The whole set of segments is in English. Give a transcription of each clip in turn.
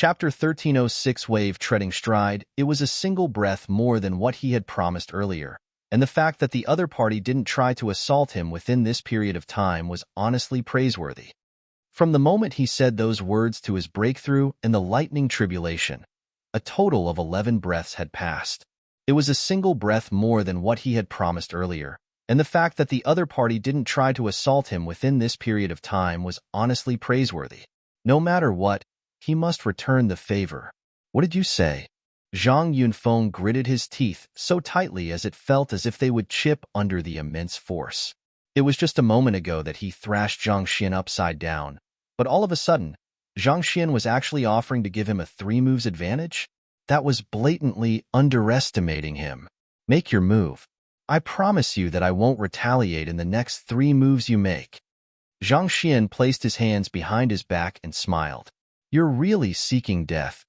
Chapter 1306 Wave Treading Stride. It was a single breath more than what he had promised earlier, and the fact that the other party didn't try to assault him within this period of time was honestly praiseworthy. From the moment he said those words to his breakthrough in the lightning tribulation, a total of 11 breaths had passed. It was a single breath more than what he had promised earlier, and the fact that the other party didn't try to assault him within this period of time was honestly praiseworthy. No matter what, he must return the favor. What did you say? Zhang Yunfeng gritted his teeth so tightly as it felt as if they would chip under the immense force. It was just a moment ago that he thrashed Zhang Xian upside down, but all of a sudden, Zhang Xian was actually offering to give him a 3 moves advantage? That was blatantly underestimating him. Make your move. I promise you that I won't retaliate in the next 3 moves you make. Zhang Xian placed his hands behind his back and smiled. You're really seeking death.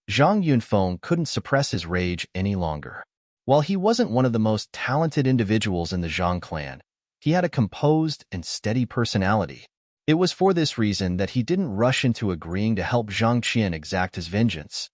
Zhang Yunfeng couldn't suppress his rage any longer. While he wasn't one of the most talented individuals in the Zhang clan, he had a composed and steady personality. It was for this reason that he didn't rush into agreeing to help Zhang Qian exact his vengeance.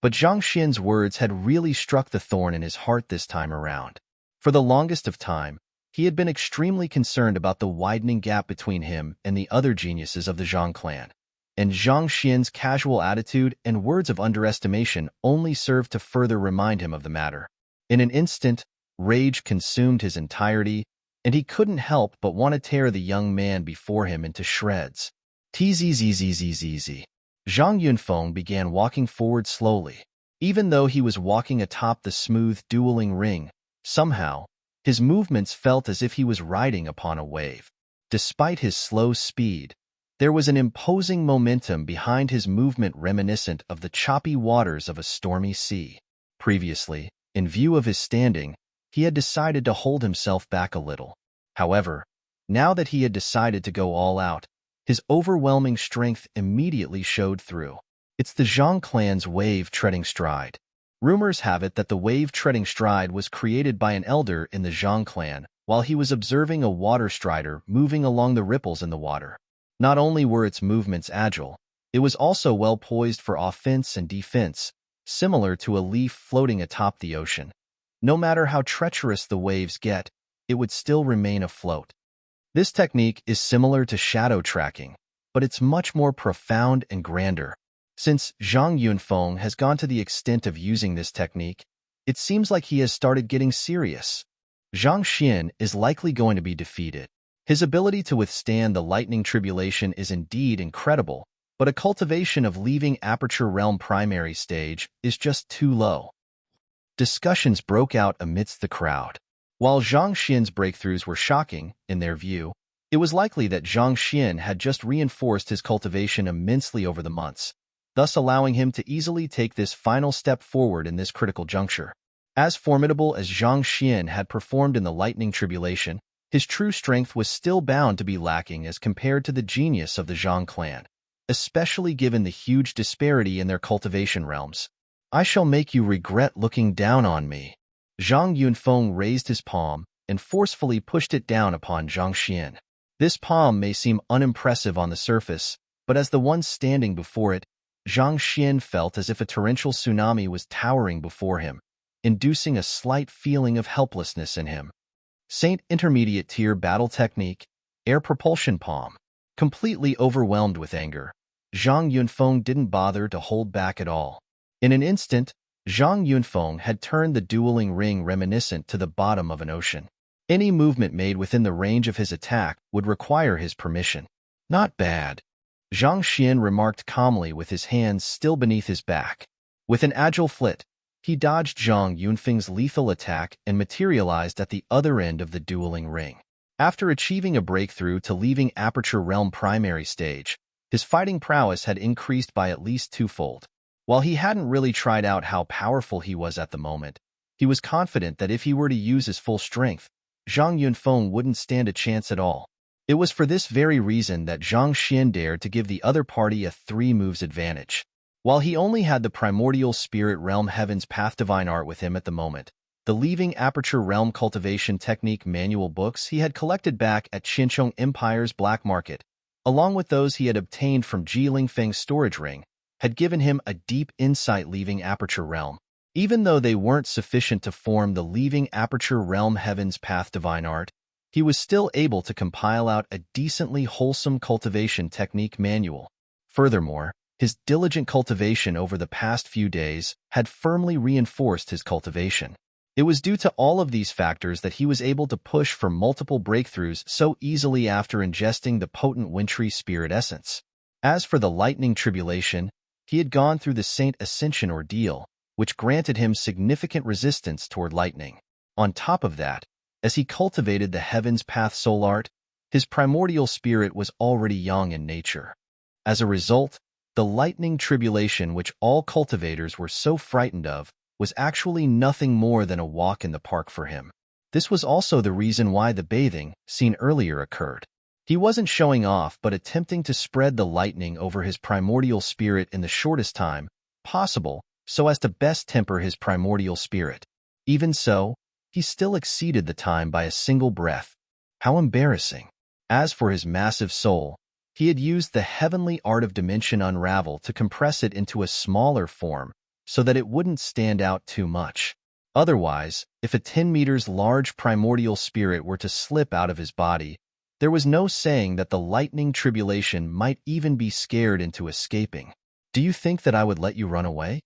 But Zhang Xian's words had really struck the thorn in his heart this time around. For the longest of time, he had been extremely concerned about the widening gap between him and the other geniuses of the Zhang clan, and Zhang Xian's casual attitude and words of underestimation only served to further remind him of the matter. In an instant, rage consumed his entirety, and he couldn't help but want to tear the young man before him into shreds. Tzzzzzzzz. Zhang Yunfeng began walking forward slowly. Even though he was walking atop the smooth dueling ring, somehow, his movements felt as if he was riding upon a wave. Despite his slow speed, there was an imposing momentum behind his movement reminiscent of the choppy waters of a stormy sea. Previously, in view of his standing, he had decided to hold himself back a little. However, now that he had decided to go all out, his overwhelming strength immediately showed through. It's the Zhang clan's wave treading stride. Rumors have it that the wave treading stride was created by an elder in the Zhang clan while he was observing a water strider moving along the ripples in the water. Not only were its movements agile, it was also well poised for offense and defense, similar to a leaf floating atop the ocean. No matter how treacherous the waves get, it would still remain afloat. This technique is similar to shadow tracking, but it's much more profound and grander. Since Zhang Yunfeng has gone to the extent of using this technique, it seems like he has started getting serious. Zhang Xian is likely going to be defeated. His ability to withstand the lightning tribulation is indeed incredible, but a cultivation of leaving Aperture Realm primary stage is just too low. Discussions broke out amidst the crowd. While Zhang Xian's breakthroughs were shocking, in their view, it was likely that Zhang Xian had just reinforced his cultivation immensely over the months, thus allowing him to easily take this final step forward in this critical juncture. As formidable as Zhang Xian had performed in the lightning tribulation, his true strength was still bound to be lacking as compared to the genius of the Zhang clan, especially given the huge disparity in their cultivation realms. I shall make you regret looking down on me. Zhang Yunfeng raised his palm and forcefully pushed it down upon Zhang Xian. This palm may seem unimpressive on the surface, but as the one standing before it, Zhang Xian felt as if a torrential tsunami was towering before him, inducing a slight feeling of helplessness in him. Saint Intermediate Tier Battle Technique, Air Propulsion Palm. Completely overwhelmed with anger, Zhang Yunfeng didn't bother to hold back at all. In an instant, Zhang Yunfeng had turned the dueling ring reminiscent to the bottom of an ocean. Any movement made within the range of his attack would require his permission. Not bad, Zhang Xian remarked calmly with his hands still beneath his back. With an agile flit, he dodged Zhang Yunfeng's lethal attack and materialized at the other end of the dueling ring. After achieving a breakthrough to leaving Aperture Realm primary stage, his fighting prowess had increased by at least twofold. While he hadn't really tried out how powerful he was at the moment, he was confident that if he were to use his full strength, Zhang Yunfeng wouldn't stand a chance at all. It was for this very reason that Zhang Xian dared to give the other party a 3 moves advantage. While he only had the primordial spirit realm Heaven's Path Divine Art with him at the moment, the Leaving Aperture Realm Cultivation Technique manual books he had collected back at Qinchong Empire's black market, along with those he had obtained from Ji Lingfeng's storage ring, had given him a deep insight leaving Aperture Realm. Even though they weren't sufficient to form the leaving Aperture Realm Heaven's Path divine art, he was still able to compile out a decently wholesome cultivation technique manual. Furthermore, his diligent cultivation over the past few days had firmly reinforced his cultivation. It was due to all of these factors that he was able to push for multiple breakthroughs so easily after ingesting the potent wintry spirit essence. As for the lightning tribulation, he had gone through the Saint Ascension ordeal, which granted him significant resistance toward lightning. On top of that, as he cultivated the Heaven's Path soul art, his primordial spirit was already young in nature. As a result, the lightning tribulation which all cultivators were so frightened of was actually nothing more than a walk in the park for him. This was also the reason why the bathing, seen earlier, occurred. He wasn't showing off but attempting to spread the lightning over his primordial spirit in the shortest time possible so as to best temper his primordial spirit. Even so, he still exceeded the time by a single breath. How embarrassing. As for his massive soul, he had used the heavenly art of dimension unravel to compress it into a smaller form so that it wouldn't stand out too much. Otherwise, if a 10 meters large primordial spirit were to slip out of his body, there was no saying that the lightning tribulation might even be scared into escaping. Do you think that I would let you run away?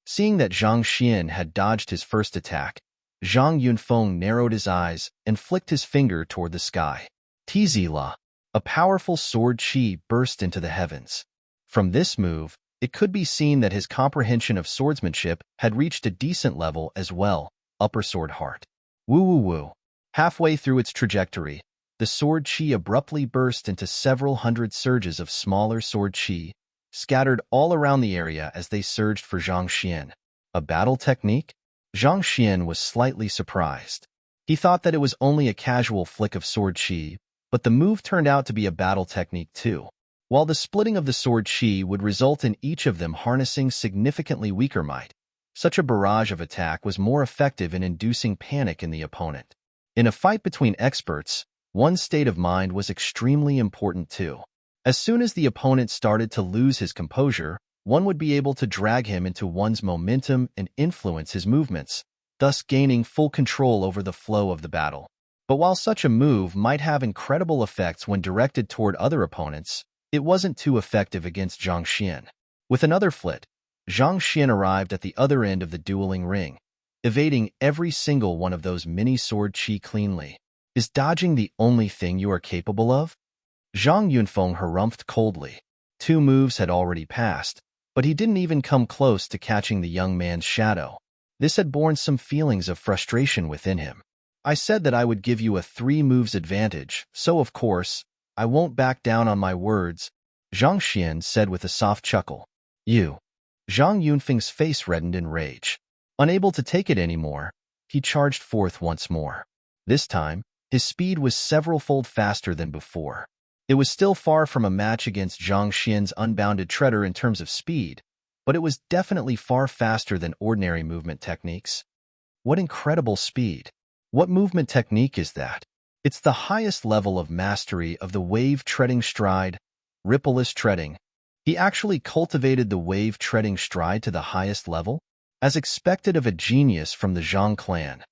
Seeing that Zhang Xian had dodged his first attack, Zhang Yunfeng narrowed his eyes and flicked his finger toward the sky. Tzila, a powerful sword chi burst into the heavens. From this move, it could be seen that his comprehension of swordsmanship had reached a decent level as well. Upper sword heart. Woo woo woo. Halfway through its trajectory, the sword chi abruptly burst into several hundred surges of smaller sword chi, scattered all around the area as they surged for Zhang Xian. A battle technique? Zhang Xian was slightly surprised. He thought that it was only a casual flick of sword chi, but the move turned out to be a battle technique too. While the splitting of the sword chi would result in each of them harnessing significantly weaker might, such a barrage of attack was more effective in inducing panic in the opponent. In a fight between experts, one's state of mind was extremely important too. As soon as the opponent started to lose his composure, one would be able to drag him into one's momentum and influence his movements, thus gaining full control over the flow of the battle. But while such a move might have incredible effects when directed toward other opponents, it wasn't too effective against Zhang Xian. With another flit, Zhang Xian arrived at the other end of the dueling ring, evading every single one of those mini sword chi cleanly. Is dodging the only thing you are capable of? Zhang Yunfeng harumphed coldly. 2 moves had already passed, but he didn't even come close to catching the young man's shadow. This had borne some feelings of frustration within him. I said that I would give you a 3 moves advantage, so of course, I won't back down on my words, Zhang Xian said with a soft chuckle. You. Zhang Yunfeng's face reddened in rage. Unable to take it anymore, he charged forth once more. This time, his speed was several-fold faster than before. It was still far from a match against Zhang Xian's unbounded treader in terms of speed, but it was definitely far faster than ordinary movement techniques. What incredible speed! What movement technique is that? It's the highest level of mastery of the wave-treading stride, rippleless treading. He actually cultivated the wave-treading stride to the highest level, as expected of a genius from the Zhang clan.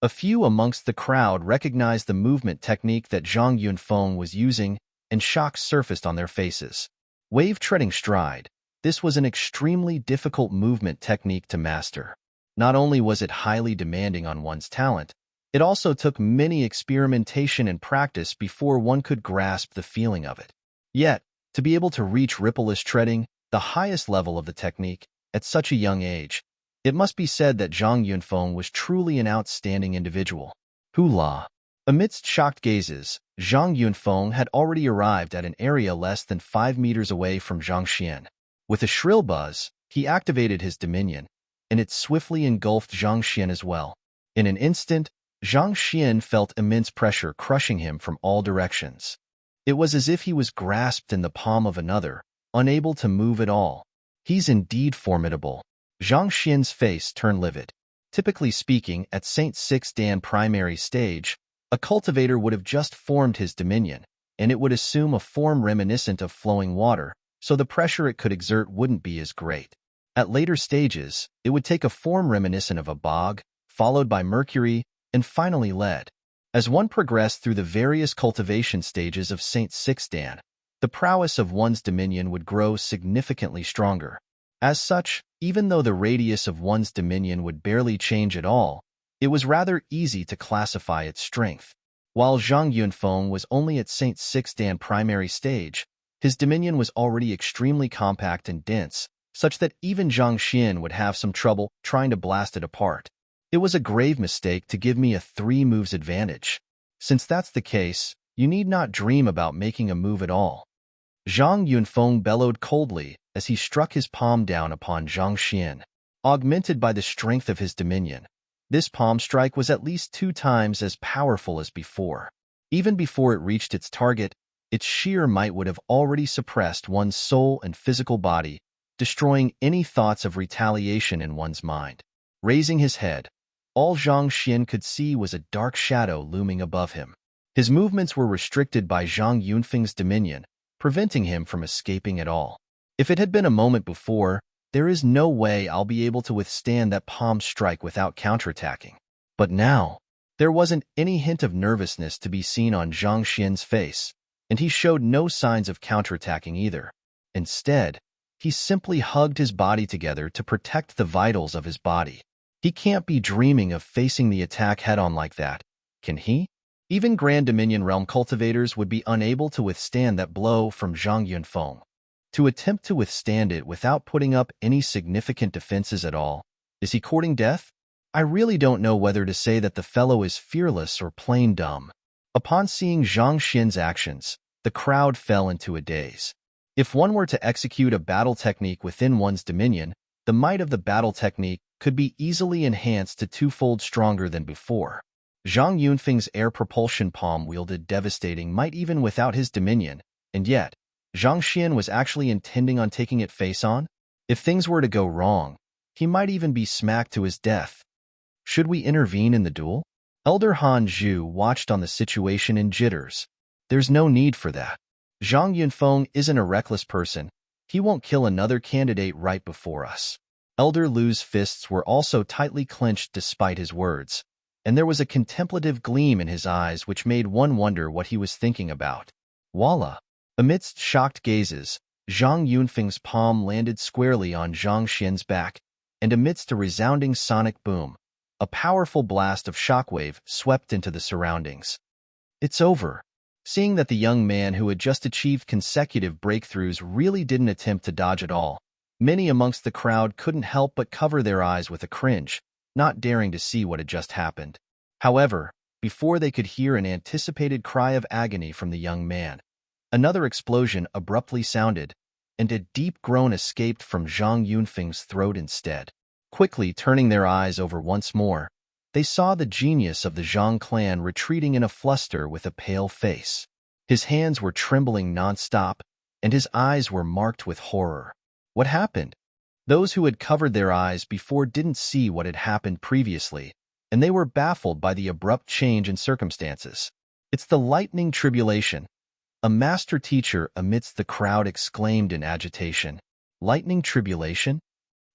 A few amongst the crowd recognized the movement technique that Zhang Yunfeng was using, and shock surfaced on their faces. Wave-treading stride. This was an extremely difficult movement technique to master. Not only was it highly demanding on one's talent, it also took many experimentation and practice before one could grasp the feeling of it. Yet, to be able to reach rippleless treading, the highest level of the technique, at such a young age, it must be said that Zhang Yunfeng was truly an outstanding individual. Hula! Amidst shocked gazes, Zhang Yunfeng had already arrived at an area less than 5 meters away from Zhang Xian. With a shrill buzz, he activated his dominion, and it swiftly engulfed Zhang Xian as well. In an instant, Zhang Xian felt immense pressure crushing him from all directions. It was as if he was grasped in the palm of another, unable to move at all. He's indeed formidable. Zhang Xian's face turned livid. Typically speaking, at St. Six Dan primary stage, a cultivator would have just formed his dominion, and it would assume a form reminiscent of flowing water, so the pressure it could exert wouldn't be as great. At later stages, it would take a form reminiscent of a bog, followed by mercury, and finally lead. As one progressed through the various cultivation stages of St. Sixdan, the prowess of one's dominion would grow significantly stronger. As such, even though the radius of one's dominion would barely change at all, it was rather easy to classify its strength. While Zhang Yunfeng was only at St. Sixdan primary stage, his dominion was already extremely compact and dense, such that even Zhang Xian would have some trouble trying to blast it apart. It was a grave mistake to give me a 3 moves advantage. Since that's the case, you need not dream about making a move at all. Zhang Yunfeng bellowed coldly as he struck his palm down upon Zhang Xian. Augmented by the strength of his dominion, this palm strike was at least 2 times as powerful as before. Even before it reached its target, its sheer might would have already suppressed one's soul and physical body, destroying any thoughts of retaliation in one's mind. Raising his head, all Zhang Xian could see was a dark shadow looming above him. His movements were restricted by Zhang Yunfeng's dominion, preventing him from escaping at all. If it had been a moment before, there is no way I'll be able to withstand that palm strike without counterattacking. But now, there wasn't any hint of nervousness to be seen on Zhang Xian's face, and he showed no signs of counterattacking either. Instead, he simply hugged his body together to protect the vitals of his body. He can't be dreaming of facing the attack head-on like that, can he? Even Grand Dominion Realm cultivators would be unable to withstand that blow from Zhang Yunfeng. To attempt to withstand it without putting up any significant defenses at all, is he courting death? I really don't know whether to say that the fellow is fearless or plain dumb. Upon seeing Zhang Xian's actions, the crowd fell into a daze. If one were to execute a battle technique within one's dominion, the might of the battle technique could be easily enhanced to 2-fold stronger than before. Zhang Yunfeng's air propulsion palm wielded devastating might even without his dominion, and yet, Zhang Xian was actually intending on taking it face-on? If things were to go wrong, he might even be smacked to his death. Should we intervene in the duel? Elder Han Zhu watched on the situation in jitters. There's no need for that. Zhang Yunfeng isn't a reckless person. He won't kill another candidate right before us. Elder Lu's fists were also tightly clenched despite his words, and there was a contemplative gleam in his eyes which made one wonder what he was thinking about. Voila! Amidst shocked gazes, Zhang Yunfeng's palm landed squarely on Zhang Xian's back, and amidst a resounding sonic boom, a powerful blast of shockwave swept into the surroundings. It's over. Seeing that the young man who had just achieved consecutive breakthroughs really didn't attempt to dodge at all, many amongst the crowd couldn't help but cover their eyes with a cringe, not daring to see what had just happened. However, before they could hear an anticipated cry of agony from the young man, another explosion abruptly sounded, and a deep groan escaped from Zhang Yunfeng's throat instead. Quickly turning their eyes over once more, they saw the genius of the Zhang clan retreating in a fluster with a pale face. His hands were trembling non-stop, and his eyes were marked with horror. What happened? Those who had covered their eyes before didn't see what had happened previously, and they were baffled by the abrupt change in circumstances. It's the lightning tribulation. A master teacher amidst the crowd exclaimed in agitation. Lightning tribulation?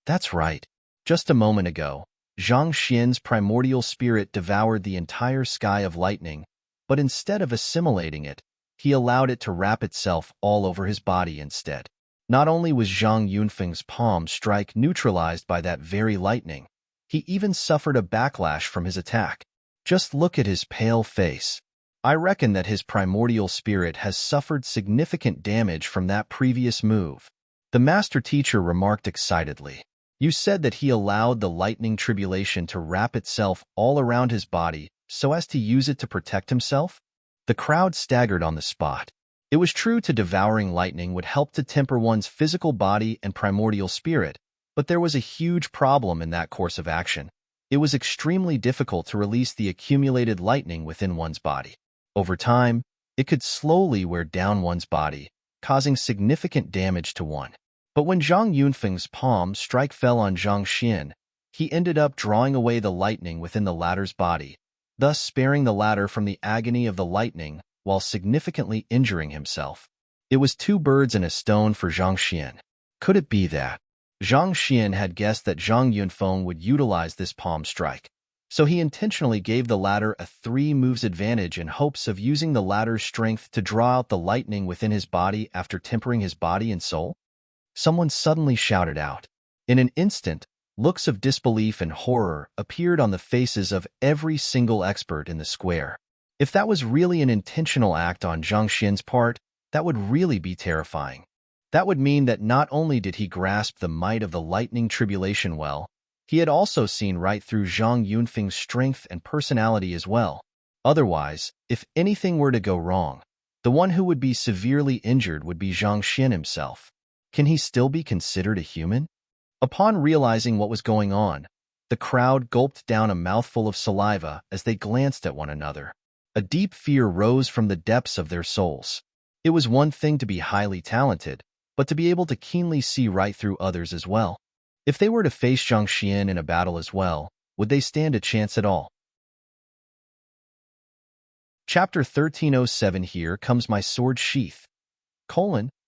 That's right. Just a moment ago, Zhang Xian's primordial spirit devoured the entire sky of lightning, but instead of assimilating it, he allowed it to wrap itself all over his body instead. Not only was Zhang Yunfeng's palm strike neutralized by that very lightning, he even suffered a backlash from his attack. Just look at his pale face. I reckon that his primordial spirit has suffered significant damage from that previous move. The master teacher remarked excitedly. You said that he allowed the lightning tribulation to wrap itself all around his body so as to use it to protect himself? The crowd staggered on the spot. It was true to devouring lightning would help to temper one's physical body and primordial spirit, but there was a huge problem in that course of action. It was extremely difficult to release the accumulated lightning within one's body. Over time, it could slowly wear down one's body, causing significant damage to one. But when Zhang Yunfeng's palm strike fell on Zhang Xian, he ended up drawing away the lightning within the latter's body, thus sparing the latter from the agony of the lightning while significantly injuring himself. It was two birds and a stone for Zhang Xian. Could it be that Zhang Xian had guessed that Zhang Yunfeng would utilize this palm strike? So he intentionally gave the latter a 3 moves advantage in hopes of using the latter's strength to draw out the lightning within his body after tempering his body and soul? Someone suddenly shouted out. In an instant, looks of disbelief and horror appeared on the faces of every single expert in the square. If that was really an intentional act on Zhang Xian's part, that would really be terrifying. That would mean that not only did he grasp the might of the lightning tribulation well, he had also seen right through Zhang Yunfeng's strength and personality as well. Otherwise, if anything were to go wrong, the one who would be severely injured would be Zhang Xian himself. Can he still be considered a human? Upon realizing what was going on, the crowd gulped down a mouthful of saliva as they glanced at one another. A deep fear rose from the depths of their souls. It was one thing to be highly talented, but to be able to keenly see right through others as well. If they were to face Zhang Xian in a battle as well, would they stand a chance at all? Chapter 1307. Here comes my sword sheath.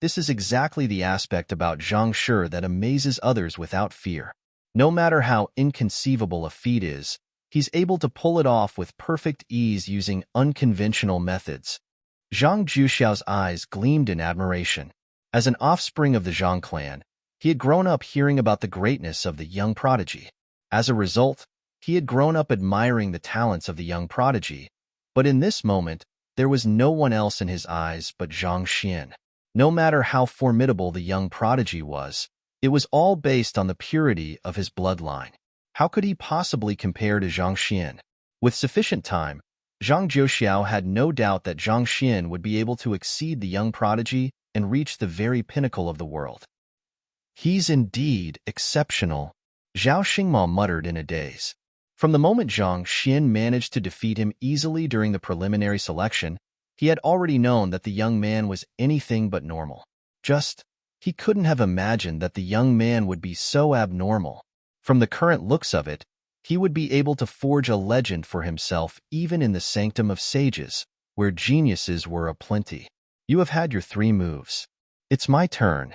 This is exactly the aspect about Zhang Shi that amazes others without fear. No matter how inconceivable a feat is, he's able to pull it off with perfect ease using unconventional methods. Zhang Juxiao's eyes gleamed in admiration. As an offspring of the Zhang clan, he had grown up hearing about the greatness of the young prodigy. As a result, he had grown up admiring the talents of the young prodigy. But in this moment, there was no one else in his eyes but Zhang Xian. No matter how formidable the young prodigy was, it was all based on the purity of his bloodline. How could he possibly compare to Zhang Xian? With sufficient time, Zhang Juxiao had no doubt that Zhang Xian would be able to exceed the young prodigy and reach the very pinnacle of the world. He's indeed exceptional, Zhao Xingma muttered in a daze. From the moment Zhang Xian managed to defeat him easily during the preliminary selection, he had already known that the young man was anything but normal. He couldn't have imagined that the young man would be so abnormal. From the current looks of it, he would be able to forge a legend for himself even in the sanctum of sages, where geniuses were aplenty. You have had your 3 moves. It's my turn.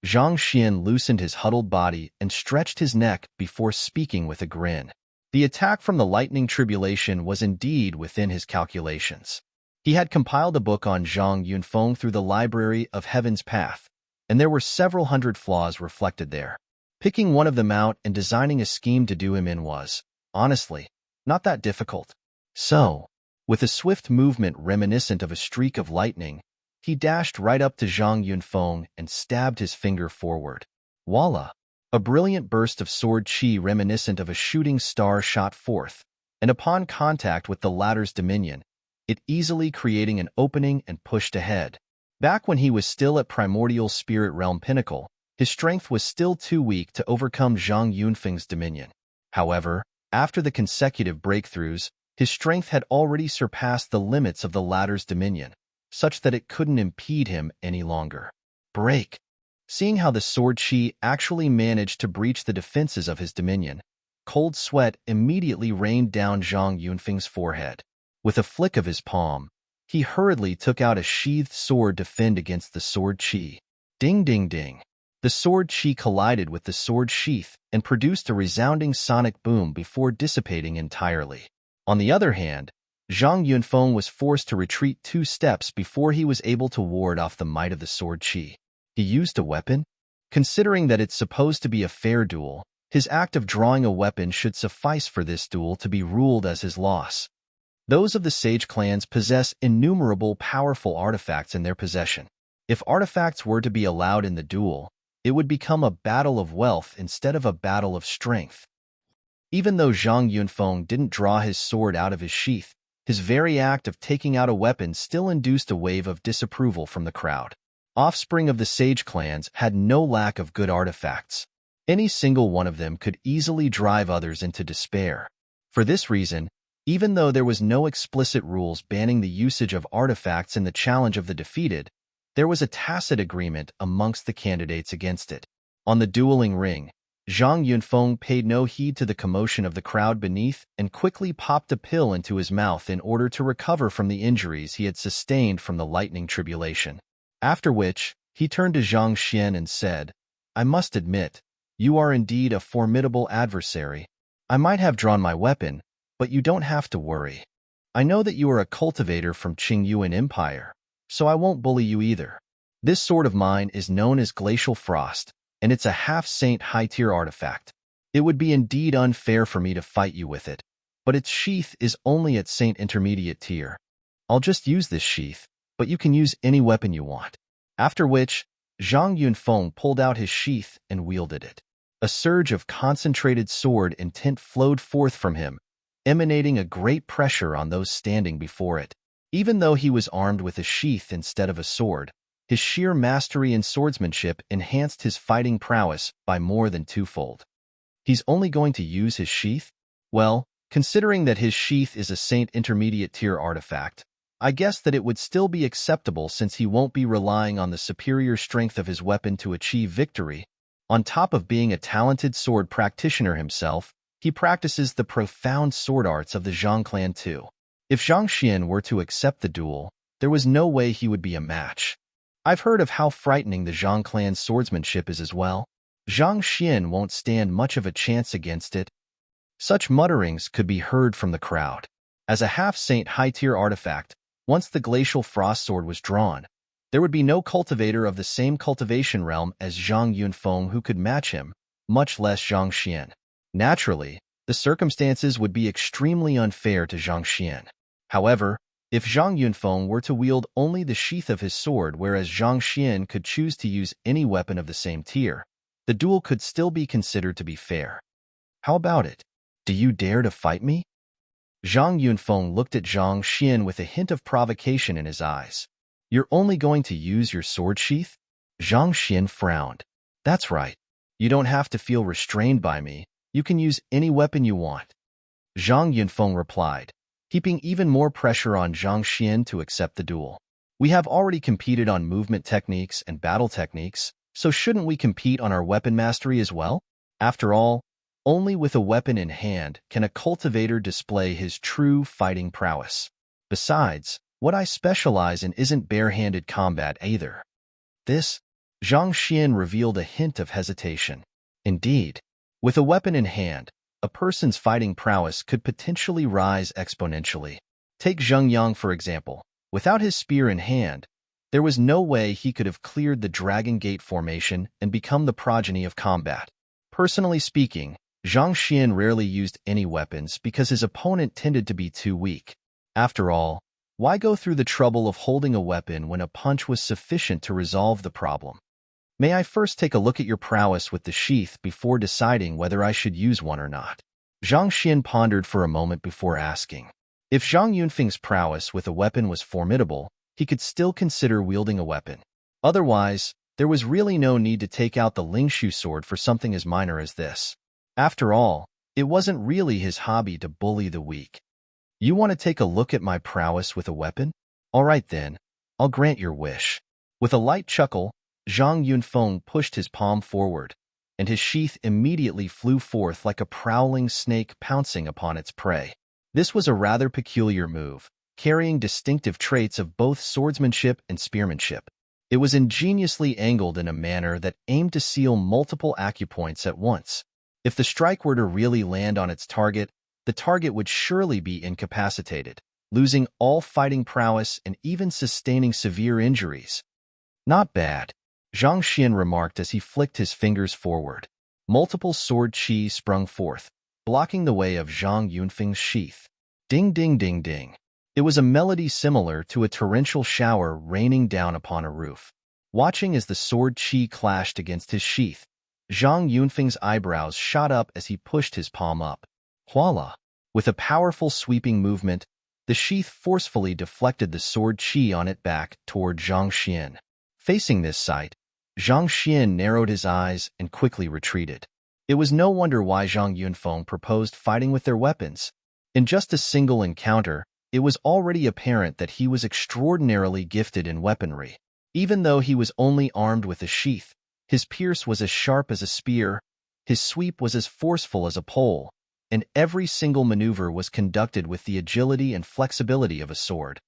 Zhang Xian loosened his huddled body and stretched his neck before speaking with a grin. The attack from the lightning tribulation was indeed within his calculations. He had compiled a book on Zhang Yunfeng through the Library of Heaven's Path, and there were several hundred flaws reflected there. Picking one of them out and designing a scheme to do him in was, honestly, not that difficult. So, with a swift movement reminiscent of a streak of lightning, he dashed right up to Zhang Yunfeng and stabbed his finger forward. Voila! A brilliant burst of sword chi reminiscent of a shooting star shot forth, and upon contact with the latter's dominion, it easily creating an opening and pushed ahead. Back when he was still at primordial spirit realm pinnacle, his strength was still too weak to overcome Zhang Yunfeng's dominion. However, after the consecutive breakthroughs, his strength had already surpassed the limits of the latter's dominion, such that it couldn't impede him any longer. Break! Seeing how the sword chi actually managed to breach the defenses of his dominion, cold sweat immediately rained down Zhang Yunfeng's forehead. With a flick of his palm, he hurriedly took out a sheathed sword to fend against the sword chi. Ding ding ding. The sword chi collided with the sword sheath and produced a resounding sonic boom before dissipating entirely. On the other hand, Zhang Yunfeng was forced to retreat 2 steps before he was able to ward off the might of the sword chi. He used a weapon? Considering that it's supposed to be a fair duel, his act of drawing a weapon should suffice for this duel to be ruled as his loss. Those of the sage clans possess innumerable powerful artifacts in their possession. If artifacts were to be allowed in the duel, it would become a battle of wealth instead of a battle of strength. Even though Zhang Yunfeng didn't draw his sword out of his sheath, his very act of taking out a weapon still induced a wave of disapproval from the crowd. Offspring of the sage clans had no lack of good artifacts. Any single one of them could easily drive others into despair. For this reason, even though there was no explicit rules banning the usage of artifacts in the challenge of the defeated, there was a tacit agreement amongst the candidates against it. On the dueling ring, Zhang Yunfeng paid no heed to the commotion of the crowd beneath and quickly popped a pill into his mouth in order to recover from the injuries he had sustained from the lightning tribulation. After which, he turned to Zhang Xian and said, I must admit, you are indeed a formidable adversary. I might have drawn my weapon, but you don't have to worry. I know that you are a cultivator from Qingyuan Empire, so I won't bully you either. This sword of mine is known as Glacial Frost, and it's a half-saint high-tier artifact. It would be indeed unfair for me to fight you with it, but its sheath is only at saint intermediate tier. I'll just use this sheath, but you can use any weapon you want. After which, Zhang Yunfeng pulled out his sheath and wielded it. A surge of concentrated sword intent flowed forth from him, emanating a great pressure on those standing before it. Even though he was armed with a sheath instead of a sword, his sheer mastery in swordsmanship enhanced his fighting prowess by more than twofold. He's only going to use his sheath? Well, considering that his sheath is a saint intermediate tier artifact, I guess that it would still be acceptable since he won't be relying on the superior strength of his weapon to achieve victory. On top of being a talented sword practitioner himself, he practices the profound sword arts of the Zhang clan too. If Zhang Xian were to accept the duel, there was no way he would be a match. I've heard of how frightening the Zhang clan's swordsmanship is as well. Zhang Xian won't stand much of a chance against it. Such mutterings could be heard from the crowd. As a half-saint high-tier artifact, once the Glacial Frost Sword was drawn, there would be no cultivator of the same cultivation realm as Zhang Yunfeng who could match him, much less Zhang Xian. Naturally, the circumstances would be extremely unfair to Zhang Xian. However, if Zhang Yunfeng were to wield only the sheath of his sword whereas Zhang Xian could choose to use any weapon of the same tier, the duel could still be considered to be fair. How about it? Do you dare to fight me? Zhang Yunfeng looked at Zhang Xian with a hint of provocation in his eyes. You're only going to use your sword sheath? Zhang Xian frowned. That's right. You don't have to feel restrained by me. You can use any weapon you want. Zhang Yunfeng replied, heaping even more pressure on Zhang Xian to accept the duel. We have already competed on movement techniques and battle techniques, so shouldn't we compete on our weapon mastery as well? After all, only with a weapon in hand can a cultivator display his true fighting prowess. Besides, what I specialize in isn't bare-handed combat either. This, Zhang Xian revealed a hint of hesitation. Indeed, with a weapon in hand, a person's fighting prowess could potentially rise exponentially. Take Zheng Yang for example. Without his spear in hand, there was no way he could have cleared the Dragon Gate formation and become the progeny of combat. Personally speaking, Zhang Xian rarely used any weapons because his opponent tended to be too weak. After all, why go through the trouble of holding a weapon when a punch was sufficient to resolve the problem? May I first take a look at your prowess with the sheath before deciding whether I should use one or not? Zhang Xian pondered for a moment before asking. If Zhang Yunfeng's prowess with a weapon was formidable, he could still consider wielding a weapon. Otherwise, there was really no need to take out the Lingshu sword for something as minor as this. After all, it wasn't really his hobby to bully the weak. You want to take a look at my prowess with a weapon? All right then, I'll grant your wish. With a light chuckle, Zhang Yunfeng pushed his palm forward, and his sheath immediately flew forth like a prowling snake pouncing upon its prey. This was a rather peculiar move, carrying distinctive traits of both swordsmanship and spearmanship. It was ingeniously angled in a manner that aimed to seal multiple acupoints at once. If the strike were to really land on its target, the target would surely be incapacitated, losing all fighting prowess and even sustaining severe injuries. Not bad, Zhang Xian remarked as he flicked his fingers forward. Multiple sword chi sprung forth, blocking the way of Zhang Yunfeng's sheath. Ding ding ding ding. It was a melody similar to a torrential shower raining down upon a roof. Watching as the sword chi clashed against his sheath, Zhang Yunfeng's eyebrows shot up as he pushed his palm up. Voila! With a powerful sweeping movement, the sheath forcefully deflected the sword chi on it back toward Zhang Xian. Facing this sight, Zhang Xian narrowed his eyes and quickly retreated. It was no wonder why Zhang Yunfeng proposed fighting with their weapons. In just a single encounter, it was already apparent that he was extraordinarily gifted in weaponry. Even though he was only armed with a sheath, his pierce was as sharp as a spear, his sweep was as forceful as a pole, and every single maneuver was conducted with the agility and flexibility of a sword.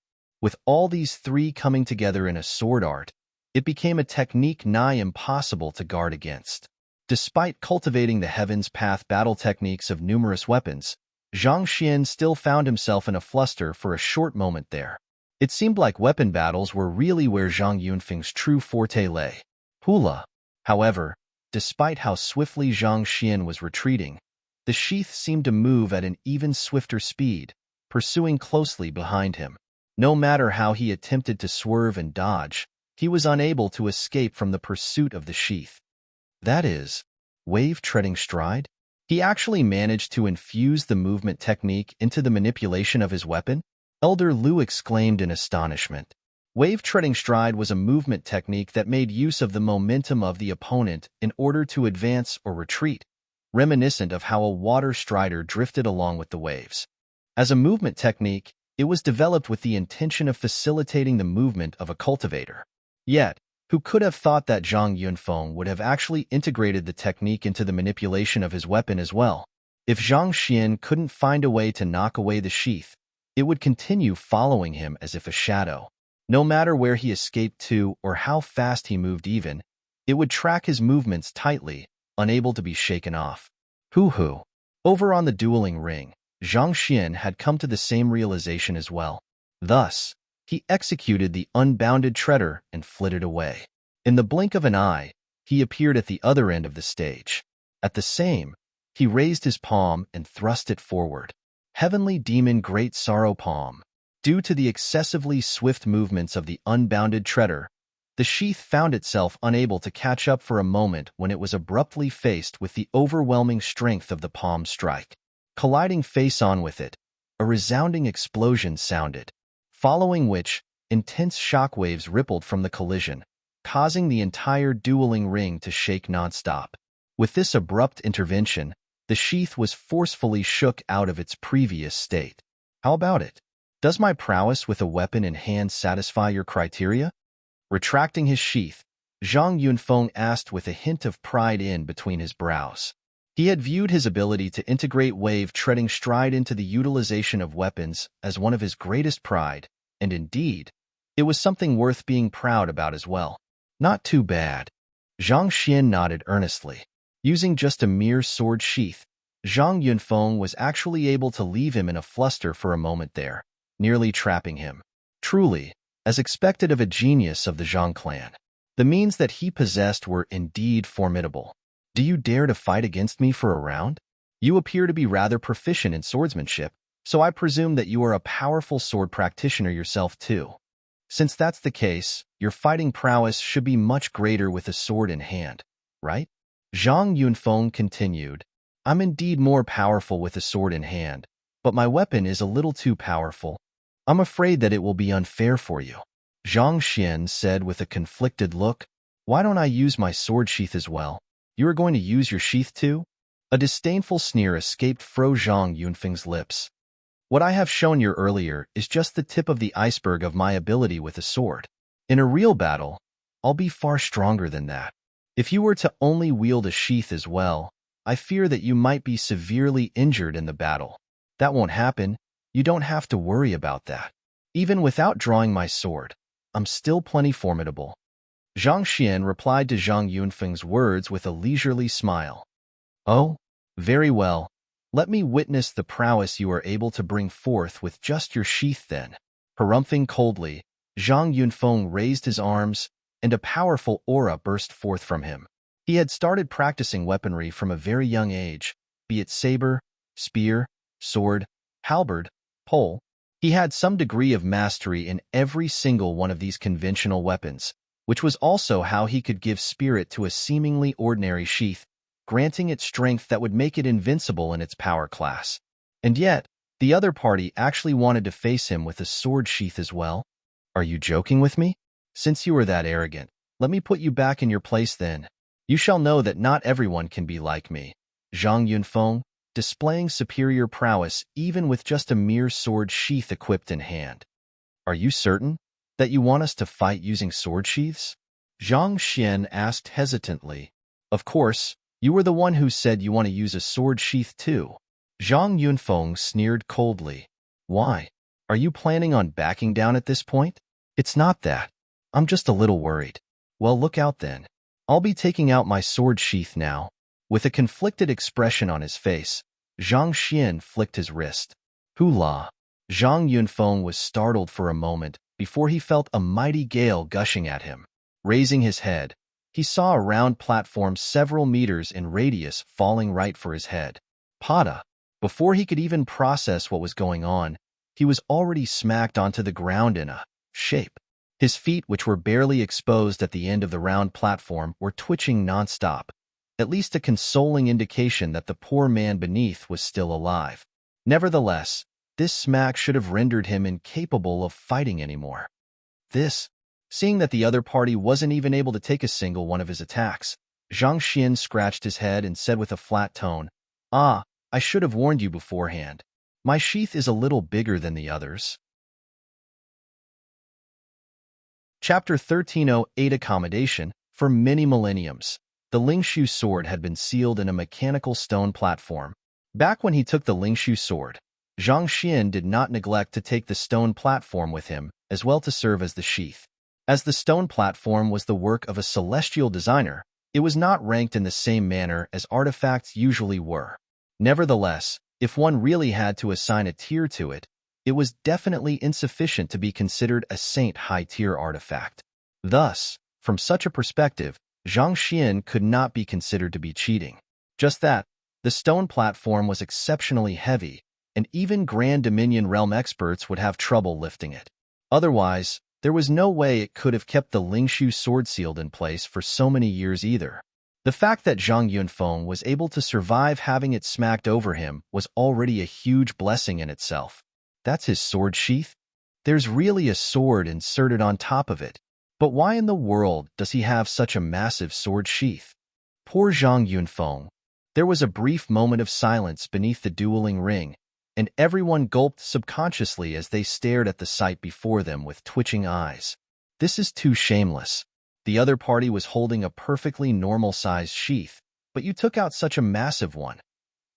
With all these three coming together in a sword art, It became a technique nigh impossible to guard against. Despite cultivating the Heaven's Path battle techniques of numerous weapons, Zhang Xian still found himself in a fluster for a short moment there. It seemed like weapon battles were really where Zhang Yunfeng's true forte lay. Hula. However, despite how swiftly Zhang Xian was retreating, the sheath seemed to move at an even swifter speed, pursuing closely behind him. No matter how he attempted to swerve and dodge, he was unable to escape from the pursuit of the sheath. That is, wave treading stride? He actually managed to infuse the movement technique into the manipulation of his weapon? Elder Lu exclaimed in astonishment. Wave treading stride was a movement technique that made use of the momentum of the opponent in order to advance or retreat, reminiscent of how a water strider drifted along with the waves. As a movement technique, it was developed with the intention of facilitating the movement of a cultivator. Yet, who could have thought that Zhang Yunfeng would have actually integrated the technique into the manipulation of his weapon as well? If Zhang Xian couldn't find a way to knock away the sheath, it would continue following him as if a shadow. No matter where he escaped to or how fast he moved even, it would track his movements tightly, unable to be shaken off. Hoo-hoo. Over on the dueling ring, Zhang Xian had come to the same realization as well. Thus, he executed the unbounded treader and flitted away. In the blink of an eye, he appeared at the other end of the stage. At the same, he raised his palm and thrust it forward. Heavenly Demon Great Sorrow Palm. Due to the excessively swift movements of the unbounded treader, the sheath found itself unable to catch up for a moment when it was abruptly faced with the overwhelming strength of the palm strike. Colliding face-on with it, a resounding explosion sounded, following which, intense shockwaves rippled from the collision, causing the entire dueling ring to shake nonstop. With this abrupt intervention, the sheath was forcefully shook out of its previous state. How about it? Does my prowess with a weapon in hand satisfy your criteria? Retracting his sheath, Zhang Yunfeng asked with a hint of pride in between his brows. He had viewed his ability to integrate wave treading stride into the utilization of weapons as one of his greatest pride, and indeed, it was something worth being proud about as well. Not too bad. Zhang Xian nodded earnestly. Using just a mere sword sheath, Zhang Yunfeng was actually able to leave him in a fluster for a moment there, nearly trapping him. Truly, as expected of a genius of the Zhang clan, the means that he possessed were indeed formidable. Do you dare to fight against me for a round? You appear to be rather proficient in swordsmanship, so I presume that you are a powerful sword practitioner yourself too. Since that's the case, your fighting prowess should be much greater with a sword in hand, right? Zhang Yunfeng continued. I'm indeed more powerful with a sword in hand, but my weapon is a little too powerful. I'm afraid that it will be unfair for you. Zhang Xian said with a conflicted look. Why don't I use my sword sheath as well? You are going to use your sheath too? A disdainful sneer escaped Zhang Yunfeng's lips. What I have shown you earlier is just the tip of the iceberg of my ability with a sword. In a real battle, I'll be far stronger than that. If you were to only wield a sheath as well, I fear that you might be severely injured in the battle. That won't happen. You don't have to worry about that. Even without drawing my sword, I'm still plenty formidable. Zhang Xian replied to Zhang Yunfeng's words with a leisurely smile. Oh, very well. Let me witness the prowess you are able to bring forth with just your sheath then. Harumphing coldly, Zhang Yunfeng raised his arms, and a powerful aura burst forth from him. He had started practicing weaponry from a very young age, be it saber, spear, sword, halberd, pole. He had some degree of mastery in every single one of these conventional weapons, which was also how he could give spirit to a seemingly ordinary sheath, granting it strength that would make it invincible in its power class. And yet, the other party actually wanted to face him with a sword sheath as well. Are you joking with me? Since you are that arrogant, let me put you back in your place then. You shall know that not everyone can be like me. Zhang Yunfeng, displaying superior prowess even with just a mere sword sheath equipped in hand. Are you certain that you want us to fight using sword sheaths? Zhang Xian asked hesitantly. Of course, you were the one who said you want to use a sword sheath too. Zhang Yunfeng sneered coldly. Why? Are you planning on backing down at this point? It's not that. I'm just a little worried. Well, look out then. I'll be taking out my sword sheath now. With a conflicted expression on his face, Zhang Xian flicked his wrist. Hula! Zhang Yunfeng was startled for a moment before he felt a mighty gale gushing at him. Raising his head, he saw a round platform several meters in radius falling right for his head. Pada! Before he could even process what was going on, he was already smacked onto the ground in a shape. His feet, which were barely exposed at the end of the round platform, were twitching nonstop, at least a consoling indication that the poor man beneath was still alive. Nevertheless, this smack should have rendered him incapable of fighting anymore. Seeing that the other party wasn't even able to take a single one of his attacks, Zhang Xian scratched his head and said with a flat tone, "Ah, I should have warned you beforehand. My sheath is a little bigger than the others." Chapter 1308 Accommodation. For many millenniums, the Lingshu sword had been sealed in a mechanical stone platform. Back when he took the Lingshu sword, Zhang Xian did not neglect to take the stone platform with him, as well to serve as the sheath. As the stone platform was the work of a celestial designer, it was not ranked in the same manner as artifacts usually were. Nevertheless, if one really had to assign a tier to it, it was definitely insufficient to be considered a saint high-tier artifact. Thus, from such a perspective, Zhang Xian could not be considered to be cheating. Just that, the stone platform was exceptionally heavy, and even Grand Dominion realm experts would have trouble lifting it. Otherwise, there was no way it could have kept the Lingshu sword sealed in place for so many years either. The fact that Zhang Yunfeng was able to survive having it smacked over him was already a huge blessing in itself. That's his sword sheath? There's really a sword inserted on top of it. But why in the world does he have such a massive sword sheath? Poor Zhang Yunfeng. There was a brief moment of silence beneath the dueling ring, and everyone gulped subconsciously as they stared at the sight before them with twitching eyes. This is too shameless. The other party was holding a perfectly normal-sized sheath, but you took out such a massive one.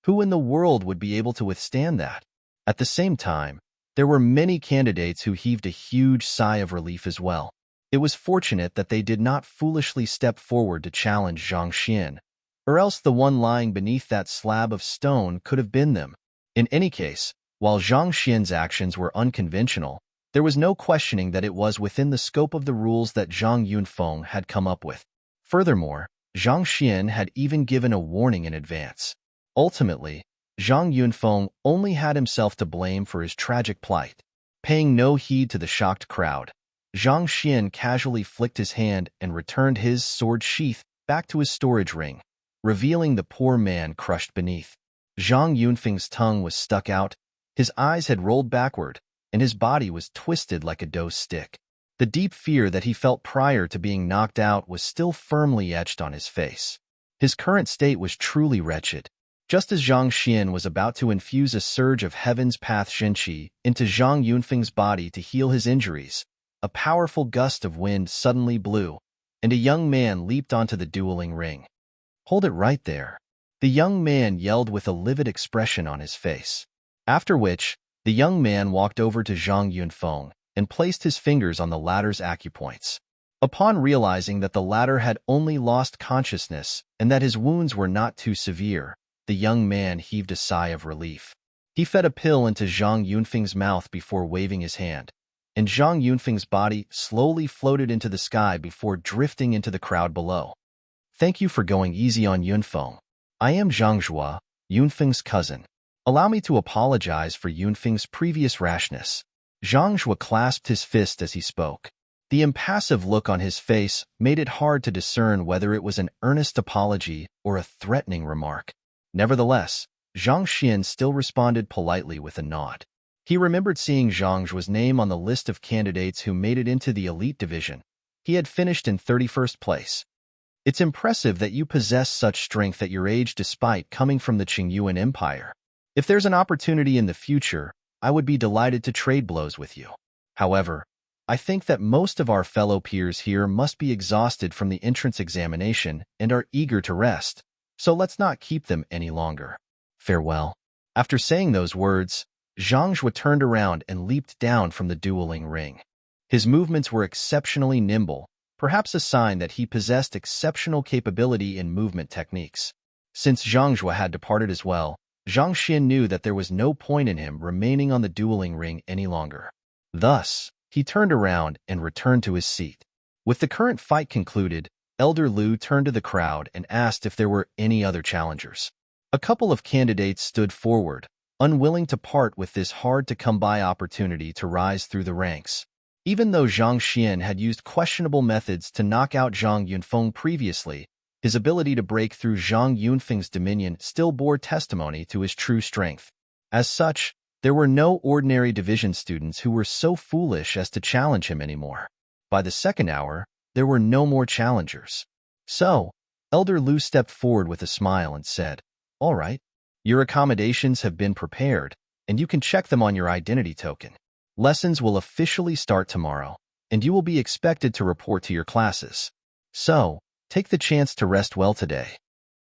Who in the world would be able to withstand that? At the same time, there were many candidates who heaved a huge sigh of relief as well. It was fortunate that they did not foolishly step forward to challenge Zhang Xian, or else the one lying beneath that slab of stone could have been them. In any case, while Zhang Xian's actions were unconventional, there was no questioning that it was within the scope of the rules that Zhang Yunfeng had come up with. Furthermore, Zhang Xian had even given a warning in advance. Ultimately, Zhang Yunfeng only had himself to blame for his tragic plight. Paying no heed to the shocked crowd, Zhang Xian casually flicked his hand and returned his sword sheath back to his storage ring, revealing the poor man crushed beneath. Zhang Yunfeng's tongue was stuck out, his eyes had rolled backward, and his body was twisted like a dough stick. The deep fear that he felt prior to being knocked out was still firmly etched on his face. His current state was truly wretched. Just as Zhang Xian was about to infuse a surge of heaven's path Shenqi into Zhang Yunfeng's body to heal his injuries, a powerful gust of wind suddenly blew, and a young man leaped onto the dueling ring. "Hold it right there," the young man yelled with a livid expression on his face. After which, the young man walked over to Zhang Yunfeng and placed his fingers on the latter's acupoints. Upon realizing that the latter had only lost consciousness and that his wounds were not too severe, the young man heaved a sigh of relief. He fed a pill into Zhang Yunfeng's mouth before waving his hand, and Zhang Yunfeng's body slowly floated into the sky before drifting into the crowd below. "Thank you for going easy on Yunfeng. I am Zhang Zhua, Yunfeng's cousin. Allow me to apologize for Yunfeng's previous rashness." Zhang Zhua clasped his fist as he spoke. The impassive look on his face made it hard to discern whether it was an earnest apology or a threatening remark. Nevertheless, Zhang Xian still responded politely with a nod. He remembered seeing Zhang Zhua's name on the list of candidates who made it into the elite division. He had finished in 31st place. "It's impressive that you possess such strength at your age despite coming from the Qingyuan Empire. If there's an opportunity in the future, I would be delighted to trade blows with you. However, I think that most of our fellow peers here must be exhausted from the entrance examination and are eager to rest, so let's not keep them any longer. Farewell." After saying those words, Zhang Zhua turned around and leaped down from the dueling ring. His movements were exceptionally nimble, perhaps a sign that he possessed exceptional capability in movement techniques. Since Zhang Jue had departed as well, Zhang Xian knew that there was no point in him remaining on the dueling ring any longer. Thus, he turned around and returned to his seat. With the current fight concluded, Elder Lu turned to the crowd and asked if there were any other challengers. A couple of candidates stood forward, unwilling to part with this hard-to-come-by opportunity to rise through the ranks. Even though Zhang Xian had used questionable methods to knock out Zhang Yunfeng previously, his ability to break through Zhang Yunfeng's dominion still bore testimony to his true strength. As such, there were no ordinary division students who were so foolish as to challenge him anymore. By the second hour, there were no more challengers. So, Elder Lu stepped forward with a smile and said, "All right, your accommodations have been prepared, and you can check them on your identity token. Lessons will officially start tomorrow, and you will be expected to report to your classes. So, take the chance to rest well today."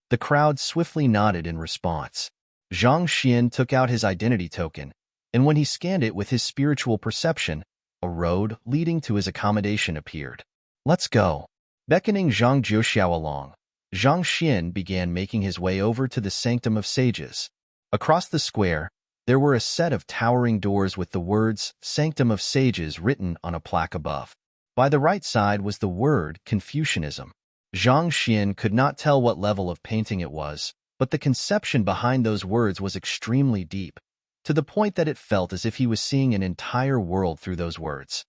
The crowd swiftly nodded in response. Zhang Xian took out his identity token, and when he scanned it with his spiritual perception, a road leading to his accommodation appeared. "Let's go." Beckoning Zhang Jiuxiao along, Zhang Xian began making his way over to the Sanctum of Sages. Across the square, there were a set of towering doors with the words Sanctum of Sages written on a plaque above. By the right side was the word Confucianism. Zhang Xian could not tell what level of painting it was, but the conception behind those words was extremely deep, to the point that it felt as if he was seeing an entire world through those words.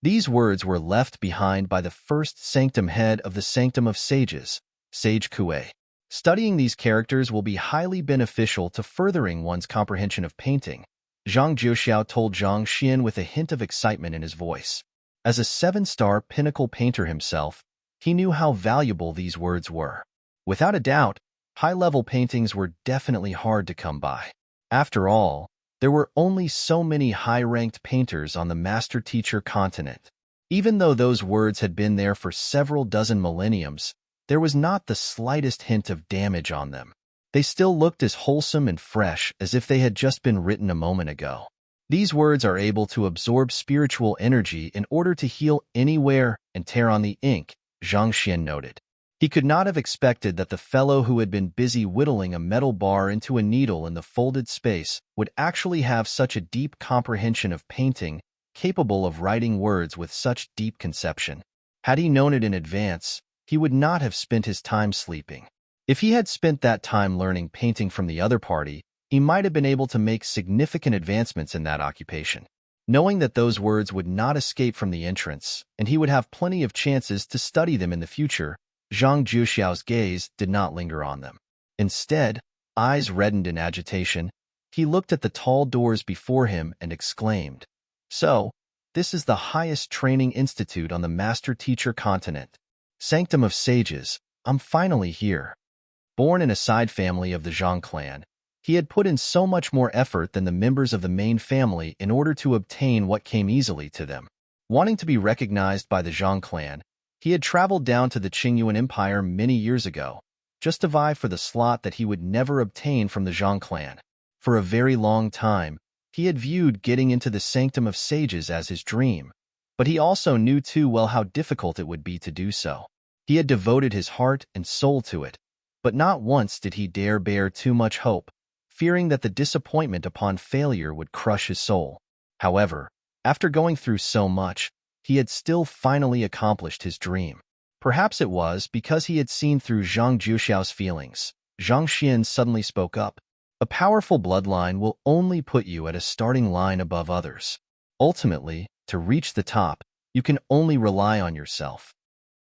These words were left behind by the first sanctum head of the Sanctum of Sages, Sage Kuei. Studying these characters will be highly beneficial to furthering one's comprehension of painting, Zhang Jiuxiao told Zhang Xian with a hint of excitement in his voice. As a 7-star pinnacle painter himself, he knew how valuable these words were. Without a doubt, high-level paintings were definitely hard to come by. After all, there were only so many high-ranked painters on the master-teacher continent. Even though those words had been there for several dozen millenniums, there was not the slightest hint of damage on them. They still looked as wholesome and fresh as if they had just been written a moment ago. These words are able to absorb spiritual energy in order to heal anywhere and tear on the ink, Zhang Xian noted. He could not have expected that the fellow who had been busy whittling a metal bar into a needle in the folded space would actually have such a deep comprehension of painting, capable of writing words with such deep conception. Had he known it in advance, he would not have spent his time sleeping. If he had spent that time learning painting from the other party, he might have been able to make significant advancements in that occupation. Knowing that those words would not escape from the entrance, and he would have plenty of chances to study them in the future, Zhang Jiuxiao's gaze did not linger on them. Instead, eyes reddened in agitation, he looked at the tall doors before him and exclaimed, "So, this is the highest training institute on the master-teacher continent. Sanctum of Sages, I'm finally here." Born in a side family of the Zhang clan, he had put in so much more effort than the members of the main family in order to obtain what came easily to them. Wanting to be recognized by the Zhang clan, he had traveled down to the Qingyuan Empire many years ago, just to vie for the slot that he would never obtain from the Zhang clan. For a very long time, he had viewed getting into the Sanctum of Sages as his dream, but he also knew too well how difficult it would be to do so. He had devoted his heart and soul to it, but not once did he dare bear too much hope, fearing that the disappointment upon failure would crush his soul. However, after going through so much, he had still finally accomplished his dream. Perhaps it was because he had seen through Zhang Jiuxiao's feelings. Zhang Xian suddenly spoke up. "A powerful bloodline will only put you at a starting line above others. Ultimately, to reach the top, you can only rely on yourself."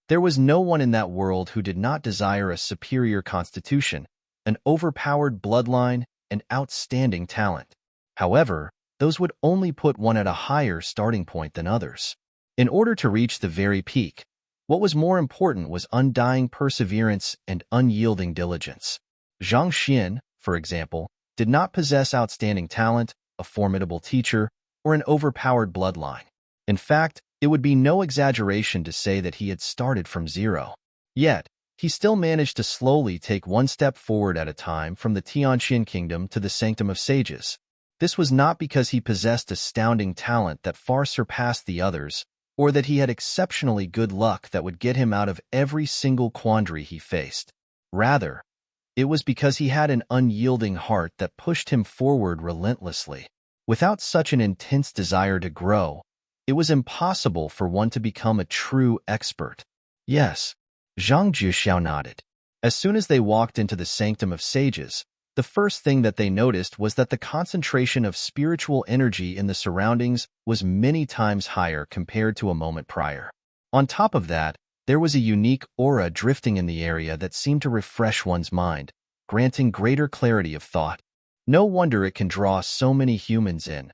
There was no one in that world who did not desire a superior constitution, an overpowered bloodline, and outstanding talent. However, those would only put one at a higher starting point than others. In order to reach the very peak, what was more important was undying perseverance and unyielding diligence. Zhang Xian, for example, did not possess outstanding talent, a formidable teacher, or an overpowered bloodline. In fact, it would be no exaggeration to say that he had started from zero. Yet, he still managed to slowly take one step forward at a time from the Tianqian kingdom to the Sanctum of Sages. This was not because he possessed astounding talent that far surpassed the others, or that he had exceptionally good luck that would get him out of every single quandary he faced. Rather, it was because he had an unyielding heart that pushed him forward relentlessly. Without such an intense desire to grow, it was impossible for one to become a true expert. Yes, Zhang Jiuxiao nodded. As soon as they walked into the Sanctum of Sages, the first thing that they noticed was that the concentration of spiritual energy in the surroundings was many times higher compared to a moment prior. On top of that, there was a unique aura drifting in the area that seemed to refresh one's mind, granting greater clarity of thought. No wonder it can draw so many humans in.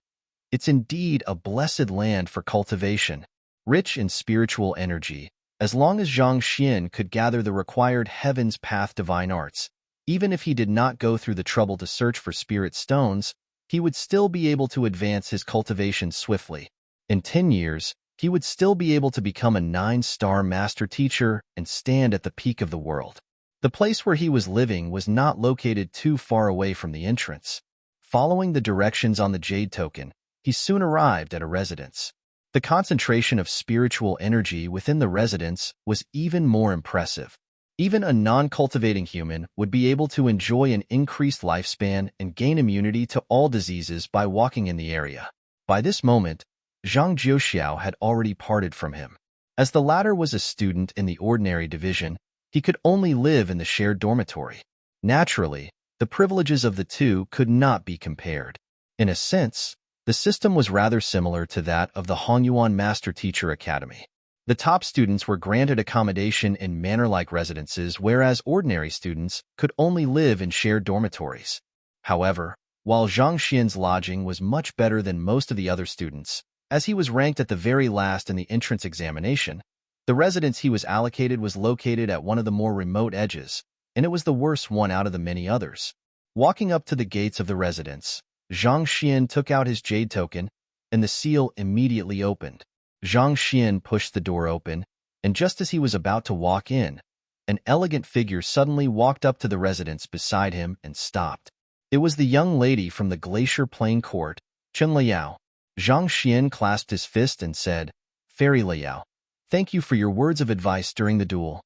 It's indeed a blessed land for cultivation, rich in spiritual energy. As long as Zhang Xian could gather the required Heaven's Path divine arts, even if he did not go through the trouble to search for spirit stones, he would still be able to advance his cultivation swiftly. In 10 years, he would still be able to become a 9-star master teacher and stand at the peak of the world. The place where he was living was not located too far away from the entrance. Following the directions on the jade token, he soon arrived at a residence. The concentration of spiritual energy within the residence was even more impressive. Even a non-cultivating human would be able to enjoy an increased lifespan and gain immunity to all diseases by walking in the area. By this moment, Zhang Jiuxiao had already parted from him. As the latter was a student in the ordinary division, he could only live in the shared dormitory. Naturally, the privileges of the two could not be compared. In a sense, the system was rather similar to that of the Hongyuan Master Teacher Academy. The top students were granted accommodation in manor-like residences, whereas ordinary students could only live in shared dormitories. However, while Zhang Xian's lodging was much better than most of the other students, as he was ranked at the very last in the entrance examination, the residence he was allocated was located at one of the more remote edges, and it was the worst one out of the many others. Walking up to the gates of the residence, Zhang Xian took out his jade token, and the seal immediately opened. Zhang Xian pushed the door open, and just as he was about to walk in, an elegant figure suddenly walked up to the residence beside him and stopped. It was the young lady from the Glacier Plain Court, Chen Liao. Zhang Xian clasped his fist and said, "Fairy Liao, thank you for your words of advice during the duel."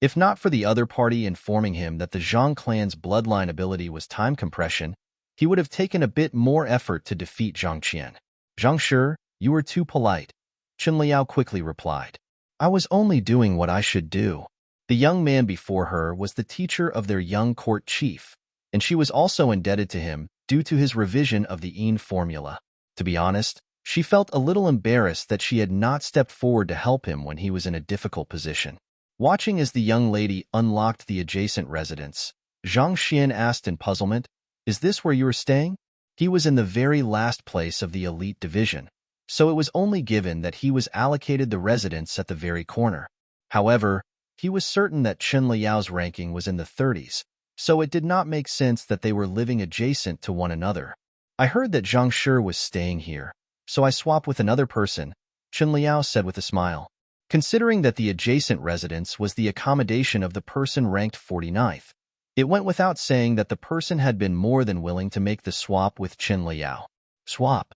If not for the other party informing him that the Zhang clan's bloodline ability was time compression, he would have taken a bit more effort to defeat Zhang Qian. "Zhang Shi, you are too polite," Chen Liao quickly replied. "I was only doing what I should do." The young man before her was the teacher of their young court chief, and she was also indebted to him due to his revision of the Yin formula. To be honest, she felt a little embarrassed that she had not stepped forward to help him when he was in a difficult position. Watching as the young lady unlocked the adjacent residence, Zhang Xian asked in puzzlement, "Is this where you are staying?" He was in the very last place of the elite division, so it was only given that he was allocated the residence at the very corner. However, he was certain that Chen Liao's ranking was in the 30s, so it did not make sense that they were living adjacent to one another. "I heard that Zhang Shi was staying here, so I swapped with another person," Chen Liao said with a smile. Considering that the adjacent residence was the accommodation of the person ranked 49th, it went without saying that the person had been more than willing to make the swap with Chen Liao. Swap?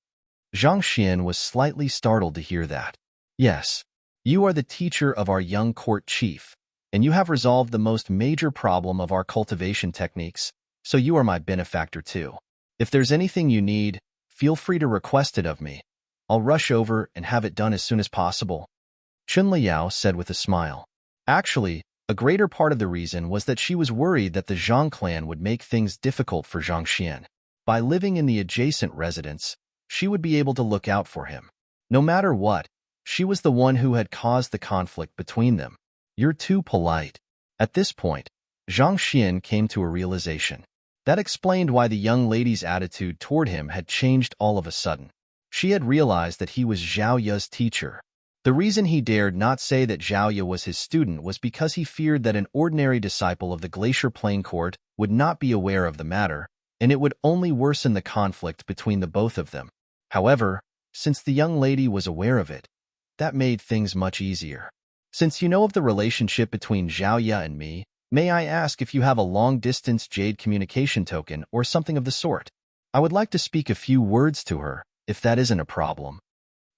Zhang Xian was slightly startled to hear that. "Yes, you are the teacher of our young court chief, and you have resolved the most major problem of our cultivation techniques, so you are my benefactor too. If there's anything you need, feel free to request it of me. I'll rush over and have it done as soon as possible," Chen Liao said with a smile. Actually, a greater part of the reason was that she was worried that the Zhang clan would make things difficult for Zhang Xian. By living in the adjacent residence, she would be able to look out for him. No matter what, she was the one who had caused the conflict between them. "You're too polite." At this point, Zhang Xian came to a realization. That explained why the young lady's attitude toward him had changed all of a sudden. She had realized that he was Zhao Ye's teacher. The reason he dared not say that Zhao Ye was his student was because he feared that an ordinary disciple of the Glacier Plain Court would not be aware of the matter, and it would only worsen the conflict between the both of them. However, since the young lady was aware of it, that made things much easier. "Since you know of the relationship between Zhao Ye and me, may I ask if you have a long-distance jade communication token or something of the sort? I would like to speak a few words to her, if that isn't a problem."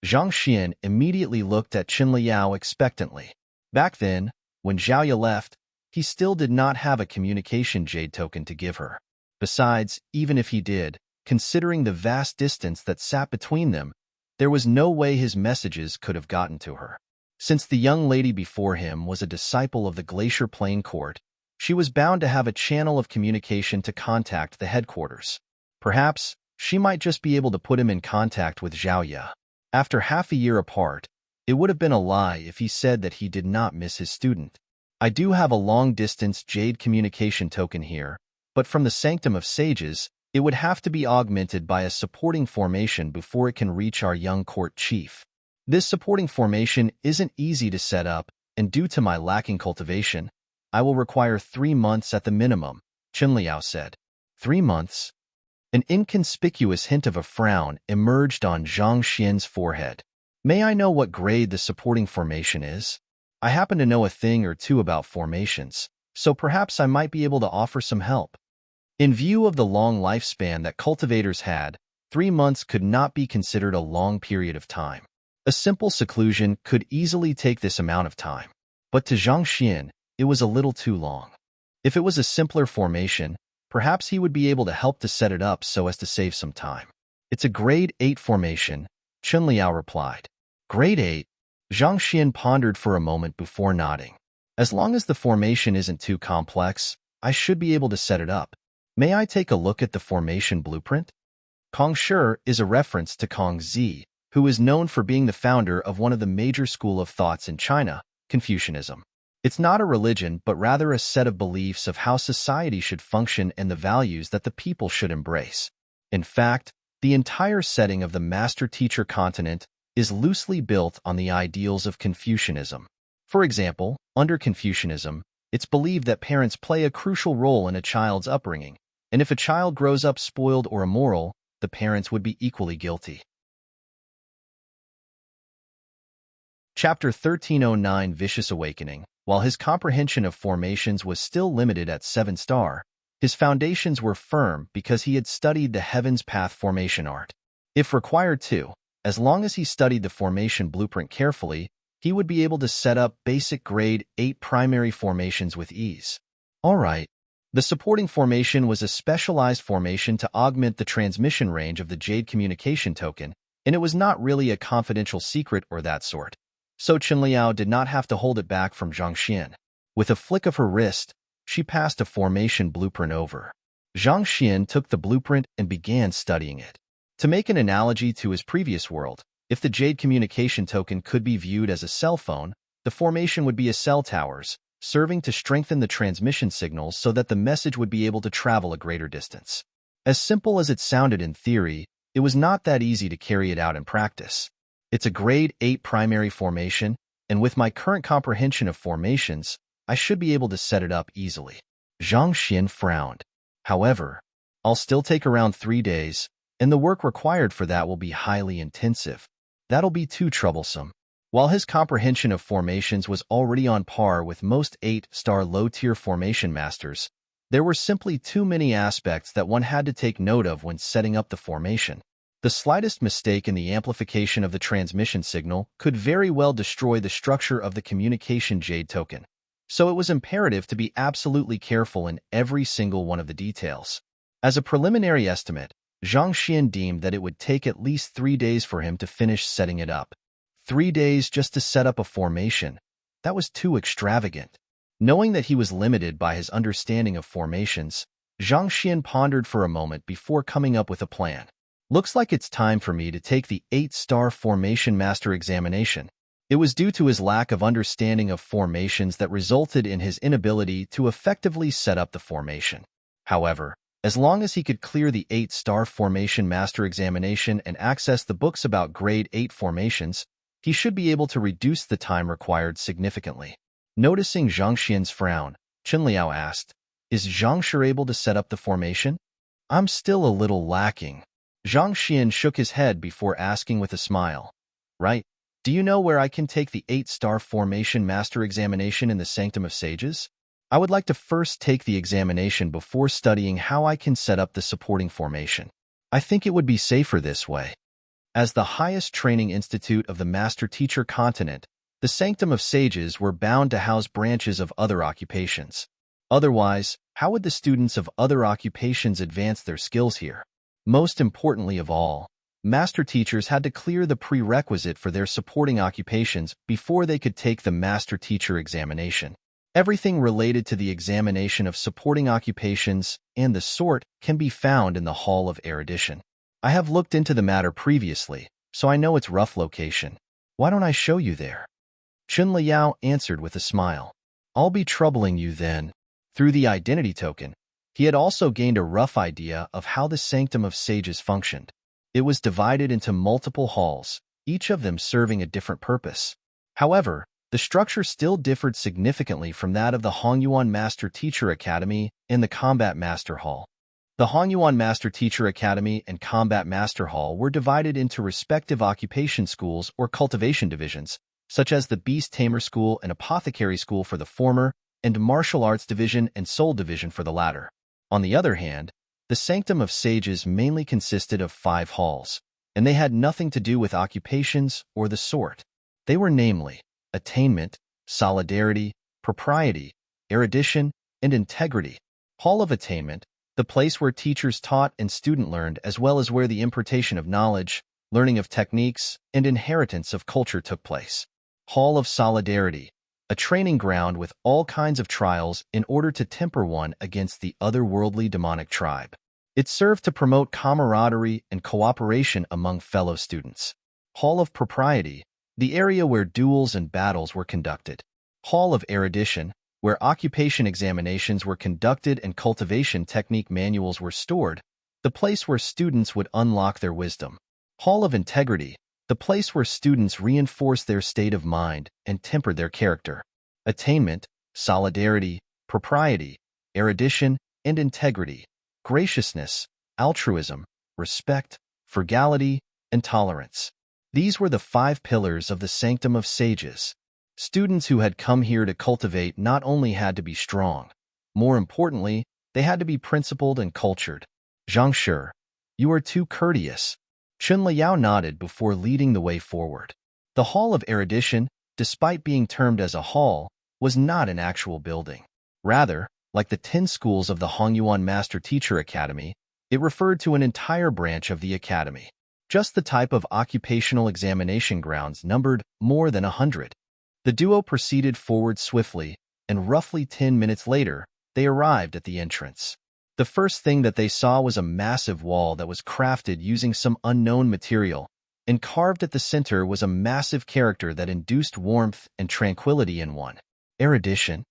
Zhang Xian immediately looked at Qin Liao expectantly. Back then, when Zhao Ye left, he still did not have a communication jade token to give her. Besides, even if he did, considering the vast distance that sat between them, there was no way his messages could have gotten to her. Since the young lady before him was a disciple of the Glacier Plain Court, she was bound to have a channel of communication to contact the headquarters. Perhaps, she might just be able to put him in contact with Zhao Ye. After half a year apart, it would have been a lie if he said that he did not miss his student. I do have a long-distance jade communication token here, but from the Sanctum of Sages, it would have to be augmented by a supporting formation before it can reach our young court chief. This supporting formation isn't easy to set up, and due to my lacking cultivation, I will require 3 months at the minimum, Qin Liao said. 3 months? An inconspicuous hint of a frown emerged on Zhang Xian's forehead. May I know what grade the supporting formation is? I happen to know a thing or two about formations, so perhaps I might be able to offer some help. In view of the long lifespan that cultivators had, 3 months could not be considered a long period of time. A simple seclusion could easily take this amount of time. But to Zhang Xian, it was a little too long. If it was a simpler formation, perhaps he would be able to help to set it up so as to save some time. It's a grade 8 formation, Qin Liao replied. Grade 8? Zhang Xian pondered for a moment before nodding. As long as the formation isn't too complex, I should be able to set it up. May I take a look at the formation blueprint? Kong Shi is a reference to Kong Zi, who is known for being the founder of one of the major school of thoughts in China, Confucianism. It's not a religion, but rather a set of beliefs of how society should function and the values that the people should embrace. In fact, the entire setting of the master-teacher continent is loosely built on the ideals of Confucianism. For example, under Confucianism, it's believed that parents play a crucial role in a child's upbringing, and if a child grows up spoiled or immoral, the parents would be equally guilty. Chapter 1309 Vicious Awakening. While his comprehension of formations was still limited at 7-star, his foundations were firm because he had studied the Heaven's Path formation art. If required to, as long as he studied the formation blueprint carefully, he would be able to set up basic grade 8 primary formations with ease. Alright. The supporting formation was a specialized formation to augment the transmission range of the Jade communication token, and it was not really a confidential secret or that sort. So Qin Liao did not have to hold it back from Zhang Xian. With a flick of her wrist, she passed a formation blueprint over. Zhang Xian took the blueprint and began studying it. To make an analogy to his previous world, if the Jade communication token could be viewed as a cell phone, the formation would be a cell towers, serving to strengthen the transmission signals so that the message would be able to travel a greater distance. As simple as it sounded in theory, it was not that easy to carry it out in practice. It's a grade 8 primary formation, and with my current comprehension of formations, I should be able to set it up easily. Zhang Xian frowned. However, I'll still take around 3 days, and the work required for that will be highly intensive. That'll be too troublesome. While his comprehension of formations was already on par with most 8-star low-tier formation masters, there were simply too many aspects that one had to take note of when setting up the formation. The slightest mistake in the amplification of the transmission signal could very well destroy the structure of the communication Jade token, so it was imperative to be absolutely careful in every single one of the details. As a preliminary estimate, Zhang Xian deemed that it would take at least 3 days for him to finish setting it up. 3 days just to set up a formation. That was too extravagant. Knowing that he was limited by his understanding of formations, Zhang Xian pondered for a moment before coming up with a plan. Looks like it's time for me to take the 8-star Formation Master examination. It was due to his lack of understanding of formations that resulted in his inability to effectively set up the formation. However, as long as he could clear the 8-star Formation Master examination and access the books about grade 8 formations, he should be able to reduce the time required significantly. Noticing Zhang Xian's frown, Qin Liao asked, "Is Zhang Shi able to set up the formation?" "I'm still a little lacking." Zhang Xian shook his head before asking with a smile. "Right. Do you know where I can take the 8-star Formation Master examination in the Sanctum of Sages? I would like to first take the examination before studying how I can set up the supporting formation. I think it would be safer this way." As the highest training institute of the master-teacher continent, the Sanctum of Sages were bound to house branches of other occupations. Otherwise, how would the students of other occupations advance their skills here? Most importantly of all, master teachers had to clear the prerequisite for their supporting occupations before they could take the master teacher examination. Everything related to the examination of supporting occupations and the sort can be found in the Hall of Erudition. I have looked into the matter previously, so I know its rough location. Why don't I show you there? Chun Liao answered with a smile. I'll be troubling you then. Through the identity token, he had also gained a rough idea of how the Sanctum of Sages functioned. It was divided into multiple halls, each of them serving a different purpose. However, the structure still differed significantly from that of the Hongyuan Master Teacher Academy and the Combat Master Hall. The Hongyuan Master Teacher Academy and Combat Master Hall were divided into respective occupation schools or cultivation divisions, such as the Beast Tamer School and Apothecary School for the former, and Martial Arts Division and Soul Division for the latter. On the other hand, the Sanctum of Sages mainly consisted of 5 halls, and they had nothing to do with occupations or the sort. They were namely, attainment, solidarity, propriety, erudition, and integrity. Hall of Attainment, the place where teachers taught and student learned, as well as where the impartation of knowledge, learning of techniques, and inheritance of culture took place. Hall of Solidarity, a training ground with all kinds of trials in order to temper one against the otherworldly demonic tribe. It served to promote camaraderie and cooperation among fellow students. Hall of Propriety, the area where duels and battles were conducted. Hall of Erudition, where occupation examinations were conducted and cultivation technique manuals were stored, the place where students would unlock their wisdom. Hall of Integrity, the place where students reinforced their state of mind and tempered their character. Attainment, solidarity, propriety, erudition, and integrity, graciousness, altruism, respect, frugality, and tolerance. These were the 5 pillars of the Sanctum of Sages. Students who had come here to cultivate not only had to be strong, more importantly, they had to be principled and cultured. Zhang Shi, you are too courteous. Chun Liao nodded before leading the way forward. The Hall of Erudition, despite being termed as a hall, was not an actual building. Rather, like the 10 schools of the Hongyuan Master Teacher Academy, it referred to an entire branch of the academy. Just the type of occupational examination grounds numbered more than 100. The duo proceeded forward swiftly, and roughly 10 minutes later, they arrived at the entrance. The first thing that they saw was a massive wall that was crafted using some unknown material, and carved at the center was a massive character that induced warmth and tranquility in one. Erudition.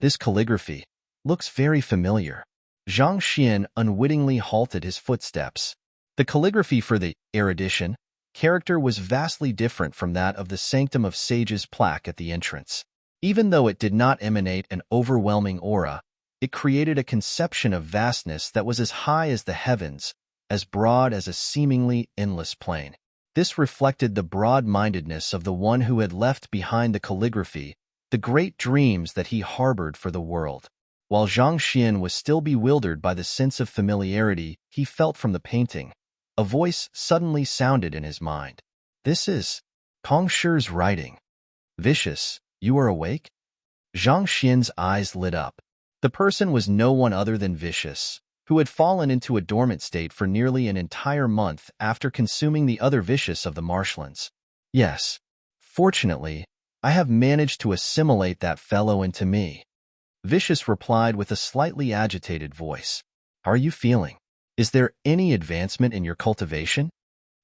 This calligraphy looks very familiar. Zhang Xian unwittingly halted his footsteps. The calligraphy for the erudition character was vastly different from that of the Sanctum of Sages plaque at the entrance. Even though it did not emanate an overwhelming aura, it created a conception of vastness that was as high as the heavens, as broad as a seemingly endless plain. This reflected the broad-mindedness of the one who had left behind the calligraphy, the great dreams that he harbored for the world. While Zhang Xian was still bewildered by the sense of familiarity he felt from the painting, a voice suddenly sounded in his mind. This is Kong Shi's writing. Vicious, you are awake? Zhang Xian's eyes lit up. The person was no one other than Vicious, who had fallen into a dormant state for nearly an entire month after consuming the other Vicious of the marshlands. Yes, fortunately, I have managed to assimilate that fellow into me. Vicious replied with a slightly agitated voice. How are you feeling? Is there any advancement in your cultivation?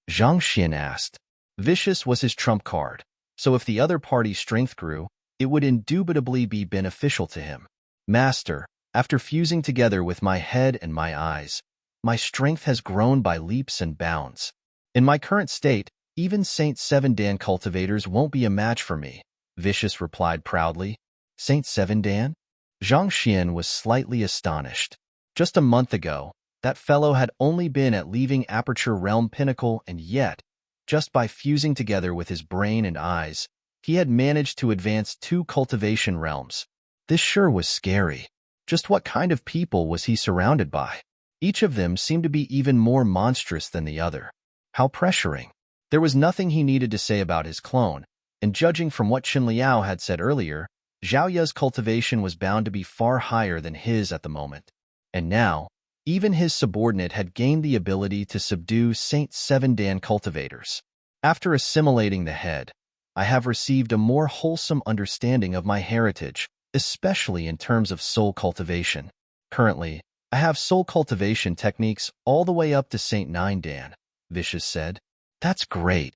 Zhang Xian asked. Vicious was his trump card, so if the other party's strength grew, it would indubitably be beneficial to him. Master, after fusing together with my head and my eyes, my strength has grown by leaps and bounds. In my current state, even Saint Seven Dan cultivators won't be a match for me, Vicious replied proudly. Saint Seven Dan? Zhang Xian was slightly astonished. Just a month ago, that fellow had only been at leaving Aperture Realm Pinnacle, and yet, just by fusing together with his brain and eyes, he had managed to advance 2 cultivation realms. This sure was scary. Just what kind of people was he surrounded by? Each of them seemed to be even more monstrous than the other. How pressuring. There was nothing he needed to say about his clone, and judging from what Qin Liao had said earlier, Zhao Ye's cultivation was bound to be far higher than his at the moment. And now, even his subordinate had gained the ability to subdue Saint Seven Dan cultivators. After assimilating the head, I have received a more wholesome understanding of my heritage, especially in terms of soul cultivation. Currently, I have soul cultivation techniques all the way up to Saint Nine Dan, Vicious said. That's great.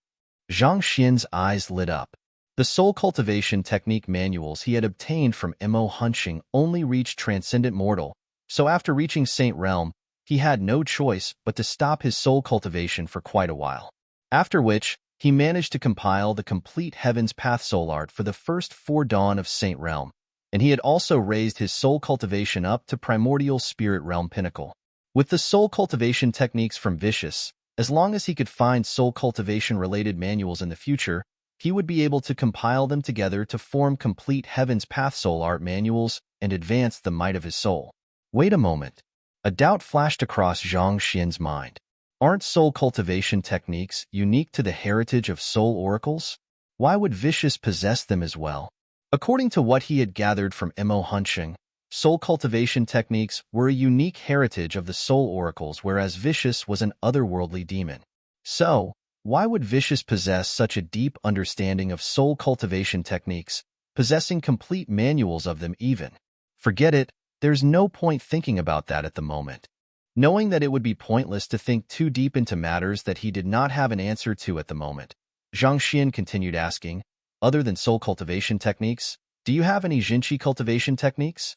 Zhang Xian's eyes lit up. The soul cultivation technique manuals he had obtained from Mo Hunching only reached Transcendent Mortal, so after reaching Saint Realm, he had no choice but to stop his soul cultivation for quite a while. After which, he managed to compile the complete Heaven's Path soul art for the first 4 Dawn of Saint Realm, and he had also raised his soul cultivation up to Primordial Spirit Realm Pinnacle. With the soul cultivation techniques from Vicious, as long as he could find soul cultivation-related manuals in the future, he would be able to compile them together to form complete Heaven's Path soul art manuals and advance the might of his soul. Wait a moment. A doubt flashed across Zhang Xian's mind. Aren't soul cultivation techniques unique to the heritage of soul oracles? Why would Vicious possess them as well? According to what he had gathered from Mo Hunching, soul cultivation techniques were a unique heritage of the soul oracles, whereas Vicious was an otherworldly demon. So, why would Vicious possess such a deep understanding of soul cultivation techniques, possessing complete manuals of them even? Forget it, there's no point thinking about that at the moment. Knowing that it would be pointless to think too deep into matters that he did not have an answer to at the moment, Zhang Xian continued asking, other than soul cultivation techniques, do you have any Jinchi cultivation techniques?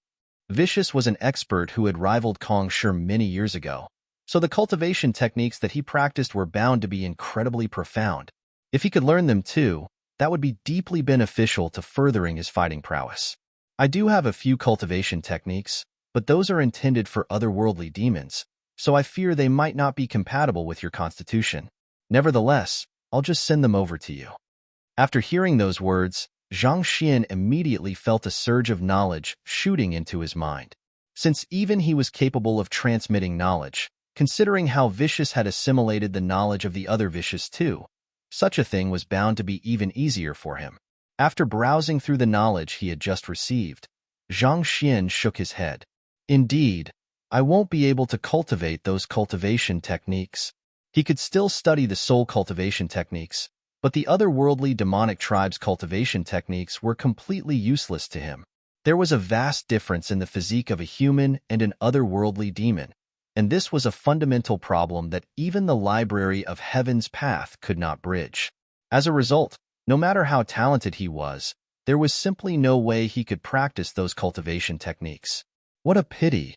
Vicious was an expert who had rivaled Kong Shi many years ago, so the cultivation techniques that he practiced were bound to be incredibly profound. If he could learn them too, that would be deeply beneficial to furthering his fighting prowess. I do have a few cultivation techniques, but those are intended for otherworldly demons, so I fear they might not be compatible with your constitution. Nevertheless, I'll just send them over to you. After hearing those words, Zhang Xian immediately felt a surge of knowledge shooting into his mind. Since even he was capable of transmitting knowledge, considering how Vicious had assimilated the knowledge of the other Vicious too, such a thing was bound to be even easier for him. After browsing through the knowledge he had just received, Zhang Xian shook his head. Indeed, I won't be able to cultivate those cultivation techniques. He could still study the soul cultivation techniques, but the otherworldly demonic tribe's cultivation techniques were completely useless to him. There was a vast difference in the physique of a human and an otherworldly demon, and this was a fundamental problem that even the Library of Heaven's Path could not bridge. As a result, no matter how talented he was, there was simply no way he could practice those cultivation techniques. What a pity!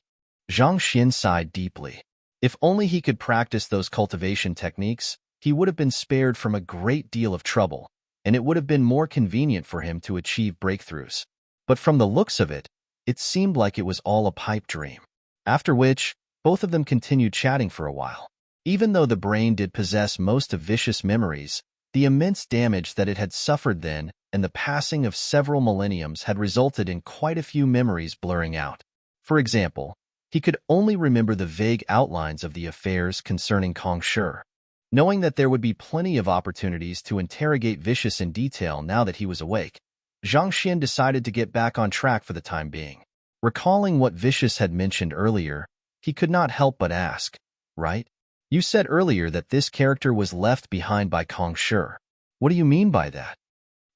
Zhang Xian sighed deeply. If only he could practice those cultivation techniques, he would have been spared from a great deal of trouble, and it would have been more convenient for him to achieve breakthroughs. But from the looks of it, it seemed like it was all a pipe dream. After which, both of them continued chatting for a while. Even though the brain did possess most of Vicious' memories, the immense damage that it had suffered then and the passing of several millenniums had resulted in quite a few memories blurring out. For example, he could only remember the vague outlines of the affairs concerning Kong Shi. Knowing that there would be plenty of opportunities to interrogate Vicious in detail now that he was awake, Zhang Xian decided to get back on track for the time being. Recalling what Vicious had mentioned earlier, he could not help but ask, right? You said earlier that this character was left behind by Kong Shi. What do you mean by that?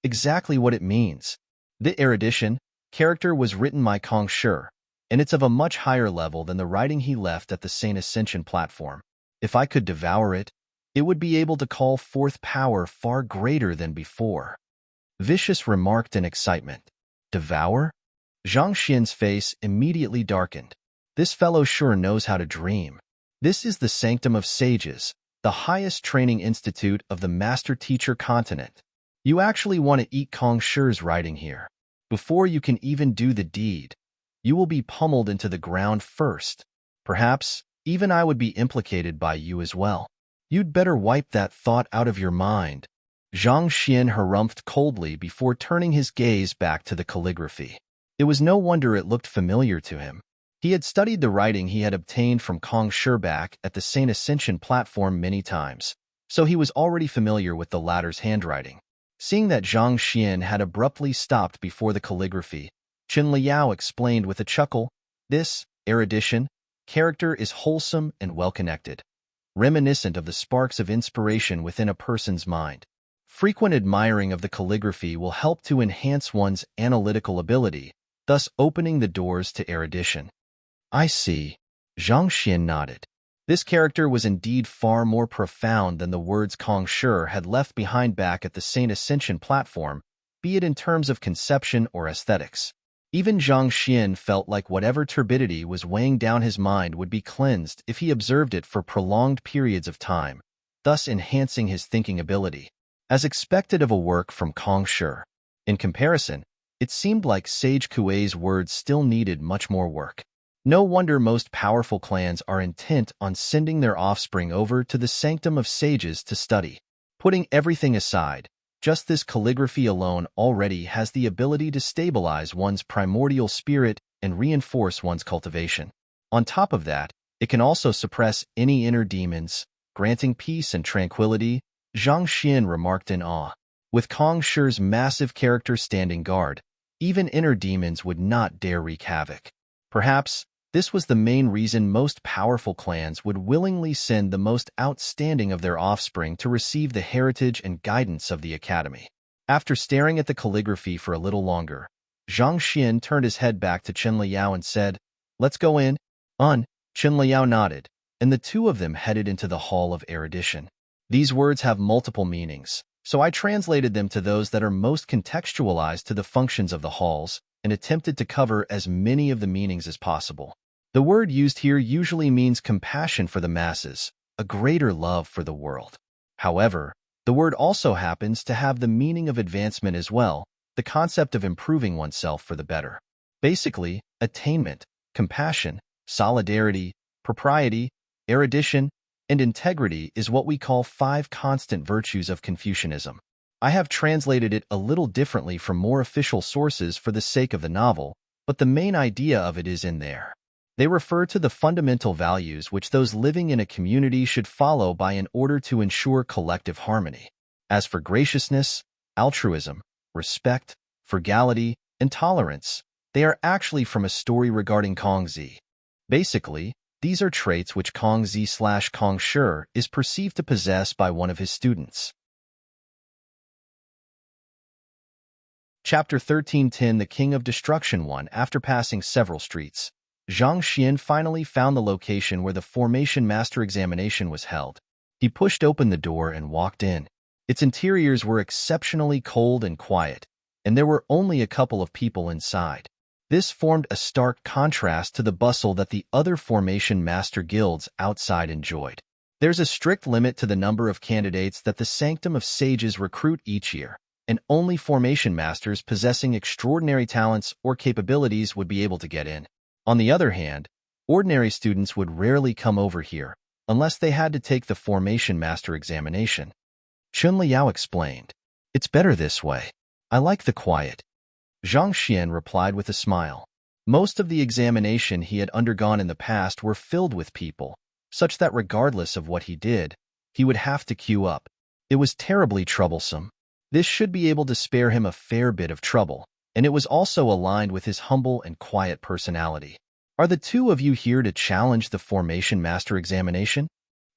Exactly what it means. The erudition character was written by Kong Shi, and it's of a much higher level than the writing he left at the Saint Ascension platform. If I could devour it, it would be able to call forth power far greater than before. Vicious remarked in excitement. Devour? Zhang Xian's face immediately darkened. This fellow sure knows how to dream. This is the Sanctum of Sages, the highest training institute of the Master Teacher continent. You actually want to eat Kong Shi's writing here. Before you can even do the deed, you will be pummeled into the ground first. Perhaps, even I would be implicated by you as well. You'd better wipe that thought out of your mind. Zhang Xian harumphed coldly before turning his gaze back to the calligraphy. It was no wonder it looked familiar to him. He had studied the writing he had obtained from Kong Shi back at the Saint Ascension platform many times, so he was already familiar with the latter's handwriting. Seeing that Zhang Xian had abruptly stopped before the calligraphy, Chen Liao explained with a chuckle, "This, erudition, character is wholesome and well-connected, reminiscent of the sparks of inspiration within a person's mind. Frequent admiring of the calligraphy will help to enhance one's analytical ability, thus opening the doors to erudition." "I see." Zhang Xian nodded. This character was indeed far more profound than the words Kong Shi had left behind back at the Saint Ascension platform, be it in terms of conception or aesthetics. Even Zhang Xian felt like whatever turbidity was weighing down his mind would be cleansed if he observed it for prolonged periods of time, thus enhancing his thinking ability. As expected of a work from Kong Shi. In comparison, it seemed like Sage Kuei's words still needed much more work. No wonder most powerful clans are intent on sending their offspring over to the sanctum of sages to study. Putting everything aside, just this calligraphy alone already has the ability to stabilize one's primordial spirit and reinforce one's cultivation. On top of that, it can also suppress any inner demons, granting peace and tranquility, Zhang Xian remarked in awe. With Kong Shi's massive character standing guard, even inner demons would not dare wreak havoc. Perhaps, this was the main reason most powerful clans would willingly send the most outstanding of their offspring to receive the heritage and guidance of the academy. After staring at the calligraphy for a little longer, Zhang Xian turned his head back to Chen Liao and said, "Let's go in." Chen Liao nodded, and the two of them headed into the Hall of Erudition. These words have multiple meanings, so I translated them to those that are most contextualized to the functions of the halls, and attempted to cover as many of the meanings as possible. The word used here usually means compassion for the masses, a greater love for the world. However, the word also happens to have the meaning of advancement as well, the concept of improving oneself for the better. Basically, attainment, compassion, solidarity, propriety, erudition, and integrity is what we call 5 constant virtues of Confucianism. I have translated it a little differently from more official sources for the sake of the novel, but the main idea of it is in there. They refer to the fundamental values which those living in a community should follow in order to ensure collective harmony. As for graciousness, altruism, respect, frugality, and tolerance, they are actually from a story regarding Kong Zi. Basically, these are traits which Kong Zi/Kong Shi is perceived to possess by one of his students. Chapter 13:10 The King of Destruction 1. After passing several streets, Zhang Xian finally found the location where the Formation Master examination was held. He pushed open the door and walked in. Its interiors were exceptionally cold and quiet, and there were only a couple of people inside. This formed a stark contrast to the bustle that the other Formation Master guilds outside enjoyed. There's a strict limit to the number of candidates that the Sanctum of Sages recruit each year, and only Formation Masters possessing extraordinary talents or capabilities would be able to get in. On the other hand, ordinary students would rarely come over here, unless they had to take the Formation Master examination. Chen Liao explained, "It's better this way. I like the quiet." Zhang Xian replied with a smile. Most of the examination he had undergone in the past were filled with people, such that regardless of what he did, he would have to queue up. It was terribly troublesome. This should be able to spare him a fair bit of trouble, and it was also aligned with his humble and quiet personality. "Are the two of you here to challenge the Formation Master examination?"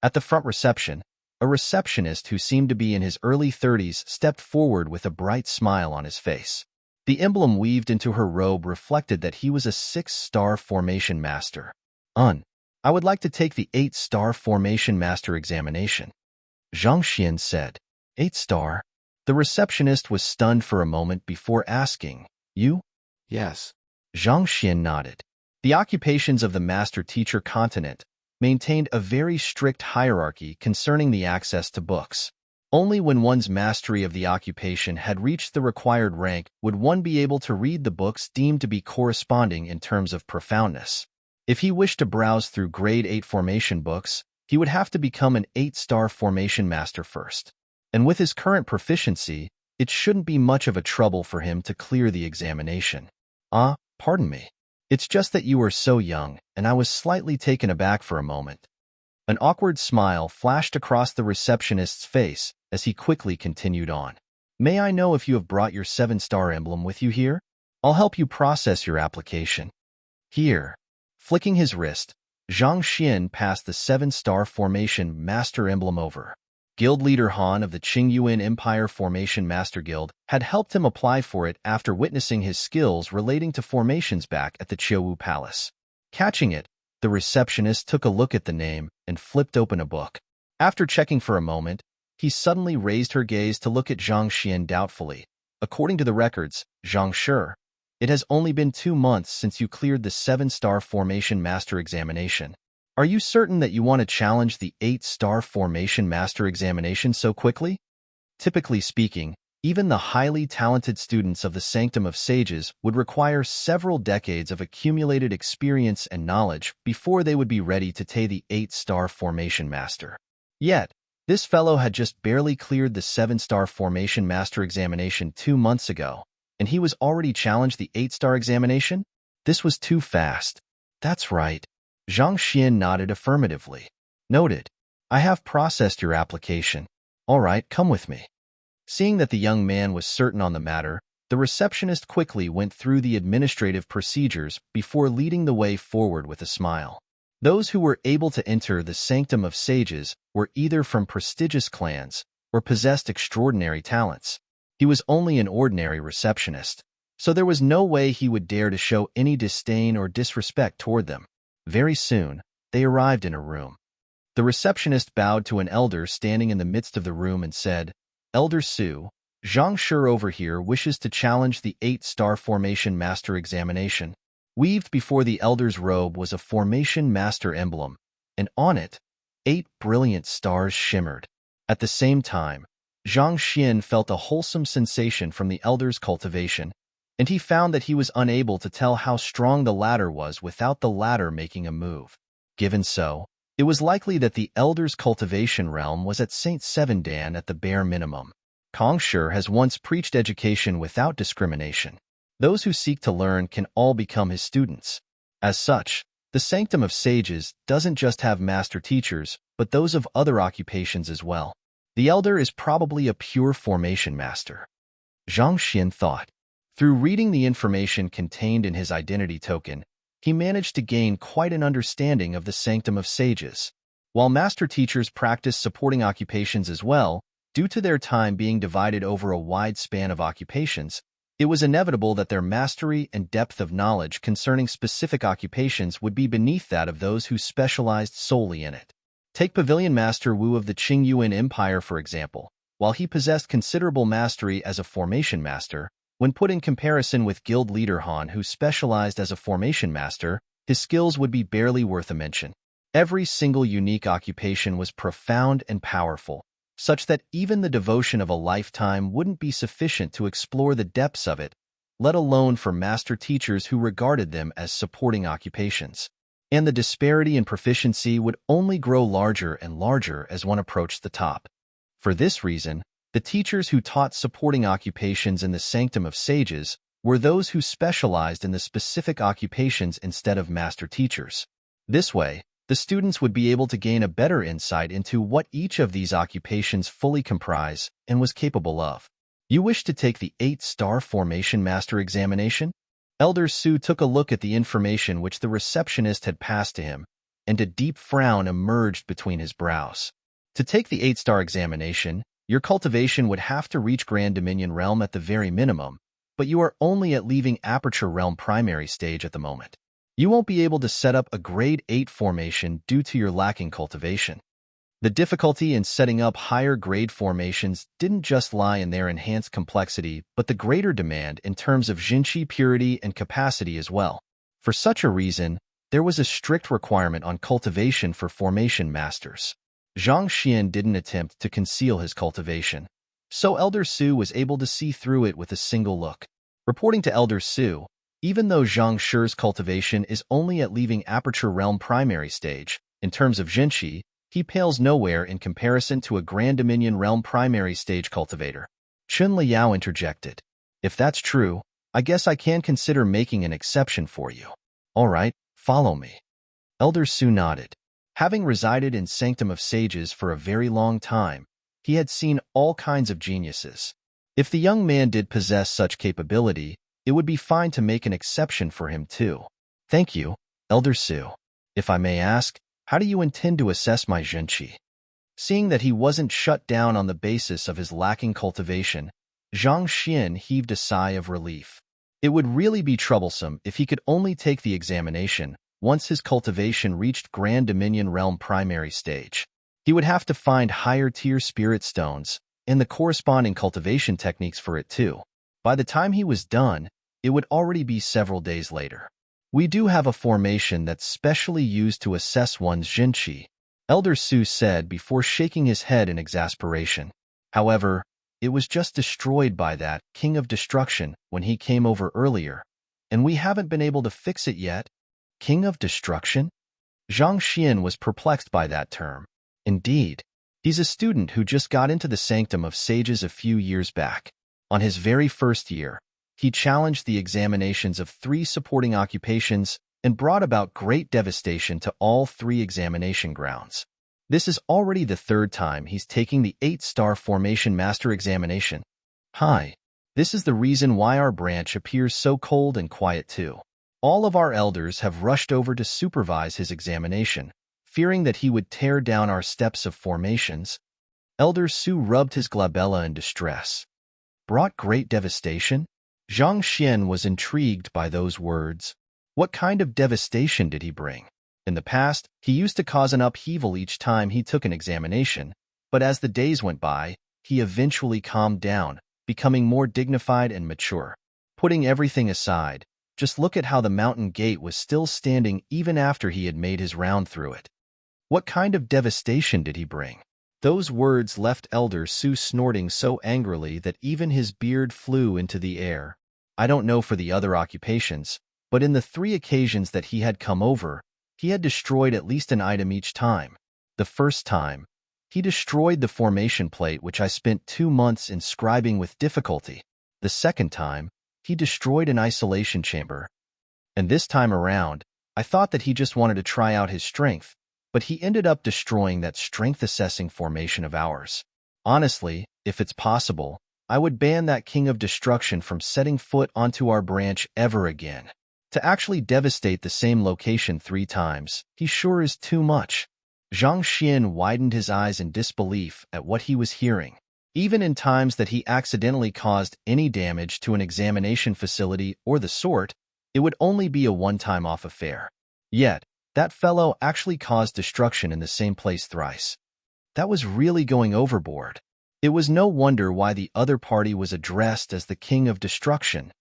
At the front reception, a receptionist who seemed to be in his early 30s stepped forward with a bright smile on his face. The emblem weaved into her robe reflected that he was a 6-star Formation Master. I would like to take the 8-star Formation Master examination," Zhang Xian said. 8-star? The receptionist was stunned for a moment before asking, "You?" Yes. Zhang Xian nodded. The occupations of the Master-Teacher continent maintained a very strict hierarchy concerning the access to books. Only when one's mastery of the occupation had reached the required rank would one be able to read the books deemed to be corresponding in terms of profoundness. If he wished to browse through grade 8 formation books, he would have to become an 8-star Formation Master first. And with his current proficiency, it shouldn't be much of a trouble for him to clear the examination. Pardon me. It's just that you are so young, and I was slightly taken aback for a moment." An awkward smile flashed across the receptionist's face as he quickly continued on. May I know if you have brought your 7-star emblem with you here? I'll help you process your application. Here. Flicking his wrist, Zhang Xian passed the 7-star formation master emblem over. Guild leader Han of the Qingyuan Empire Formation Master Guild had helped him apply for it after witnessing his skills relating to formations back at the Qiuwu Palace. Catching it, the receptionist took a look at the name and flipped open a book. After checking for a moment, he suddenly raised her gaze to look at Zhang Xian doubtfully. According to the records, Zhang Shi, it has only been 2 months since you cleared the 7-star Formation Master examination. Are you certain that you want to challenge the 8-star Formation Master examination so quickly? Typically speaking, even the highly talented students of the Sanctum of Sages would require several decades of accumulated experience and knowledge before they would be ready to take the 8-star Formation Master. Yet, this fellow had just barely cleared the 7-star Formation Master examination 2 months ago, and he was already challenged the 8-star examination? This was too fast. That's right. Zhang Xian nodded affirmatively. Noted. I have processed your application. All right, come with me. Seeing that the young man was certain on the matter, the receptionist quickly went through the administrative procedures before leading the way forward with a smile. Those who were able to enter the Sanctum of Sages were either from prestigious clans or possessed extraordinary talents. He was only an ordinary receptionist, so there was no way he would dare to show any disdain or disrespect toward them. Very soon, they arrived in a room. The receptionist bowed to an elder standing in the midst of the room and said, Elder Su, Zhang Shi over here wishes to challenge the 8-star Formation Master examination. Weaved before the elder's robe was a Formation Master emblem, and on it, 8 brilliant stars shimmered. At the same time, Zhang Xian felt a wholesome sensation from the elder's cultivation, and he found that he was unable to tell how strong the latter was without the latter making a move. Given so, it was likely that the elder's cultivation realm was at St. Seven Dan at the bare minimum. Kong Shi has once preached education without discrimination. Those who seek to learn can all become his students. As such, the Sanctum of Sages doesn't just have master teachers, but those of other occupations as well. The elder is probably a pure formation master. Zhang Xian thought. Through reading the information contained in his identity token, he managed to gain quite an understanding of the Sanctum of Sages. While master teachers practice supporting occupations as well, due to their time being divided over a wide span of occupations, it was inevitable that their mastery and depth of knowledge concerning specific occupations would be beneath that of those who specialized solely in it. Take Pavilion Master Wu of the Qingyuan Empire, for example. While he possessed considerable mastery as a formation master, when put in comparison with Guild Leader Han, who specialized as a formation master, his skills would be barely worth a mention. Every single unique occupation was profound and powerful, such that even the devotion of a lifetime wouldn't be sufficient to explore the depths of it, let alone for master teachers who regarded them as supporting occupations. And the disparity in proficiency would only grow larger and larger as one approached the top. For this reason, the teachers who taught supporting occupations in the Sanctum of Sages were those who specialized in the specific occupations instead of master teachers. This way, the students would be able to gain a better insight into what each of these occupations fully comprise and was capable of. You wish to take the 8-star Formation Master examination? Elder Su took a look at the information which the receptionist had passed to him, and a deep frown emerged between his brows. To take the 8-star examination, your cultivation would have to reach Grand Dominion Realm at the very minimum, but you are only at leaving Aperture Realm primary stage at the moment. You won't be able to set up a Grade 8 formation due to your lacking cultivation. The difficulty in setting up higher grade formations didn't just lie in their enhanced complexity, but the greater demand in terms of Jinqi purity and capacity as well. For such a reason, there was a strict requirement on cultivation for formation masters. Zhang Xian didn't attempt to conceal his cultivation, so Elder Su was able to see through it with a single look. Reporting to Elder Su, even though Zhang Shi's cultivation is only at leaving Aperture Realm primary stage, in terms of Jinqi, he pales nowhere in comparison to a Grand Dominion Realm primary stage cultivator. Chun Liao interjected. If that's true, I guess I can consider making an exception for you. All right, follow me. Elder Su nodded. Having resided in Sanctum of Sages for a very long time, he had seen all kinds of geniuses. If the young man did possess such capability, it would be fine to make an exception for him too. Thank you, Elder Su. If I may ask, how do you intend to assess my zhenqi? Seeing that he wasn't shut down on the basis of his lacking cultivation, Zhang Xian heaved a sigh of relief. It would really be troublesome if he could only take the examination once his cultivation reached Grand Dominion Realm primary stage. He would have to find higher-tier spirit stones and the corresponding cultivation techniques for it too. By the time he was done, it would already be several days later. We do have a formation that's specially used to assess one's zhenqi, Elder Su said before shaking his head in exasperation. However, it was just destroyed by that King of Destruction when he came over earlier, and we haven't been able to fix it yet. King of Destruction? Zhang Xian was perplexed by that term. Indeed, he's a student who just got into the Sanctum of Sages a few years back. On his very first year, he challenged the examinations of 3 supporting occupations and brought about great devastation to all 3 examination grounds. This is already the 3rd time he's taking the 8-star Formation Master examination. Hi. This is the reason why our branch appears so cold and quiet too. All of our elders have rushed over to supervise his examination, fearing that he would tear down our steps of formations. Elder Su rubbed his glabella in distress. Brought great devastation? Zhang Xian was intrigued by those words. What kind of devastation did he bring? In the past, he used to cause an upheaval each time he took an examination, but as the days went by, he eventually calmed down, becoming more dignified and mature. Putting everything aside, just look at how the mountain gate was still standing even after he had made his round through it. What kind of devastation did he bring? Those words left Elder Su snorting so angrily that even his beard flew into the air. I don't know for the other occupations, but in the 3 occasions that he had come over, he had destroyed at least an item each time. The first time, he destroyed the formation plate which I spent 2 months inscribing with difficulty. The second time, he destroyed an isolation chamber. And this time around, I thought that he just wanted to try out his strength, but he ended up destroying that strength-assessing formation of ours. Honestly, if it's possible, I would ban that King of Destruction from setting foot onto our branch ever again. To actually devastate the same location 3 times, he sure is too much. Zhang Xian widened his eyes in disbelief at what he was hearing. Even in times that he accidentally caused any damage to an examination facility or the sort, it would only be a one-time-off affair. Yet, that fellow actually caused destruction in the same place thrice. That was really going overboard. It was no wonder why the other party was addressed as the King of Destruction.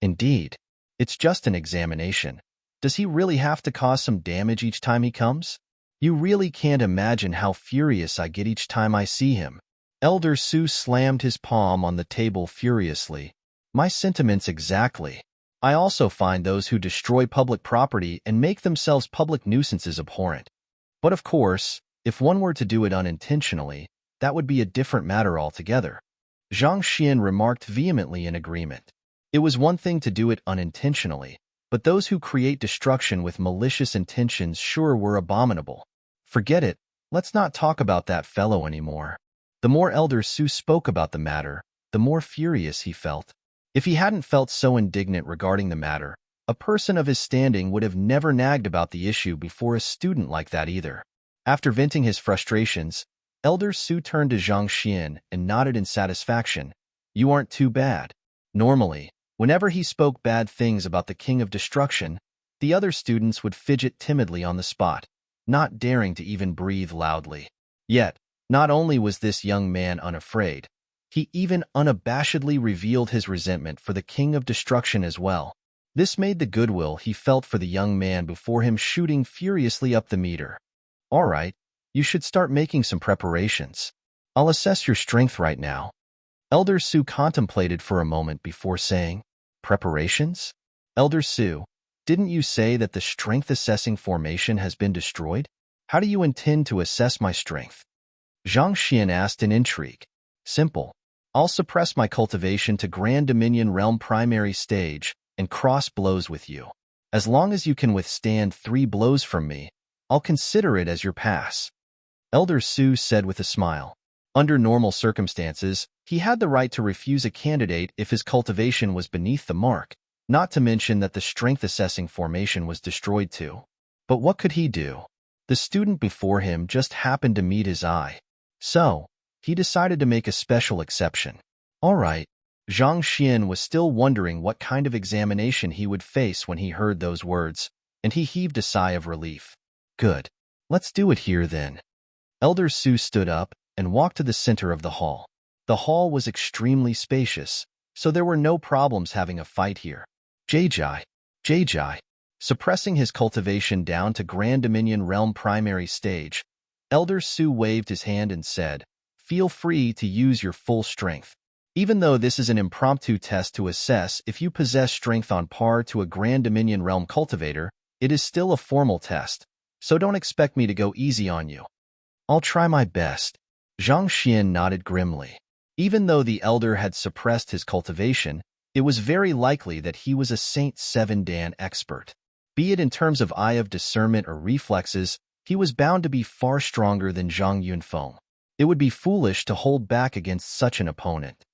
Indeed, it's just an examination. Does he really have to cause some damage each time he comes? You really can't imagine how furious I get each time I see him. Elder Su slammed his palm on the table furiously. My sentiments exactly. I also find those who destroy public property and make themselves public nuisances abhorrent. But of course, if one were to do it unintentionally, that would be a different matter altogether. Zhang Xian remarked vehemently in agreement. It was one thing to do it unintentionally, but those who create destruction with malicious intentions sure were abominable. Forget it, let's not talk about that fellow anymore. The more Elder Su spoke about the matter, the more furious he felt. If he hadn't felt so indignant regarding the matter, a person of his standing would have never nagged about the issue before a student like that either. After venting his frustrations, Elder Su turned to Zhang Xian and nodded in satisfaction. You aren't too bad. Normally, whenever he spoke bad things about the King of Destruction, the other students would fidget timidly on the spot, not daring to even breathe loudly. Yet, not only was this young man unafraid, he even unabashedly revealed his resentment for the King of Destruction as well. This made the goodwill he felt for the young man before him shooting furiously up the meter. All right, you should start making some preparations. I'll assess your strength right now. Elder Su contemplated for a moment before saying, Preparations? Elder Su, didn't you say that the strength-assessing formation has been destroyed? How do you intend to assess my strength? Zhang Xian asked in intrigue. Simple. I'll suppress my cultivation to Grand Dominion Realm primary stage and cross blows with you. As long as you can withstand 3 blows from me, I'll consider it as your pass, Elder Su said with a smile. Under normal circumstances, he had the right to refuse a candidate if his cultivation was beneath the mark, not to mention that the strength assessing formation was destroyed too. But what could he do? The student before him just happened to meet his eye. So, he decided to make a special exception. All right. Zhang Xian was still wondering what kind of examination he would face when he heard those words, and he heaved a sigh of relief. Good. Let's do it here then. Elder Su stood up and walked to the center of the hall. The hall was extremely spacious, so there were no problems having a fight here. Jai. Suppressing his cultivation down to Grand Dominion Realm primary stage, Elder Su waved his hand and said, "Feel free to use your full strength. Even though this is an impromptu test to assess if you possess strength on par to a Grand Dominion Realm cultivator, it is still a formal test, so don't expect me to go easy on you." "I'll try my best." Zhang Xian nodded grimly. Even though the elder had suppressed his cultivation, it was very likely that he was a Saint 7 Dan expert. Be it in terms of eye of discernment or reflexes, he was bound to be far stronger than Zhang Yunfeng. It would be foolish to hold back against such an opponent.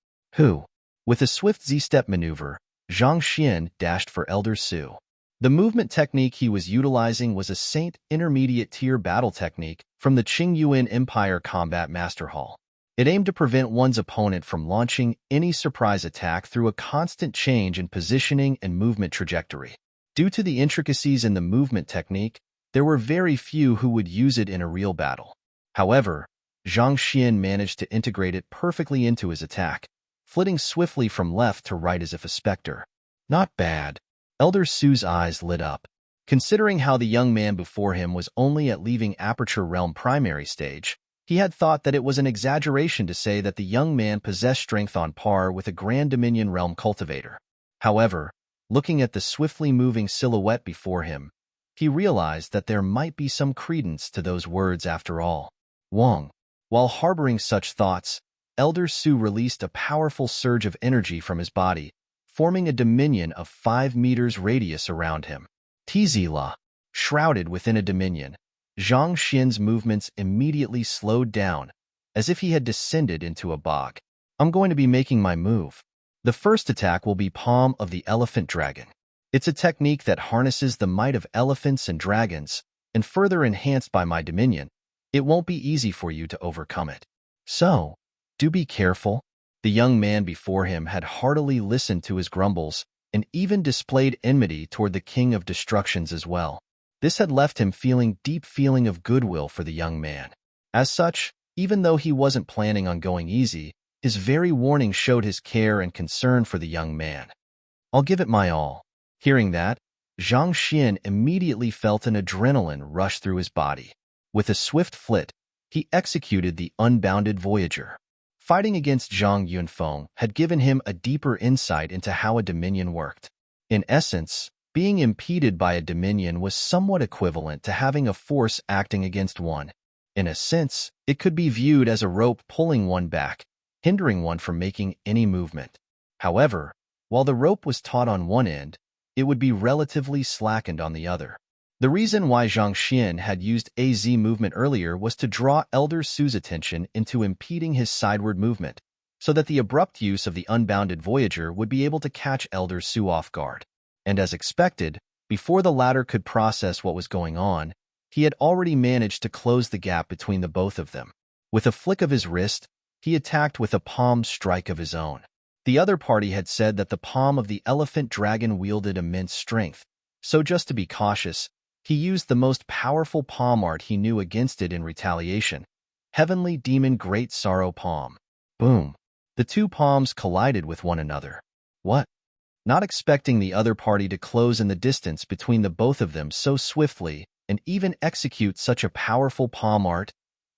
With a swift Z-step maneuver, Zhang Xian dashed for Elder Su. The movement technique he was utilizing was a Saint intermediate tier battle technique from the Qingyuan Empire Combat Master Hall. It aimed to prevent one's opponent from launching any surprise attack through a constant change in positioning and movement trajectory. Due to the intricacies in the movement technique, there were very few who would use it in a real battle. However, Zhang Xian managed to integrate it perfectly into his attack, flitting swiftly from left to right as if a specter. Not bad. Elder Su's eyes lit up. Considering how the young man before him was only at leaving Aperture Realm primary stage, he had thought that it was an exaggeration to say that the young man possessed strength on par with a Grand Dominion Realm cultivator. However, looking at the swiftly moving silhouette before him, he realized that there might be some credence to those words after all. Wong. While harboring such thoughts, Elder Su released a powerful surge of energy from his body, forming a dominion of 5 meters radius around him. Tzila. Shrouded within a dominion, Zhang Xian's movements immediately slowed down, as if he had descended into a bog. I'm going to be making my move. The first attack will be Palm of the Elephant Dragon. It's a technique that harnesses the might of elephants and dragons, and further enhanced by my dominion, it won't be easy for you to overcome it. So, do be careful. The young man before him had heartily listened to his grumbles and even displayed enmity toward the King of Destructions as well. This had left him feeling deep feeling of goodwill for the young man. As such, even though he wasn't planning on going easy, his very warning showed his care and concern for the young man. I'll give it my all. Hearing that, Zhang Xian immediately felt an adrenaline rush through his body. With a swift flit, he executed the Unbounded Voyager. Fighting against Zhang Yunfeng had given him a deeper insight into how a dominion worked. In essence, being impeded by a dominion was somewhat equivalent to having a force acting against one. In a sense, it could be viewed as a rope pulling one back, hindering one from making any movement. However, while the rope was taut on one end, it would be relatively slackened on the other. The reason why Zhang Xian had used AZ movement earlier was to draw Elder Su's attention into impeding his sideward movement, so that the abrupt use of the Unbounded Voyager would be able to catch Elder Su off guard. And as expected, before the latter could process what was going on, he had already managed to close the gap between the both of them. With a flick of his wrist, he attacked with a palm strike of his own. The other party had said that the palm of the elephant dragon wielded immense strength, so just to be cautious, he used the most powerful palm art he knew against it in retaliation. Heavenly Demon Great Sorrow Palm. Boom. The two palms collided with one another. What? Not expecting the other party to close in the distance between the both of them so swiftly and even execute such a powerful palm art,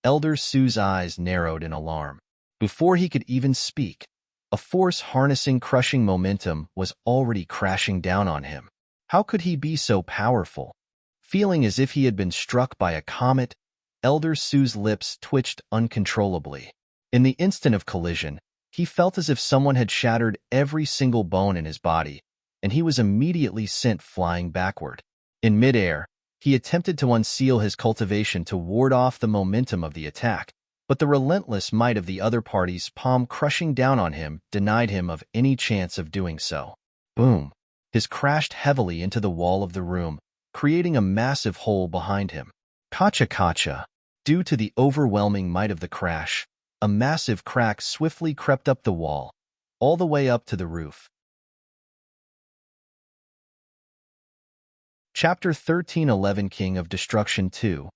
Elder Su's eyes narrowed in alarm. Before he could even speak, a force harnessing crushing momentum was already crashing down on him. How could he be so powerful? Feeling as if he had been struck by a comet, Elder Su's lips twitched uncontrollably. In the instant of collision, he felt as if someone had shattered every single bone in his body, and he was immediately sent flying backward. In midair, He attempted to unseal his cultivation to ward off the momentum of the attack, but the relentless might of the other party's palm crushing down on him denied him of any chance of doing so. Boom! His crashed heavily into the wall of the room, creating a massive hole behind him. Kacha. Due to the overwhelming might of the crash, a massive crack swiftly crept up the wall, all the way up to the roof. Chapter 1311 King of Destruction 2.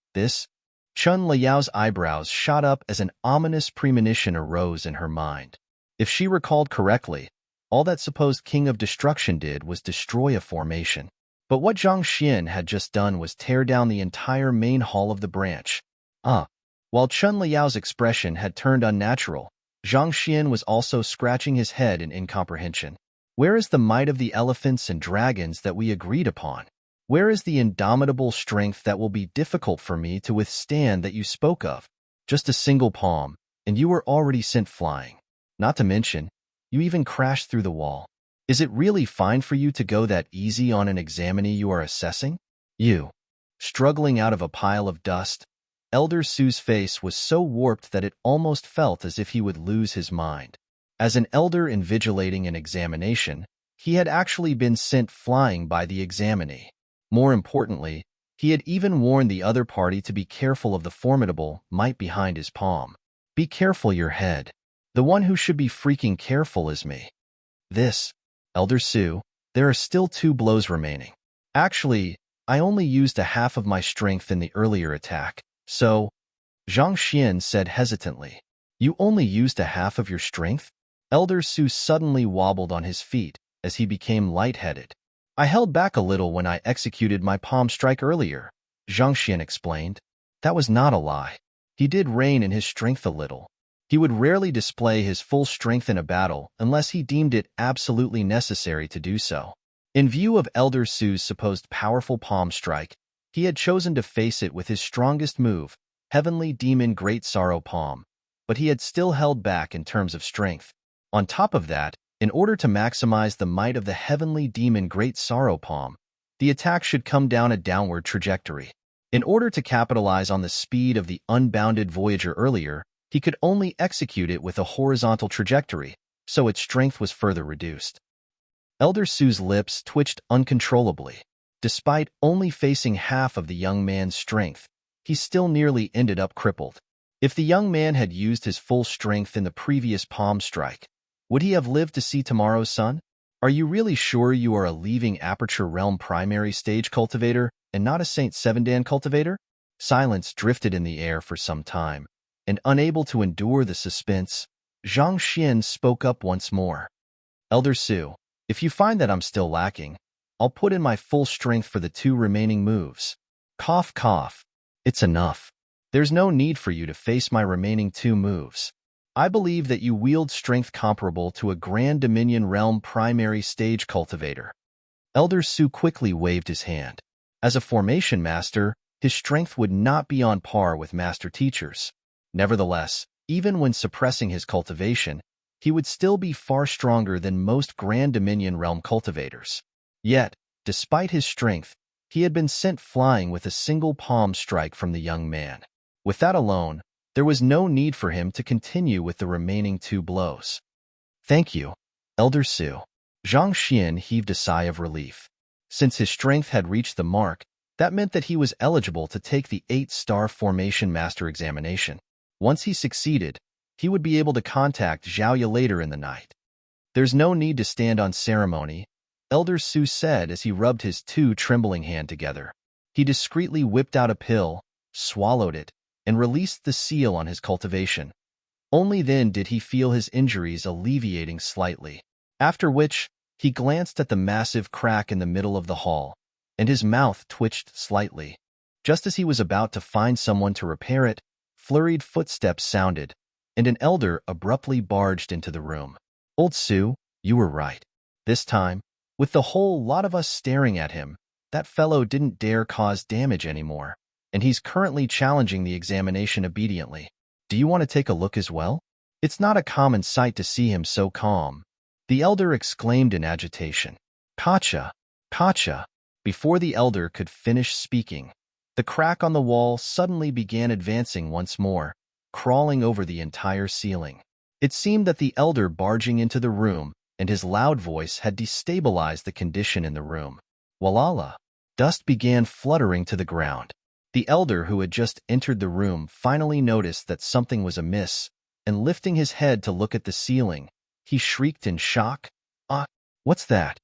Chun Liao's eyebrows shot up as an ominous premonition arose in her mind. If she recalled correctly, all that supposed King of Destruction did was destroy a formation. But what Zhang Xian had just done was tear down the entire main hall of the branch. While Chun Liao's expression had turned unnatural, Zhang Xian was also scratching his head in incomprehension. Where is the might of the elephants and dragons that we agreed upon? Where is the indomitable strength that will be difficult for me to withstand that you spoke of? Just a single palm, and you were already sent flying. Not to mention, you even crashed through the wall. Is it really fine for you to go that easy on an examinee you are assessing? You. Struggling out of a pile of dust, Elder Su's face was so warped that it almost felt as if he would lose his mind. As an elder invigilating an examination, he had actually been sent flying by the examinee. More importantly, he had even warned the other party to be careful of the formidable might behind his palm. Be careful your head. The one who should be freaking careful is me. Elder Su, there are still 2 blows remaining. Actually, I only used a half of my strength in the earlier attack, so, Zhang Xian said hesitantly. You only used a half of your strength? Elder Su suddenly wobbled on his feet as he became lightheaded. I held back a little when I executed my palm strike earlier, Zhang Xian explained. That was not a lie. He did rein in his strength a little. He would rarely display his full strength in a battle unless he deemed it absolutely necessary to do so. In view of Elder Su's supposed powerful palm strike, he had chosen to face it with his strongest move, Heavenly Demon Great Sorrow Palm, but he had still held back in terms of strength. On top of that, in order to maximize the might of the Heavenly Demon Great Sorrow Palm, the attack should come down a downward trajectory. In order to capitalize on the speed of the unbounded Voyager earlier, he could only execute it with a horizontal trajectory, so its strength was further reduced. Elder Su's lips twitched uncontrollably. Despite only facing half of the young man's strength, he still nearly ended up crippled. If the young man had used his full strength in the previous palm strike, would he have lived to see tomorrow's sun? Are you really sure you are a leaving Aperture Realm primary stage cultivator and not a Saint Sevendan cultivator? Silence drifted in the air for some time, and unable to endure the suspense, Zhang Xian spoke up once more. Elder Su, if you find that I'm still lacking, I'll put in my full strength for the 2 remaining moves. Cough, cough. It's enough. There's no need for you to face my remaining 2 moves. I believe that you wield strength comparable to a Grand Dominion Realm primary stage cultivator. Elder Su quickly waved his hand. As a formation master, his strength would not be on par with master teachers. Nevertheless, even when suppressing his cultivation, he would still be far stronger than most Grand Dominion Realm cultivators. Yet, despite his strength, he had been sent flying with a single palm strike from the young man. With that alone, there was no need for him to continue with the remaining 2 blows. Thank you, Elder Su. Zhang Xian heaved a sigh of relief. Since his strength had reached the mark, that meant that he was eligible to take the 8-star Formation Master examination. Once he succeeded, he would be able to contact Zhaoya later in the night. There's no need to stand on ceremony, Elder Su said as he rubbed his 2 trembling hands together. He discreetly whipped out a pill, swallowed it, and released the seal on his cultivation. Only then did he feel his injuries alleviating slightly, after which he glanced at the massive crack in the middle of the hall, and his mouth twitched slightly. Just as he was about to find someone to repair it, flurried footsteps sounded, and an elder abruptly barged into the room. Old Su, you were right. This time, with the whole lot of us staring at him, that fellow didn't dare cause damage anymore, and he's currently challenging the examination obediently. Do you want to take a look as well? It's not a common sight to see him so calm. The elder exclaimed in agitation. Kacha! Before the elder could finish speaking, the crack on the wall suddenly began advancing once more, crawling over the entire ceiling. It seemed that the elder barging into the room and his loud voice had destabilized the condition in the room. Walala! Dust began fluttering to the ground. The elder who had just entered the room finally noticed that something was amiss, and lifting his head to look at the ceiling, he shrieked in shock, "Ah, what's that?"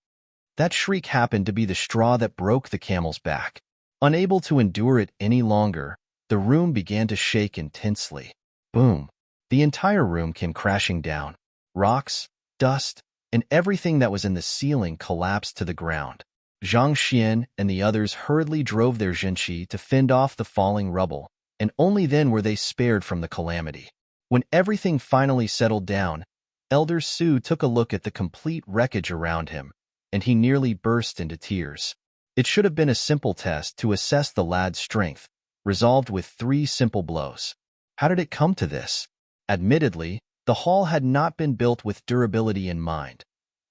That shriek happened to be the straw that broke the camel's back. Unable to endure it any longer, the room began to shake intensely. Boom! The entire room came crashing down. Rocks, dust, and everything that was in the ceiling collapsed to the ground. Zhang Xian and the others hurriedly drove their zhenqi to fend off the falling rubble, and only then were they spared from the calamity. When everything finally settled down, Elder Su took a look at the complete wreckage around him, and he nearly burst into tears. It should have been a simple test to assess the lad's strength, resolved with 3 simple blows. How did it come to this? Admittedly, the hall had not been built with durability in mind.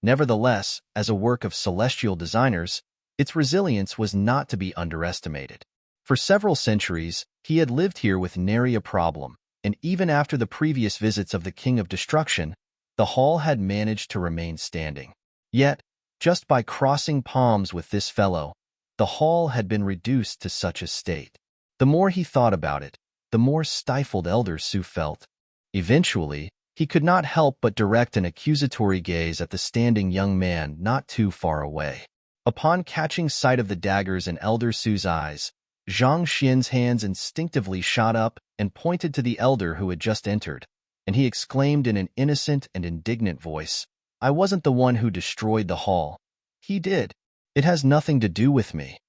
Nevertheless, as a work of celestial designers, its resilience was not to be underestimated. For several centuries, he had lived here with nary a problem, and even after the previous visits of the King of Destruction, the hall had managed to remain standing. Yet, just by crossing palms with this fellow, the hall had been reduced to such a state. The more he thought about it, the more stifled Elder Su felt. Eventually, he could not help but direct an accusatory gaze at the standing young man not too far away. Upon catching sight of the daggers in Elder Su's eyes, Zhang Xian's hands instinctively shot up and pointed to the elder who had just entered, and he exclaimed in an innocent and indignant voice, "I wasn't the one who destroyed the hall. He did. It has nothing to do with me."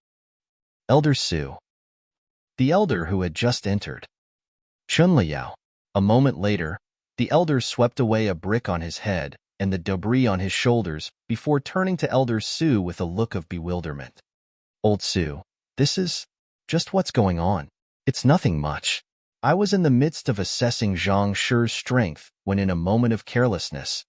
Elder Su. The elder who had just entered. Chunliao. A moment later, the elder swept away a brick on his head and the debris on his shoulders before turning to Elder Su with a look of bewilderment. "Old Su, this is just what's going on. It's nothing much. I was in the midst of assessing Zhang Shi's strength when in a moment of carelessness."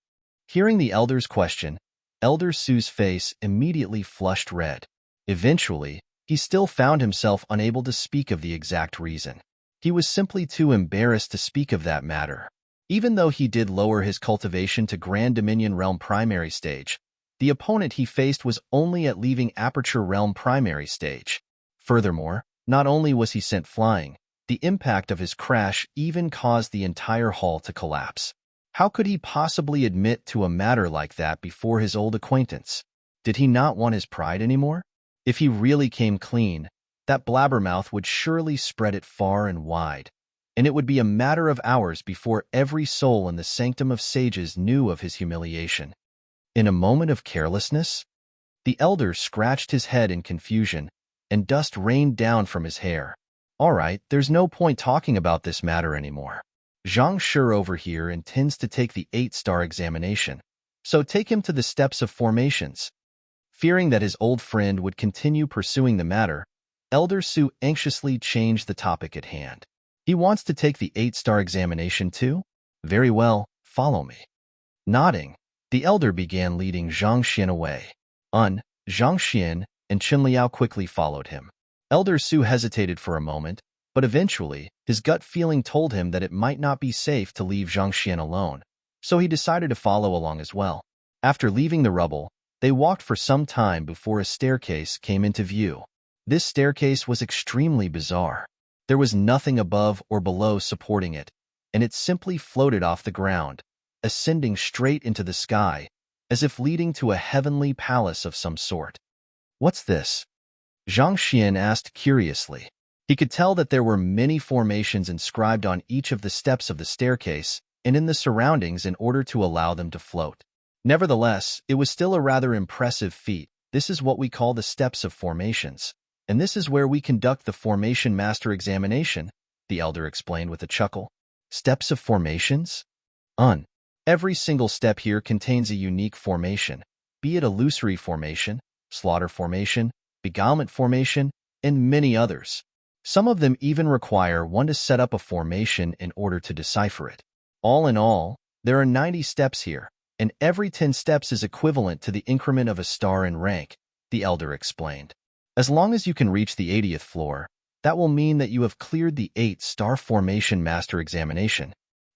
Hearing the elder's question, Elder Su's face immediately flushed red. Eventually, he still found himself unable to speak of the exact reason. He was simply too embarrassed to speak of that matter. Even though he did lower his cultivation to Grand Dominion Realm Primary Stage, the opponent he faced was only at leaving Aperture Realm Primary Stage. Furthermore, not only was he sent flying, the impact of his crash even caused the entire hall to collapse. How could he possibly admit to a matter like that before his old acquaintance? Did he not want his pride anymore? If he really came clean, that blabbermouth would surely spread it far and wide, and it would be a matter of hours before every soul in the Sanctum of Sages knew of his humiliation. In a moment of carelessness, the elder scratched his head in confusion, and dust rained down from his hair. "All right, there's no point talking about this matter anymore. Zhang Shi over here intends to take the 8-star examination, so take him to the steps of formations." Fearing that his old friend would continue pursuing the matter, Elder Su anxiously changed the topic at hand. "He wants to take the 8-star examination too? Very well, follow me." Nodding, the elder began leading Zhang Xian away. Zhang Xian and Qinliao quickly followed him. Elder Su hesitated for a moment, but eventually, his gut feeling told him that it might not be safe to leave Zhang Xian alone, so he decided to follow along as well. After leaving the rubble, they walked for some time before a staircase came into view. This staircase was extremely bizarre. There was nothing above or below supporting it, and it simply floated off the ground, ascending straight into the sky, as if leading to a heavenly palace of some sort. "What's this?" Zhang Xian asked curiously. He could tell that there were many formations inscribed on each of the steps of the staircase and in the surroundings in order to allow them to float. Nevertheless, it was still a rather impressive feat. "This is what we call the steps of formations, and this is where we conduct the Formation Master examination," the elder explained with a chuckle. "Steps of formations? Every single step here contains a unique formation, be it illusory formation, slaughter formation, beguilement formation, and many others. Some of them even require one to set up a formation in order to decipher it. All in all, there are 90 steps here, and every 10 steps is equivalent to the increment of a star in rank," the elder explained. As long as you can reach the 80th floor, that will mean that you have cleared the 8-star Formation Master examination.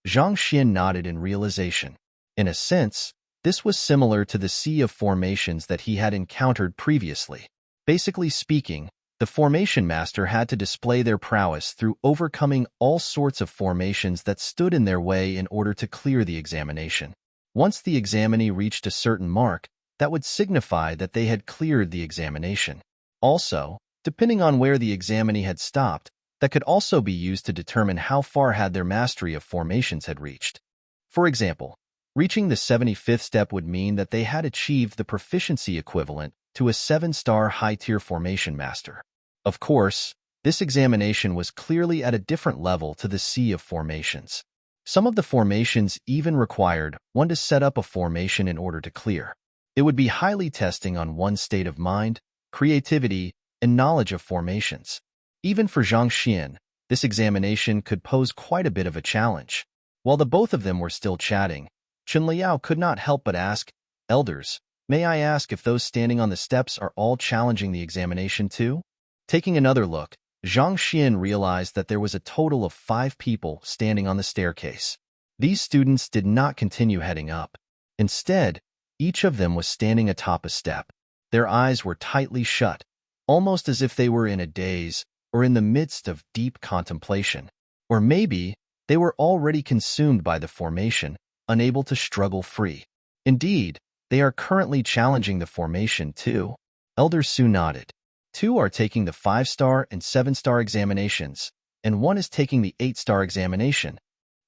Zhang Xian nodded in realization. In a sense, this was similar to the sea of formations that he had encountered previously. Basically speaking, the Formation Master had to display their prowess through overcoming all sorts of formations that stood in their way in order to clear the examination. Once the examinee reached a certain mark, that would signify that they had cleared the examination. Also, depending on where the examinee had stopped, that could also be used to determine how far had their mastery of formations had reached. For example, reaching the 75th step would mean that they had achieved the proficiency equivalent to a 7-star high-tier formation master. Of course, this examination was clearly at a different level to the sea of formations. Some of the formations even required one to set up a formation in order to clear. It would be highly testing on one's state of mind, creativity, and knowledge of formations. Even for Zhang Xian, this examination could pose quite a bit of a challenge. While the both of them were still chatting, Chen Liao could not help but ask, "Elders, may I ask if those standing on the steps are all challenging the examination too?" Taking another look, Zhang Xian realized that there was a total of 5 people standing on the staircase. These students did not continue heading up. Instead, each of them was standing atop a step. Their eyes were tightly shut, almost as if they were in a daze or in the midst of deep contemplation. Or maybe they were already consumed by the formation, unable to struggle free. Indeed, they are currently challenging the formation too. Elder Su nodded. 2 are taking the 5-star and 7-star examinations, and 1 is taking the 8-star examination.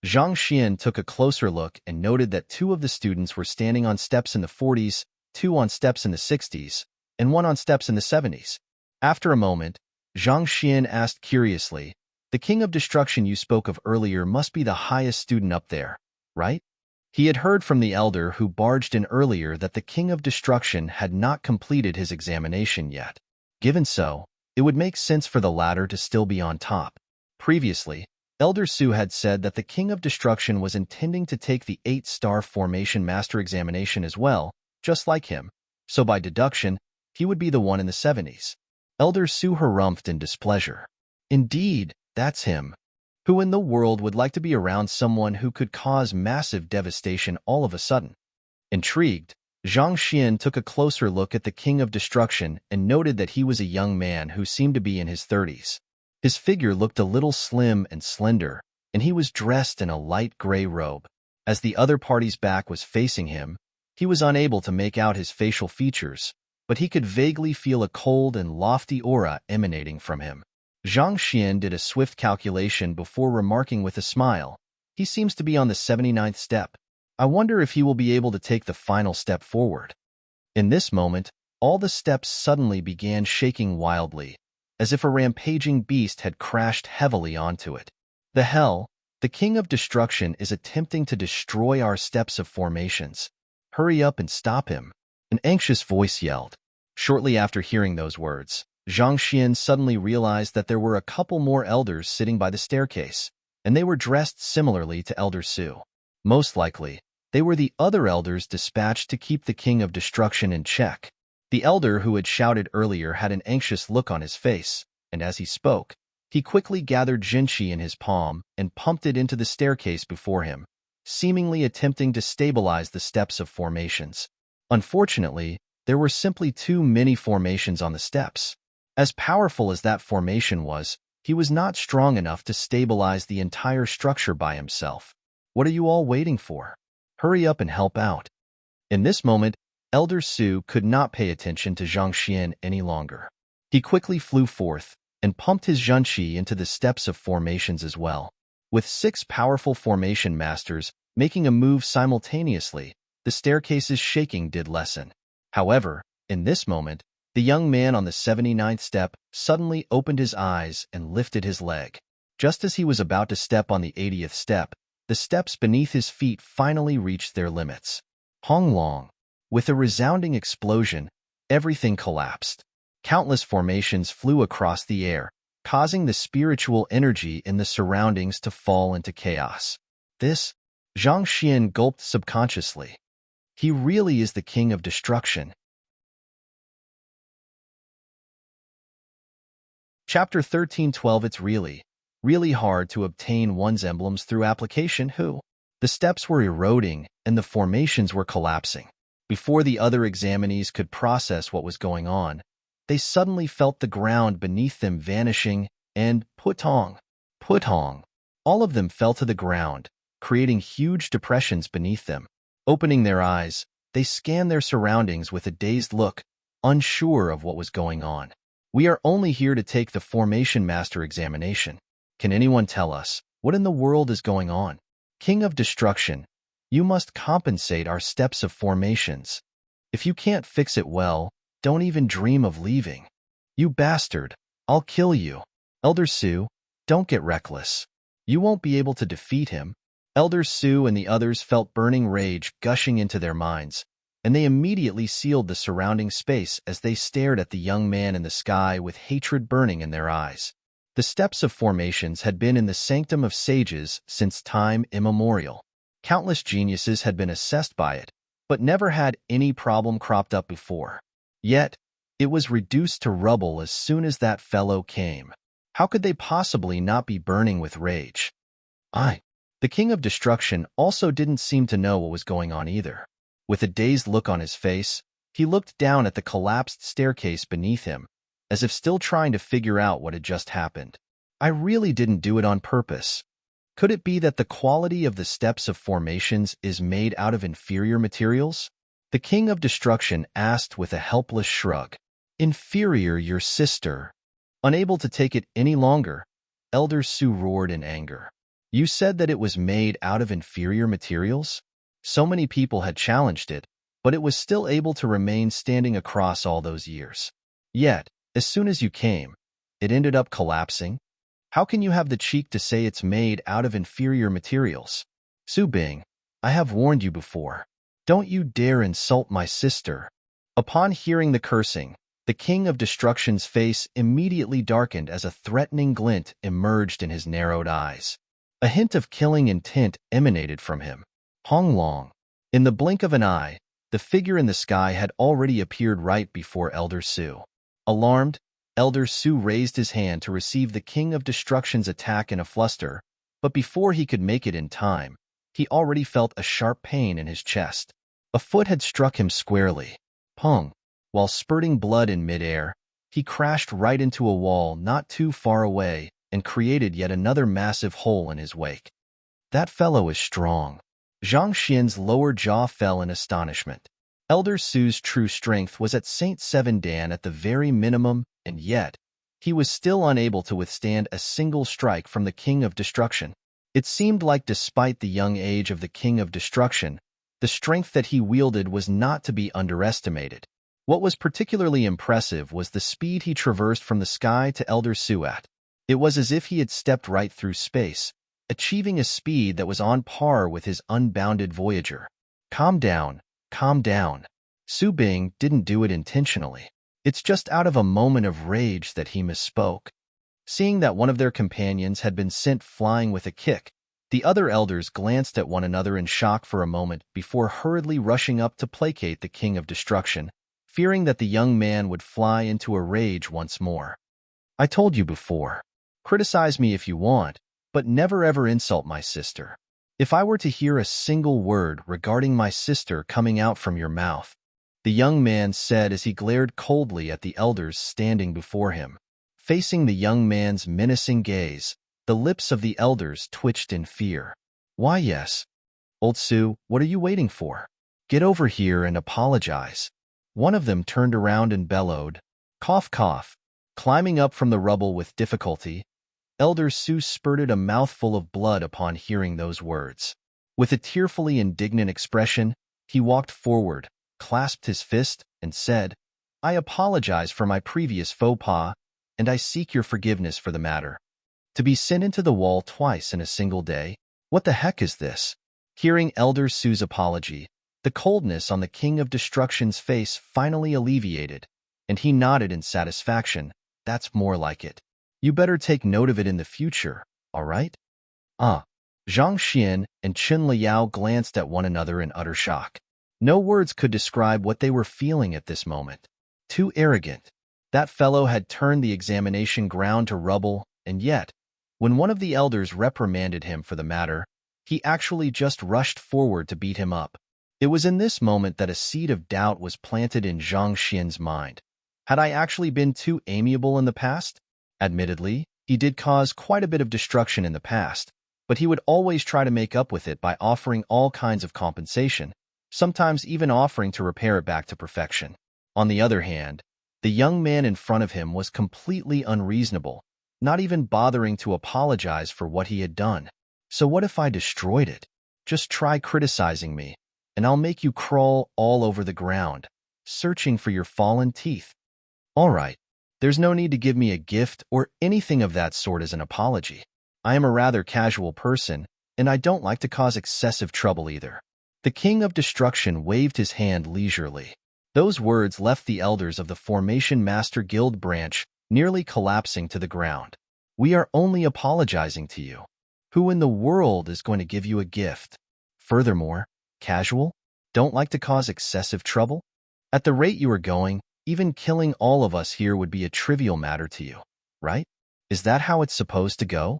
Zhang Xian took a closer look and noted that 2 of the students were standing on steps in the 40s, 2 on steps in the 60s, and 1 on steps in the 70s. After a moment, Zhang Xian asked curiously, "The King of Destruction you spoke of earlier must be the highest student up there, right?" He had heard from the elder who barged in earlier that the King of Destruction had not completed his examination yet. Given so, it would make sense for the latter to still be on top. Previously, Elder Su had said that the King of Destruction was intending to take the 8-star Formation Master examination as well, just like him, so by deduction, he would be the one in the 70s. Elder Su harumphed in displeasure. Indeed, that's him. Who in the world would like to be around someone who could cause massive devastation all of a sudden? Intrigued, Zhang Xian took a closer look at the King of Destruction and noted that he was a young man who seemed to be in his 30s. His figure looked a little slim and slender, and he was dressed in a light gray robe. As the other party's back was facing him, he was unable to make out his facial features, but he could vaguely feel a cold and lofty aura emanating from him. Zhang Xian did a swift calculation before remarking with a smile, "He seems to be on the 79th step. I wonder if he will be able to take the final step forward." In this moment, all the steps suddenly began shaking wildly, as if a rampaging beast had crashed heavily onto it. "The hell? The King of Destruction is attempting to destroy our steps of formations. Hurry up and stop him," an anxious voice yelled. Shortly after hearing those words, Zhang Xian suddenly realized that there were a couple more elders sitting by the staircase, and they were dressed similarly to Elder Su. Most likely, they were the other elders dispatched to keep the King of Destruction in check. The elder who had shouted earlier had an anxious look on his face, and as he spoke, he quickly gathered Jinshi in his palm and pumped it into the staircase before him, seemingly attempting to stabilize the steps of formations. Unfortunately, there were simply too many formations on the steps. As powerful as that formation was, he was not strong enough to stabilize the entire structure by himself. "What are you all waiting for? Hurry up and help out." In this moment, Elder Su could not pay attention to Zhang Xian any longer. He quickly flew forth and pumped his Zhenqi into the steps of formations as well. With 6 powerful formation masters making a move simultaneously, the staircase's shaking did lessen. However, in this moment, the young man on the 79th step suddenly opened his eyes and lifted his leg. Just as he was about to step on the 80th step, the steps beneath his feet finally reached their limits. Hong Long. With a resounding explosion, everything collapsed. Countless formations flew across the air, causing the spiritual energy in the surroundings to fall into chaos. This, Zhang Xian gulped subconsciously. He really is the King of Destruction. Chapter 13:12. It's really hard to obtain one's emblems through application. The steps were eroding and the formations were collapsing. Before the other examinees could process what was going on, they suddenly felt the ground beneath them vanishing and putong. All of them fell to the ground, creating huge depressions beneath them. Opening their eyes, they scanned their surroundings with a dazed look, unsure of what was going on. We are only here to take the Formation Master examination. Can anyone tell us what in the world is going on? King of Destruction, you must compensate our steps of formations. If you can't fix it well, don't even dream of leaving. You bastard, I'll kill you. Elder Su, don't get reckless. You won't be able to defeat him. Elder Su and the others felt burning rage gushing into their minds, and they immediately sealed the surrounding space as they stared at the young man in the sky with hatred burning in their eyes. The steps of formations had been in the sanctum of sages since time immemorial. Countless geniuses had been assessed by it, but never had any problem cropped up before. Yet, it was reduced to rubble as soon as that fellow came. How could they possibly not be burning with rage? The King of Destruction also didn't seem to know what was going on either. With a dazed look on his face, he looked down at the collapsed staircase beneath him, as if still trying to figure out what had just happened. I really didn't do it on purpose. Could it be that the quality of the steps of formations is made out of inferior materials? The King of Destruction asked with a helpless shrug. Inferior, your sister. Unable to take it any longer, Elder Su roared in anger. You said that it was made out of inferior materials? So many people had challenged it, but it was still able to remain standing across all those years. Yet, as soon as you came, it ended up collapsing? How can you have the cheek to say it's made out of inferior materials? Su Bing, I have warned you before. Don't you dare insult my sister. Upon hearing the cursing, the King of Destruction's face immediately darkened as a threatening glint emerged in his narrowed eyes. A hint of killing intent emanated from him. Hong Long. In the blink of an eye, the figure in the sky had already appeared right before Elder Su. Alarmed, Elder Su raised his hand to receive the King of Destruction's attack in a fluster, but before he could make it in time, he already felt a sharp pain in his chest. A foot had struck him squarely. Pung. While spurting blood in midair, he crashed right into a wall not too far away and created yet another massive hole in his wake. That fellow is strong. Zhang Xian's lower jaw fell in astonishment. Elder Su's true strength was at Saint Seven Dan at the very minimum, and yet, he was still unable to withstand a single strike from the King of Destruction. It seemed like despite the young age of the King of Destruction, the strength that he wielded was not to be underestimated. What was particularly impressive was the speed he traversed from the sky to Elder Su at. It was as if he had stepped right through space, achieving a speed that was on par with his unbounded Voyager. Calm down. Su Bing didn't do it intentionally. It's just out of a moment of rage that he misspoke. Seeing that one of their companions had been sent flying with a kick, the other elders glanced at one another in shock for a moment before hurriedly rushing up to placate the King of Destruction, fearing that the young man would fly into a rage once more. I told you before. Criticize me if you want, but never ever insult my sister. If I were to hear a single word regarding my sister coming out from your mouth, the young man said as he glared coldly at the elders standing before him. Facing the young man's menacing gaze, the lips of the elders twitched in fear. Why yes. Old Su, what are you waiting for? Get over here and apologize. One of them turned around and bellowed. Cough, cough. Climbing up from the rubble with difficulty, Elder Su spurted a mouthful of blood upon hearing those words. With a tearfully indignant expression, he walked forward, clasped his fist, and said, I apologize for my previous faux pas, and I seek your forgiveness for the matter. To be sent into the wall twice in a single day? What the heck is this? Hearing Elder Su's apology, the coldness on the King of Destruction's face finally alleviated, and he nodded in satisfaction. That's more like it. You better take note of it in the future, all right? Zhang Xian and Chen Liao glanced at one another in utter shock. No words could describe what they were feeling at this moment. Too arrogant. That fellow had turned the examination ground to rubble, and yet, when one of the elders reprimanded him for the matter, he actually just rushed forward to beat him up. It was in this moment that a seed of doubt was planted in Zhang Xian's mind. Had I actually been too amiable in the past? Admittedly, he did cause quite a bit of destruction in the past, but he would always try to make up with it by offering all kinds of compensation, sometimes even offering to repair it back to perfection. On the other hand, the young man in front of him was completely unreasonable, not even bothering to apologize for what he had done. So what if I destroyed it? Just try criticizing me, and I'll make you crawl all over the ground, searching for your fallen teeth. All right, there's no need to give me a gift or anything of that sort as an apology. I am a rather casual person, and I don't like to cause excessive trouble either. The King of Destruction waved his hand leisurely. Those words left the elders of the Formation Master Guild branch nearly collapsing to the ground. We are only apologizing to you. Who in the world is going to give you a gift? Furthermore, casual? Don't like to cause excessive trouble? At the rate you are going, even killing all of us here would be a trivial matter to you, right? Is that how it's supposed to go?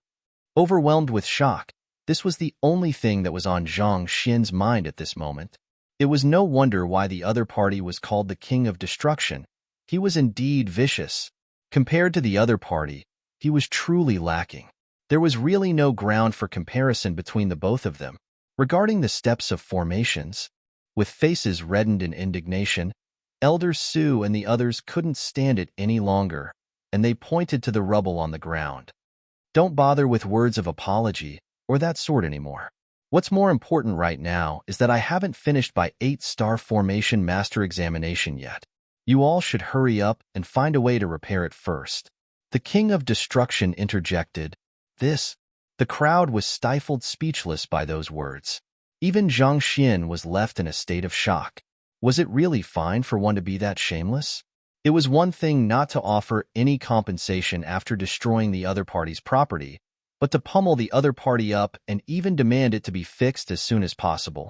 Overwhelmed with shock, this was the only thing that was on Zhang Xian's mind at this moment. It was no wonder why the other party was called the King of Destruction. He was indeed vicious. Compared to the other party, he was truly lacking. There was really no ground for comparison between the both of them. Regarding the steps of formations, with faces reddened in indignation, Elder Su and the others couldn't stand it any longer, and they pointed to the rubble on the ground. Don't bother with words of apology or that sort anymore. What's more important right now is that I haven't finished my 8-star Formation Master examination yet. You all should hurry up and find a way to repair it first. The King of Destruction interjected. The crowd was stifled speechless by those words. Even Zhang Xian was left in a state of shock. Was it really fine for one to be that shameless? It was one thing not to offer any compensation after destroying the other party's property, but to pummel the other party up and even demand it to be fixed as soon as possible.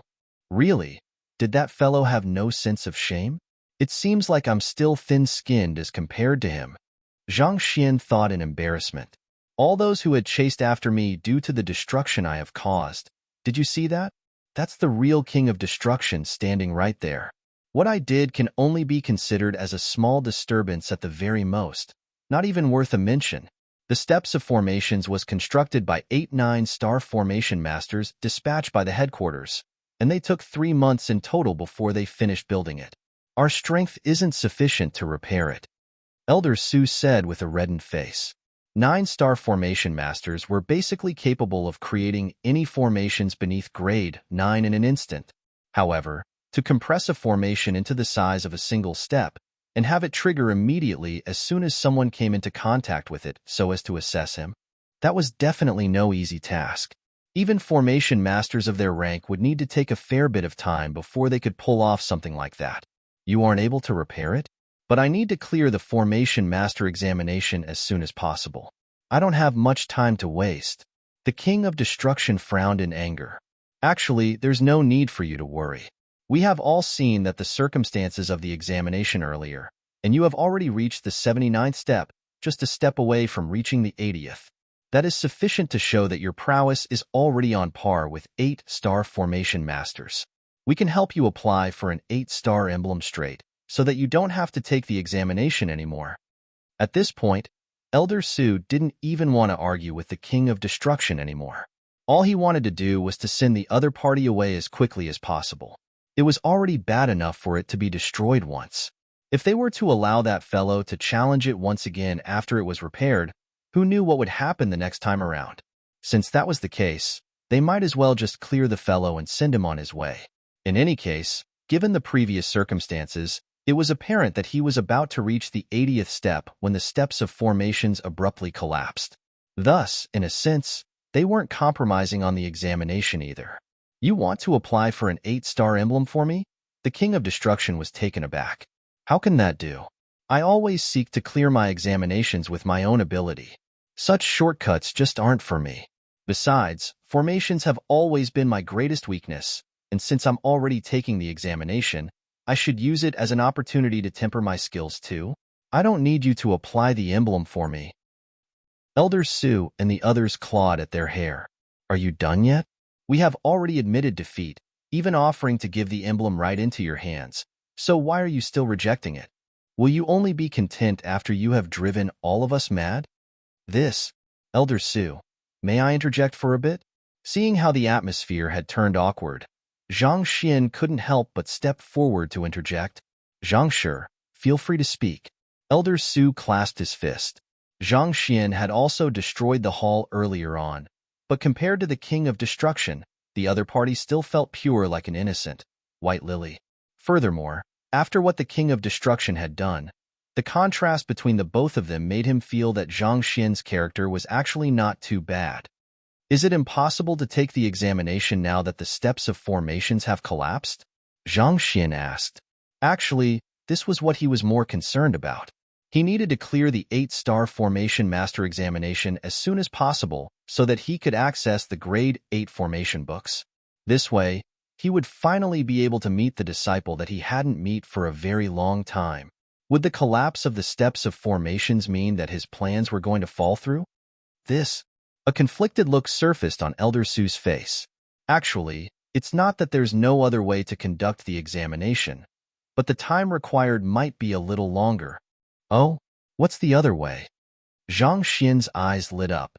Really? Did that fellow have no sense of shame? It seems like I'm still thin-skinned as compared to him. Zhang Xian thought in embarrassment. All those who had chased after me due to the destruction I have caused. Did you see that? That's the real King of Destruction standing right there. What I did can only be considered as a small disturbance at the very most, not even worth a mention. The Steps of Formations was constructed by 8 9-star Formation Masters dispatched by the headquarters, and they took 3 months in total before they finished building it. Our strength isn't sufficient to repair it, Elder Su said with a reddened face. 9-star Formation Masters were basically capable of creating any formations beneath grade 9 in an instant. However, to compress a formation into the size of a single step and have it trigger immediately as soon as someone came into contact with it so as to assess him, that was definitely no easy task. Even Formation Masters of their rank would need to take a fair bit of time before they could pull off something like that. You aren't able to repair it? But I need to clear the Formation Master examination as soon as possible. I don't have much time to waste. The King of Destruction frowned in anger. Actually, there's no need for you to worry. We have all seen that the circumstances of the examination earlier, and you have already reached the 79th step, just a step away from reaching the 80th. That is sufficient to show that your prowess is already on par with 8-star Formation Masters. We can help you apply for an 8-star emblem straight, so that you don't have to take the examination anymore. At this point, Elder Su didn't even want to argue with the King of Destruction anymore. All he wanted to do was to send the other party away as quickly as possible. It was already bad enough for it to be destroyed once. If they were to allow that fellow to challenge it once again after it was repaired, who knew what would happen the next time around? Since that was the case, they might as well just clear the fellow and send him on his way. In any case, given the previous circumstances, it was apparent that he was about to reach the 80th step when the steps of formations abruptly collapsed. Thus, in a sense, they weren't compromising on the examination either. You want to apply for an 8-star emblem for me? The King of Destruction was taken aback. How can that do? I always seek to clear my examinations with my own ability. Such shortcuts just aren't for me. Besides, formations have always been my greatest weakness, and since I'm already taking the examination, I should use it as an opportunity to temper my skills too. I don't need you to apply the emblem for me. Elder Sue and the others clawed at their hair. Are you done yet? We have already admitted defeat, even offering to give the emblem right into your hands. So why are you still rejecting it? Will you only be content after you have driven all of us mad? Elder Sue, may I interject for a bit? Seeing how the atmosphere had turned awkward, Zhang Xian couldn't help but step forward to interject. Zhang Shi, feel free to speak. Elder Sue clasped his fist. Zhang Xian had also destroyed the hall earlier on, but compared to the King of Destruction, the other party still felt pure like an innocent white lily. Furthermore, after what the King of Destruction had done, the contrast between the both of them made him feel that Zhang Xian's character was actually not too bad. Is it impossible to take the examination now that the steps of formations have collapsed? Zhang Xian asked. Actually, this was what he was more concerned about. He needed to clear the 8-star Formation Master examination as soon as possible so that he could access the Grade 8 formation books. This way, he would finally be able to meet the disciple that he hadn't met for a very long time. Would the collapse of the steps of formations mean that his plans were going to fall through? A conflicted look surfaced on Elder Sue's face. Actually, it's not that there's no other way to conduct the examination, but the time required might be a little longer. Oh, what's the other way? Zhang Xian's eyes lit up.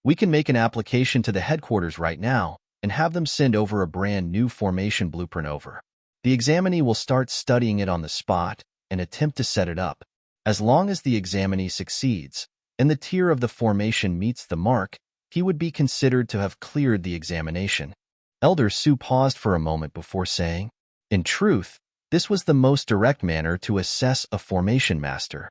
We can make an application to the headquarters right now and have them send over a brand new formation blueprint over. The examinee will start studying it on the spot and attempt to set it up. As long as the examinee succeeds and the tier of the formation meets the mark, he would be considered to have cleared the examination. Elder Sue paused for a moment before saying, in truth, this was the most direct manner to assess a formation master.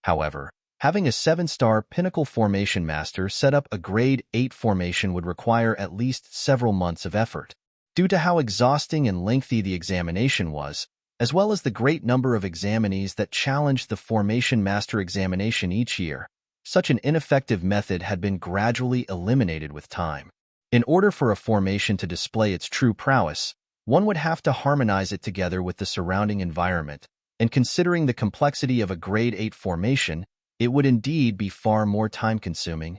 However, having a 7-star pinnacle formation master set up a grade 8 formation would require at least several months of effort. Due to how exhausting and lengthy the examination was, as well as the great number of examinees that challenged the formation master examination each year, such an ineffective method had been gradually eliminated with time. In order for a formation to display its true prowess, one would have to harmonize it together with the surrounding environment, and considering the complexity of a grade 8 formation, it would indeed be far more time-consuming.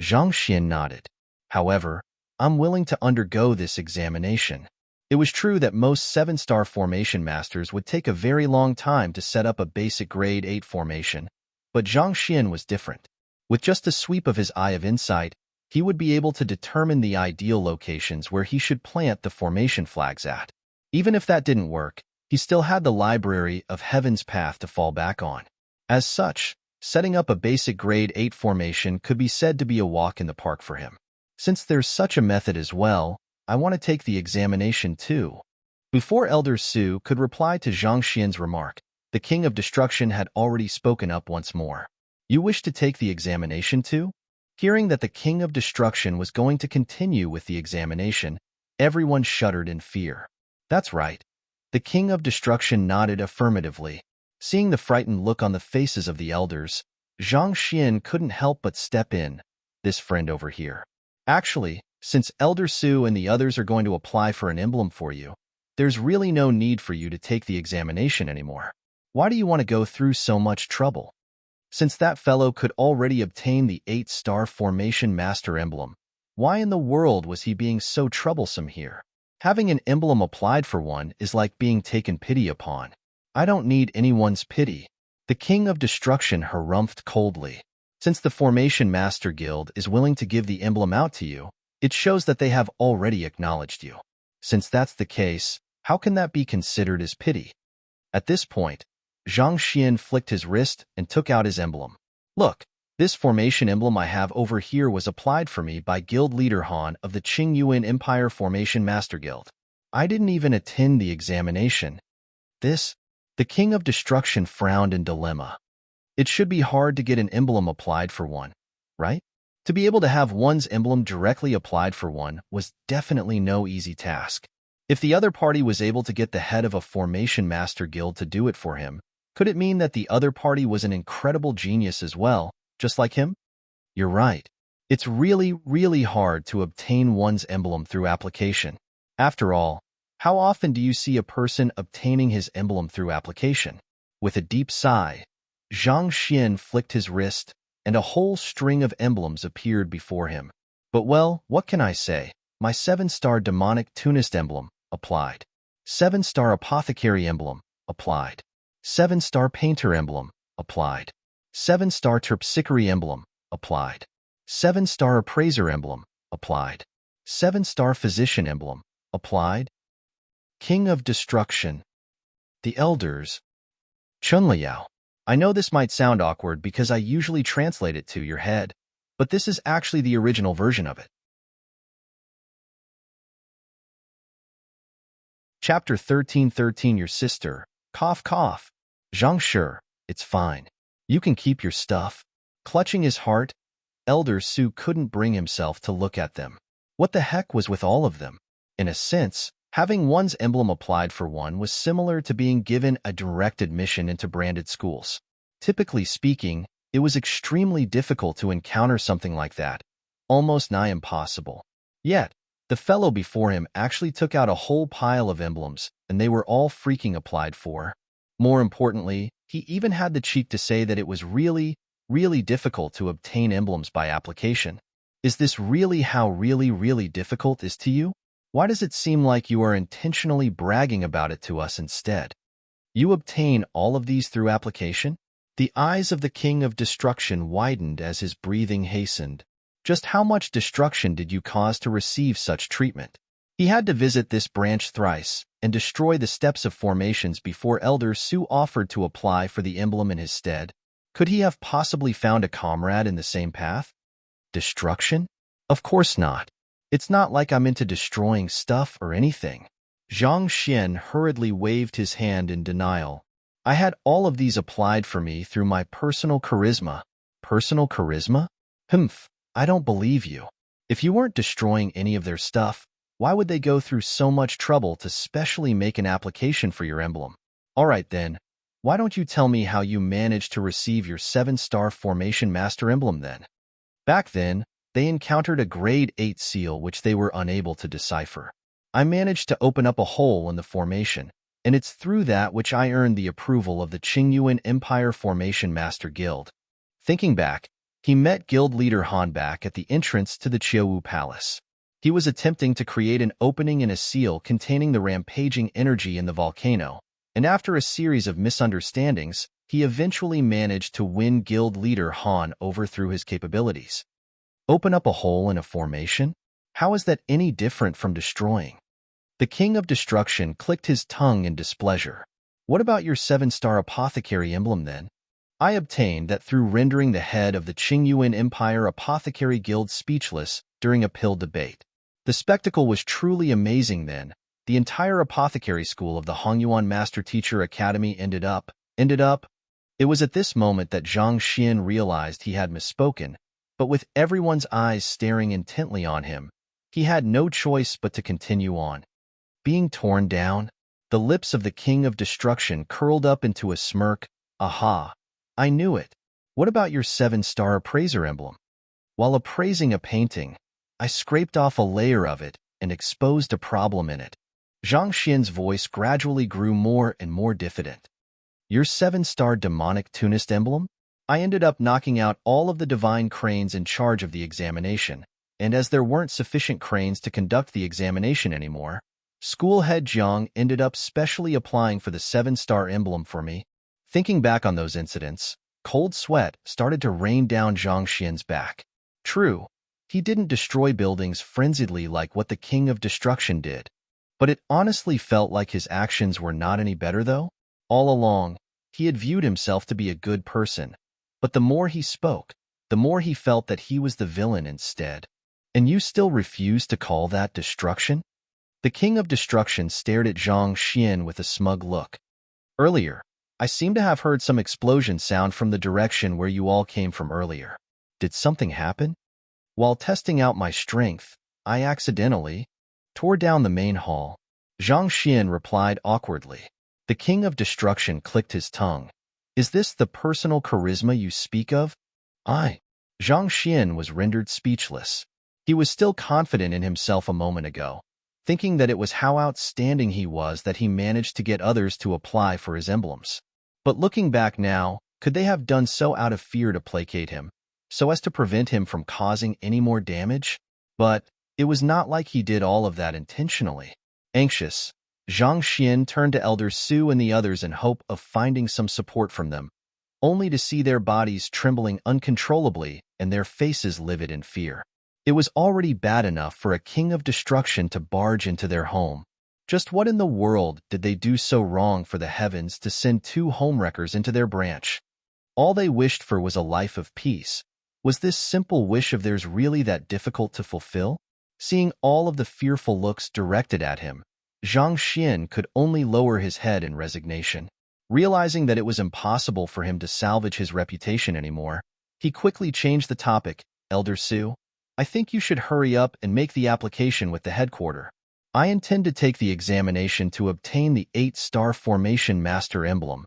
Zhang Xian nodded. However, I'm willing to undergo this examination. It was true that most 7-star formation masters would take a very long time to set up a basic grade 8 formation, but Zhang Xian was different. With just a sweep of his eye of insight, he would be able to determine the ideal locations where he should plant the formation flags at. Even if that didn't work, he still had the Library of Heaven's Path to fall back on. As such, setting up a basic grade 8 formation could be said to be a walk in the park for him. Since there's such a method as well, I want to take the examination too. Before Elder Sue could reply to Zhang Xian's remark, the King of Destruction had already spoken up once more. You wish to take the examination too? Hearing that the King of Destruction was going to continue with the examination, everyone shuddered in fear. That's right. The King of Destruction nodded affirmatively. Seeing the frightened look on the faces of the elders, Zhang Xian couldn't help but step in. This friend over here. Actually, since Elder Sue and the others are going to apply for an emblem for you, there's really no need for you to take the examination anymore. Why do you want to go through so much trouble? Since that fellow could already obtain the 8-star Formation Master emblem, why in the world was he being so troublesome here? Having an emblem applied for one is like being taken pity upon. I don't need anyone's pity. The King of Destruction harumphed coldly. Since the Formation Master Guild is willing to give the emblem out to you, it shows that they have already acknowledged you. Since that's the case, how can that be considered as pity? At this point, Zhang Xian flicked his wrist and took out his emblem. Look, this formation emblem I have over here was applied for me by Guild Leader Han of the Qingyuan Empire Formation Master Guild. I didn't even attend the examination. The King of Destruction frowned in dilemma. It should be hard to get an emblem applied for one, right? To be able to have one's emblem directly applied for one was definitely no easy task. If the other party was able to get the head of a Formation Master Guild to do it for him, could it mean that the other party was an incredible genius as well, just like him? You're right. It's really, really hard to obtain one's emblem through application. After all, how often do you see a person obtaining his emblem through application? With a deep sigh, Zhang Xian flicked his wrist, and a whole string of emblems appeared before him. But well, what can I say? My 7-star demonic tunist emblem, applied. 7-star apothecary emblem, applied. 7-star painter emblem, applied. 7-star terpsichore emblem, applied. 7-star appraiser emblem, applied. 7-star physician emblem, applied. King of Destruction. The Elders. Chunliao. I know this might sound awkward because I usually translate it to your head, but this is actually the original version of it. Chapter 1313 Your sister. Cough cough. Zhang Shi, it's fine. You can keep your stuff. Clutching his heart, Elder Su couldn't bring himself to look at them. What the heck was with all of them? In a sense, having one's emblem applied for one was similar to being given a direct admission into branded schools. Typically speaking, it was extremely difficult to encounter something like that, almost nigh impossible. Yet, the fellow before him actually took out a whole pile of emblems, and they were all freaking applied for. More importantly, he even had the cheek to say that it was really difficult to obtain emblems by application. Is this really how really difficult is to you? Why does it seem like you are intentionally bragging about it to us instead? You obtain all of these through application? The eyes of the King of Destruction widened as his breathing hastened. Just how much destruction did you cause to receive such treatment? He had to visit this branch thrice and destroy the steps of formations before Elder Su offered to apply for the emblem in his stead. Could he have possibly found a comrade in the same path? Destruction? Of course not. It's not like I'm into destroying stuff or anything. Zhang Xian hurriedly waved his hand in denial. I had all of these applied for me through my personal charisma. Personal charisma? Humph, I don't believe you. If you weren't destroying any of their stuff, why would they go through so much trouble to specially make an application for your emblem? All right then, why don't you tell me how you managed to receive your 7-star formation master emblem then? Back then, they encountered a grade 8 seal which they were unable to decipher. I managed to open up a hole in the formation, and it's through that which I earned the approval of the Qingyuan Empire Formation Master Guild. Thinking back, he met guild leader Han back at the entrance to the Qiuwu Palace. He was attempting to create an opening in a seal containing the rampaging energy in the volcano, and after a series of misunderstandings, he eventually managed to win guild leader Han over through his capabilities. Open up a hole in a formation? How is that any different from destroying? The King of Destruction clicked his tongue in displeasure. What about your 7-star apothecary emblem then? I obtained that through rendering the head of the Qingyuan Empire Apothecary Guild speechless during a pill debate. The spectacle was truly amazing then. The entire apothecary school of the Hongyuan Master Teacher Academy ended up. It was at this moment that Zhang Xian realized he had misspoken, but with everyone's eyes staring intently on him, he had no choice but to continue on. Being torn down, the lips of the King of Destruction curled up into a smirk. Aha, I knew it. What about your 7-star appraiser emblem? While appraising a painting, I scraped off a layer of it and exposed a problem in it. Zhang Xian's voice gradually grew more and more diffident. Your 7-star demonic tunist emblem? I ended up knocking out all of the divine cranes in charge of the examination, and as there weren't sufficient cranes to conduct the examination anymore, school head Jiang ended up specially applying for the 7-star emblem for me. Thinking back on those incidents, cold sweat started to rain down Zhang Xian's back. True, he didn't destroy buildings frenziedly like what the King of Destruction did, but it honestly felt like his actions were not any better though. All along, he had viewed himself to be a good person, but the more he spoke, the more he felt that he was the villain instead. And you still refuse to call that destruction? The King of Destruction stared at Zhang Xian with a smug look. Earlier, I seem to have heard some explosion sound from the direction where you all came from earlier. Did something happen? While testing out my strength, I accidentally tore down the main hall. Zhang Xian replied awkwardly. The King of Destruction clicked his tongue. Is this the personal charisma you speak of? Zhang Xian was rendered speechless. He was still confident in himself a moment ago, thinking that it was how outstanding he was that he managed to get others to apply for his emblems. But looking back now, Could they have done so out of fear to placate him, so as to prevent him from causing any more damage? But it was not like he did all of that intentionally. Anxious, Zhang Xian turned to Elder Su and the others in hope of finding some support from them, only to see their bodies trembling uncontrollably and their faces livid in fear. It was already bad enough for a king of destruction to barge into their home. Just what in the world did they do so wrong for the heavens to send two homewreckers into their branch? All they wished for was a life of peace. Was this simple wish of theirs really that difficult to fulfill? Seeing all of the fearful looks directed at him, Zhang Xian could only lower his head in resignation. Realizing that it was impossible for him to salvage his reputation anymore, he quickly changed the topic. Elder Su, I think you should hurry up and make the application with the headquarter. I intend to take the examination to obtain the 8-star formation master emblem.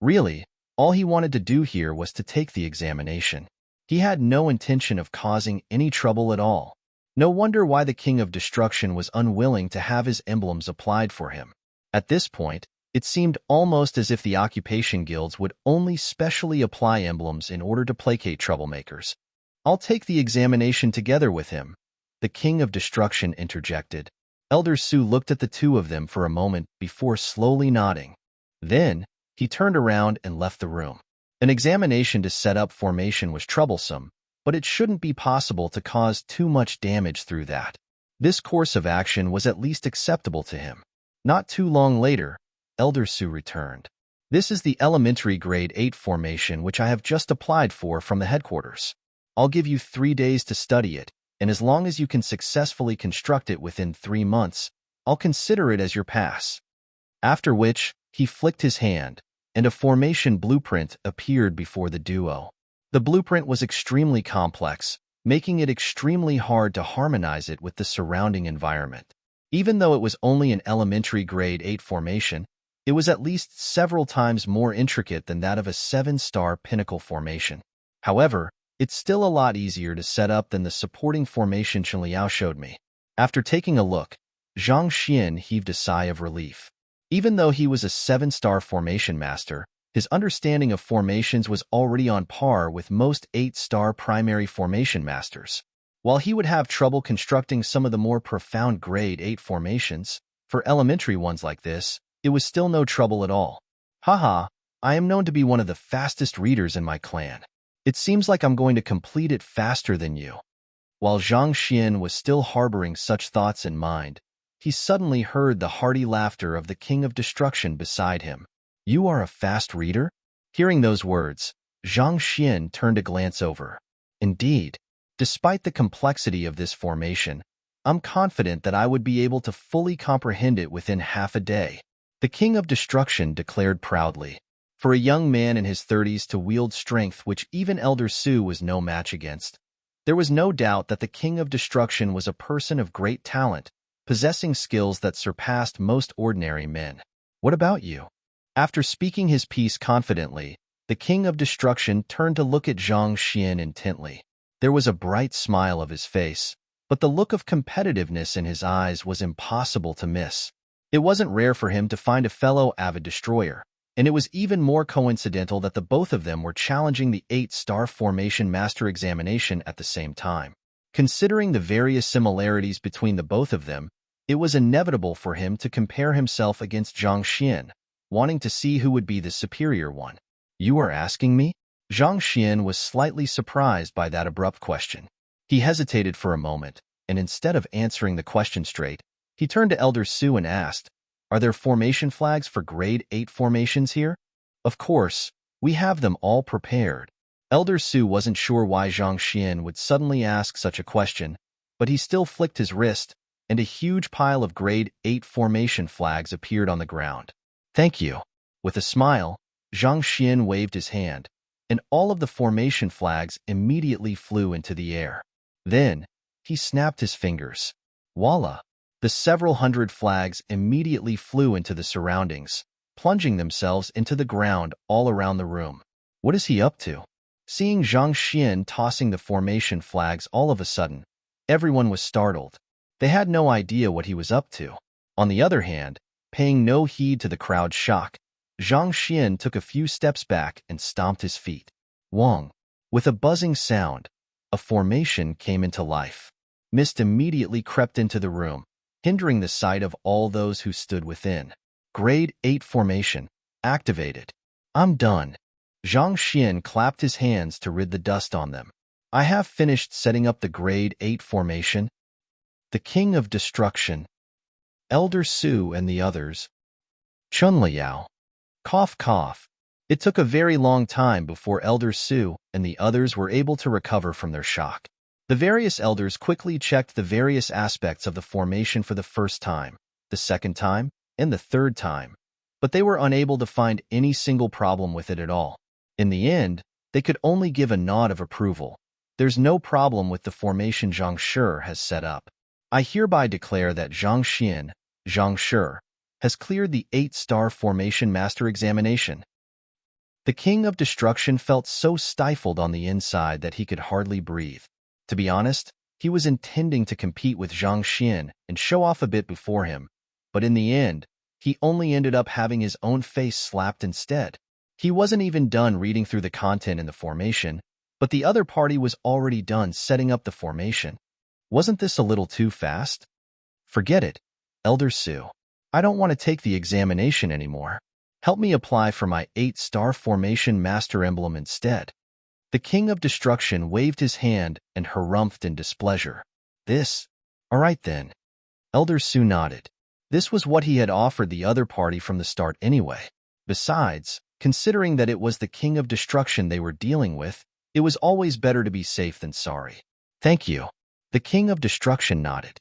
Really, all he wanted to do here was to take the examination. He had no intention of causing any trouble at all. No wonder why the King of Destruction was unwilling to have his emblems applied for him. At this point, it seemed almost as if the occupation guilds would only specially apply emblems in order to placate troublemakers. I'll take the examination together with him, the King of Destruction interjected. Elder Su looked at the two of them for a moment before slowly nodding. Then, he turned around and left the room. An examination to set up formation was troublesome, but it shouldn't be possible to cause too much damage through that. This course of action was at least acceptable to him. Not too long later, Elder Su returned. This is the elementary grade 8 formation which I have just applied for from the headquarters. I'll give you 3 days to study it, and as long as you can successfully construct it within 3 months, I'll consider it as your pass. After which, he flicked his hand, and a formation blueprint appeared before the duo. The blueprint was extremely complex, making it extremely hard to harmonize it with the surrounding environment. Even though it was only an elementary grade 8 formation, it was at least several times more intricate than that of a 7-star pinnacle formation. However, it's still a lot easier to set up than the supporting formation Chen Liao showed me. After taking a look, Zhang Xian heaved a sigh of relief. Even though he was a 7-star formation master, his understanding of formations was already on par with most 8-star primary formation masters. While he would have trouble constructing some of the more profound grade 8 formations, for elementary ones like this, it was still no trouble at all. Haha, I am known to be one of the fastest readers in my clan. It seems like I'm going to complete it faster than you. While Zhang Xian was still harboring such thoughts in mind, he suddenly heard the hearty laughter of the King of Destruction beside him. You are a fast reader? Hearing those words, Zhang Xian turned a glance over. Indeed, despite the complexity of this formation, I'm confident that I would be able to fully comprehend it within half a day. The King of Destruction declared proudly. For a young man in his 30s to wield strength which even Elder Su was no match against, there was no doubt that the King of Destruction was a person of great talent, possessing skills that surpassed most ordinary men. What about you? After speaking his piece confidently, the King of Destruction turned to look at Zhang Xian intently. There was a bright smile of his face, but the look of competitiveness in his eyes was impossible to miss. It wasn't rare for him to find a fellow avid destroyer, and it was even more coincidental that the both of them were challenging the 8-star formation master examination at the same time. Considering the various similarities between the both of them, it was inevitable for him to compare himself against Zhang Xian, wanting to see who would be the superior one. You are asking me? Zhang Xian was slightly surprised by that abrupt question. He hesitated for a moment, and instead of answering the question straight, he turned to Elder Su and asked, Are there formation flags for grade 8 formations here? Of course, we have them all prepared. Elder Su wasn't sure why Zhang Xian would suddenly ask such a question, but he still flicked his wrist, and a huge pile of grade 8 formation flags appeared on the ground. Thank you. With a smile, Zhang Xian waved his hand, and all of the formation flags immediately flew into the air. Then, he snapped his fingers. Voila! The several hundred flags immediately flew into the surroundings, plunging themselves into the ground all around the room. What is he up to? Seeing Zhang Xian tossing the formation flags all of a sudden, everyone was startled. They had no idea what he was up to. On the other hand, paying no heed to the crowd's shock, Zhang Xian took a few steps back and stomped his feet. Wong. With a buzzing sound, a formation came into life. Mist immediately crept into the room, hindering the sight of all those who stood within. Grade 8 formation. Activated. I'm done. Zhang Xian clapped his hands to rid the dust on them. I have finished setting up the Grade 8 formation. The King of Destruction. Elder Su and the others. Chunliao. Cough cough. It took a very long time before Elder Su and the others were able to recover from their shock. The various elders quickly checked the various aspects of the formation for the first time, the second time, and the third time, but they were unable to find any single problem with it at all. In the end, they could only give a nod of approval. There's no problem with the formation Zhang Shi has set up. I hereby declare that Zhang Xian, Zhang Shi, has cleared the 8-star formation master examination. The King of Destruction felt so stifled on the inside that he could hardly breathe. To be honest, he was intending to compete with Zhang Xian and show off a bit before him, but in the end, he only ended up having his own face slapped instead. He wasn't even done reading through the content in the formation, but the other party was already done setting up the formation. Wasn't this a little too fast? Forget it, Elder Su. I don't want to take the examination anymore. Help me apply for my 8-star formation master emblem instead. The King of Destruction waved his hand and harumphed in displeasure. This? All right then. Elder Su nodded. This was what he had offered the other party from the start anyway. Besides, considering that it was the King of Destruction they were dealing with, it was always better to be safe than sorry. Thank you. The King of Destruction nodded.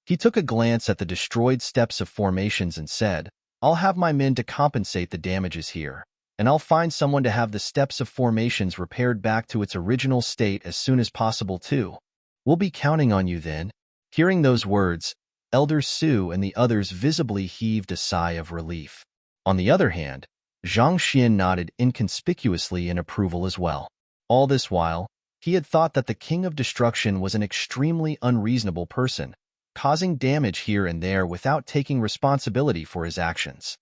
He took a glance at the destroyed steps of formations and said, I'll have my men to compensate the damages here, and I'll find someone to have the steps of formations repaired back to its original state as soon as possible too. We'll be counting on you then. Hearing those words, Elder Su and the others visibly heaved a sigh of relief. On the other hand, Zhang Xian nodded inconspicuously in approval as well. All this while, he had thought that the King of Destruction was an extremely unreasonable person, causing damage here and there without taking responsibility for his actions.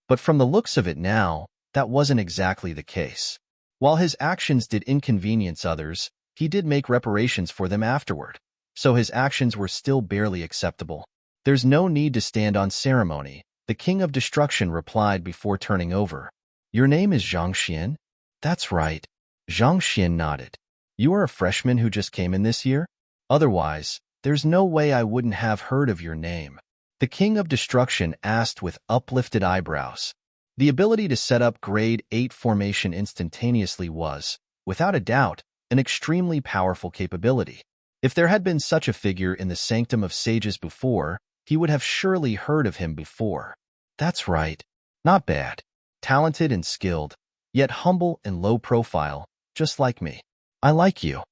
But from the looks of it now, that wasn't exactly the case. While his actions did inconvenience others, he did make reparations for them afterward, so his actions were still barely acceptable. There's no need to stand on ceremony, the King of Destruction replied before turning over. Your name is Zhang Xian? That's right. Zhang Xian nodded. You are a freshman who just came in this year? Otherwise, there's no way I wouldn't have heard of your name. The King of Destruction asked with uplifted eyebrows. The ability to set up Grade 8 formation instantaneously was, without a doubt, an extremely powerful capability. If there had been such a figure in the Sanctum of Sages before, he would have surely heard of him before. That's right. Not bad. Talented and skilled, yet humble and low profile, just like me. I like you.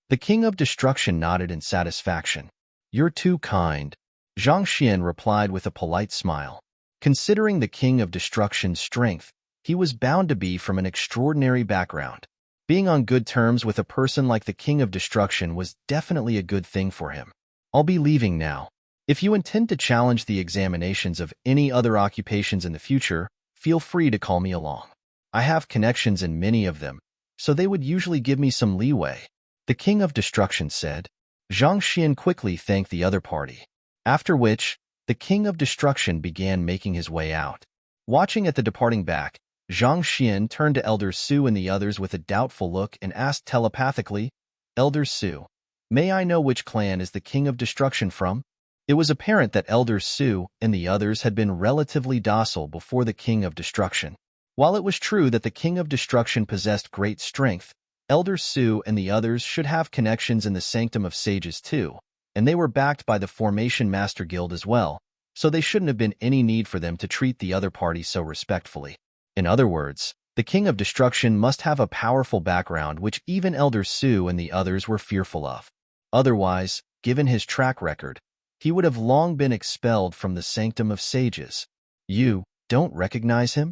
The King of Destruction nodded in satisfaction. You're too kind. Zhang Xian replied with a polite smile. Considering the King of Destruction's strength, he was bound to be from an extraordinary background. Being on good terms with a person like the King of Destruction was definitely a good thing for him. I'll be leaving now. If you intend to challenge the examinations of any other occupations in the future, feel free to call me along. I have connections in many of them, so they would usually give me some leeway. The King of Destruction said. Zhang Xian quickly thanked the other party, after which, the King of Destruction began making his way out. Watching at the departing back, Zhang Xian turned to Elder Su and the others with a doubtful look and asked telepathically, Elder Su, may I know which clan is the King of Destruction from? It was apparent that Elder Su and the others had been relatively docile before the King of Destruction. While it was true that the King of Destruction possessed great strength, Elder Su and the others should have connections in the Sanctum of Sages too, and they were backed by the Formation Master Guild as well, so they shouldn't have been any need for them to treat the other party so respectfully. In other words, the King of Destruction must have a powerful background which even Elder Su and the others were fearful of. Otherwise, given his track record, he would have long been expelled from the Sanctum of Sages. You don't recognize him?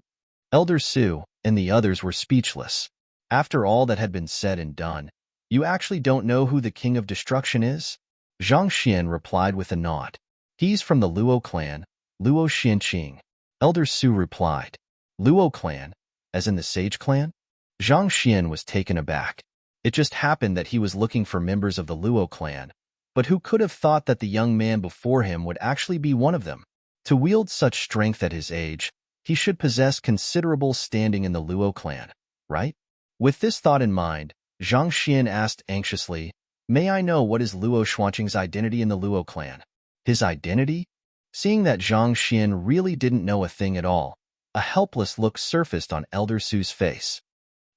Elder Su and the others were speechless. After all that had been said and done, you actually don't know who the King of Destruction is? Zhang Xian replied with a nod. He's from the Luo clan, Luo Xianqing. Elder Su replied. Luo clan, as in the Sage clan? Zhang Xian was taken aback. It just happened that he was looking for members of the Luo clan, but who could have thought that the young man before him would actually be one of them? To wield such strength at his age, he should possess considerable standing in the Luo clan, right? With this thought in mind, Zhang Xian asked anxiously, "May I know what is Luo Xuanqing's identity in the Luo clan?" His identity? Seeing that Zhang Xian really didn't know a thing at all, a helpless look surfaced on Elder Su's face.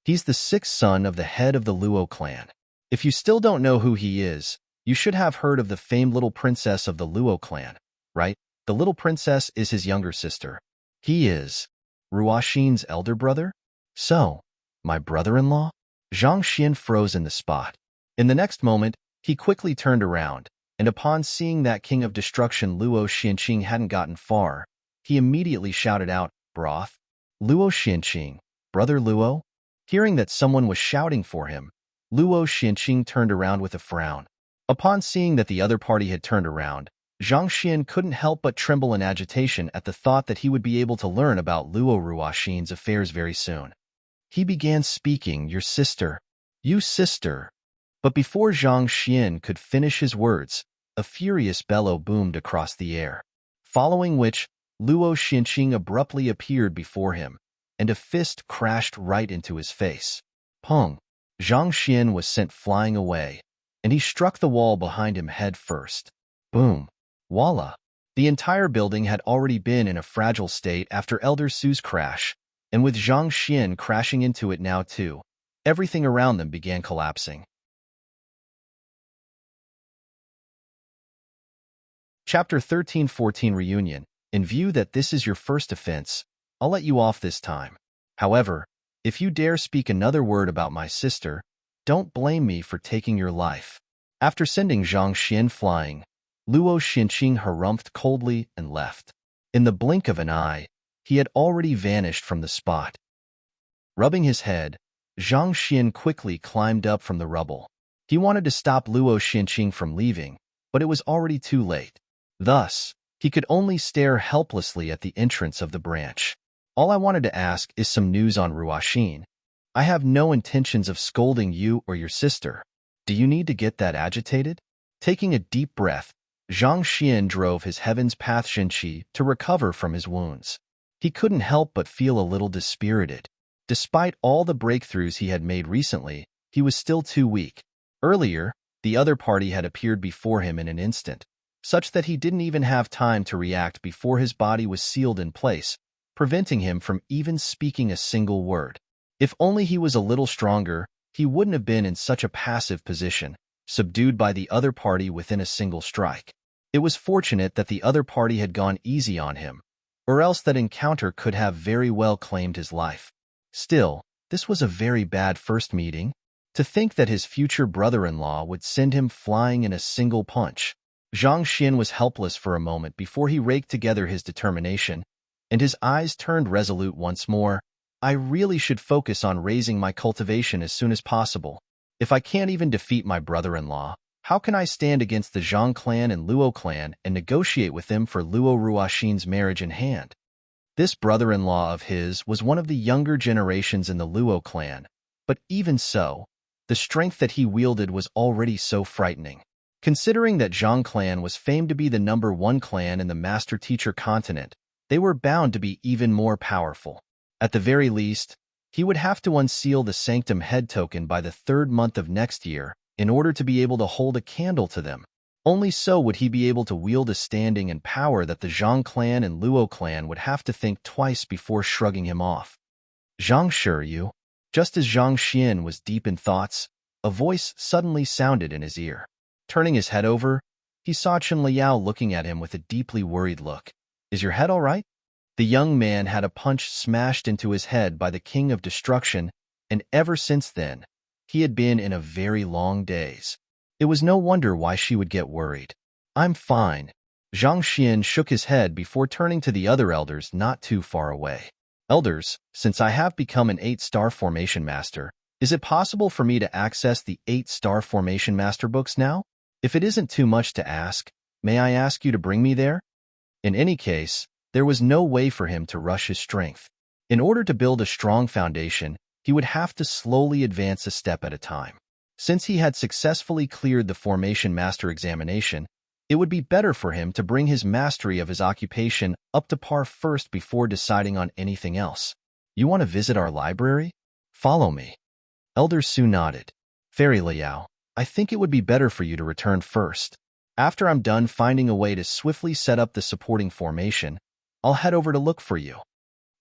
He's the sixth son of the head of the Luo clan. If you still don't know who he is, you should have heard of the famed little princess of the Luo clan, right? The little princess is his younger sister. He is Ruoxin's elder brother? So, my brother-in-law? Zhang Xian froze in the spot. In the next moment, he quickly turned around, and upon seeing that king of destruction Luo Xianqing hadn't gotten far, he immediately shouted out, "Broth? Luo Xianqing, brother Luo?" Hearing that someone was shouting for him, Luo Xianqing turned around with a frown. Upon seeing that the other party had turned around, Zhang Xian couldn't help but tremble in agitation at the thought that he would be able to learn about Luo Ruoxin's affairs very soon. He began speaking, "Your sister. You sister." But before Zhang Xian could finish his words, a furious bellow boomed across the air, following which Luo Xianqing abruptly appeared before him, and a fist crashed right into his face. Pong! Zhang Xian was sent flying away, and he struck the wall behind him head first. Boom! Voila! The entire building had already been in a fragile state after Elder Su's crash, and with Zhang Xian crashing into it now too, everything around them began collapsing. Chapter 13-14 Reunion. In view that this is your first offense, I'll let you off this time. However, if you dare speak another word about my sister, don't blame me for taking your life. After sending Zhang Xian flying, Luo Xianqing harumphed coldly and left. In the blink of an eye, he had already vanished from the spot. Rubbing his head, Zhang Xian quickly climbed up from the rubble. He wanted to stop Luo Xianqing from leaving, but it was already too late. Thus, he could only stare helplessly at the entrance of the branch. All I wanted to ask is some news on Ruoxin. I have no intentions of scolding you or your sister. Do you need to get that agitated? Taking a deep breath, Zhang Xian drove his Heaven's Path Xinqi to recover from his wounds. He couldn't help but feel a little dispirited. Despite all the breakthroughs he had made recently, he was still too weak. Earlier, the other party had appeared before him in an instant, such that he didn't even have time to react before his body was sealed in place, preventing him from even speaking a single word. If only he was a little stronger, he wouldn't have been in such a passive position, subdued by the other party within a single strike. It was fortunate that the other party had gone easy on him, or else that encounter could have very well claimed his life. Still, this was a very bad first meeting. To think that his future brother-in-law would send him flying in a single punch. Zhang Xian was helpless for a moment before he raked together his determination, and his eyes turned resolute once more. I really should focus on raising my cultivation as soon as possible. If I can't even defeat my brother-in-law, how can I stand against the Zhang clan and Luo clan and negotiate with them for Luo Ruoxin's marriage in hand? This brother-in-law of his was one of the younger generations in the Luo clan, but even so, the strength that he wielded was already so frightening. Considering that Zhang clan was famed to be the #1 clan in the master-teacher continent, they were bound to be even more powerful. At the very least, he would have to unseal the Sanctum Head token by the 3rd month of next year in order to be able to hold a candle to them. Only so would he be able to wield a standing and power that the Zhang clan and Luo clan would have to think twice before shrugging him off. Zhang Shiryu. Just as Zhang Xian was deep in thoughts, a voice suddenly sounded in his ear. Turning his head over, he saw Chen Liao looking at him with a deeply worried look. Is your head all right? The young man had a punch smashed into his head by the King of Destruction, and ever since then, he had been in a very long daze. It was no wonder why she would get worried. I'm fine. Zhang Xian shook his head before turning to the other elders not too far away. Elders, since I have become an 8-star formation master, is it possible for me to access the 8-star formation master books now? If it isn't too much to ask, may I ask you to bring me there? In any case, there was no way for him to rush his strength. In order to build a strong foundation, he would have to slowly advance a step at a time. Since he had successfully cleared the Formation Master examination, it would be better for him to bring his mastery of his occupation up to par first before deciding on anything else. You want to visit our library? Follow me. Elder Su nodded. Fairy Liao, I think it would be better for you to return first. After I'm done finding a way to swiftly set up the supporting formation, I'll head over to look for you.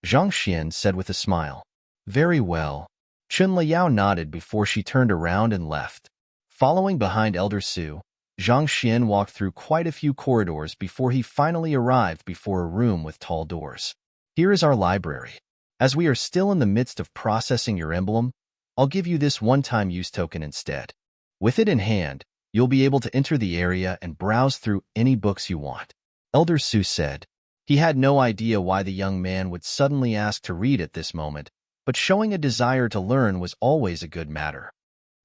Zhang Xian said with a smile. Very well. Chun Liao nodded before she turned around and left. Following behind Elder Su, Zhang Xian walked through quite a few corridors before he finally arrived before a room with tall doors. Here is our library. As we are still in the midst of processing your emblem, I'll give you this one-time use token instead. With it in hand, you'll be able to enter the area and browse through any books you want. Elder Su said. He had no idea why the young man would suddenly ask to read at this moment, but showing a desire to learn was always a good matter.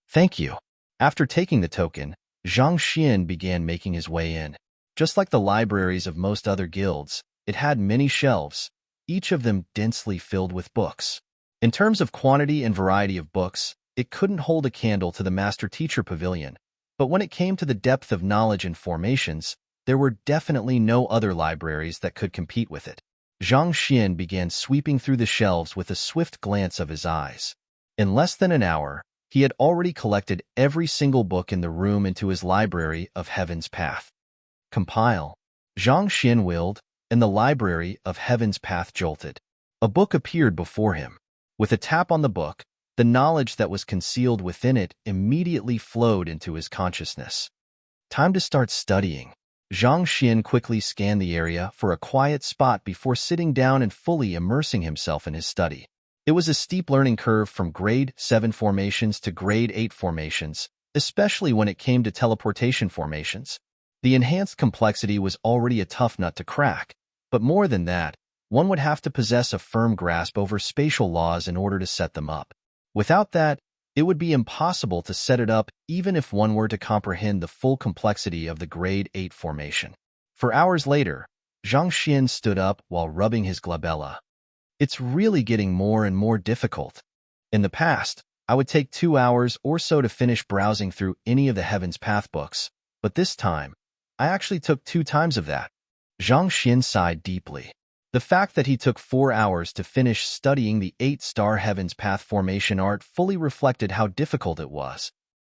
Thank you. After taking the token, Zhang Xian began making his way in. Just like the libraries of most other guilds, it had many shelves, each of them densely filled with books. In terms of quantity and variety of books, it couldn't hold a candle to the Master-Teacher Pavilion, but when it came to the depth of knowledge and formations, there were definitely no other libraries that could compete with it. Zhang Xian began sweeping through the shelves with a swift glance of his eyes. In less than an hour, he had already collected every single book in the room into his library of Heaven's Path. Compile. Zhang Xian willed, and the library of Heaven's Path jolted. A book appeared before him. With a tap on the book, the knowledge that was concealed within it immediately flowed into his consciousness. Time to start studying. Zhang Xian quickly scanned the area for a quiet spot before sitting down and fully immersing himself in his study. It was a steep learning curve from grade 7 formations to grade 8 formations, especially when it came to teleportation formations. The enhanced complexity was already a tough nut to crack, but more than that, one would have to possess a firm grasp over spatial laws in order to set them up. Without that, it would be impossible to set it up even if one were to comprehend the full complexity of the grade 8 formation. For hours later, Zhang Xian stood up while rubbing his glabella. It's really getting more and more difficult. In the past, I would take 2 hours or so to finish browsing through any of the Heaven's Path books, but this time, I actually took 2 times of that. Zhang Xian sighed deeply. The fact that he took 4 hours to finish studying the 8-star Heaven's Path formation art fully reflected how difficult it was.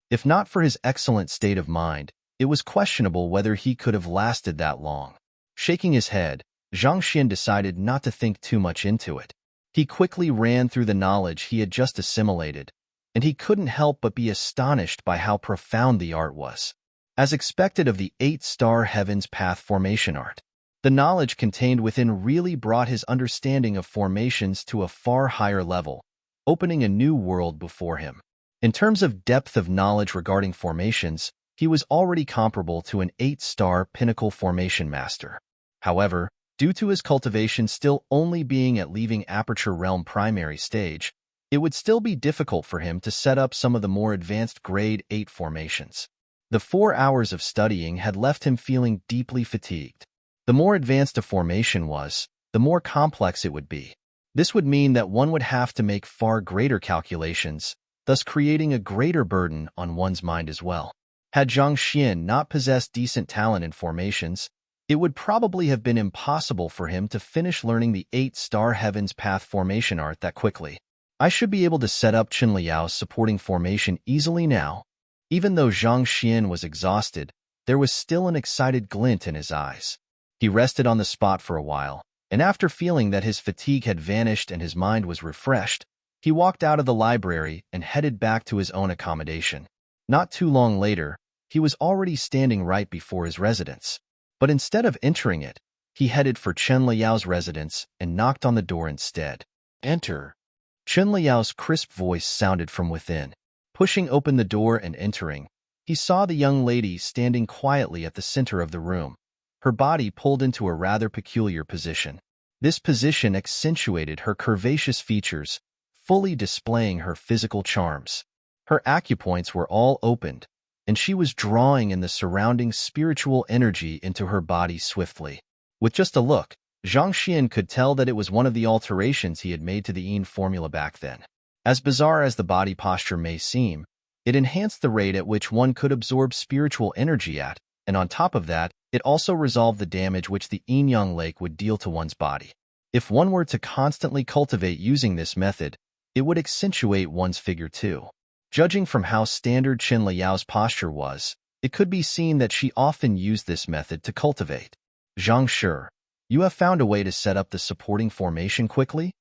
If not for his excellent state of mind, it was questionable whether he could have lasted that long. Shaking his head, Zhang Xian decided not to think too much into it. He quickly ran through the knowledge he had just assimilated, and he couldn't help but be astonished by how profound the art was. As expected of the 8-star Heaven's Path formation art, the knowledge contained within really brought his understanding of formations to a far higher level, opening a new world before him. In terms of depth of knowledge regarding formations, he was already comparable to an 8-star pinnacle formation master. However, due to his cultivation still only being at leaving Aperture Realm primary stage, it would still be difficult for him to set up some of the more advanced grade 8 formations. The 4 hours of studying had left him feeling deeply fatigued. The more advanced a formation was, the more complex it would be. This would mean that one would have to make far greater calculations, thus creating a greater burden on one's mind as well. Had Zhang Xian not possessed decent talent in formations, it would probably have been impossible for him to finish learning the 8-star Heaven's Path formation art that quickly. I should be able to set up Qin Liao's supporting formation easily now. Even though Zhang Xian was exhausted, there was still an excited glint in his eyes. He rested on the spot for a while, and after feeling that his fatigue had vanished and his mind was refreshed, he walked out of the library and headed back to his own accommodation. Not too long later, he was already standing right before his residence. But instead of entering it, he headed for Chen Liao's residence and knocked on the door instead. Enter. Chen Liao's crisp voice sounded from within. Pushing open the door and entering, he saw the young lady standing quietly at the center of the room, her body pulled into a rather peculiar position. This position accentuated her curvaceous features, fully displaying her physical charms. Her acupoints were all opened, and she was drawing in the surrounding spiritual energy into her body swiftly. With just a look, Zhang Xian could tell that it was one of the alterations he had made to the Yin formula back then. As bizarre as the body posture may seem, it enhanced the rate at which one could absorb spiritual energy at, and on top of that, it also resolved the damage which the yin-yang lake would deal to one's body. If one were to constantly cultivate using this method, it would accentuate one's figure too. Judging from how standard Qin Liao's posture was, it could be seen that she often used this method to cultivate. Zhang Shi, you have found a way to set up the supporting formation quickly?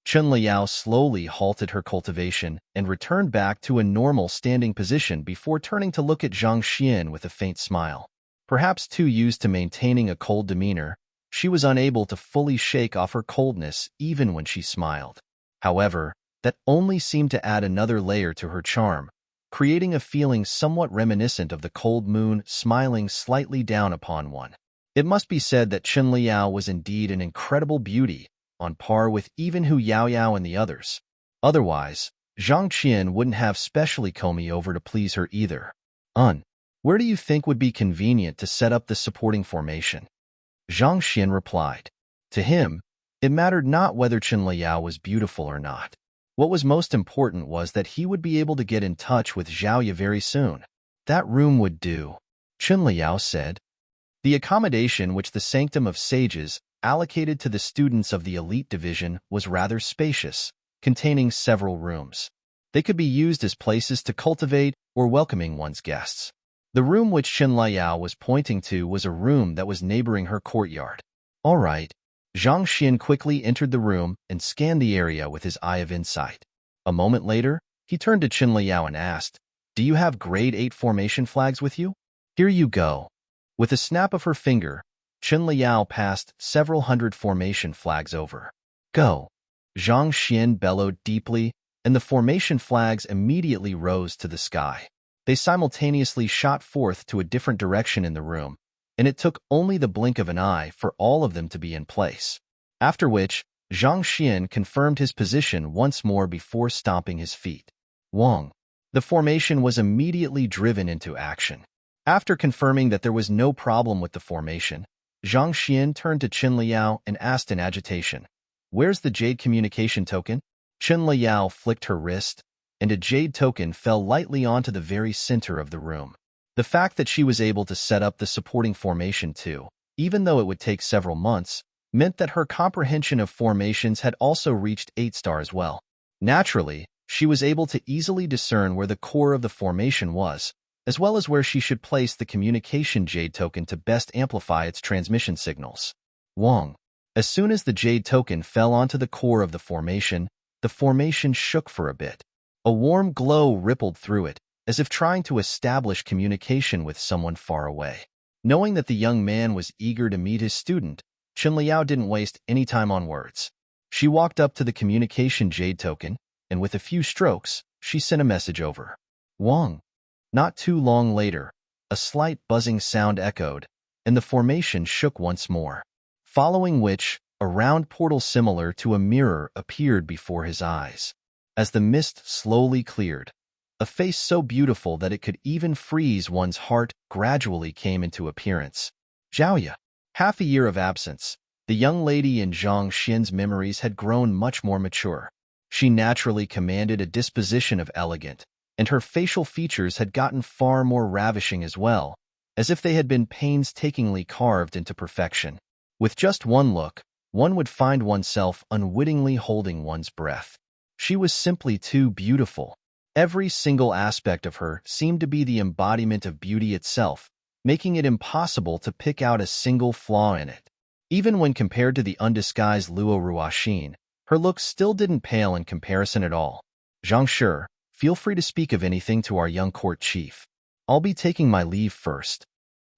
Qin Liao slowly halted her cultivation and returned back to a normal standing position before turning to look at Zhang Xian with a faint smile. Perhaps too used to maintaining a cold demeanor, she was unable to fully shake off her coldness even when she smiled. However, that only seemed to add another layer to her charm, creating a feeling somewhat reminiscent of the cold moon smiling slightly down upon one. It must be said that Qin Liao was indeed an incredible beauty, on par with even Hu Yaoyao and the others. Otherwise, Zhang Qian wouldn't have specially called me over to please her either. Where do you think would be convenient to set up the supporting formation? Zhang Qian replied. To him, it mattered not whether Qin Liao was beautiful or not. What was most important was that he would be able to get in touch with Zhaoye very soon. That room would do, Qin Liao said. The accommodation which the Sanctum of Sages allocated to the students of the elite division was rather spacious, containing several rooms. They could be used as places to cultivate or welcoming one's guests. The room which Qin Liao was pointing to was a room that was neighboring her courtyard. All right. Zhang Xian quickly entered the room and scanned the area with his eye of insight. A moment later, he turned to Qin Liao and asked, Do you have grade 8 formation flags with you? Here you go. With a snap of her finger, Qin Liao passed several hundred formation flags over. Go. Zhang Xian bellowed deeply, and the formation flags immediately rose to the sky. They simultaneously shot forth to a different direction in the room, and it took only the blink of an eye for all of them to be in place. After which, Zhang Xian confirmed his position once more before stomping his feet. Wong. The formation was immediately driven into action. After confirming that there was no problem with the formation, Zhang Xian turned to Qin Liao and asked in agitation, Where's the jade communication token? Qin Liao flicked her wrist, and a jade token fell lightly onto the very center of the room. The fact that she was able to set up the supporting formation too, even though it would take several months, meant that her comprehension of formations had also reached 8-star as well. Naturally, she was able to easily discern where the core of the formation was, as well as where she should place the communication jade token to best amplify its transmission signals. Wong. As soon as the jade token fell onto the core of the formation shook for a bit. A warm glow rippled through it, as if trying to establish communication with someone far away. Knowing that the young man was eager to meet his student, Qin Liao didn't waste any time on words. She walked up to the communication jade token, and with a few strokes, she sent a message over. Wong. Not too long later, a slight buzzing sound echoed, and the formation shook once more, following which, a round portal similar to a mirror appeared before his eyes. As the mist slowly cleared, a face so beautiful that it could even freeze one's heart gradually came into appearance. Zhaoye. Half a year of absence, the young lady in Zhang Xian's memories had grown much more mature. She naturally commanded a disposition of elegant, and her facial features had gotten far more ravishing as well, as if they had been painstakingly carved into perfection. With just one look, one would find oneself unwittingly holding one's breath. She was simply too beautiful. Every single aspect of her seemed to be the embodiment of beauty itself, making it impossible to pick out a single flaw in it. Even when compared to the undisguised Luo Ruoxin, her looks still didn't pale in comparison at all. Zhang Shi, feel free to speak of anything to our young court chief. I'll be taking my leave first.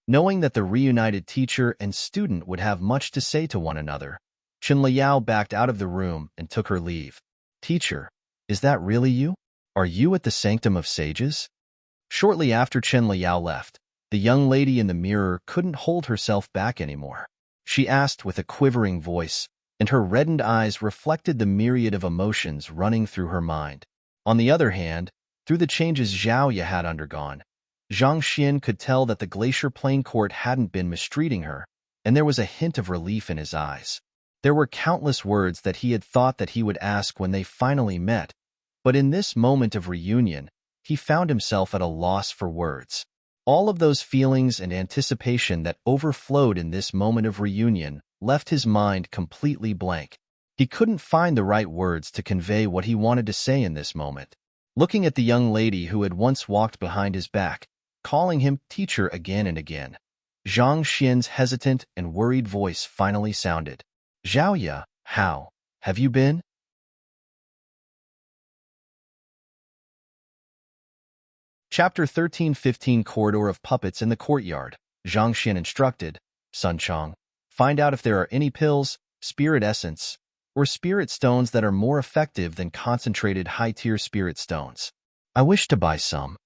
Knowing that the reunited teacher and student would have much to say to one another, Qin Liao backed out of the room and took her leave. Teacher, is that really you? Are you at the Sanctum of Sages? Shortly after Qin Liao left, the young lady in the mirror couldn't hold herself back anymore. She asked with a quivering voice, and her reddened eyes reflected the myriad of emotions running through her mind. On the other hand, through the changes Zhaoye had undergone, Zhang Xian could tell that the Glacier Plain Court hadn't been mistreating her, and there was a hint of relief in his eyes. There were countless words that he had thought that he would ask when they finally met, but in this moment of reunion, he found himself at a loss for words. All of those feelings and anticipation that overflowed in this moment of reunion left his mind completely blank. He couldn't find the right words to convey what he wanted to say in this moment. Looking at the young lady who had once walked behind his back, calling him teacher again and again, Zhang Xian's hesitant and worried voice finally sounded. "Zhaoya, how have you been?" Chapter 13-15 Corridor of Puppets in the Courtyard. Zhang Xian instructed, "Sun Chang, find out if there are any pills, spirit essence, or spirit stones that are more effective than concentrated high-tier spirit stones. I wish to buy some."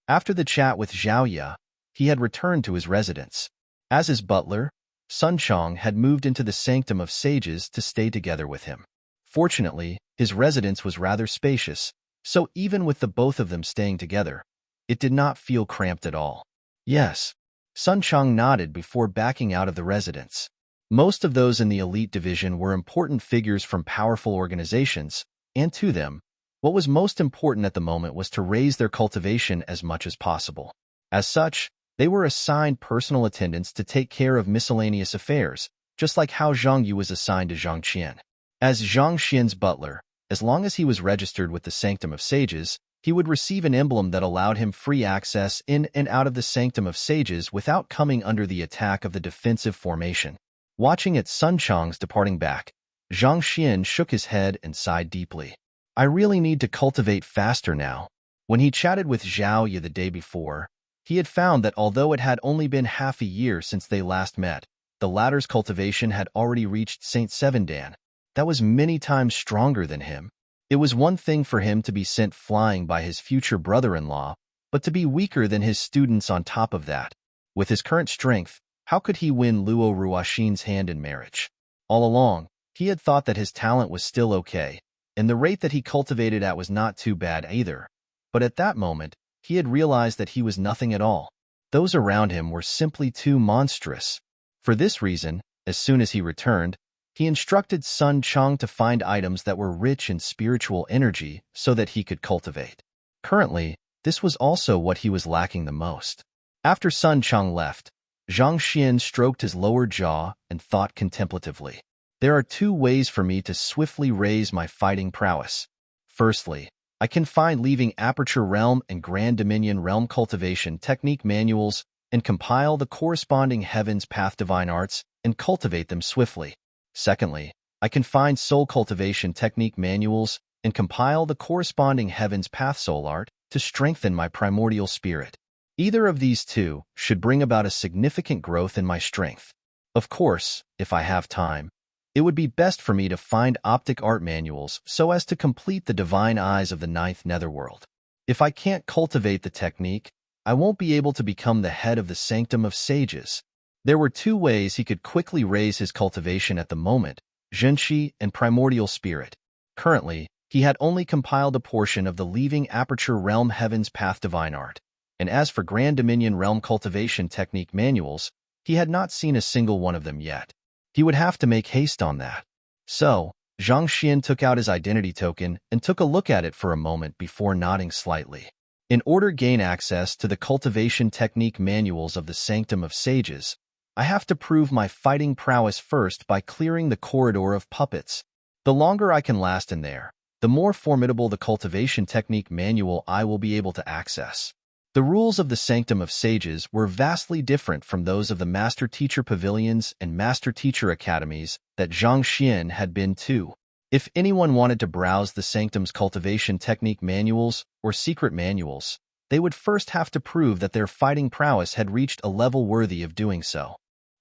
After the chat with Zhaoya, he had returned to his residence. As his butler, Sun Chang had moved into the Sanctum of Sages to stay together with him. Fortunately, his residence was rather spacious, so even with the both of them staying together, it did not feel cramped at all. "Yes." Sun Chang nodded before backing out of the residence. Most of those in the elite division were important figures from powerful organizations, and to them, what was most important at the moment was to raise their cultivation as much as possible. As such, they were assigned personal attendants to take care of miscellaneous affairs, just like how Zhang Yu was assigned to Zhang Qian. As Zhang Xian's butler, as long as he was registered with the Sanctum of Sages, he would receive an emblem that allowed him free access in and out of the Sanctum of Sages without coming under the attack of the defensive formation. Watching at Sun Chang's departing back, Zhang Xian shook his head and sighed deeply. "I really need to cultivate faster now." When he chatted with Zhao Ye the day before, he had found that although it had only been half a year since they last met, the latter's cultivation had already reached Saint Seven Dan. That was many times stronger than him. It was one thing for him to be sent flying by his future brother-in-law, but to be weaker than his students on top of that. With his current strength, how could he win Luo Ruoxin's hand in marriage? All along, he had thought that his talent was still okay, and the rate that he cultivated at was not too bad either. But at that moment, he had realized that he was nothing at all. Those around him were simply too monstrous. For this reason, as soon as he returned, he instructed Sun Chang to find items that were rich in spiritual energy so that he could cultivate. Currently, this was also what he was lacking the most. After Sun Chang left, Zhang Xian stroked his lower jaw and thought contemplatively. "There are two ways for me to swiftly raise my fighting prowess. Firstly, I can find leaving Aperture Realm and Grand Dominion Realm cultivation technique manuals and compile the corresponding Heaven's Path Divine Arts and cultivate them swiftly. Secondly, I can find soul cultivation technique manuals and compile the corresponding Heaven's Path Soul Art to strengthen my primordial spirit. Either of these two should bring about a significant growth in my strength. Of course, if I have time, it would be best for me to find optic art manuals so as to complete the divine eyes of the ninth netherworld. If I can't cultivate the technique, I won't be able to become the head of the Sanctum of Sages." There were two ways he could quickly raise his cultivation at the moment, Zhenqi and Primordial Spirit. Currently, he had only compiled a portion of the Leaving Aperture Realm Heaven's Path Divine Art, and as for Grand Dominion Realm cultivation technique manuals, he had not seen a single one of them yet. He would have to make haste on that. So, Zhang Xian took out his identity token and took a look at it for a moment before nodding slightly. In order to gain access to the cultivation technique manuals of the Sanctum of Sages, I have to prove my fighting prowess first by clearing the corridor of puppets. The longer I can last in there, the more formidable the cultivation technique manual I will be able to access. The rules of the Sanctum of Sages were vastly different from those of the Master Teacher Pavilions and Master Teacher Academies that Zhang Xian had been to. If anyone wanted to browse the Sanctum's cultivation technique manuals or secret manuals, they would first have to prove that their fighting prowess had reached a level worthy of doing so.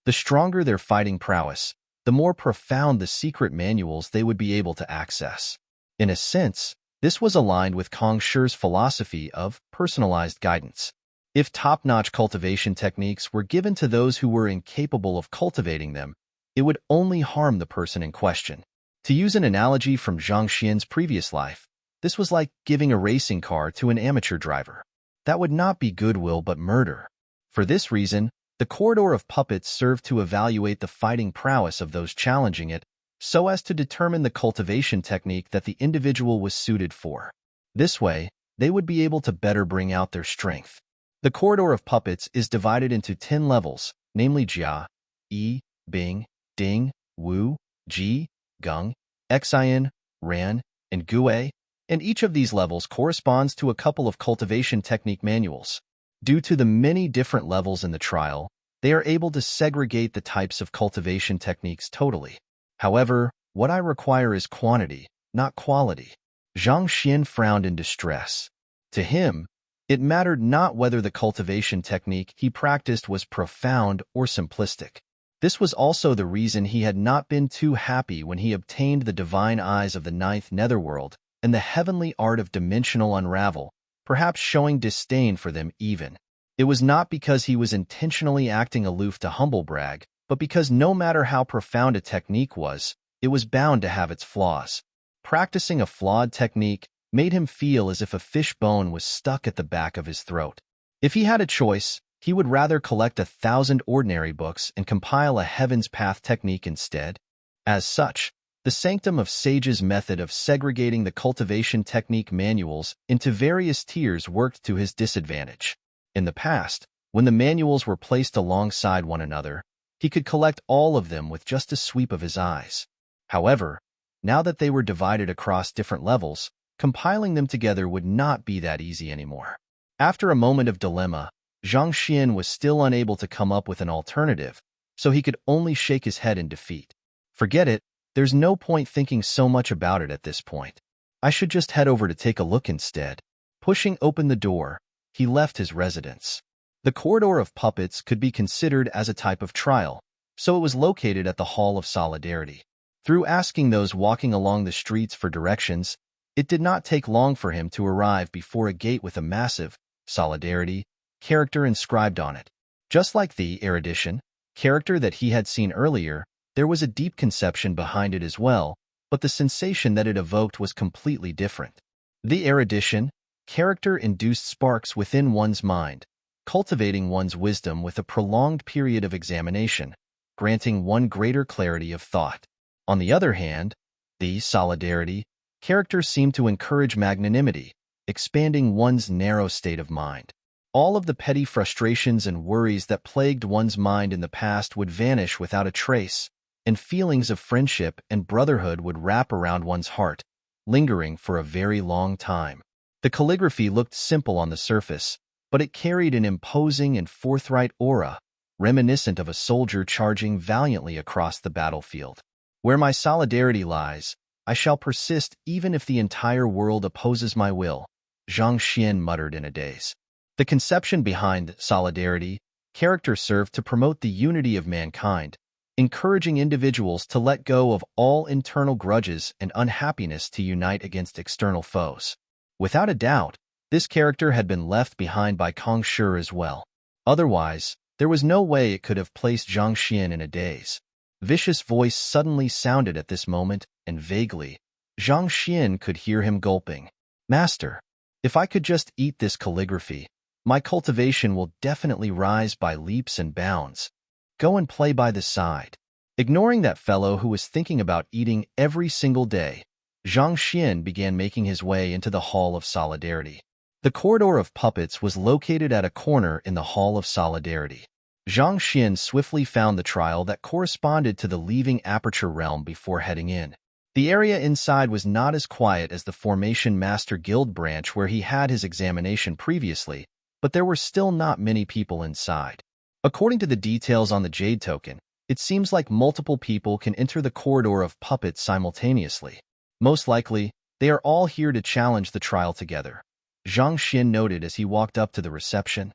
The stronger their fighting prowess, the more profound the secret manuals they would be able to access. In a sense, this was aligned with Kong Shi's philosophy of personalized guidance. If top-notch cultivation techniques were given to those who were incapable of cultivating them, it would only harm the person in question. To use an analogy from Zhang Xian's previous life, this was like giving a racing car to an amateur driver. That would not be goodwill but murder. For this reason, the corridor of puppets served to evaluate the fighting prowess of those challenging it so as to determine the cultivation technique that the individual was suited for. This way, they would be able to better bring out their strength. The corridor of puppets is divided into 10 levels, namely Jia, Yi, Bing, Ding, Wu, Ji, Gung, Xin, Ran, and Gue, and each of these levels corresponds to a couple of cultivation technique manuals. Due to the many different levels in the trial, they are able to segregate the types of cultivation techniques totally. However, what I require is quantity, not quality. Zhang Xian frowned in distress. To him, it mattered not whether the cultivation technique he practiced was profound or simplistic. This was also the reason he had not been too happy when he obtained the divine eyes of the ninth netherworld and the heavenly art of dimensional unravel, perhaps showing disdain for them even. It was not because he was intentionally acting aloof to humble brag, but because no matter how profound a technique was, it was bound to have its flaws. Practicing a flawed technique made him feel as if a fish bone was stuck at the back of his throat. If he had a choice, he would rather collect 1,000 ordinary books and compile a Heaven's Path technique instead. As such, the Sanctum of Sage's method of segregating the cultivation technique manuals into various tiers worked to his disadvantage. In the past, when the manuals were placed alongside one another, he could collect all of them with just a sweep of his eyes. However, now that they were divided across different levels, compiling them together would not be that easy anymore. After a moment of dilemma, Zhang Xian was still unable to come up with an alternative, so he could only shake his head in defeat. Forget it, there's no point thinking so much about it at this point. I should just head over to take a look instead. Pushing open the door, he left his residence. The corridor of puppets could be considered as a type of trial, so it was located at the Hall of Solidarity. Through asking those walking along the streets for directions, it did not take long for him to arrive before a gate with a massive Solidarity character inscribed on it. Just like the erudition character that he had seen earlier, there was a deep conception behind it as well, but the sensation that it evoked was completely different. The erudition character induced sparks within one's mind, cultivating one's wisdom with a prolonged period of examination, granting one greater clarity of thought. On the other hand, the Solidarity character seemed to encourage magnanimity, expanding one's narrow state of mind. All of the petty frustrations and worries that plagued one's mind in the past would vanish without a trace, and feelings of friendship and brotherhood would wrap around one's heart, lingering for a very long time. The calligraphy looked simple on the surface, but it carried an imposing and forthright aura, reminiscent of a soldier charging valiantly across the battlefield. Where my solidarity lies, I shall persist even if the entire world opposes my will, Zhang Xian muttered in a daze. The conception behind solidarity character served to promote the unity of mankind, encouraging individuals to let go of all internal grudges and unhappiness to unite against external foes. Without a doubt, this character had been left behind by Kong Shi as well. Otherwise, there was no way it could have placed Zhang Xian in a daze. Vicious voice suddenly sounded at this moment, and vaguely, Zhang Xian could hear him gulping. Master, if I could just eat this calligraphy, my cultivation will definitely rise by leaps and bounds. Go and play by the side. Ignoring that fellow who was thinking about eating every single day, Zhang Xian began making his way into the Hall of Solidarity. The corridor of puppets was located at a corner in the Hall of Solidarity. Zhang Xian swiftly found the trial that corresponded to the leaving aperture realm before heading in. The area inside was not as quiet as the Formation Master Guild branch where he had his examination previously, but there were still not many people inside. According to the details on the Jade token, it seems like multiple people can enter the corridor of puppets simultaneously. Most likely, they are all here to challenge the trial together, Zhang Xian noted as he walked up to the reception.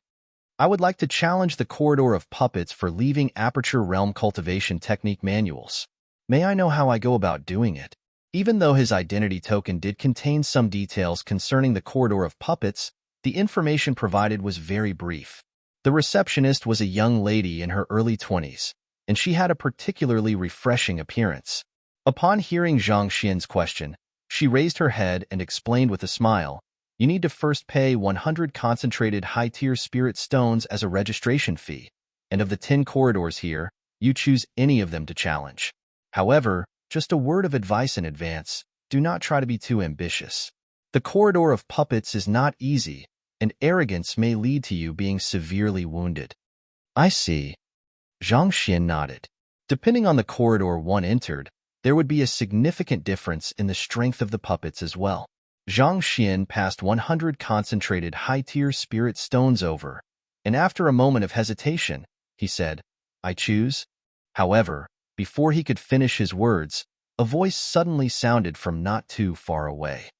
I would like to challenge the corridor of puppets for leaving Aperture Realm cultivation technique manuals. May I know how I go about doing it? Even though his identity token did contain some details concerning the corridor of puppets, the information provided was very brief. The receptionist was a young lady in her early 20s, and she had a particularly refreshing appearance. Upon hearing Zhang Xian's question, she raised her head and explained with a smile, "You need to first pay 100 concentrated high-tier spirit stones as a registration fee, and of the 10 corridors here, you choose any of them to challenge. However, just a word of advice in advance. Do not try to be too ambitious. The corridor of puppets is not easy, and arrogance may lead to you being severely wounded. I see. Zhang Xian nodded. Depending on the corridor one entered, there would be a significant difference in the strength of the puppets as well. Zhang Xian passed 100 concentrated high-tier spirit stones over, and after a moment of hesitation, he said, I choose. However, before he could finish his words, a voice suddenly sounded from not too far away.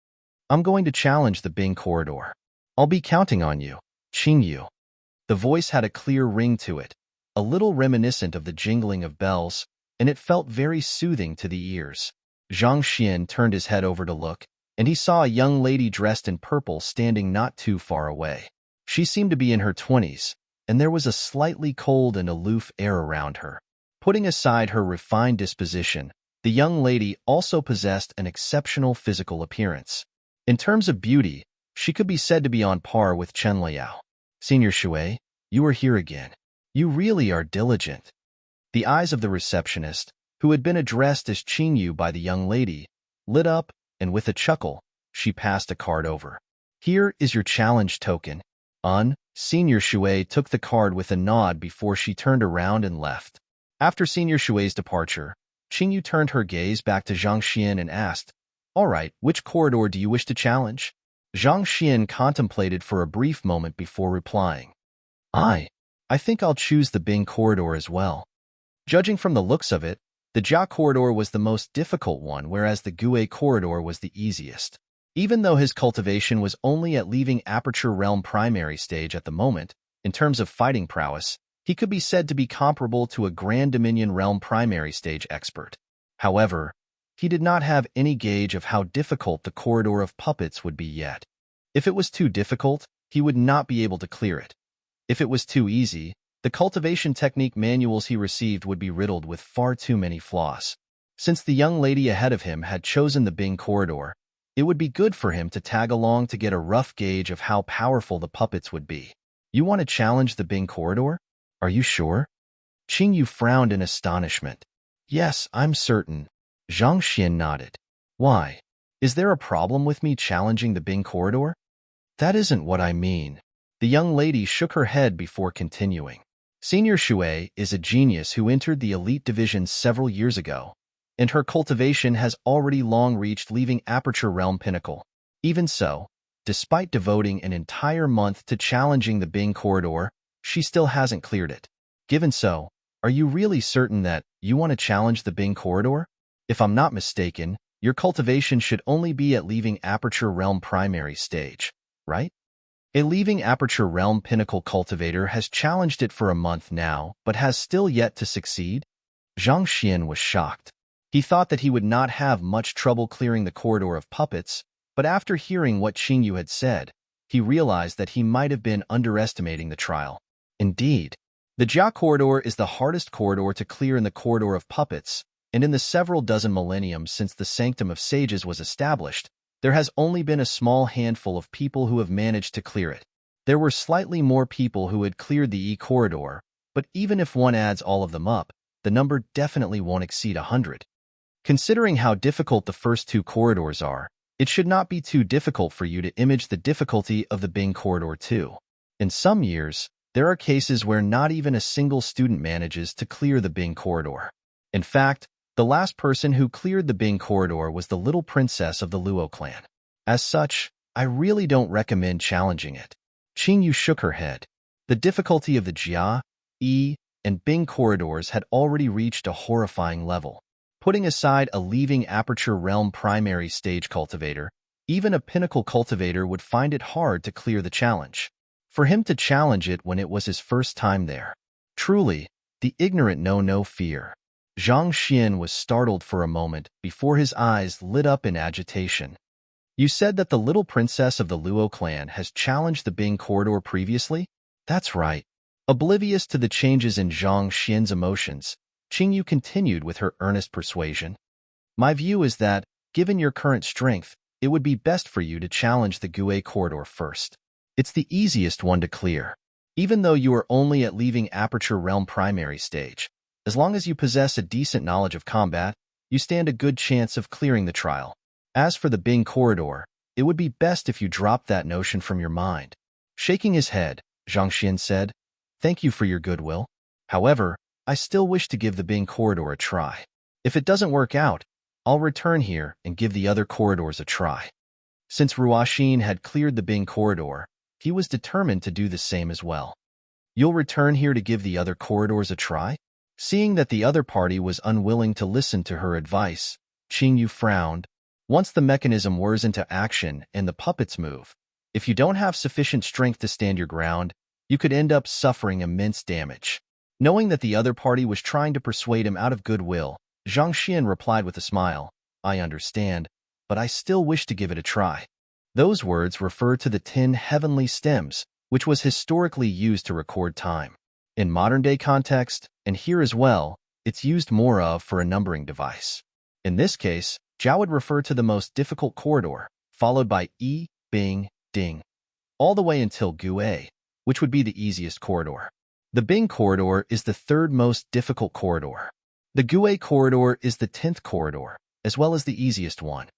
I'm going to challenge the Bing corridor. I'll be counting on you, Qingyu. The voice had a clear ring to it, a little reminiscent of the jingling of bells, and it felt very soothing to the ears. Zhang Xian turned his head over to look, and he saw a young lady dressed in purple standing not too far away. She seemed to be in her 20s, and there was a slightly cold and aloof air around her. Putting aside her refined disposition, the young lady also possessed an exceptional physical appearance. In terms of beauty, she could be said to be on par with Chen Liao. Senior Shui, you are here again. You really are diligent. The eyes of the receptionist, who had been addressed as Qingyu by the young lady, lit up, and with a chuckle, she passed a card over. Here is your challenge token. Senior Shui took the card with a nod before she turned around and left. After Senior Shui's departure, Qingyu turned her gaze back to Zhang Xian and asked, All right, which corridor do you wish to challenge? Zhang Xian contemplated for a brief moment before replying. I think I'll choose the Bing corridor as well. Judging from the looks of it, the Jia corridor was the most difficult one, whereas the Gue corridor was the easiest. Even though his cultivation was only at leaving Aperture Realm primary stage at the moment, in terms of fighting prowess, he could be said to be comparable to a Grand Dominion Realm primary stage expert. However, he did not have any gauge of how difficult the corridor of puppets would be yet. If it was too difficult, he would not be able to clear it. If it was too easy, the cultivation technique manuals he received would be riddled with far too many flaws. Since the young lady ahead of him had chosen the Bing corridor, it would be good for him to tag along to get a rough gauge of how powerful the puppets would be. You want to challenge the Bing corridor? Are you sure? Qingyu frowned in astonishment. Yes, I'm certain. Zhang Xian nodded. Why? Is there a problem with me challenging the Bing corridor? That isn't what I mean. The young lady shook her head before continuing. Senior Shui is a genius who entered the elite division several years ago, and her cultivation has already long reached leaving Aperture Realm Pinnacle. Even so, despite devoting an entire month to challenging the Bing corridor, she still hasn't cleared it. Given so, are you really certain that you want to challenge the Bing corridor? If I'm not mistaken, your cultivation should only be at leaving Aperture Realm primary stage, right? A leaving Aperture Realm Pinnacle cultivator has challenged it for a month now, but has still yet to succeed? Zhang Xian was shocked. He thought that he would not have much trouble clearing the corridor of puppets, but after hearing what Qingyu had said, he realized that he might have been underestimating the trial. Indeed, the Jia corridor is the hardest corridor to clear in the corridor of puppets, and in the several dozen millenniums since the Sanctum of Sages was established, there has only been a small handful of people who have managed to clear it. There were slightly more people who had cleared the E corridor, but even if one adds all of them up, the number definitely won't exceed 100. Considering how difficult the first two corridors are, it should not be too difficult for you to image the difficulty of the Bing corridor too. In some years, there are cases where not even a single student manages to clear the Bing corridor. In fact, the last person who cleared the Bing corridor was the little princess of the Luo clan. As such, I really don't recommend challenging it. Qingyu shook her head. The difficulty of the Jia, E, and Bing corridors had already reached a horrifying level. Putting aside a leaving Aperture Realm primary stage cultivator, even a pinnacle cultivator would find it hard to clear the challenge. For him to challenge it when it was his first time there. Truly, the ignorant know no fear. Zhang Xian was startled for a moment before his eyes lit up in agitation. You said that the little princess of the Luo clan has challenged the Bing corridor previously? That's right. Oblivious to the changes in Zhang Xian's emotions, Qingyu continued with her earnest persuasion. My view is that, given your current strength, it would be best for you to challenge the Gue corridor first. It's the easiest one to clear. Even though you are only at leaving Aperture Realm primary stage, as long as you possess a decent knowledge of combat, you stand a good chance of clearing the trial. As for the Bing corridor, it would be best if you dropped that notion from your mind. Shaking his head, Zhang Xian said, "Thank you for your goodwill. However, I still wish to give the Bing corridor a try. If it doesn't work out, I'll return here and give the other corridors a try." Since Ruoxin had cleared the Bing corridor, he was determined to do the same as well. "You'll return here to give the other corridors a try?" Seeing that the other party was unwilling to listen to her advice, Qingyu frowned. Once the mechanism whirs into action and the puppets move, if you don't have sufficient strength to stand your ground, you could end up suffering immense damage. Knowing that the other party was trying to persuade him out of goodwill, Zhang Xian replied with a smile, "I understand, but I still wish to give it a try." Those words refer to the 10 heavenly stems, which was historically used to record time. In modern-day context, and here as well, it's used more of for a numbering device. In this case, Zhao would refer to the most difficult corridor, followed by Yi, Bing, Ding, all the way until Gue, which would be the easiest corridor. The Bing corridor is the third most difficult corridor. The Gue corridor is the 10th corridor, as well as the easiest one.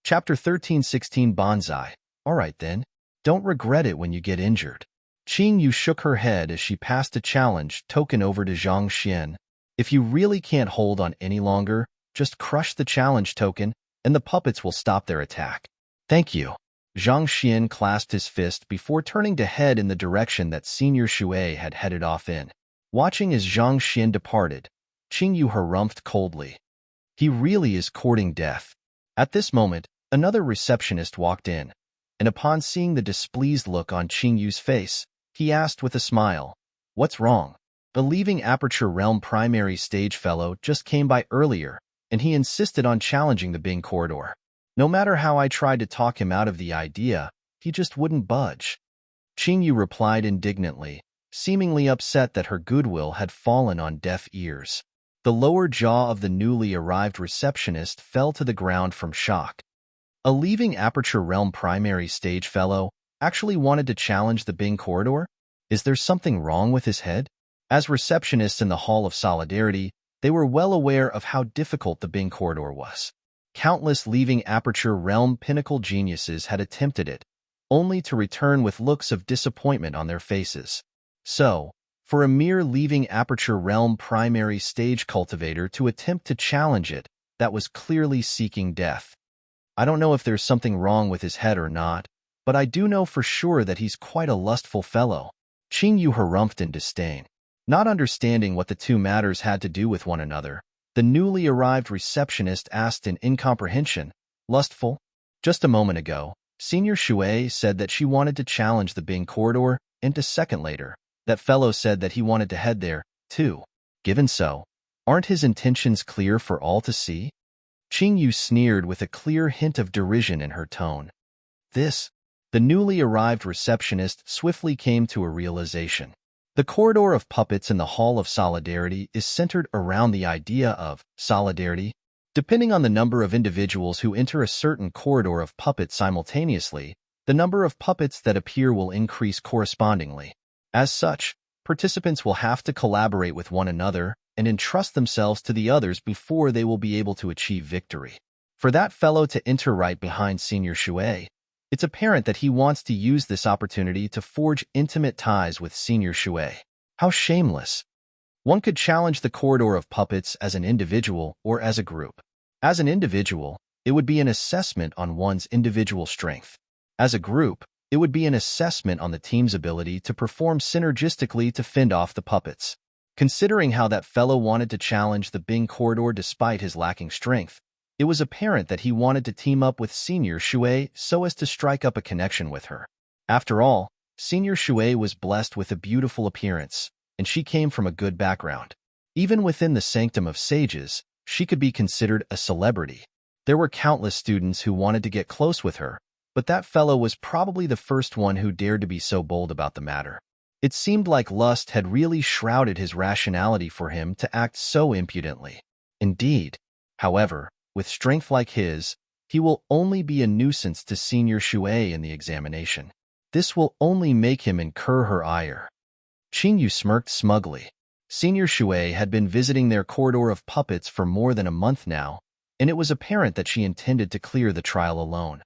Chapter 13:16 Bonsai. Alright then, don't regret it when you get injured. Qingyu shook her head as she passed a challenge token over to Zhang Xian. If you really can't hold on any longer, just crush the challenge token, and the puppets will stop their attack. Thank you. Zhang Xian clasped his fist before turning to head in the direction that Senior Shui had headed off in. Watching as Zhang Xian departed, Qingyu harumphed coldly. He really is courting death. At this moment, another receptionist walked in, and upon seeing the displeased look on Qingyu's face, he asked with a smile, "What's wrong?" The leaving Aperture Realm primary stage fellow just came by earlier, and he insisted on challenging the Bing corridor. No matter how I tried to talk him out of the idea, he just wouldn't budge. Qingyu replied indignantly, seemingly upset that her goodwill had fallen on deaf ears. The lower jaw of the newly arrived receptionist fell to the ground from shock. A leaving Aperture Realm primary stage fellow actually wanted to challenge the Bing corridor? Is there something wrong with his head? As receptionists in the Hall of Solidarity, they were well aware of how difficult the Bing corridor was. Countless leaving Aperture Realm pinnacle geniuses had attempted it, only to return with looks of disappointment on their faces. So, for a mere leaving Aperture Realm primary stage cultivator to attempt to challenge it, that was clearly seeking death. I don't know if there's something wrong with his head or not, but I do know for sure that he's quite a lustful fellow. Qingyu harumphed in disdain. Not understanding what the two matters had to do with one another, the newly arrived receptionist asked in incomprehension, "Lustful?" Just a moment ago, Senior Shui said that she wanted to challenge the Bing corridor, and a second later, that fellow said that he wanted to head there, too. Given so, aren't his intentions clear for all to see? Qingyu sneered with a clear hint of derision in her tone. The newly arrived receptionist swiftly came to a realization. The corridor of puppets in the Hall of Solidarity is centered around the idea of solidarity. Depending on the number of individuals who enter a certain corridor of puppets simultaneously, the number of puppets that appear will increase correspondingly. As such, participants will have to collaborate with one another and entrust themselves to the others before they will be able to achieve victory. For that fellow to enter right behind Senior Shui, it's apparent that he wants to use this opportunity to forge intimate ties with Senior Shui. How shameless. One could challenge the corridor of puppets as an individual or as a group. As an individual, it would be an assessment on one's individual strength. As a group, it would be an assessment on the team's ability to perform synergistically to fend off the puppets. Considering how that fellow wanted to challenge the Bing corridor despite his lacking strength, it was apparent that he wanted to team up with Senior Shui so as to strike up a connection with her. After all, Senior Shui was blessed with a beautiful appearance, and she came from a good background. Even within the sanctum of sages, she could be considered a celebrity. There were countless students who wanted to get close with her, but that fellow was probably the first one who dared to be so bold about the matter. It seemed like lust had really shrouded his rationality for him to act so impudently. Indeed, however, with strength like his, he will only be a nuisance to Senior Shui in the examination. This will only make him incur her ire. Qingyu smirked smugly. Senior Shui had been visiting their corridor of puppets for more than a month now, and it was apparent that she intended to clear the trial alone.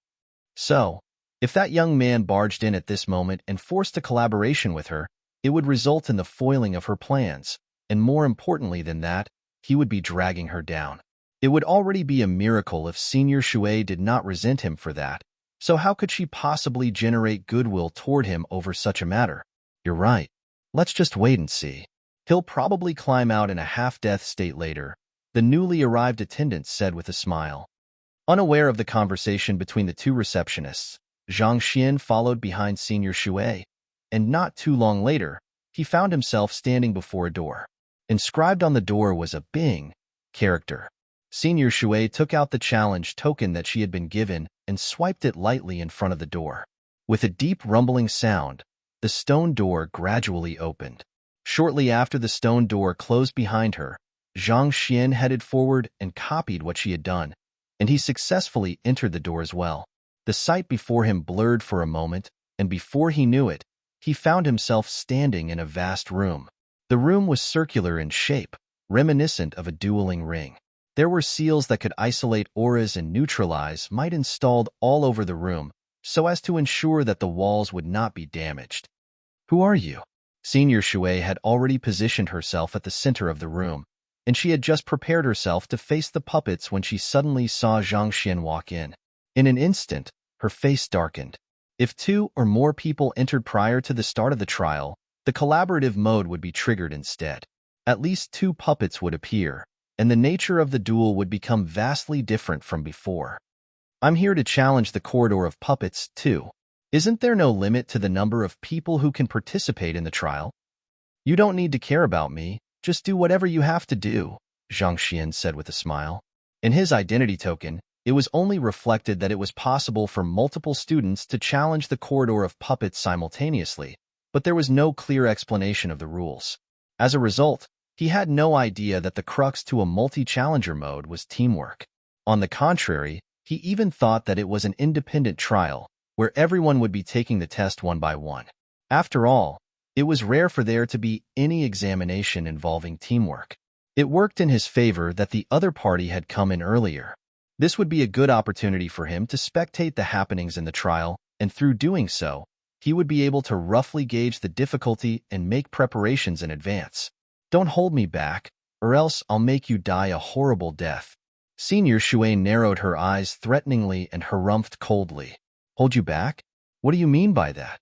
So, if that young man barged in at this moment and forced a collaboration with her, it would result in the foiling of her plans, and more importantly than that, he would be dragging her down. It would already be a miracle if Senior Shui did not resent him for that, so how could she possibly generate goodwill toward him over such a matter? You're right. Let's just wait and see. He'll probably climb out in a half-death state later, the newly arrived attendant said with a smile. Unaware of the conversation between the two receptionists, Zhang Xian followed behind Senior Shui, and not too long later, he found himself standing before a door. Inscribed on the door was a Bing character. Senior Shui took out the challenge token that she had been given and swiped it lightly in front of the door. With a deep rumbling sound, the stone door gradually opened. Shortly after the stone door closed behind her, Zhang Xian headed forward and copied what she had done, and he successfully entered the door as well. The sight before him blurred for a moment, and before he knew it, he found himself standing in a vast room. The room was circular in shape, reminiscent of a dueling ring. There were seals that could isolate auras and neutralize might installed all over the room, so as to ensure that the walls would not be damaged. Who are you? Senior Shui had already positioned herself at the center of the room, and she had just prepared herself to face the puppets when she suddenly saw Zhang Xian walk in. In an instant, her face darkened. If 2 or more people entered prior to the start of the trial, the collaborative mode would be triggered instead. At least 2 puppets would appear, and the nature of the duel would become vastly different from before. I'm here to challenge the corridor of puppets, too. Isn't there no limit to the number of people who can participate in the trial? You don't need to care about me, just do whatever you have to do, Zhang Xian said with a smile. In his identity token, it was only reflected that it was possible for multiple students to challenge the corridor of puppets simultaneously, but there was no clear explanation of the rules. As a result, he had no idea that the crux to a multi-challenger mode was teamwork. On the contrary, he even thought that it was an independent trial, where everyone would be taking the test one by one. After all, it was rare for there to be any examination involving teamwork. It worked in his favor that the other party had come in earlier. This would be a good opportunity for him to spectate the happenings in the trial, and through doing so, he would be able to roughly gauge the difficulty and make preparations in advance. Don't hold me back, or else I'll make you die a horrible death. Senior Shui narrowed her eyes threateningly and harumphed coldly. Hold you back? What do you mean by that?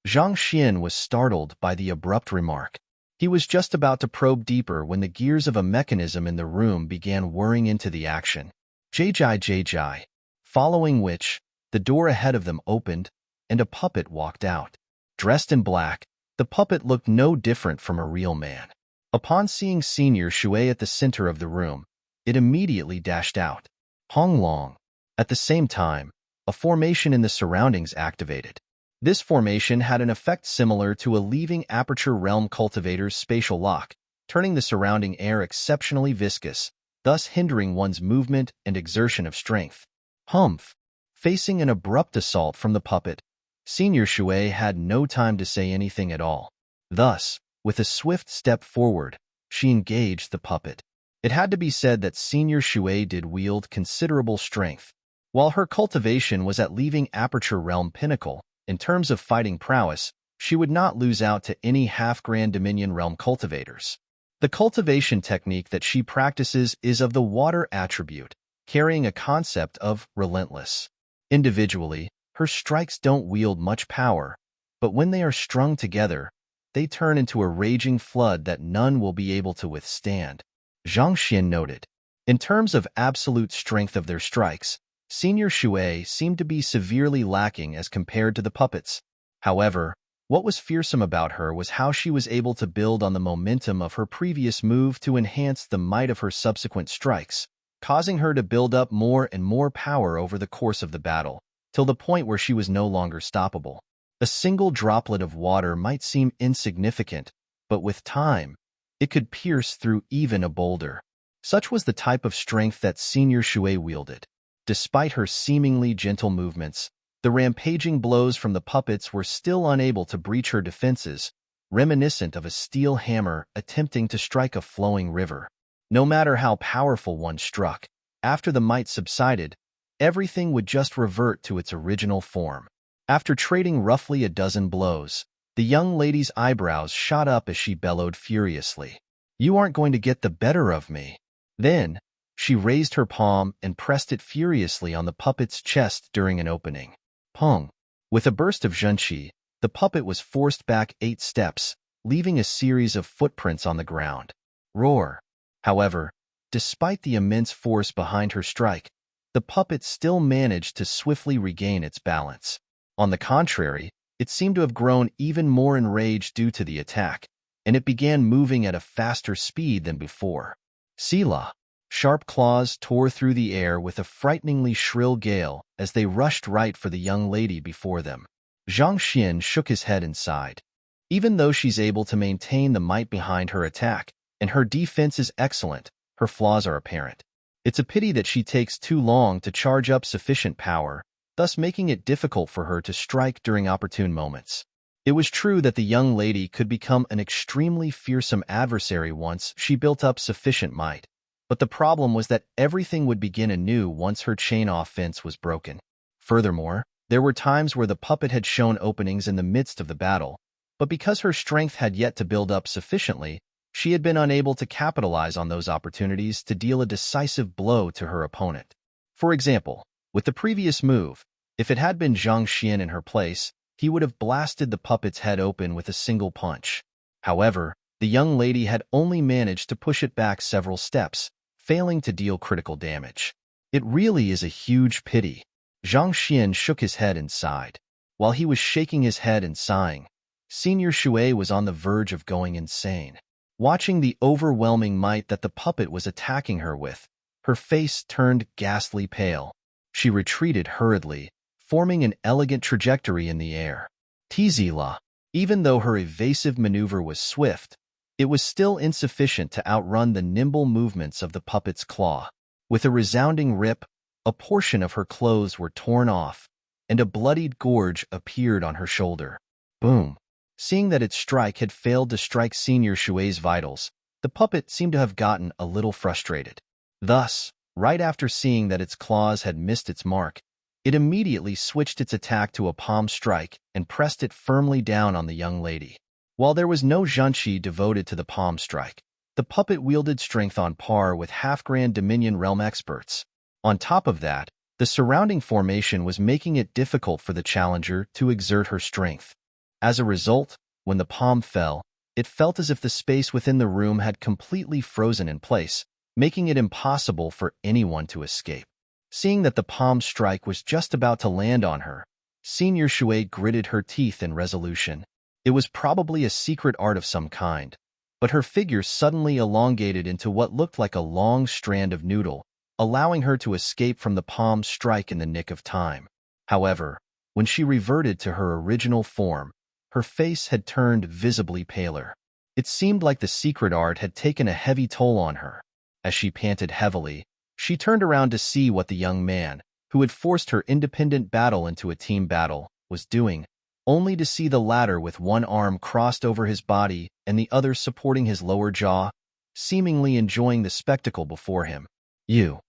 Zhang Xian was startled by the abrupt remark. He was just about to probe deeper when the gears of a mechanism in the room began whirring into the action. Jai. Following which, the door ahead of them opened, and a puppet walked out. Dressed in black, the puppet looked no different from a real man. Upon seeing Senior Shui at the center of the room, it immediately dashed out. Hong Long. At the same time, a formation in the surroundings activated. This formation had an effect similar to a leaving Aperture Realm Cultivator's spatial lock, turning the surrounding air exceptionally viscous, thus hindering one's movement and exertion of strength. Humph! Facing an abrupt assault from the puppet, Senior Shui had no time to say anything at all. Thus, with a swift step forward, she engaged the puppet. It had to be said that Senior Shui did wield considerable strength. While her cultivation was at leaving Aperture Realm Pinnacle, in terms of fighting prowess, she would not lose out to any half-Grand Dominion Realm cultivators. The cultivation technique that she practices is of the water attribute, carrying a concept of relentless. Individually, her strikes don't wield much power, but when they are strung together, they turn into a raging flood that none will be able to withstand. Zhang Xian noted. In terms of absolute strength of their strikes, Senior Shui seemed to be severely lacking as compared to the puppets. However, what was fearsome about her was how she was able to build on the momentum of her previous move to enhance the might of her subsequent strikes, causing her to build up more and more power over the course of the battle, till the point where she was no longer stoppable. A single droplet of water might seem insignificant, but with time, it could pierce through even a boulder. Such was the type of strength that Senior Shui wielded. Despite her seemingly gentle movements, the rampaging blows from the puppets were still unable to breach her defenses, reminiscent of a steel hammer attempting to strike a flowing river. No matter how powerful one struck, after the might subsided, everything would just revert to its original form. After trading roughly a dozen blows, the young lady's eyebrows shot up as she bellowed furiously. "You aren't going to get the better of me." Then, she raised her palm and pressed it furiously on the puppet's chest during an opening. Pong! With a burst of zhenqi, the puppet was forced back 8 steps, leaving a series of footprints on the ground. Roar! However, despite the immense force behind her strike, the puppet still managed to swiftly regain its balance. On the contrary, it seemed to have grown even more enraged due to the attack, and it began moving at a faster speed than before. Sela! Sharp claws tore through the air with a frighteningly shrill gale as they rushed right for the young lady before them. Zhang Xian shook his head and sighed. Even though she's able to maintain the might behind her attack, and her defense is excellent, her flaws are apparent. It's a pity that she takes too long to charge up sufficient power, thus making it difficult for her to strike during opportune moments. It was true that the young lady could become an extremely fearsome adversary once she built up sufficient might, but the problem was that everything would begin anew once her chain offense was broken. Furthermore, there were times where the puppet had shown openings in the midst of the battle, but because her strength had yet to build up sufficiently, she had been unable to capitalize on those opportunities to deal a decisive blow to her opponent. For example, with the previous move, if it had been Zhang Xian in her place, he would have blasted the puppet's head open with a single punch. However, the young lady had only managed to push it back several steps, failing to deal critical damage. It really is a huge pity. Zhang Xian shook his head and sighed. While he was shaking his head and sighing, Senior Shui was on the verge of going insane. Watching the overwhelming might that the puppet was attacking her with, her face turned ghastly pale. She retreated hurriedly, forming an elegant trajectory in the air. Tzila. Even though her evasive maneuver was swift, it was still insufficient to outrun the nimble movements of the puppet's claw. With a resounding rip, a portion of her clothes were torn off, and a bloodied gorge appeared on her shoulder. Boom! Seeing that its strike had failed to strike Senior Shui's vitals, the puppet seemed to have gotten a little frustrated. Thus, right after seeing that its claws had missed its mark, it immediately switched its attack to a palm strike and pressed it firmly down on the young lady. While there was no zhenqi devoted to the palm strike, the puppet wielded strength on par with half-grand Dominion Realm experts. On top of that, the surrounding formation was making it difficult for the challenger to exert her strength. As a result, when the palm fell, it felt as if the space within the room had completely frozen in place, making it impossible for anyone to escape. Seeing that the palm strike was just about to land on her, Senior Shui gritted her teeth in resolution. It was probably a secret art of some kind, but her figure suddenly elongated into what looked like a long strand of noodle, allowing her to escape from the palm strike in the nick of time. However, when she reverted to her original form, her face had turned visibly paler. It seemed like the secret art had taken a heavy toll on her. As she panted heavily, she turned around to see what the young man, who had forced her independent battle into a team battle, was doing, only to see the latter with one arm crossed over his body and the other supporting his lower jaw, seemingly enjoying the spectacle before him. You.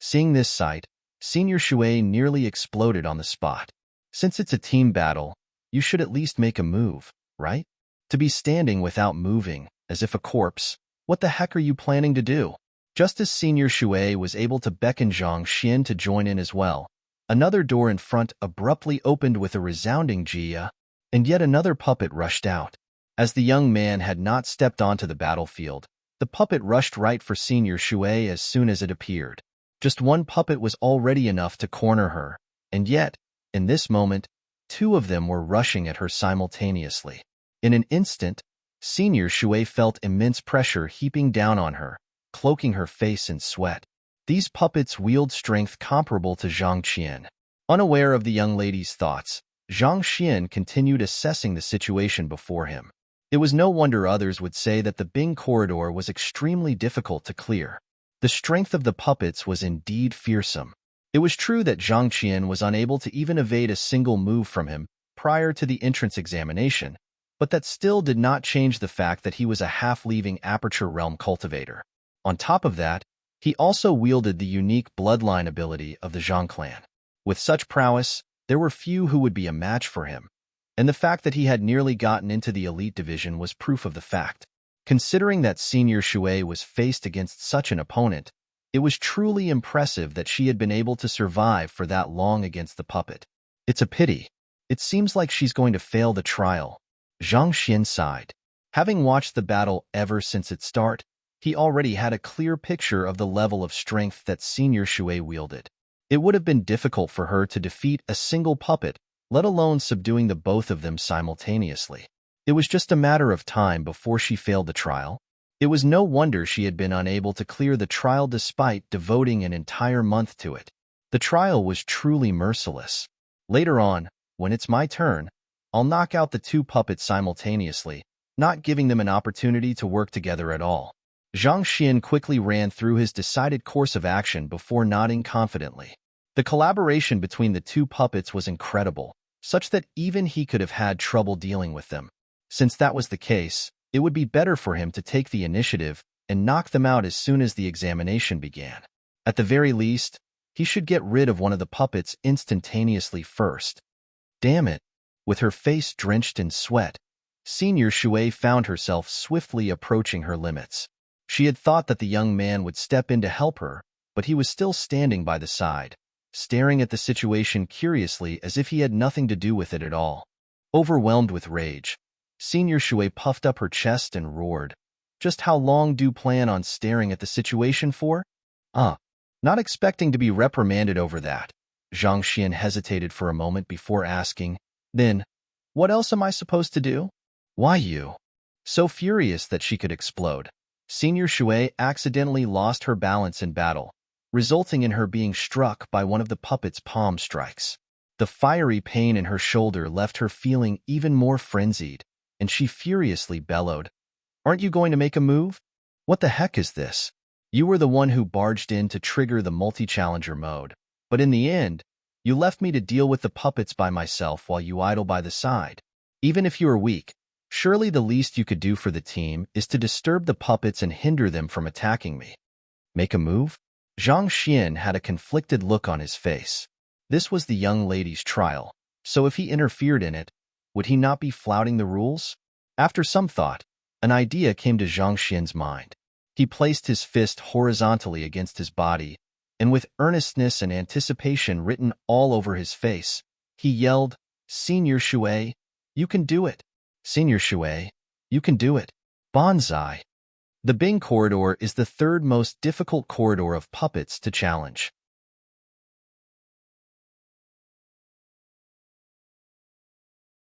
Seeing this sight, Senior Shui nearly exploded on the spot. Since it's a team battle, you should at least make a move, right? To be standing without moving, as if a corpse, what the heck are you planning to do? Just as Senior Shui was able to beckon Zhang Xian to join in as well, another door in front abruptly opened with a resounding jia, and yet another puppet rushed out. As the young man had not stepped onto the battlefield, the puppet rushed right for Senior Shui as soon as it appeared. Just one puppet was already enough to corner her, and yet, in this moment, 2 of them were rushing at her simultaneously. In an instant, Senior Shui felt immense pressure heaping down on her, cloaking her face in sweat. These puppets wield strength comparable to Zhang Qian. Unaware of the young lady's thoughts, Zhang Qian continued assessing the situation before him. It was no wonder others would say that the Bing corridor was extremely difficult to clear. The strength of the puppets was indeed fearsome. It was true that Zhang Qian was unable to even evade a single move from him prior to the entrance examination, But that still did not change the fact that he was a half-leaving Aperture Realm cultivator. On top of that, he also wielded the unique bloodline ability of the Zhang clan. With such prowess, there were few who would be a match for him, and the fact that he had nearly gotten into the elite division was proof of the fact. Considering that Senior Shui was faced against such an opponent, it was truly impressive that she had been able to survive for that long against the puppet. It's a pity. It seems like she's going to fail the trial. Zhang Xian sighed. Having watched the battle ever since its start, he already had a clear picture of the level of strength that Senior Shui wielded. It would have been difficult for her to defeat a single puppet, let alone subduing the both of them simultaneously. It was just a matter of time before she failed the trial. It was no wonder she had been unable to clear the trial despite devoting an entire month to it. The trial was truly merciless. Later on, when it's my turn, I'll knock out the two puppets simultaneously, not giving them an opportunity to work together at all. Zhang Xian quickly ran through his decided course of action before nodding confidently. The collaboration between the two puppets was incredible, such that even he could have had trouble dealing with them. Since that was the case, it would be better for him to take the initiative and knock them out as soon as the examination began. At the very least, he should get rid of one of the puppets instantaneously first. Damn it! With her face drenched in sweat, Senior Shui found herself swiftly approaching her limits. She had thought that the young man would step in to help her, but he was still standing by the side, staring at the situation curiously as if he had nothing to do with it at all. Overwhelmed with rage, Senior Shui puffed up her chest and roared. Just how long do you plan on staring at the situation for? Not expecting to be reprimanded over that. Zhang Xian hesitated for a moment before asking, then, what else am I supposed to do? Why you? So furious that she could explode, Senior Shui accidentally lost her balance in battle, resulting in her being struck by one of the puppet's palm strikes. The fiery pain in her shoulder left her feeling even more frenzied, and she furiously bellowed, "Aren't you going to make a move? What the heck is this? You were the one who barged in to trigger the multi-challenger mode, but in the end, you left me to deal with the puppets by myself while you idle by the side. Even if you are weak, surely the least you could do for the team is to disturb the puppets and hinder them from attacking me." Make a move? Zhang Xian had a conflicted look on his face. This was the young lady's trial, so if he interfered in it, would he not be flouting the rules? After some thought, an idea came to Zhang Xian's mind. He placed his fist horizontally against his body, and with earnestness and anticipation written all over his face, he yelled, "Senior Shui, you can do it! Senior Shui, you can do it! Bonsai!" The Bing corridor is the third most difficult corridor of puppets to challenge.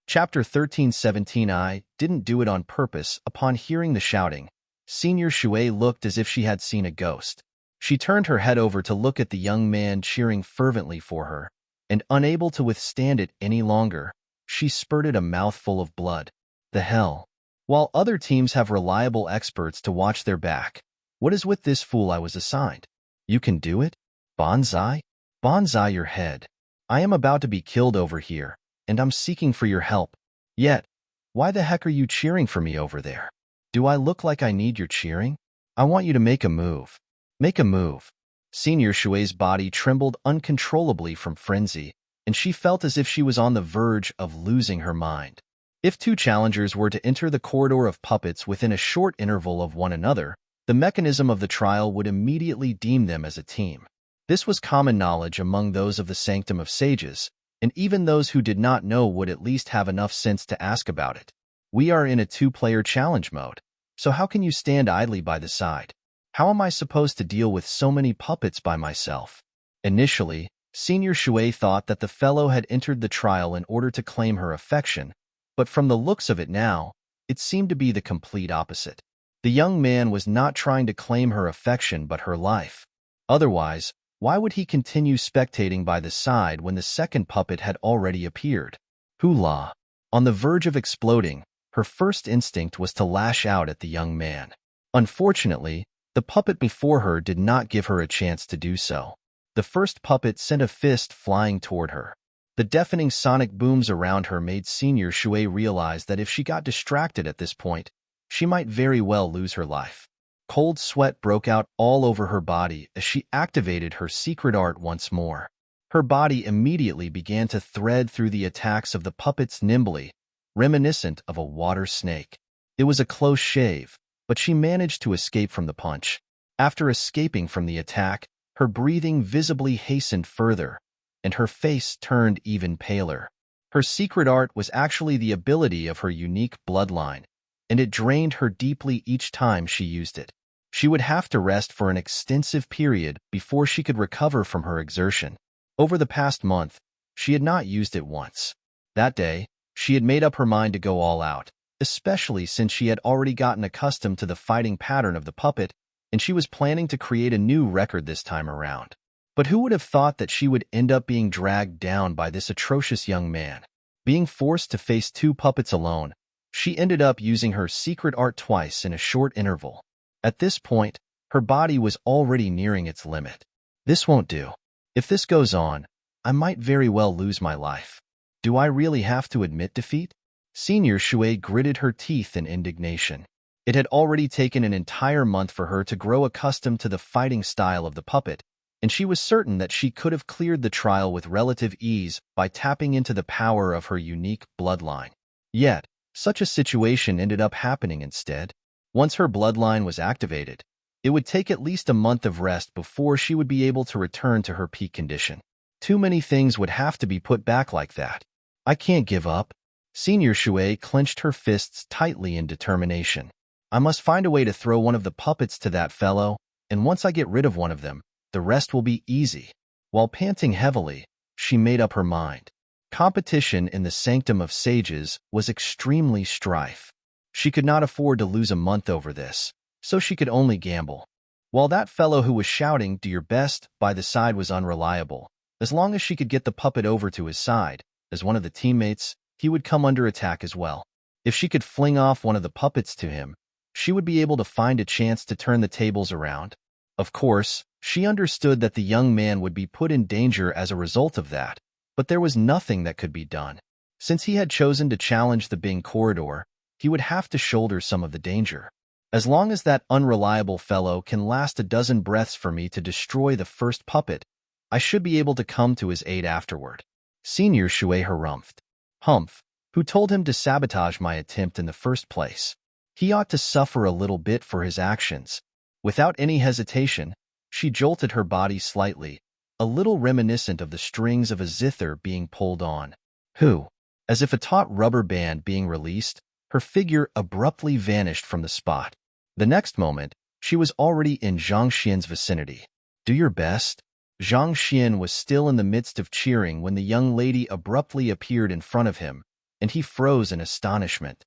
Chapter 13:17. I didn't do it on purpose. Upon hearing the shouting, Senior Shui looked as if she had seen a ghost. She turned her head over to look at the young man cheering fervently for her, and unable to withstand it any longer, she spurted a mouthful of blood. The hell? While other teams have reliable experts to watch their back, what is with this fool I was assigned? You can do it? Bonsai? Bonsai your head. I am about to be killed over here, and I'm seeking for your help. Yet, why the heck are you cheering for me over there? Do I look like I need your cheering? I want you to make a move. Make a move. Senior Shui's body trembled uncontrollably from frenzy, and she felt as if she was on the verge of losing her mind. If two challengers were to enter the corridor of puppets within a short interval of one another, the mechanism of the trial would immediately deem them as a team. This was common knowledge among those of the Sanctum of Sages, and even those who did not know would at least have enough sense to ask about it. We are in a two-player challenge mode, so how can you stand idly by the side? How am I supposed to deal with so many puppets by myself? Initially, Senior Shui thought that the fellow had entered the trial in order to claim her affection, but from the looks of it now, it seemed to be the complete opposite. The young man was not trying to claim her affection but her life. Otherwise, why would he continue spectating by the side when the second puppet had already appeared? Hula! On the verge of exploding, her first instinct was to lash out at the young man. Unfortunately, the puppet before her did not give her a chance to do so. The first puppet sent a fist flying toward her. The deafening sonic booms around her made Senior Shui realize that if she got distracted at this point, she might very well lose her life. Cold sweat broke out all over her body as she activated her secret art once more. Her body immediately began to thread through the attacks of the puppets nimbly, reminiscent of a water snake. It was a close shave, but she managed to escape from the punch. After escaping from the attack, her breathing visibly hastened further, and her face turned even paler. Her secret art was actually the ability of her unique bloodline, and it drained her deeply each time she used it. She would have to rest for an extensive period before she could recover from her exertion. Over the past month, she had not used it once. That day, she had made up her mind to go all out, especially since she had already gotten accustomed to the fighting pattern of the puppet, and she was planning to create a new record this time around. But who would have thought that she would end up being dragged down by this atrocious young man? Being forced to face two puppets alone, she ended up using her secret art twice in a short interval. At this point, her body was already nearing its limit. This won't do. If this goes on, I might very well lose my life. Do I really have to admit defeat? Senior Shui gritted her teeth in indignation. It had already taken an entire month for her to grow accustomed to the fighting style of the puppet, and she was certain that she could have cleared the trial with relative ease by tapping into the power of her unique bloodline. Yet, such a situation ended up happening instead. Once her bloodline was activated, it would take at least a month of rest before she would be able to return to her peak condition. Too many things would have to be put back like that. I can't give up. Senior Shui clenched her fists tightly in determination. I must find a way to throw one of the puppets to that fellow, and once I get rid of one of them, the rest will be easy. While panting heavily, she made up her mind. Competition in the Sanctum of Sages was extremely strife. She could not afford to lose a month over this, so she could only gamble. While that fellow who was shouting, "Do your best," by the side was unreliable, as long as she could get the puppet over to his side, as one of the teammates, he would come under attack as well. If she could fling off one of the puppets to him, she would be able to find a chance to turn the tables around. Of course, she understood that the young man would be put in danger as a result of that, but there was nothing that could be done. Since he had chosen to challenge the Bing corridor, he would have to shoulder some of the danger. As long as that unreliable fellow can last a dozen breaths for me to destroy the first puppet, I should be able to come to his aid afterward. Senior Shui harumphed. Humph, who told him to sabotage my attempt in the first place? He ought to suffer a little bit for his actions. Without any hesitation, she jolted her body slightly, a little reminiscent of the strings of a zither being pulled on. Who? As if a taut rubber band being released, her figure abruptly vanished from the spot. The next moment, she was already in Zhang Xian's vicinity. Do your best? Zhang Xian was still in the midst of cheering when the young lady abruptly appeared in front of him, and he froze in astonishment.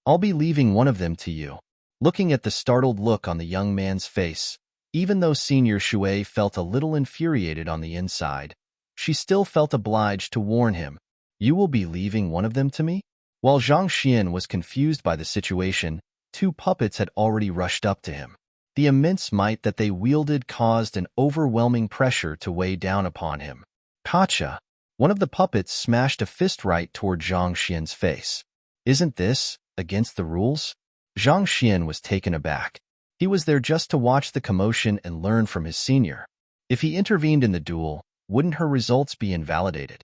I'll be leaving one of them to you. Looking at the startled look on the young man's face, even though Senior Shui felt a little infuriated on the inside, she still felt obliged to warn him. You will be leaving one of them to me? While Zhang Xian was confused by the situation, two puppets had already rushed up to him. The immense might that they wielded caused an overwhelming pressure to weigh down upon him. Gotcha! One of the puppets smashed a fist right toward Zhang Xian's face. Isn't this against the rules? Zhang Xian was taken aback. He was there just to watch the commotion and learn from his senior. If he intervened in the duel, wouldn't her results be invalidated?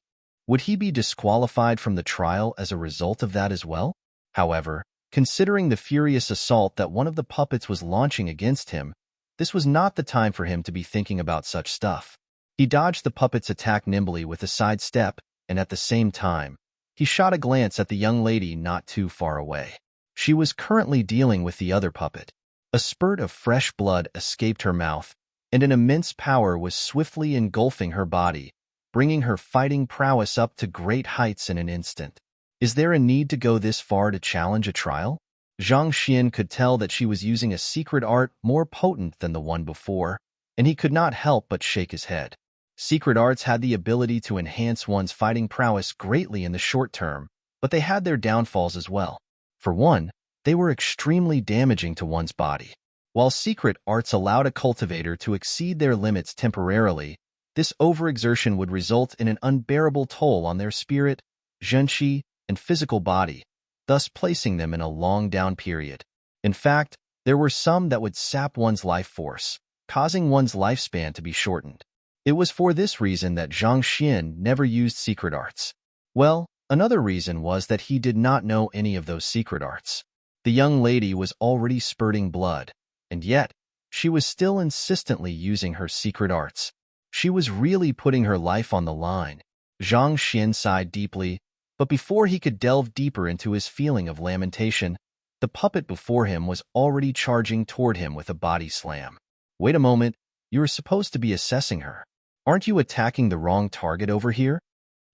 Would he be disqualified from the trial as a result of that as well? However, considering the furious assault that one of the puppets was launching against him, this was not the time for him to be thinking about such stuff. He dodged the puppet's attack nimbly with a side step, and at the same time, he shot a glance at the young lady not too far away. She was currently dealing with the other puppet. A spurt of fresh blood escaped her mouth, and an immense power was swiftly engulfing her body, bringing her fighting prowess up to great heights in an instant. Is there a need to go this far to challenge a trial? Zhang Xian could tell that she was using a secret art more potent than the one before, and he could not help but shake his head. Secret arts had the ability to enhance one's fighting prowess greatly in the short term, but they had their downfalls as well. For one, they were extremely damaging to one's body. While secret arts allowed a cultivator to exceed their limits temporarily, This overexertion would result in an unbearable toll on their spirit, zhenqi, and physical body, thus placing them in a long down period. In fact, there were some that would sap one's life force, causing one's lifespan to be shortened. It was for this reason that Zhang Xian never used secret arts. Well, another reason was that he did not know any of those secret arts. The young lady was already spurting blood, and yet, she was still insistently using her secret arts. She was really putting her life on the line. Zhang Xian sighed deeply, but before he could delve deeper into his feeling of lamentation, the puppet before him was already charging toward him with a body slam. Wait a moment, you were supposed to be assessing her. Aren't you attacking the wrong target over here?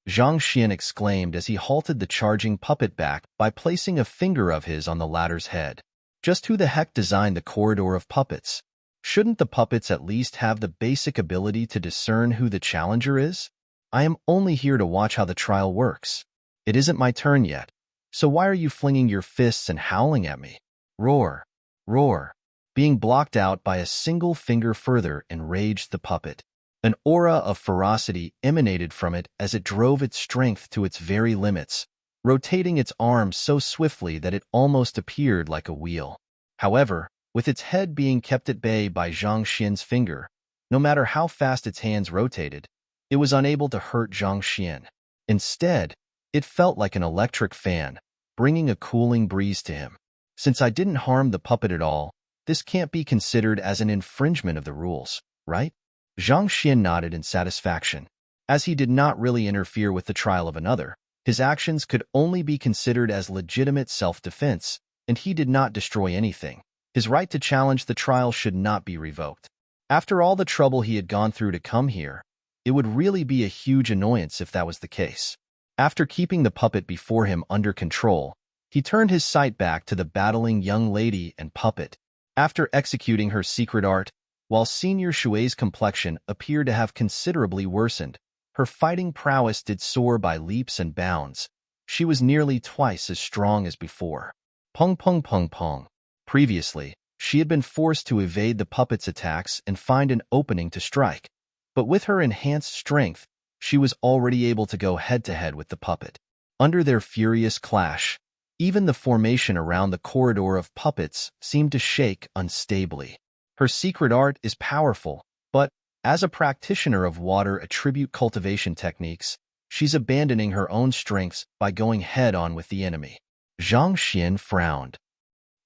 Zhang Xian exclaimed as he halted the charging puppet back by placing a finger of his on the latter's head. Just who the heck designed the corridor of puppets? Shouldn't the puppets at least have the basic ability to discern who the challenger is? I am only here to watch how the trial works. It isn't my turn yet, so why are you flinging your fists and howling at me? Roar, roar. Being blocked out by a single finger further enraged the puppet. An aura of ferocity emanated from it as it drove its strength to its very limits, rotating its arms so swiftly that it almost appeared like a wheel. However, with its head being kept at bay by Zhang Xian's finger, no matter how fast its hands rotated, it was unable to hurt Zhang Xian. Instead, it felt like an electric fan, bringing a cooling breeze to him. Since I didn't harm the puppet at all, this can't be considered as an infringement of the rules, right? Zhang Xian nodded in satisfaction. As he did not really interfere with the trial of another, his actions could only be considered as legitimate self-defense, and he did not destroy anything. His right to challenge the trial should not be revoked. After all the trouble he had gone through to come here, it would really be a huge annoyance if that was the case. After keeping the puppet before him under control, he turned his sight back to the battling young lady and puppet. After executing her secret art, while Senior Shui's complexion appeared to have considerably worsened, her fighting prowess did soar by leaps and bounds. She was nearly twice as strong as before. Pung pung pung pung. Previously, she had been forced to evade the puppet's attacks and find an opening to strike. But with her enhanced strength, she was already able to go head-to-head with the puppet. Under their furious clash, even the formation around the corridor of puppets seemed to shake unstably. Her secret art is powerful, but, as a practitioner of water attribute cultivation techniques, she's abandoning her own strengths by going head-on with the enemy. Zhang Xian frowned.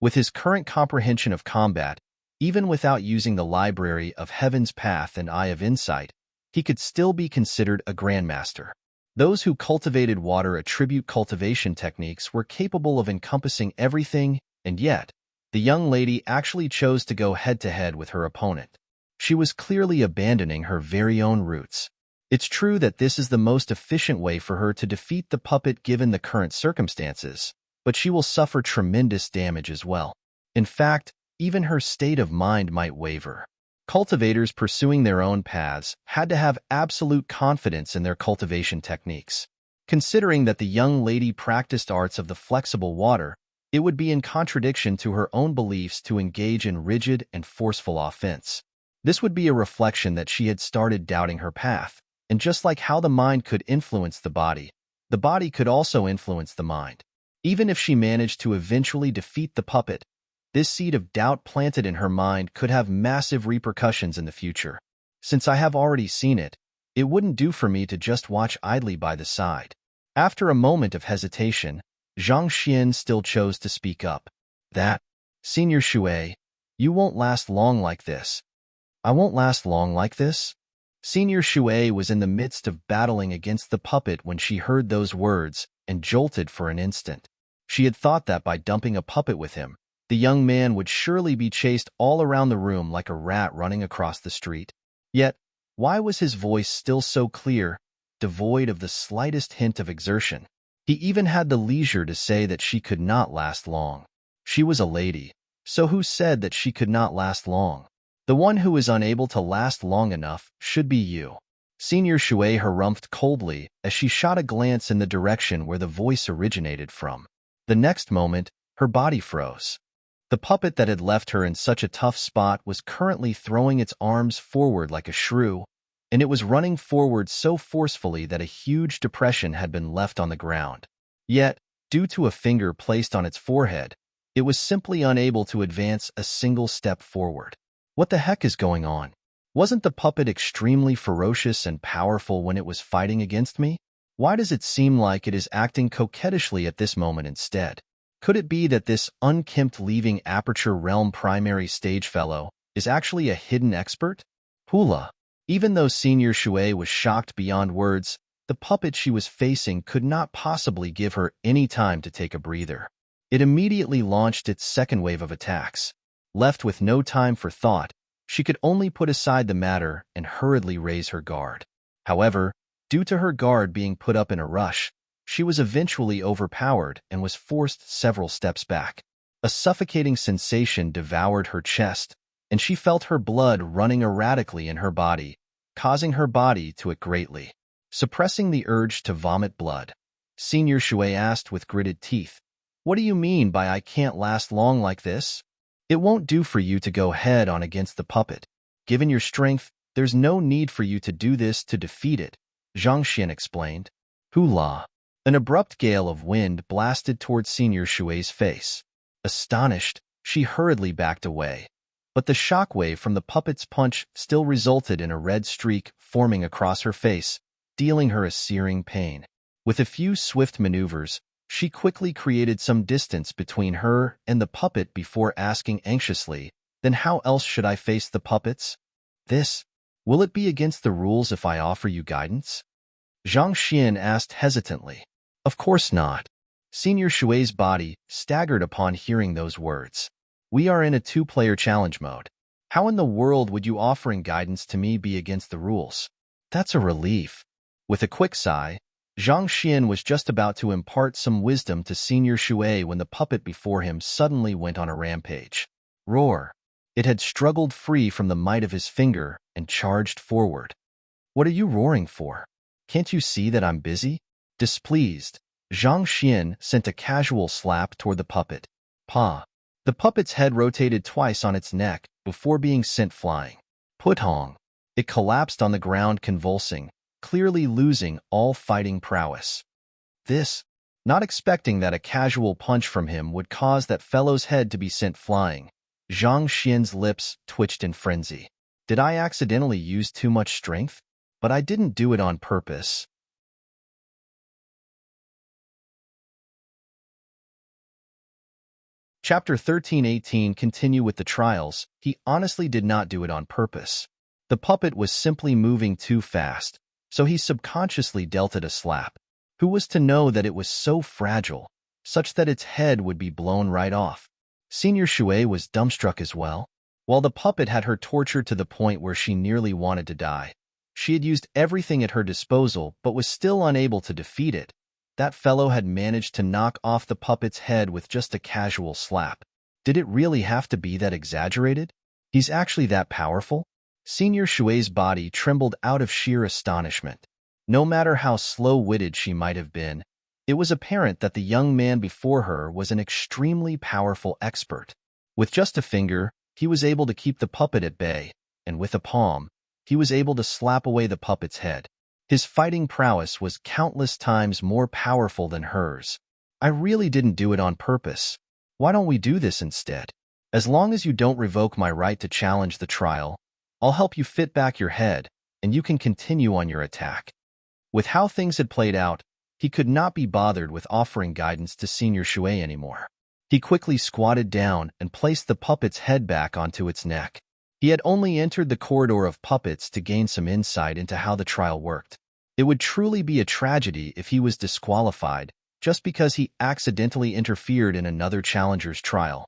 With his current comprehension of combat, even without using the library of Heaven's Path and Eye of Insight, he could still be considered a grandmaster. Those who cultivated water attribute cultivation techniques were capable of encompassing everything, and yet, the young lady actually chose to go head-to-head with her opponent. She was clearly abandoning her very own roots. It's true that this is the most efficient way for her to defeat the puppet given the current circumstances, but she will suffer tremendous damage as well. In fact, even her state of mind might waver. Cultivators pursuing their own paths had to have absolute confidence in their cultivation techniques. Considering that the young lady practiced arts of the flexible water, it would be in contradiction to her own beliefs to engage in rigid and forceful offense. This would be a reflection that she had started doubting her path, and just like how the mind could influence the body could also influence the mind. Even if she managed to eventually defeat the puppet, this seed of doubt planted in her mind could have massive repercussions in the future. Since I have already seen it, it wouldn't do for me to just watch idly by the side. After a moment of hesitation, Zhang Xian still chose to speak up. Senior Shui, you won't last long like this. I won't last long like this? Senior Shui was in the midst of battling against the puppet when she heard those words and jolted for an instant. She had thought that by dumping a puppet with him, the young man would surely be chased all around the room like a rat running across the street. Yet, why was his voice still so clear, devoid of the slightest hint of exertion? He even had the leisure to say that she could not last long. She was a lady, so who said that she could not last long? The one who is unable to last long enough should be you. Senior Shui harumphed coldly as she shot a glance in the direction where the voice originated from. The next moment, her body froze. The puppet that had left her in such a tough spot was currently throwing its arms forward like a shrew, and it was running forward so forcefully that a huge depression had been left on the ground. Yet, due to a finger placed on its forehead, it was simply unable to advance a single step forward. What the heck is going on? Wasn't the puppet extremely ferocious and powerful when it was fighting against me? Why does it seem like it is acting coquettishly at this moment instead? Could it be that this unkempt leaving Aperture Realm primary stage fellow is actually a hidden expert? Hula. Even though Senior Shui was shocked beyond words, the puppet she was facing could not possibly give her any time to take a breather. It immediately launched its second wave of attacks. Left with no time for thought, she could only put aside the matter and hurriedly raise her guard. However, due to her guard being put up in a rush, she was eventually overpowered and was forced several steps back. A suffocating sensation devoured her chest, and she felt her blood running erratically in her body, causing her body to ache greatly. Suppressing the urge to vomit blood, Senior Shui asked with gritted teeth, "What do you mean by I can't last long like this? It won't do for you to go head-on against the puppet. Given your strength, there's no need for you to do this to defeat it," Zhang Xian explained. Hula. An abrupt gale of wind blasted towards Senior Shui's face. Astonished, she hurriedly backed away. But the shockwave from the puppet's punch still resulted in a red streak forming across her face, dealing her a searing pain. With a few swift maneuvers, she quickly created some distance between her and the puppet before asking anxiously, "Then how else should I face the puppets? Will it be against the rules if I offer you guidance?" Zhang Xian asked hesitantly. "Of course not." Senior Shui's body staggered upon hearing those words. "We are in a two-player challenge mode. How in the world would you offering guidance to me be against the rules?" "That's a relief." With a quick sigh, Zhang Xian was just about to impart some wisdom to Senior Shui when the puppet before him suddenly went on a rampage. Roar! It had struggled free from the might of his finger and charged forward. "What are you roaring for? Can't you see that I'm busy?" Displeased, Zhang Xian sent a casual slap toward the puppet. Pa! The puppet's head rotated twice on its neck before being sent flying. Putong! It collapsed on the ground convulsing, clearly losing all fighting prowess. Not expecting that a casual punch from him would cause that fellow's head to be sent flying, Zhang Xian's lips twitched in frenzy. "Did I accidentally use too much strength? But I didn't do it on purpose." Chapter 13:18 continue with the trials. He honestly did not do it on purpose. The puppet was simply moving too fast, so he subconsciously dealt it a slap. Who was to know that it was so fragile, such that its head would be blown right off? Senior Shui was dumbstruck as well. While the puppet had her tortured to the point where she nearly wanted to die, she had used everything at her disposal but was still unable to defeat it. That fellow had managed to knock off the puppet's head with just a casual slap. Did it really have to be that exaggerated? He's actually that powerful? Senior Shui's body trembled out of sheer astonishment. No matter how slow-witted she might have been, it was apparent that the young man before her was an extremely powerful expert. With just a finger, he was able to keep the puppet at bay, and with a palm, he was able to slap away the puppet's head. His fighting prowess was countless times more powerful than hers. "I really didn't do it on purpose. Why don't we do this instead? As long as you don't revoke my right to challenge the trial, I'll help you fit back your head, and you can continue on your attack." With how things had played out, he could not be bothered with offering guidance to Senior Shui anymore. He quickly squatted down and placed the puppet's head back onto its neck. He had only entered the corridor of puppets to gain some insight into how the trial worked. It would truly be a tragedy if he was disqualified just because he accidentally interfered in another challenger's trial.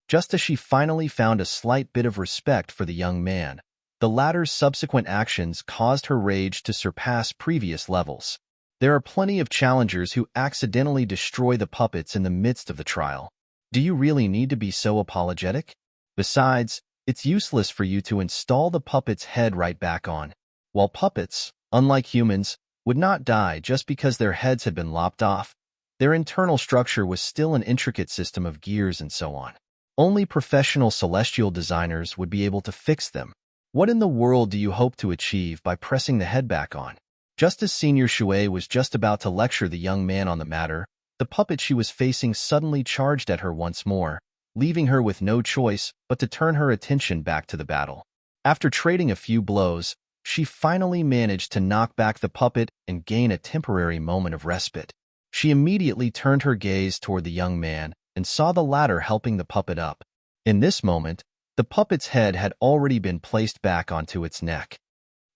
Just as she finally found a slight bit of respect for the young man, the latter's subsequent actions caused her rage to surpass previous levels. There are plenty of challengers who accidentally destroy the puppets in the midst of the trial. Do you really need to be so apologetic? Besides, it's useless for you to install the puppet's head right back on. While puppets, unlike humans, would not die just because their heads had been lopped off, their internal structure was still an intricate system of gears and so on. Only professional celestial designers would be able to fix them. What in the world do you hope to achieve by pressing the head back on? Just as Senior Shui was just about to lecture the young man on the matter, the puppet she was facing suddenly charged at her once more, leaving her with no choice but to turn her attention back to the battle. After trading a few blows, she finally managed to knock back the puppet and gain a temporary moment of respite. She immediately turned her gaze toward the young man and saw the latter helping the puppet up. In this moment, the puppet's head had already been placed back onto its neck.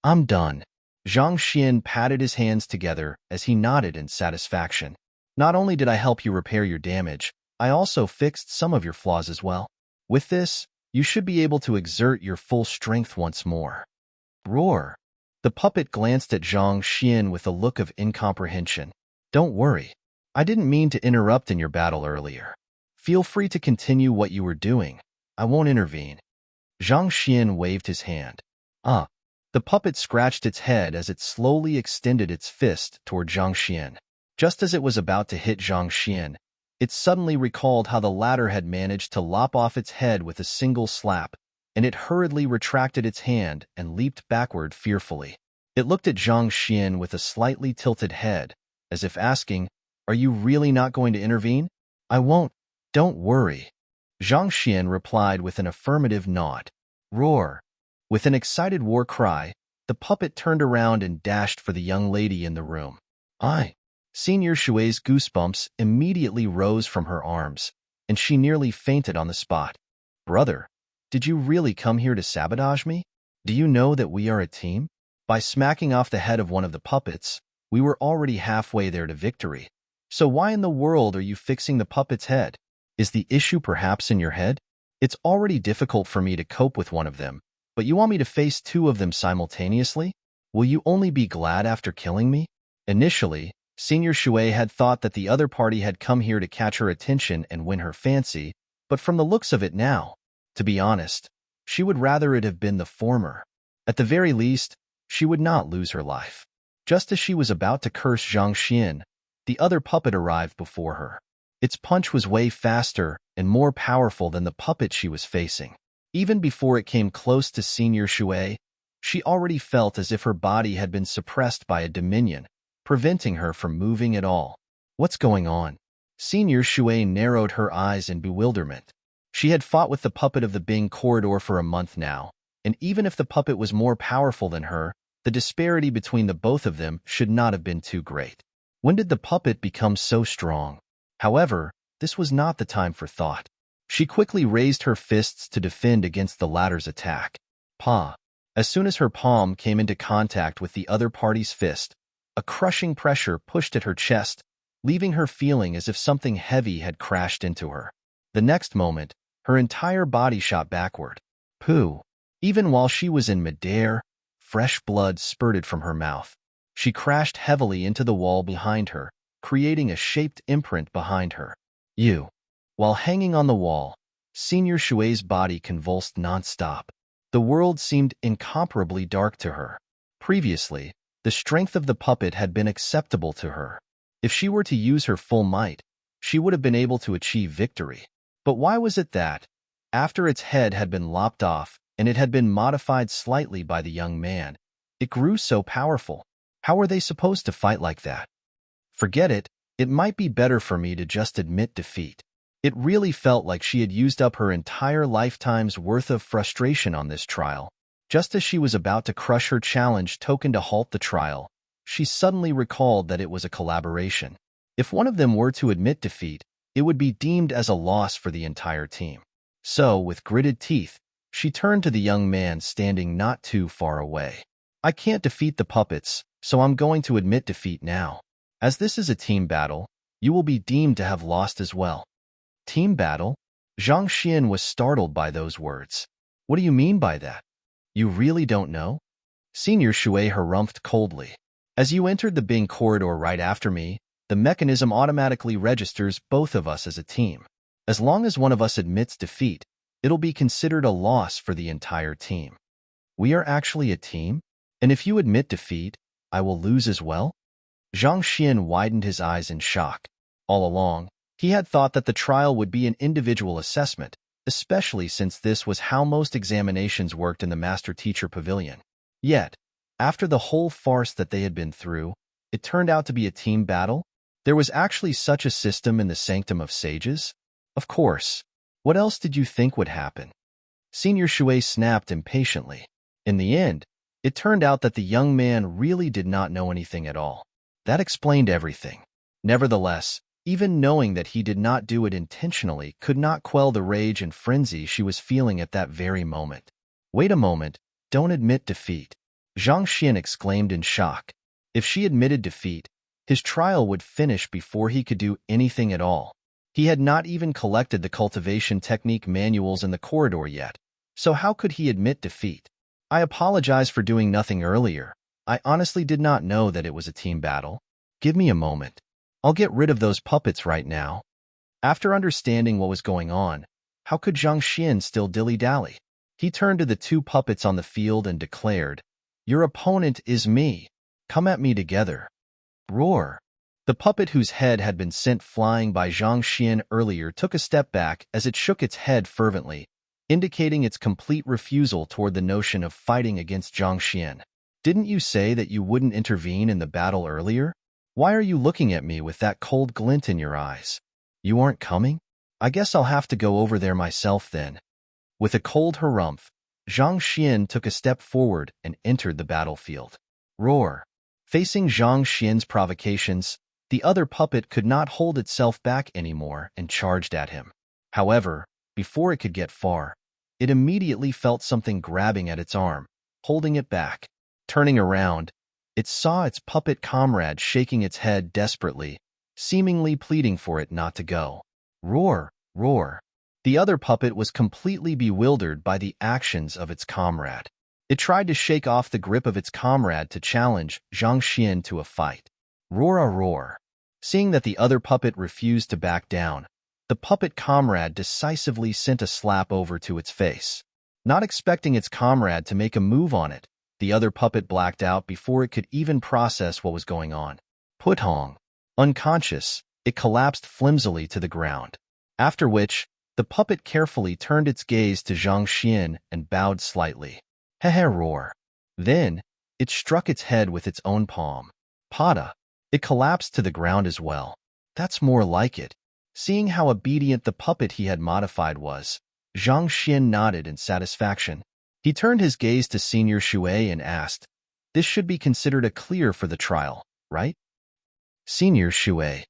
"I'm done." Zhang Xian patted his hands together as he nodded in satisfaction. "Not only did I help you repair your damage, I also fixed some of your flaws as well. With this, you should be able to exert your full strength once more." Roar. The puppet glanced at Zhang Xian with a look of incomprehension. "Don't worry. I didn't mean to interrupt in your battle earlier. Feel free to continue what you were doing. I won't intervene." Zhang Xian waved his hand. "Ah." The puppet scratched its head as it slowly extended its fist toward Zhang Xian. Just as it was about to hit Zhang Xian, it suddenly recalled how the latter had managed to lop off its head with a single slap, and it hurriedly retracted its hand and leaped backward fearfully. It looked at Zhang Xian with a slightly tilted head, as if asking, "Are you really not going to intervene?" "I won't. Don't worry." Zhang Xian replied with an affirmative nod. Roar. With an excited war cry, the puppet turned around and dashed for the young lady in the room. Senior Shui's goosebumps immediately rose from her arms, and she nearly fainted on the spot. "Brother, did you really come here to sabotage me? Do you know that we are a team?" By smacking off the head of one of the puppets, we were already halfway there to victory. So why in the world are you fixing the puppet's head? Is the issue perhaps in your head? It's already difficult for me to cope with one of them, but you want me to face two of them simultaneously? Will you only be glad after killing me? Initially, Senior Shui had thought that the other party had come here to catch her attention and win her fancy, but from the looks of it now, to be honest, she would rather it have been the former. At the very least, she would not lose her life. Just as she was about to curse Zhang Xian, the other puppet arrived before her. Its punch was way faster and more powerful than the puppet she was facing. Even before it came close to Senior Shui, she already felt as if her body had been suppressed by a dominion, preventing her from moving at all. What's going on? Senior Shui narrowed her eyes in bewilderment. She had fought with the puppet of the Bing corridor for a month now, and even if the puppet was more powerful than her, the disparity between the both of them should not have been too great. When did the puppet become so strong? However, this was not the time for thought. She quickly raised her fists to defend against the latter's attack. Pa! As soon as her palm came into contact with the other party's fist, a crushing pressure pushed at her chest, leaving her feeling as if something heavy had crashed into her. The next moment, her entire body shot backward. Pooh! Even while she was in midair, fresh blood spurted from her mouth. She crashed heavily into the wall behind her, creating a shaped imprint behind her. While hanging on the wall, Senior Shui's body convulsed nonstop. The world seemed incomparably dark to her. Previously, the strength of the puppet had been acceptable to her. If she were to use her full might, she would have been able to achieve victory. But why was it that, after its head had been lopped off and it had been modified slightly by the young man, it grew so powerful? How were they supposed to fight like that? Forget it, it might be better for me to just admit defeat. It really felt like she had used up her entire lifetime's worth of frustration on this trial. Just as she was about to crush her challenge token to halt the trial, she suddenly recalled that it was a collaboration. If one of them were to admit defeat, it would be deemed as a loss for the entire team. So, with gritted teeth, she turned to the young man standing not too far away. "I can't defeat the puppets, so I'm going to admit defeat now. As this is a team battle, you will be deemed to have lost as well." Team battle? Zhang Xian was startled by those words. "What do you mean by that? You really don't know?" Senior Shui harumphed coldly. "As you entered the Bing corridor right after me, the mechanism automatically registers both of us as a team. As long as one of us admits defeat, it'll be considered a loss for the entire team. We are actually a team? And if you admit defeat, I will lose as well?" Zhang Xian widened his eyes in shock. All along, he had thought that the trial would be an individual assessment, especially since this was how most examinations worked in the master-teacher pavilion. Yet, after the whole farce that they had been through, it turned out to be a team battle? There was actually such a system in the Sanctum of Sages? Of course. What else did you think would happen? Senior Shui snapped impatiently. In the end, it turned out that the young man really did not know anything at all. That explained everything. Nevertheless, even knowing that he did not do it intentionally could not quell the rage and frenzy she was feeling at that very moment. Wait a moment, don't admit defeat. Zhang Xian exclaimed in shock. If she admitted defeat, his trial would finish before he could do anything at all. He had not even collected the cultivation technique manuals in the corridor yet, so how could he admit defeat? I apologize for doing nothing earlier. I honestly did not know that it was a team battle. Give me a moment. I'll get rid of those puppets right now. After understanding what was going on, how could Zhang Xian still dilly-dally? He turned to the two puppets on the field and declared, "Your opponent is me. Come at me together." Roar. The puppet whose head had been sent flying by Zhang Xian earlier took a step back as it shook its head fervently, indicating its complete refusal toward the notion of fighting against Zhang Xian. Didn't you say that you wouldn't intervene in the battle earlier? Why are you looking at me with that cold glint in your eyes? You aren't coming? I guess I'll have to go over there myself then. With a cold harumph, Zhang Xian took a step forward and entered the battlefield. Roar. Facing Zhang Xian's provocations, the other puppet could not hold itself back anymore and charged at him. However, before it could get far, it immediately felt something grabbing at its arm, holding it back. Turning around, it saw its puppet comrade shaking its head desperately, seemingly pleading for it not to go. Roar, roar. The other puppet was completely bewildered by the actions of its comrade. It tried to shake off the grip of its comrade to challenge Zhang Xian to a fight. Roar a roar. Seeing that the other puppet refused to back down, the puppet comrade decisively sent a slap over to its face. Not expecting its comrade to make a move on it, the other puppet blacked out before it could even process what was going on. Putong. Unconscious, it collapsed flimsily to the ground. After which, the puppet carefully turned its gaze to Zhang Xian and bowed slightly. Hehe roar. Then, it struck its head with its own palm. Pada. It collapsed to the ground as well. That's more like it. Seeing how obedient the puppet he had modified was, Zhang Xian nodded in satisfaction. He turned his gaze to Senior Shui and asked, "This should be considered a clear for the trial, right?" Senior Shui.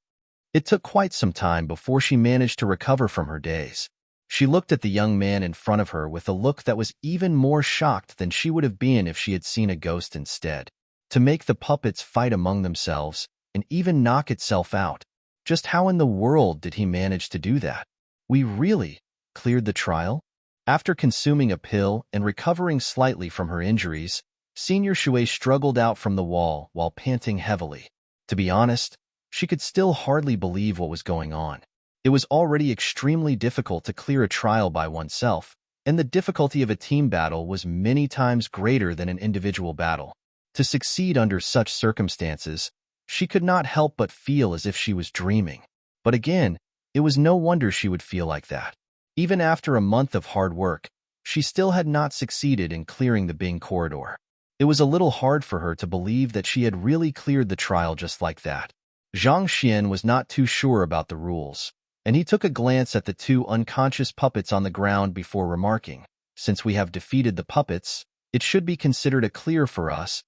It took quite some time before she managed to recover from her daze. She looked at the young man in front of her with a look that was even more shocked than she would have been if she had seen a ghost instead. To make the puppets fight among themselves and even knock itself out. Just how in the world did he manage to do that? We really cleared the trial? After consuming a pill and recovering slightly from her injuries, Senior Shui struggled out from the wall while panting heavily. To be honest, she could still hardly believe what was going on. It was already extremely difficult to clear a trial by oneself, and the difficulty of a team battle was many times greater than an individual battle. To succeed under such circumstances, she could not help but feel as if she was dreaming. But again, it was no wonder she would feel like that. Even after a month of hard work, she still had not succeeded in clearing the Bing corridor. It was a little hard for her to believe that she had really cleared the trial just like that. Zhang Xian was not too sure about the rules, and he took a glance at the two unconscious puppets on the ground before remarking, "Since we have defeated the puppets, it should be considered a clear for us."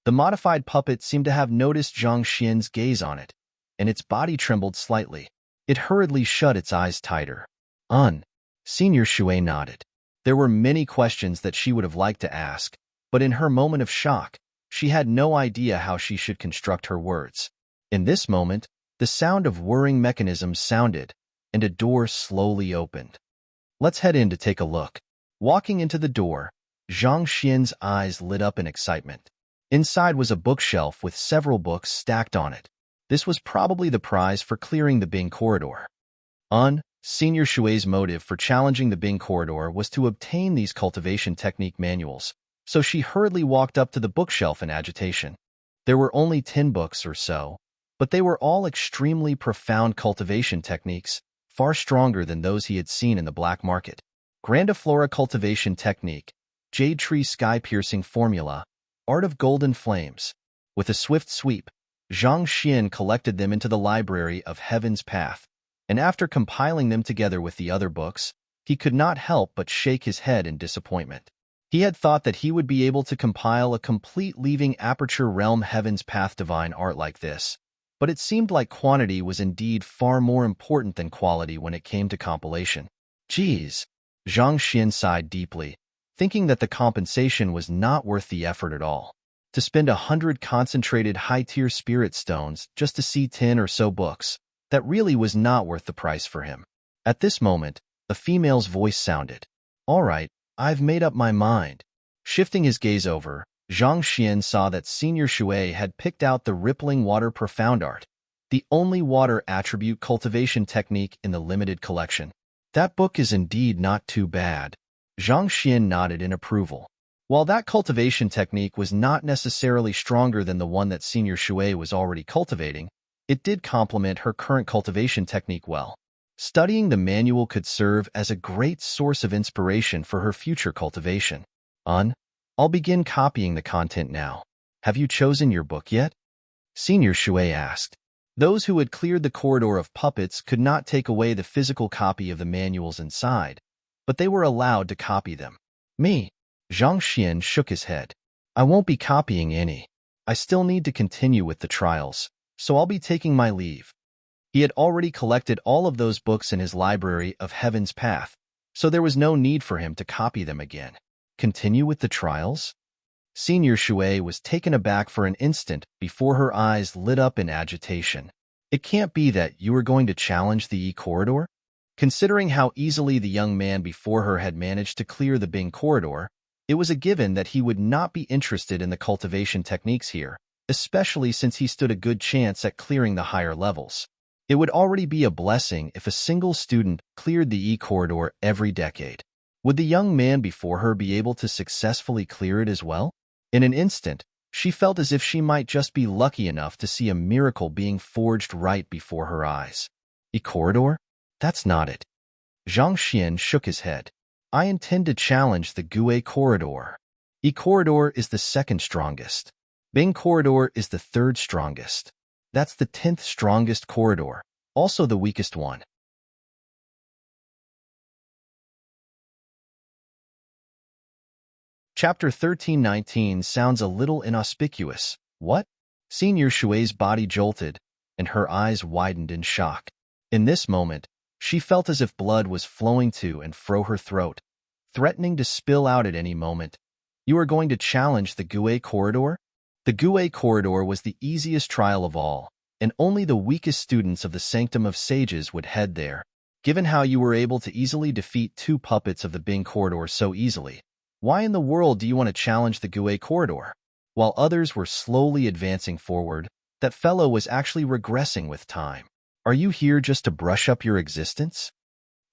The modified puppet seemed to have noticed Zhang Xian's gaze on it, and its body trembled slightly. It hurriedly shut its eyes tighter. Senior Shui nodded. There were many questions that she would have liked to ask, but in her moment of shock, she had no idea how she should construct her words. In this moment, the sound of whirring mechanisms sounded, and a door slowly opened. "Let's head in to take a look." Walking into the door, Zhang Xian's eyes lit up in excitement. Inside was a bookshelf with several books stacked on it. This was probably the prize for clearing the Bing corridor. Senior Shui's motive for challenging the Bing corridor was to obtain these cultivation technique manuals, so she hurriedly walked up to the bookshelf in agitation. There were only 10 books or so, but they were all extremely profound cultivation techniques, far stronger than those he had seen in the black market. Grandiflora Cultivation Technique, Jade Tree Sky Piercing Formula, Art of Golden Flames. With a swift sweep, Zhang Xian collected them into the library of Heaven's Path, and after compiling them together with the other books, he could not help but shake his head in disappointment. He had thought that he would be able to compile a complete leaving Aperture Realm Heaven's Path divine art like this, but it seemed like quantity was indeed far more important than quality when it came to compilation. Geez, Zhang Xian sighed deeply, thinking that the compensation was not worth the effort at all. To spend 100 concentrated high-tier spirit stones just to see 10 or so books, that really was not worth the price for him. At this moment, a female's voice sounded. All right, I've made up my mind. Shifting his gaze over, Zhang Xian saw that Senior Shui had picked out the Rippling Water Profound Art, the only water attribute cultivation technique in the limited collection. That book is indeed not too bad. Zhang Xian nodded in approval. While that cultivation technique was not necessarily stronger than the one that Senior Shui was already cultivating, it did complement her current cultivation technique well. Studying the manual could serve as a great source of inspiration for her future cultivation. I'll begin copying the content now. Have you chosen your book yet? Senior Shui asked. Those who had cleared the corridor of puppets could not take away the physical copy of the manuals inside, but they were allowed to copy them. Me? Zhang Xian shook his head. I won't be copying any. I still need to continue with the trials, so I'll be taking my leave. He had already collected all of those books in his library of Heaven's Path, so there was no need for him to copy them again. Continue with the trials? Senior Shui was taken aback for an instant before her eyes lit up in agitation. It can't be that you were going to challenge the E-Corridor? Considering how easily the young man before her had managed to clear the Bing Corridor, it was a given that he would not be interested in the cultivation techniques here, especially since he stood a good chance at clearing the higher levels. It would already be a blessing if a single student cleared the E-Corridor every decade. Would the young man before her be able to successfully clear it as well? In an instant, she felt as if she might just be lucky enough to see a miracle being forged right before her eyes. E-Corridor? That's not it. Zhang Xian shook his head. I intend to challenge the Gue Corridor. E-Corridor is the second strongest. Bing Corridor is the third strongest. That's the 10th strongest corridor, also the weakest one. Chapter 1319 sounds a little inauspicious. What? Senior Shui's body jolted, and her eyes widened in shock. In this moment, she felt as if blood was flowing to and fro her throat, threatening to spill out at any moment. You are going to challenge the Gue Corridor? The Gue Corridor was the easiest trial of all, and only the weakest students of the Sanctum of Sages would head there. Given how you were able to easily defeat 2 puppets of the Bing Corridor so easily, why in the world do you want to challenge the Gue Corridor? While others were slowly advancing forward, that fellow was actually regressing with time. Are you here just to brush up your existence?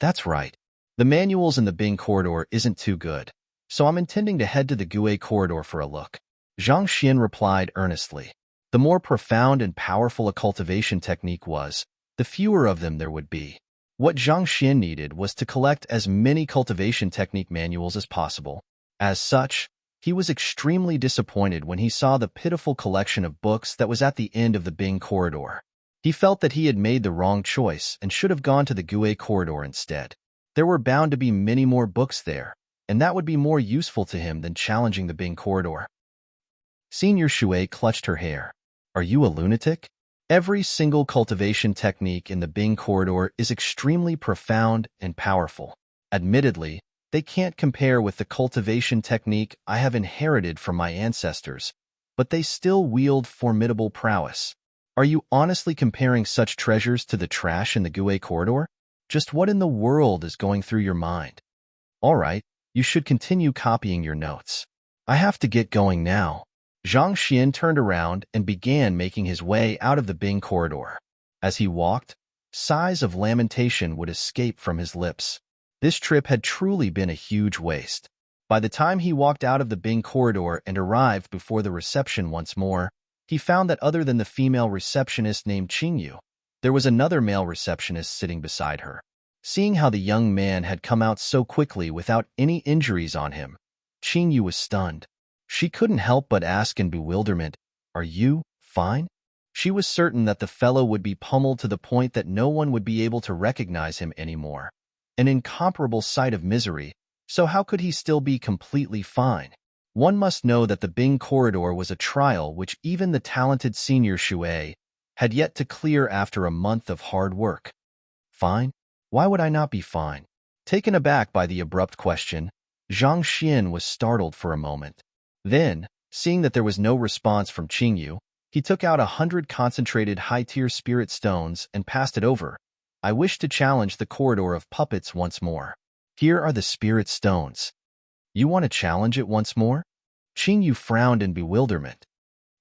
That's right. The manuals in the Bing Corridor isn't too good, so I'm intending to head to the Gue Corridor for a look. Zhang Xian replied earnestly. The more profound and powerful a cultivation technique was, the fewer of them there would be. What Zhang Xian needed was to collect as many cultivation technique manuals as possible. As such, he was extremely disappointed when he saw the pitiful collection of books that was at the end of the Bing Corridor. He felt that he had made the wrong choice and should have gone to the Gue Corridor instead. There were bound to be many more books there, and that would be more useful to him than challenging the Bing Corridor. Senior Shui clutched her hair. Are you a lunatic? Every single cultivation technique in the Bing Corridor is extremely profound and powerful. Admittedly, they can't compare with the cultivation technique I have inherited from my ancestors, but they still wield formidable prowess. Are you honestly comparing such treasures to the trash in the Gue Corridor? Just what in the world is going through your mind? All right, you should continue copying your notes. I have to get going now. Zhang Xian turned around and began making his way out of the Bing Corridor. As he walked, sighs of lamentation would escape from his lips. This trip had truly been a huge waste. By the time he walked out of the Bing Corridor and arrived before the reception once more, he found that other than the female receptionist named Qingyu, there was another male receptionist sitting beside her. Seeing how the young man had come out so quickly without any injuries on him, Qingyu was stunned. She couldn't help but ask in bewilderment, "Are you fine?" She was certain that the fellow would be pummeled to the point that no one would be able to recognize him anymore. An incomparable sight of misery, so how could he still be completely fine? One must know that the Bing corridor was a trial which even the talented senior Shui had yet to clear after a month of hard work. Fine? Why would I not be fine? Taken aback by the abrupt question, Zhang Xian was startled for a moment. Then, seeing that there was no response from Qingyu, he took out 100 concentrated high-tier spirit stones and passed it over. I wish to challenge the corridor of puppets once more. Here are the spirit stones. You want to challenge it once more? Qingyu frowned in bewilderment.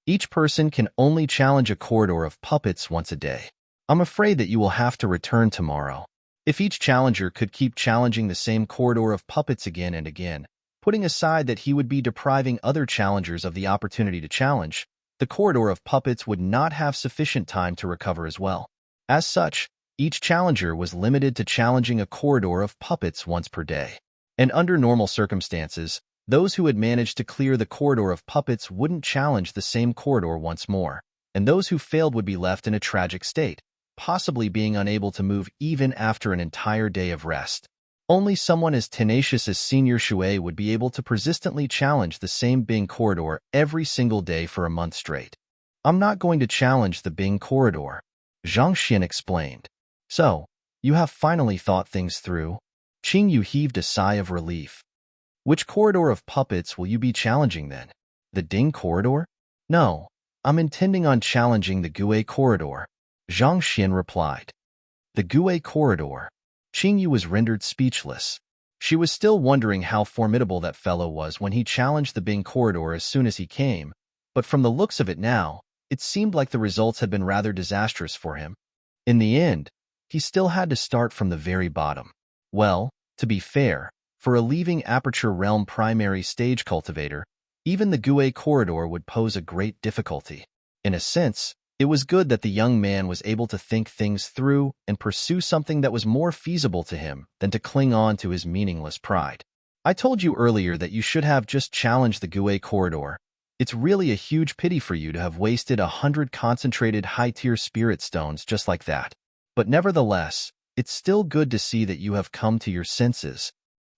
Each person can only challenge a corridor of puppets once a day. I'm afraid that you will have to return tomorrow. If each challenger could keep challenging the same corridor of puppets again and again, putting aside that he would be depriving other challengers of the opportunity to challenge, the corridor of puppets would not have sufficient time to recover as well. As such, each challenger was limited to challenging a corridor of puppets once per day. And under normal circumstances, those who had managed to clear the corridor of puppets wouldn't challenge the same corridor once more, and those who failed would be left in a tragic state, possibly being unable to move even after an entire day of rest. Only someone as tenacious as Senior Shui would be able to persistently challenge the same Bing corridor every single day for a month straight. I'm not going to challenge the Bing corridor, Zhang Xian explained. So, you have finally thought things through? Qingyu heaved a sigh of relief. Which corridor of puppets will you be challenging then? The Ding corridor? No, I'm intending on challenging the Gue corridor, Zhang Xian replied. The Gue corridor. Qingyu was rendered speechless. She was still wondering how formidable that fellow was when he challenged the Bing corridor as soon as he came, but from the looks of it now, it seemed like the results had been rather disastrous for him. In the end, he still had to start from the very bottom. Well, to be fair, for a leaving Aperture Realm primary stage cultivator, even the Gue corridor would pose a great difficulty. In a sense, it was good that the young man was able to think things through and pursue something that was more feasible to him than to cling on to his meaningless pride. I told you earlier that you should have just challenged the Gue corridor. It's really a huge pity for you to have wasted 100 concentrated high-tier spirit stones just like that. But nevertheless, it's still good to see that you have come to your senses.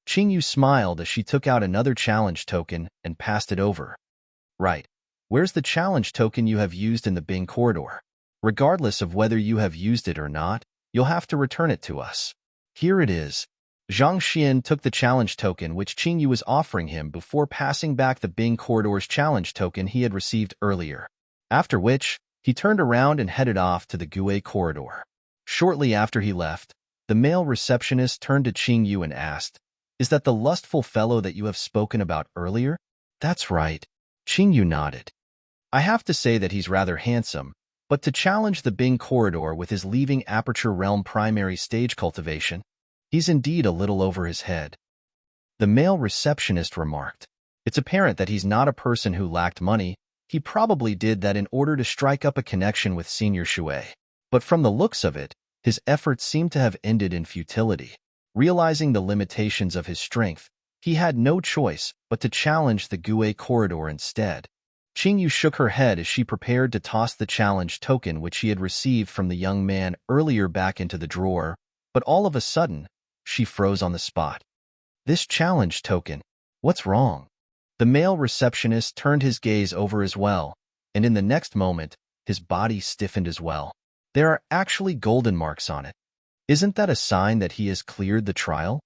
Qingyu smiled as she took out another challenge token and passed it over. Right. Where's the challenge token you have used in the Bing corridor? Regardless of whether you have used it or not, you'll have to return it to us. Here it is. Zhang Xian took the challenge token which Qingyu was offering him before passing back the Bing corridor's challenge token he had received earlier. After which, he turned around and headed off to the Gue corridor. Shortly after he left, the male receptionist turned to Qingyu and asked, "Is that the lustful fellow that you have spoken about earlier?" "That's right." Qingyu nodded. "I have to say that he's rather handsome, but to challenge the Bing corridor with his leaving Aperture Realm primary stage cultivation, he's indeed a little over his head." The male receptionist remarked. It's apparent that he's not a person who lacked money. He probably did that in order to strike up a connection with Senior Shui. But from the looks of it, his efforts seemed to have ended in futility. Realizing the limitations of his strength, he had no choice but to challenge the Gue corridor instead. Qingyu shook her head as she prepared to toss the challenge token which she had received from the young man earlier back into the drawer, but all of a sudden, she froze on the spot. This challenge token, what's wrong? The male receptionist turned his gaze over as well, and in the next moment, his body stiffened as well. There are actually golden marks on it. Isn't that a sign that he has cleared the trial?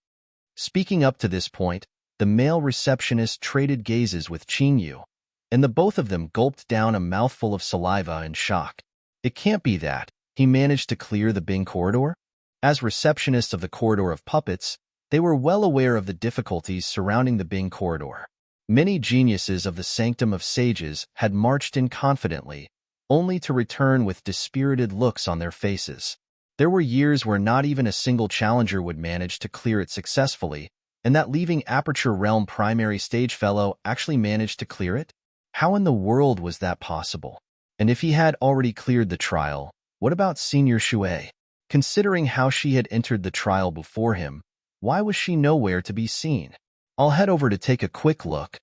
Speaking up to this point, the male receptionist traded gazes with Qingyu, and the both of them gulped down a mouthful of saliva in shock. It can't be that he managed to clear the Bing corridor? As receptionists of the corridor of puppets, they were well aware of the difficulties surrounding the Bing corridor. Many geniuses of the Sanctum of Sages had marched in confidently, only to return with dispirited looks on their faces. There were years where not even a single challenger would manage to clear it successfully, and that leaving Aperture Realm primary stage fellow actually managed to clear it? How in the world was that possible? And if he had already cleared the trial, what about Senior Shui? Considering how she had entered the trial before him, why was she nowhere to be seen? I'll head over to take a quick look.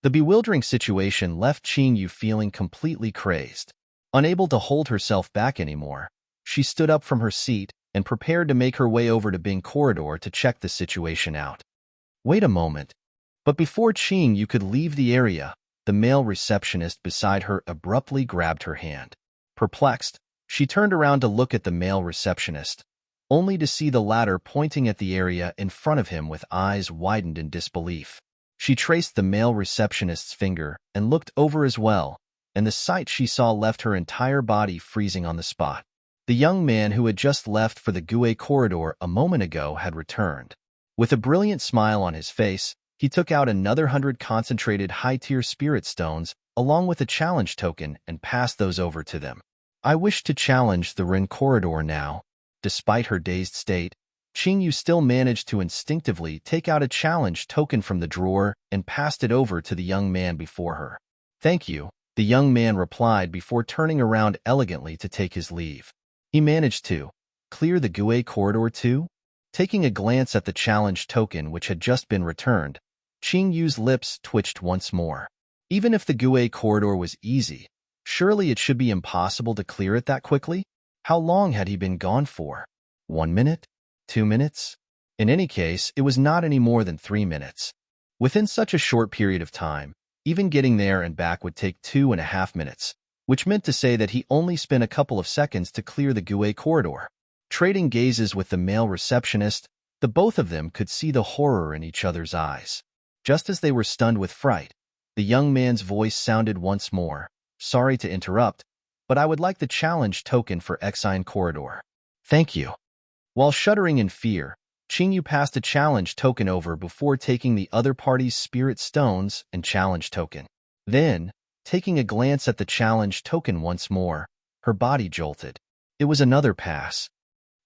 The bewildering situation left Qingyu feeling completely crazed. Unable to hold herself back anymore, she stood up from her seat and prepared to make her way over to Bing Corridor to check the situation out. Wait a moment. But before Qingyu could leave the area, the male receptionist beside her abruptly grabbed her hand. Perplexed, she turned around to look at the male receptionist, only to see the latter pointing at the area in front of him with eyes widened in disbelief. She traced the male receptionist's finger and looked over as well, and the sight she saw left her entire body freezing on the spot. The young man who had just left for the Gue corridor a moment ago had returned. With a brilliant smile on his face, he took out another 100 concentrated high-tier spirit stones along with a challenge token and passed those over to them. I wish to challenge the Ren corridor now. Despite her dazed state, Qingyu still managed to instinctively take out a challenge token from the drawer and passed it over to the young man before her. Thank you, the young man replied before turning around elegantly to take his leave. He managed to clear the Gue corridor too? Taking a glance at the challenge token which had just been returned, Qingyu's lips twitched once more. Even if the Gue corridor was easy, surely it should be impossible to clear it that quickly? How long had he been gone for? 1 minute? 2 minutes? In any case, it was not any more than 3 minutes. Within such a short period of time, even getting there and back would take 2.5 minutes, which meant to say that he only spent a couple of seconds to clear the Gue corridor. Trading gazes with the male receptionist, the both of them could see the horror in each other's eyes. Just as they were stunned with fright, the young man's voice sounded once more. Sorry to interrupt, but I would like the challenge token for Exine corridor. Thank you. While shuddering in fear, Qingyu passed a challenge token over before taking the other party's spirit stones and challenge token. Then, taking a glance at the challenge token once more, her body jolted. It was another pass.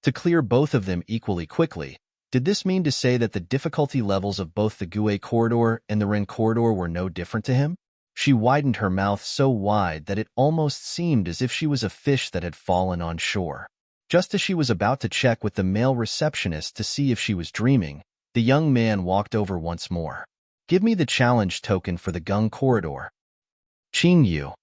To clear both of them equally quickly, did this mean to say that the difficulty levels of both the Gue corridor and the Ren corridor were no different to him? She widened her mouth so wide that it almost seemed as if she was a fish that had fallen on shore. Just as she was about to check with the male receptionist to see if she was dreaming, the young man walked over once more. Give me the challenge token for the Gung corridor. Qingyu.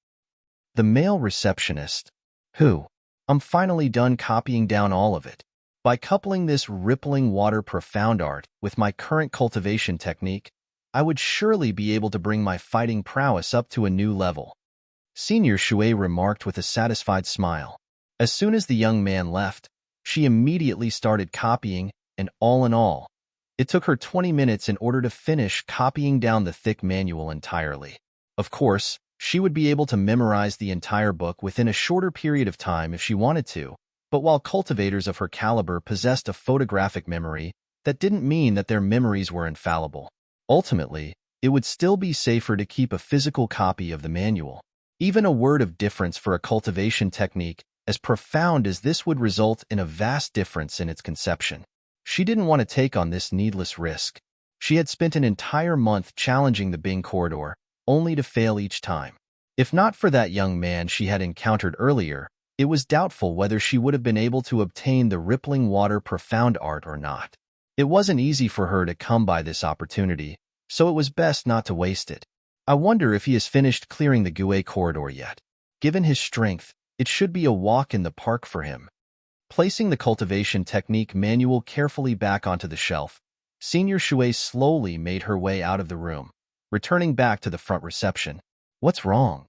The male receptionist. Who? I'm finally done copying down all of it. By coupling this rippling water profound art with my current cultivation technique, I would surely be able to bring my fighting prowess up to a new level. Senior Shui remarked with a satisfied smile. As soon as the young man left, she immediately started copying, and all in all, it took her 20 minutes in order to finish copying down the thick manual entirely. Of course, she would be able to memorize the entire book within a shorter period of time if she wanted to, but while cultivators of her caliber possessed a photographic memory, that didn't mean that their memories were infallible. Ultimately, it would still be safer to keep a physical copy of the manual. Even a word of difference for a cultivation technique as profound as this would result in a vast difference in its conception. She didn't want to take on this needless risk. She had spent an entire month challenging the Bing corridor, only to fail each time. If not for that young man she had encountered earlier, it was doubtful whether she would have been able to obtain the rippling water profound art or not. It wasn't easy for her to come by this opportunity, so it was best not to waste it. I wonder if he has finished clearing the Gue corridor yet. Given his strength, it should be a walk in the park for him. Placing the cultivation technique manual carefully back onto the shelf, Senior Shui slowly made her way out of the room, returning back to the front reception. What's wrong?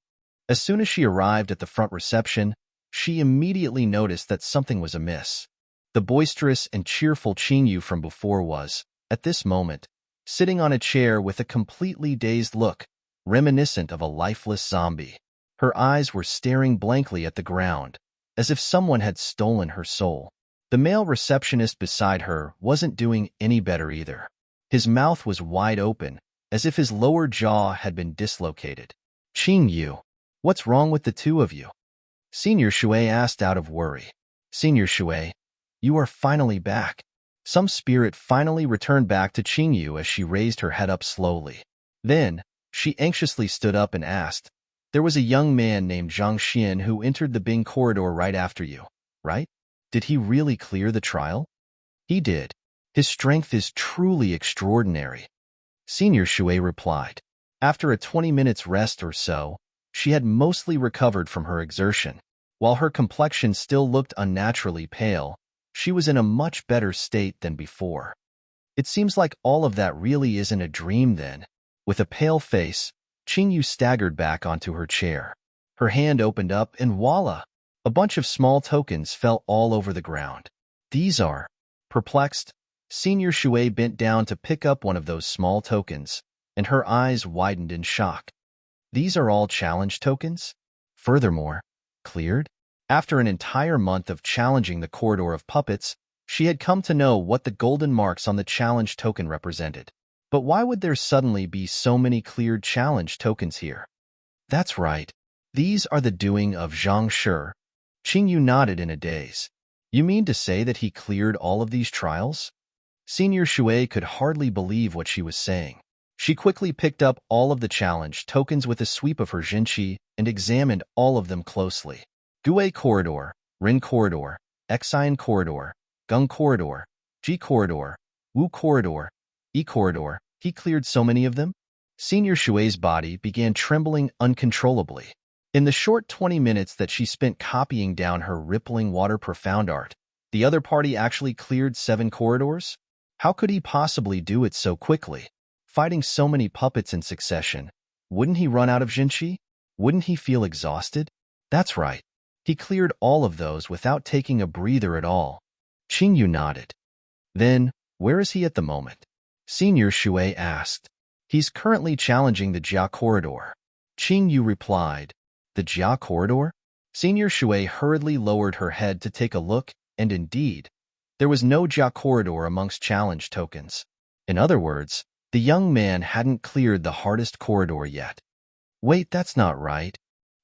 As soon as she arrived at the front reception, she immediately noticed that something was amiss. The boisterous and cheerful Qingyu from before was, at this moment, sitting on a chair with a completely dazed look, reminiscent of a lifeless zombie. Her eyes were staring blankly at the ground, as if someone had stolen her soul. The male receptionist beside her wasn't doing any better either. His mouth was wide open, as if his lower jaw had been dislocated. Qingyu, what's wrong with the two of you? Senior Shui asked out of worry. Senior Shui, you are finally back. Some spirit finally returned back to Qingyu as she raised her head up slowly. Then, she anxiously stood up and asked, there was a young man named Zhang Xian who entered the Bing corridor right after you, right? Did he really clear the trial? He did. His strength is truly extraordinary. Senior Shui replied. After a 20 minutes rest or so, she had mostly recovered from her exertion. While her complexion still looked unnaturally pale, she was in a much better state than before. It seems like all of that really isn't a dream then. With a pale face, Qingyu staggered back onto her chair. Her hand opened up and voila! A bunch of small tokens fell all over the ground. These are... Perplexed, Senior Shui bent down to pick up one of those small tokens, and her eyes widened in shock. These are all challenge tokens? Furthermore, cleared? After an entire month of challenging the corridor of puppets, she had come to know what the golden marks on the challenge token represented. But why would there suddenly be so many cleared challenge tokens here? That's right. These are the doing of Zhang Shi. Qingyu nodded in a daze. You mean to say that he cleared all of these trials? Senior Shui could hardly believe what she was saying. She quickly picked up all of the challenge tokens with a sweep of her Jinqi and examined all of them closely. Gui Corridor, Rin Corridor, Xian Corridor, Gung Corridor, Ji Corridor, Wu Corridor, E Corridor. He cleared so many of them? Senior Shui's body began trembling uncontrollably. In the short 20 minutes that she spent copying down her rippling water profound art, the other party actually cleared 7 corridors? How could he possibly do it so quickly? Fighting so many puppets in succession, wouldn't he run out of Jinqi? Wouldn't he feel exhausted? That's right. He cleared all of those without taking a breather at all. Qingyu nodded. Then, where is he at the moment? Senior Shui asked. He's currently challenging the Jia corridor. Qingyu replied. The Jia corridor? Senior Shui hurriedly lowered her head to take a look, and indeed, there was no Jia corridor amongst challenge tokens. In other words, the young man hadn't cleared the hardest corridor yet. Wait, that's not right.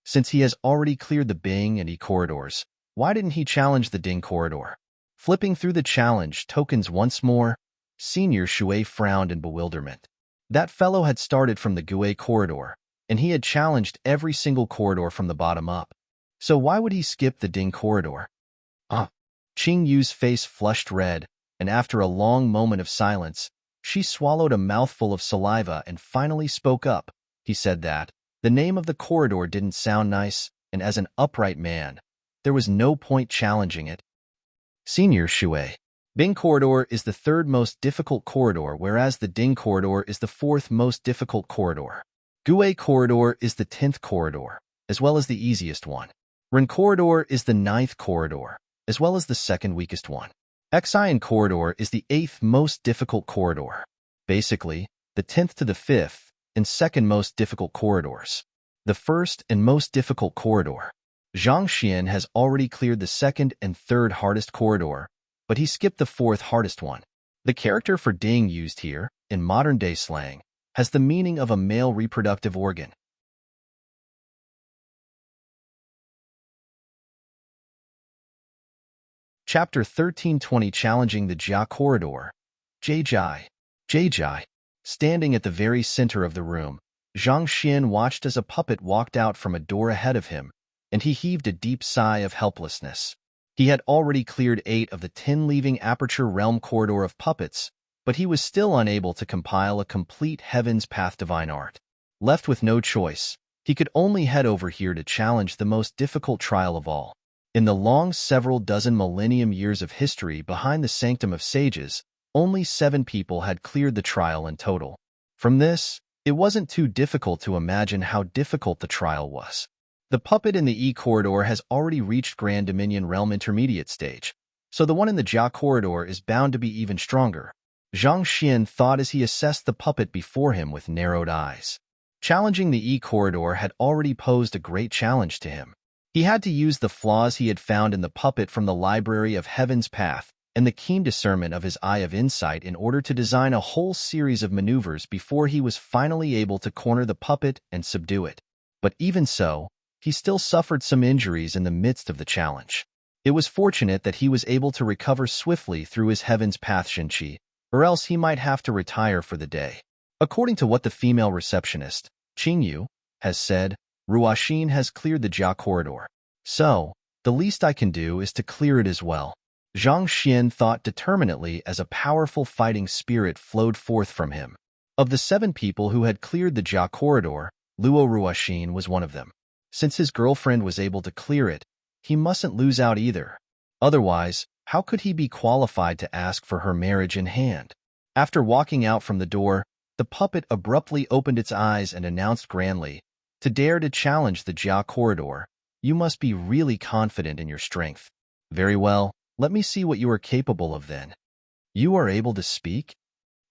Since he has already cleared the Bing and E corridors, why didn't he challenge the Ding corridor? Flipping through the challenge tokens once more, Senior Shui frowned in bewilderment. That fellow had started from the Gui corridor, and he had challenged every single corridor from the bottom up. So why would he skip the Ding corridor? Qingyu's face flushed red, and after a long moment of silence, she swallowed a mouthful of saliva and finally spoke up. He said that the name of the corridor didn't sound nice, and as an upright man, there was no point challenging it. Senior Shui. Bing corridor is the 3rd most difficult corridor, whereas the Ding corridor is the 4th most difficult corridor. Gui corridor is the 10th corridor, as well as the easiest one. Ren corridor is the 9th corridor, as well as the 2nd weakest one. Xian corridor is the 8th most difficult corridor. Basically, the 10th to the 5th and 2nd most difficult corridors. The 1st and most difficult corridor. Zhang Xian has already cleared the 2nd and 3rd hardest corridor, but he skipped the 4th hardest one. The character for Ding used here, in modern-day slang, has the meaning of a male reproductive organ. Chapter 1320 Challenging the Jia Corridor. Jai. Standing at the very center of the room, Zhang Xian watched as a puppet walked out from a door ahead of him, and he heaved a deep sigh of helplessness. He had already cleared 8 of the 10 leaving Aperture Realm corridor of puppets, but he was still unable to compile a complete Heaven's Path divine art. Left with no choice, he could only head over here to challenge the most difficult trial of all. In the long several dozen millennium years of history behind the Sanctum of Sages, only 7 people had cleared the trial in total. From this, it wasn't too difficult to imagine how difficult the trial was. The puppet in the E corridor has already reached Grand Dominion Realm Intermediate stage, so the one in the Jia corridor is bound to be even stronger. Zhang Xian thought as he assessed the puppet before him with narrowed eyes. Challenging the E corridor had already posed a great challenge to him. He had to use the flaws he had found in the puppet from the Library of Heaven's Path and the keen discernment of his Eye of Insight in order to design a whole series of maneuvers before he was finally able to corner the puppet and subdue it. But even so, he still suffered some injuries in the midst of the challenge. It was fortunate that he was able to recover swiftly through his Heaven's Path Jinqi, or else he might have to retire for the day. According to what the female receptionist, Qingyu, has said, Ruoxin has cleared the Jia corridor. So, The least I can do is to clear it as well. Zhang Xian thought determinedly as a powerful fighting spirit flowed forth from him. Of the 7 people who had cleared the Jia corridor, Luo Ruoxin was one of them. Since his girlfriend was able to clear it, he mustn't lose out either. Otherwise, how could he be qualified to ask for her marriage in hand? After walking out from the door, the puppet abruptly opened its eyes and announced grandly, "To dare to challenge the Jia corridor, you must be really confident in your strength. Very well, let me see what you are capable of then." "You are able to speak?"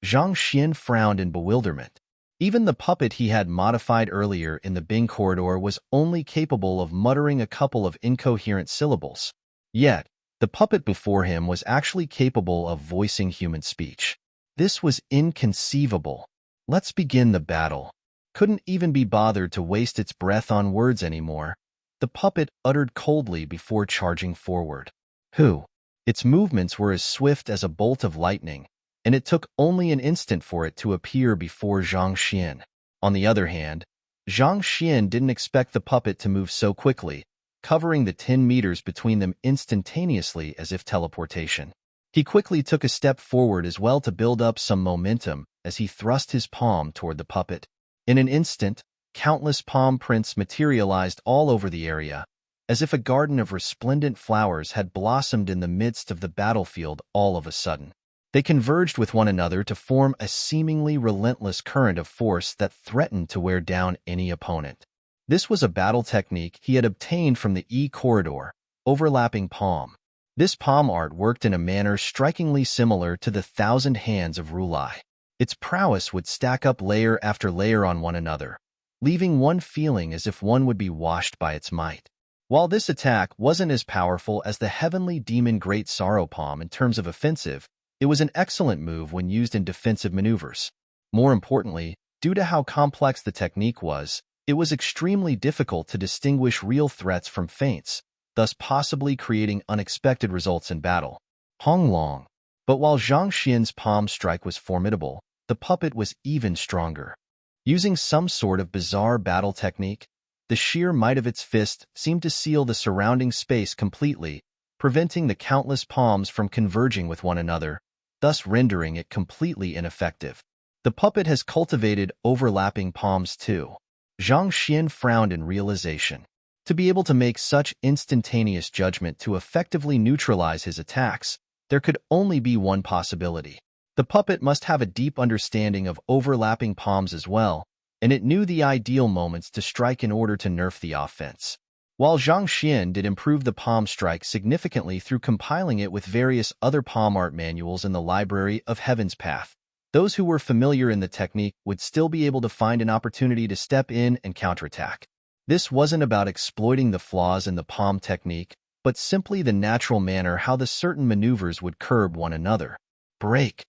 Zhang Xian frowned in bewilderment. Even the puppet he had modified earlier in the Bing corridor was only capable of muttering a couple of incoherent syllables. Yet, the puppet before him was actually capable of voicing human speech. This was inconceivable. "Let's begin the battle." Couldn't even be bothered to waste its breath on words anymore. The puppet uttered coldly before charging forward. Who? Its movements were as swift as a bolt of lightning, and it took only an instant for it to appear before Zhang Xian. On the other hand, Zhang Xian didn't expect the puppet to move so quickly, covering the 10 meters between them instantaneously as if teleportation. He quickly took a step forward as well to build up some momentum as he thrust his palm toward the puppet. In an instant, countless palm prints materialized all over the area, as if a garden of resplendent flowers had blossomed in the midst of the battlefield all of a sudden. They converged with one another to form a seemingly relentless current of force that threatened to wear down any opponent. This was a battle technique he had obtained from the E corridor, overlapping palm. This palm art worked in a manner strikingly similar to the 1,000 hands of Rulai. Its prowess would stack up layer after layer on one another, leaving one feeling as if one would be washed by its might. While this attack wasn't as powerful as the heavenly demon Great Sorrow Palm in terms of offensive, it was an excellent move when used in defensive maneuvers. More importantly, due to how complex the technique was, it was extremely difficult to distinguish real threats from feints, thus possibly creating unexpected results in battle. Hong Long. But while Zhang Xian's palm strike was formidable, the puppet was even stronger. Using some sort of bizarre battle technique, the sheer might of its fist seemed to seal the surrounding space completely, preventing the countless palms from converging with one another, thus rendering it completely ineffective. The puppet has cultivated overlapping palms too. Zhang Xian frowned in realization. To be able to make such instantaneous judgment to effectively neutralize his attacks, there could only be one possibility. The puppet must have a deep understanding of overlapping palms as well, and it knew the ideal moments to strike in order to nerf the offense. While Zhang Xian did improve the palm strike significantly through compiling it with various other palm art manuals in the Library of Heaven's Path, those who were familiar in the technique would still be able to find an opportunity to step in and counterattack. This wasn't about exploiting the flaws in the palm technique, but simply the natural manner how the certain maneuvers would curb one another. Break.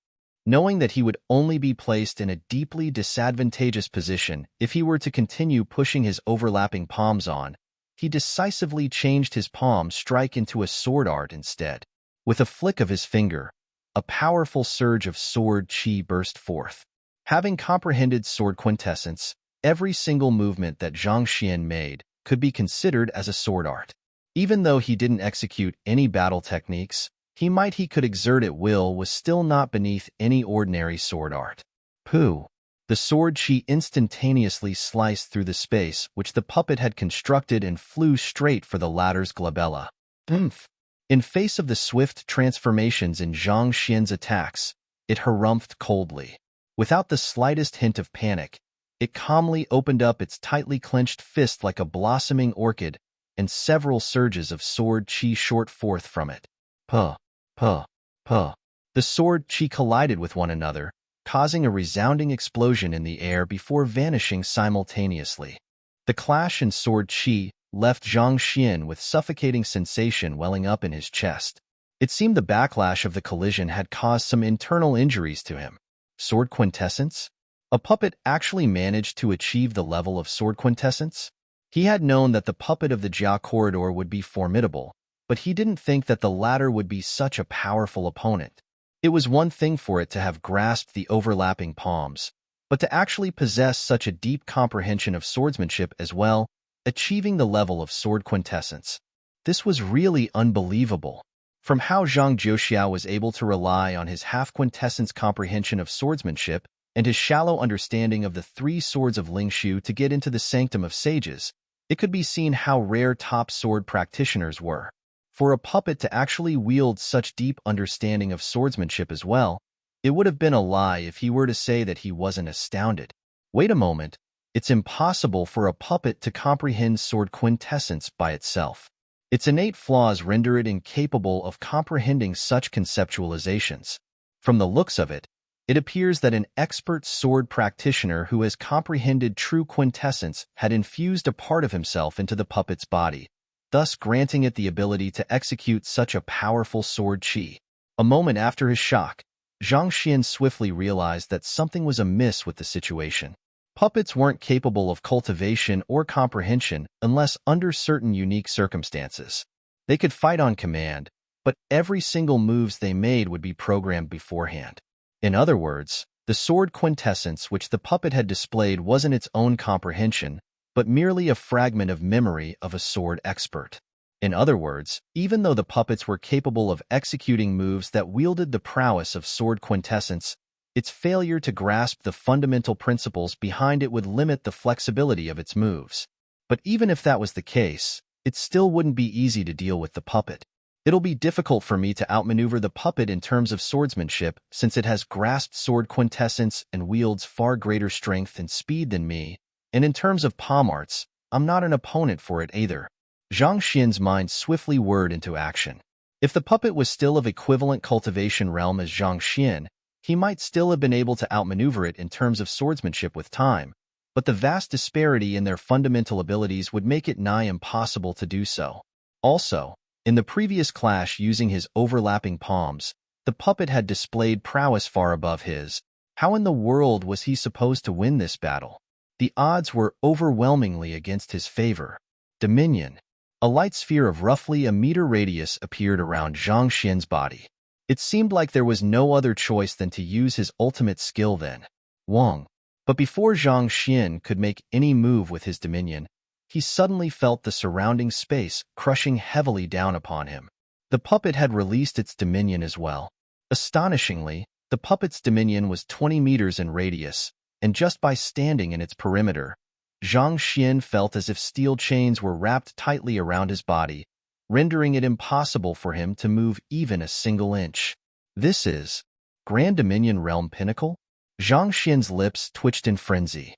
Knowing that he would only be placed in a deeply disadvantageous position if he were to continue pushing his overlapping palms on, he decisively changed his palm strike into a sword art instead. With a flick of his finger, a powerful surge of sword chi burst forth. Having comprehended sword quintessence, every single movement that Zhang Xian made could be considered as a sword art. Even though he didn't execute any battle techniques, he could exert at will was still not beneath any ordinary sword art. Pooh! The sword chi instantaneously sliced through the space which the puppet had constructed and flew straight for the latter's glabella. Oomph! In face of the swift transformations in Zhang Xian's attacks, it harumphed coldly. Without the slightest hint of panic, it calmly opened up its tightly clenched fist like a blossoming orchid, and several surges of sword chi shot forth from it. Puh! Puh! Puh! The sword chi collided with one another, causing a resounding explosion in the air before vanishing simultaneously. The clash in sword chi left Zhang Xian with suffocating sensation welling up in his chest. It seemed the backlash of the collision had caused some internal injuries to him. Sword quintessence? A puppet actually managed to achieve the level of sword quintessence? He had known that the puppet of the Jia corridor would be formidable, but he didn't think that the latter would be such a powerful opponent. It was one thing for it to have grasped the overlapping palms, but to actually possess such a deep comprehension of swordsmanship as well, achieving the level of sword quintessence. This was really unbelievable. From how Zhang Jiuxiao was able to rely on his half-quintessence comprehension of swordsmanship and his shallow understanding of the three swords of Lingshu to get into the sanctum of sages, it could be seen how rare top sword practitioners were. For a puppet to actually wield such deep understanding of swordsmanship as well, it would have been a lie if he were to say that he wasn't astounded. Wait a moment, it's impossible for a puppet to comprehend sword quintessence by itself. Its innate flaws render it incapable of comprehending such conceptualizations. From the looks of it, it appears that an expert sword practitioner who has comprehended true quintessence had infused a part of himself into the puppet's body, thus granting it the ability to execute such a powerful sword qi. A moment after his shock, Zhang Xian swiftly realized that something was amiss with the situation. Puppets weren't capable of cultivation or comprehension unless under certain unique circumstances. They could fight on command, but every single moves they made would be programmed beforehand. In other words, the sword quintessence which the puppet had displayed wasn't its own comprehension, but merely a fragment of memory of a sword expert. In other words, even though the puppets were capable of executing moves that wielded the prowess of sword quintessence, its failure to grasp the fundamental principles behind it would limit the flexibility of its moves. But even if that was the case, it still wouldn't be easy to deal with the puppet. It'll be difficult for me to outmaneuver the puppet in terms of swordsmanship since it has grasped sword quintessence and wields far greater strength and speed than me, and in terms of palm arts, I'm not an opponent for it either. Zhang Xian's mind swiftly whirred into action. If the puppet was still of equivalent cultivation realm as Zhang Xian, he might still have been able to outmaneuver it in terms of swordsmanship with time, but the vast disparity in their fundamental abilities would make it nigh impossible to do so. Also, in the previous clash using his overlapping palms, the puppet had displayed prowess far above his. How in the world was he supposed to win this battle? The odds were overwhelmingly against his favor. Dominion. A light sphere of roughly a meter radius appeared around Zhang Xian's body. It seemed like there was no other choice than to use his ultimate skill then. Wong. But before Zhang Xian could make any move with his dominion, he suddenly felt the surrounding space crushing heavily down upon him. The puppet had released its dominion as well. Astonishingly, the puppet's dominion was 20 meters in radius, and just by standing in its perimeter, Zhang Xian felt as if steel chains were wrapped tightly around his body, rendering it impossible for him to move even a single inch. This is Grand Dominion Realm Pinnacle? Zhang Xian's lips twitched in frenzy.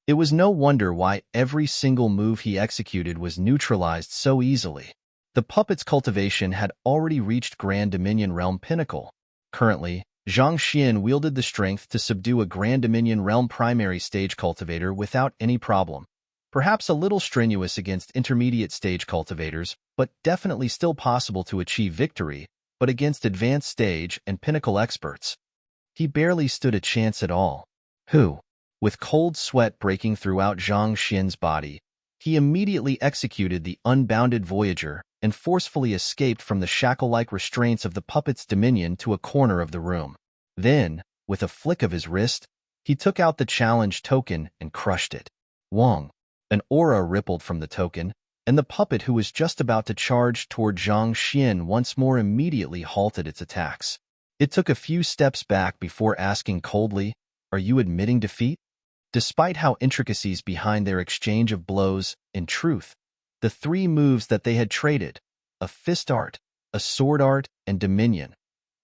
It was no wonder why every single move he executed was neutralized so easily. The puppet's cultivation had already reached Grand Dominion Realm Pinnacle. Currently, Zhang Xian wielded the strength to subdue a Grand Dominion Realm primary stage cultivator without any problem. Perhaps a little strenuous against intermediate stage cultivators, but definitely still possible to achieve victory, but against advanced stage and pinnacle experts, he barely stood a chance at all. With cold sweat breaking throughout Zhang Xian's body, he immediately executed the unbounded Voyager and forcefully escaped from the shackle-like restraints of the puppet's dominion to a corner of the room. Then, with a flick of his wrist, he took out the challenge token and crushed it. Wong. An aura rippled from the token, and the puppet who was just about to charge toward Zhang Xian once more immediately halted its attacks. It took a few steps back before asking coldly, "Are you admitting defeat?" Despite how intricacies behind their exchange of blows, in truth, the three moves that they had traded, a fist art, a sword art, and dominion,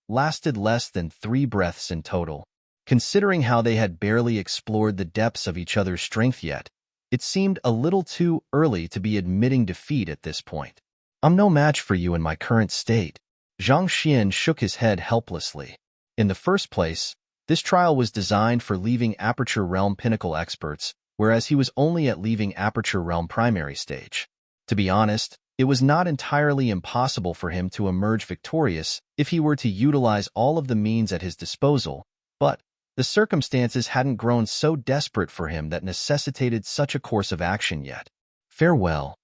lasted less than 3 breaths in total. Considering how they had barely explored the depths of each other's strength yet, it seemed a little too early to be admitting defeat at this point. "I'm no match for you in my current state." Zhang Xian shook his head helplessly. In the first place, this trial was designed for leaving Aperture Realm Pinnacle experts, whereas he was only at leaving Aperture Realm primary stage. To be honest, it was not entirely impossible for him to emerge victorious if he were to utilize all of the means at his disposal, but the circumstances hadn't grown so desperate for him that necessitated such a course of action yet. Farewell.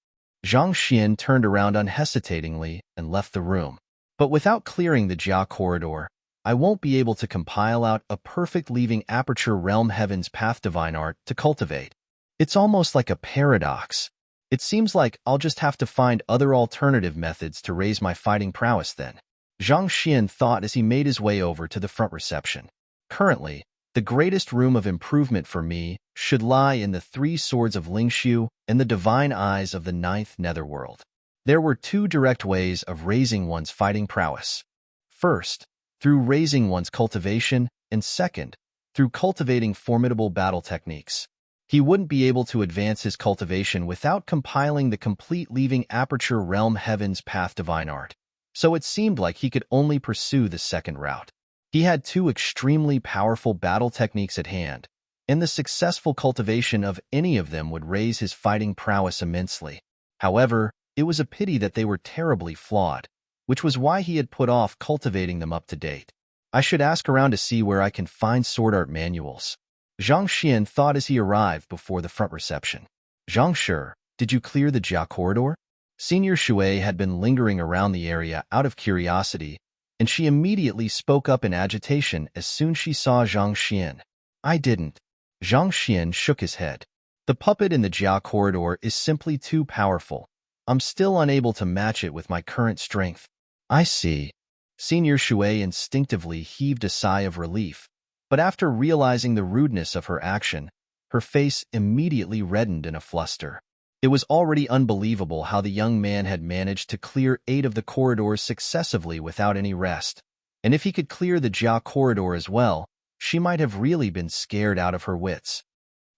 Zhang Xian turned around unhesitatingly and left the room. But without clearing the Jia corridor, I won't be able to compile out a perfect leaving Aperture Realm Heaven's Path Divine Art to cultivate. It's almost like a paradox. It seems like I'll just have to find other alternative methods to raise my fighting prowess then. Zhang Xian thought as he made his way over to the front reception. Currently, the greatest room of improvement for me should lie in the 3 swords of Lingshu and the divine eyes of the 9th netherworld. There were 2 direct ways of raising one's fighting prowess. First, through raising one's cultivation, and second, through cultivating formidable battle techniques. He wouldn't be able to advance his cultivation without compiling the complete Leaving Aperture Realm Heaven's Path Divine Art, so it seemed like he could only pursue the second route. He had 2 extremely powerful battle techniques at hand, and the successful cultivation of any of them would raise his fighting prowess immensely. However, it was a pity that they were terribly flawed, which was why he had put off cultivating them up to date. I should ask around to see where I can find sword art manuals. Zhang Xian thought as he arrived before the front reception. Zhang Shi, did you clear the Jia corridor? Senior Shui had been lingering around the area out of curiosity, and she immediately spoke up in agitation as soon as she saw Zhang Xian. I didn't. Zhang Xian shook his head. The puppet in the Jia corridor is simply too powerful. I'm still unable to match it with my current strength. I see. Senior Shui instinctively heaved a sigh of relief, but after realizing the rudeness of her action, her face immediately reddened in a fluster. It was already unbelievable how the young man had managed to clear 8 of the corridors successively without any rest, and if he could clear the Jia corridor as well, she might have really been scared out of her wits.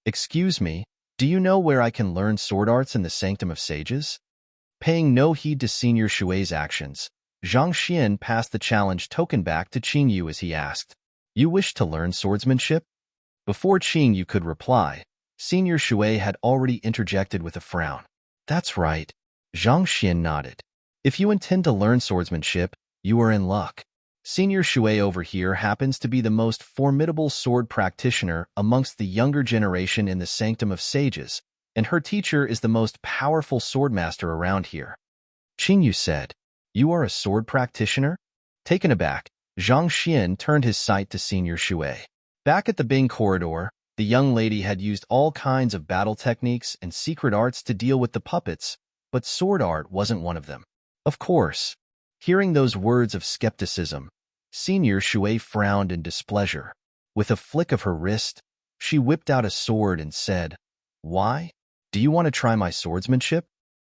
Excuse me, do you know where I can learn sword arts in the Sanctum of Sages? Paying no heed to Senior Shui's actions, Zhang Xian passed the challenge token back to Qingyu as he asked, You wish to learn swordsmanship? Before Qingyu could reply, Senior Shui had already interjected with a frown. That's right. Zhang Xian nodded. If you intend to learn swordsmanship, you are in luck. Senior Shui over here happens to be the most formidable sword practitioner amongst the younger generation in the Sanctum of Sages, and her teacher is the most powerful swordmaster around here. Qingyu said, You are a sword practitioner? Taken aback, Zhang Xian turned his sight to Senior Shui. Back at the Bing corridor, the young lady had used all kinds of battle techniques and secret arts to deal with the puppets, but sword art wasn't one of them. Of course. Hearing those words of skepticism, Senior Shui frowned in displeasure. With a flick of her wrist, she whipped out a sword and said, Why? Do you want to try my swordsmanship?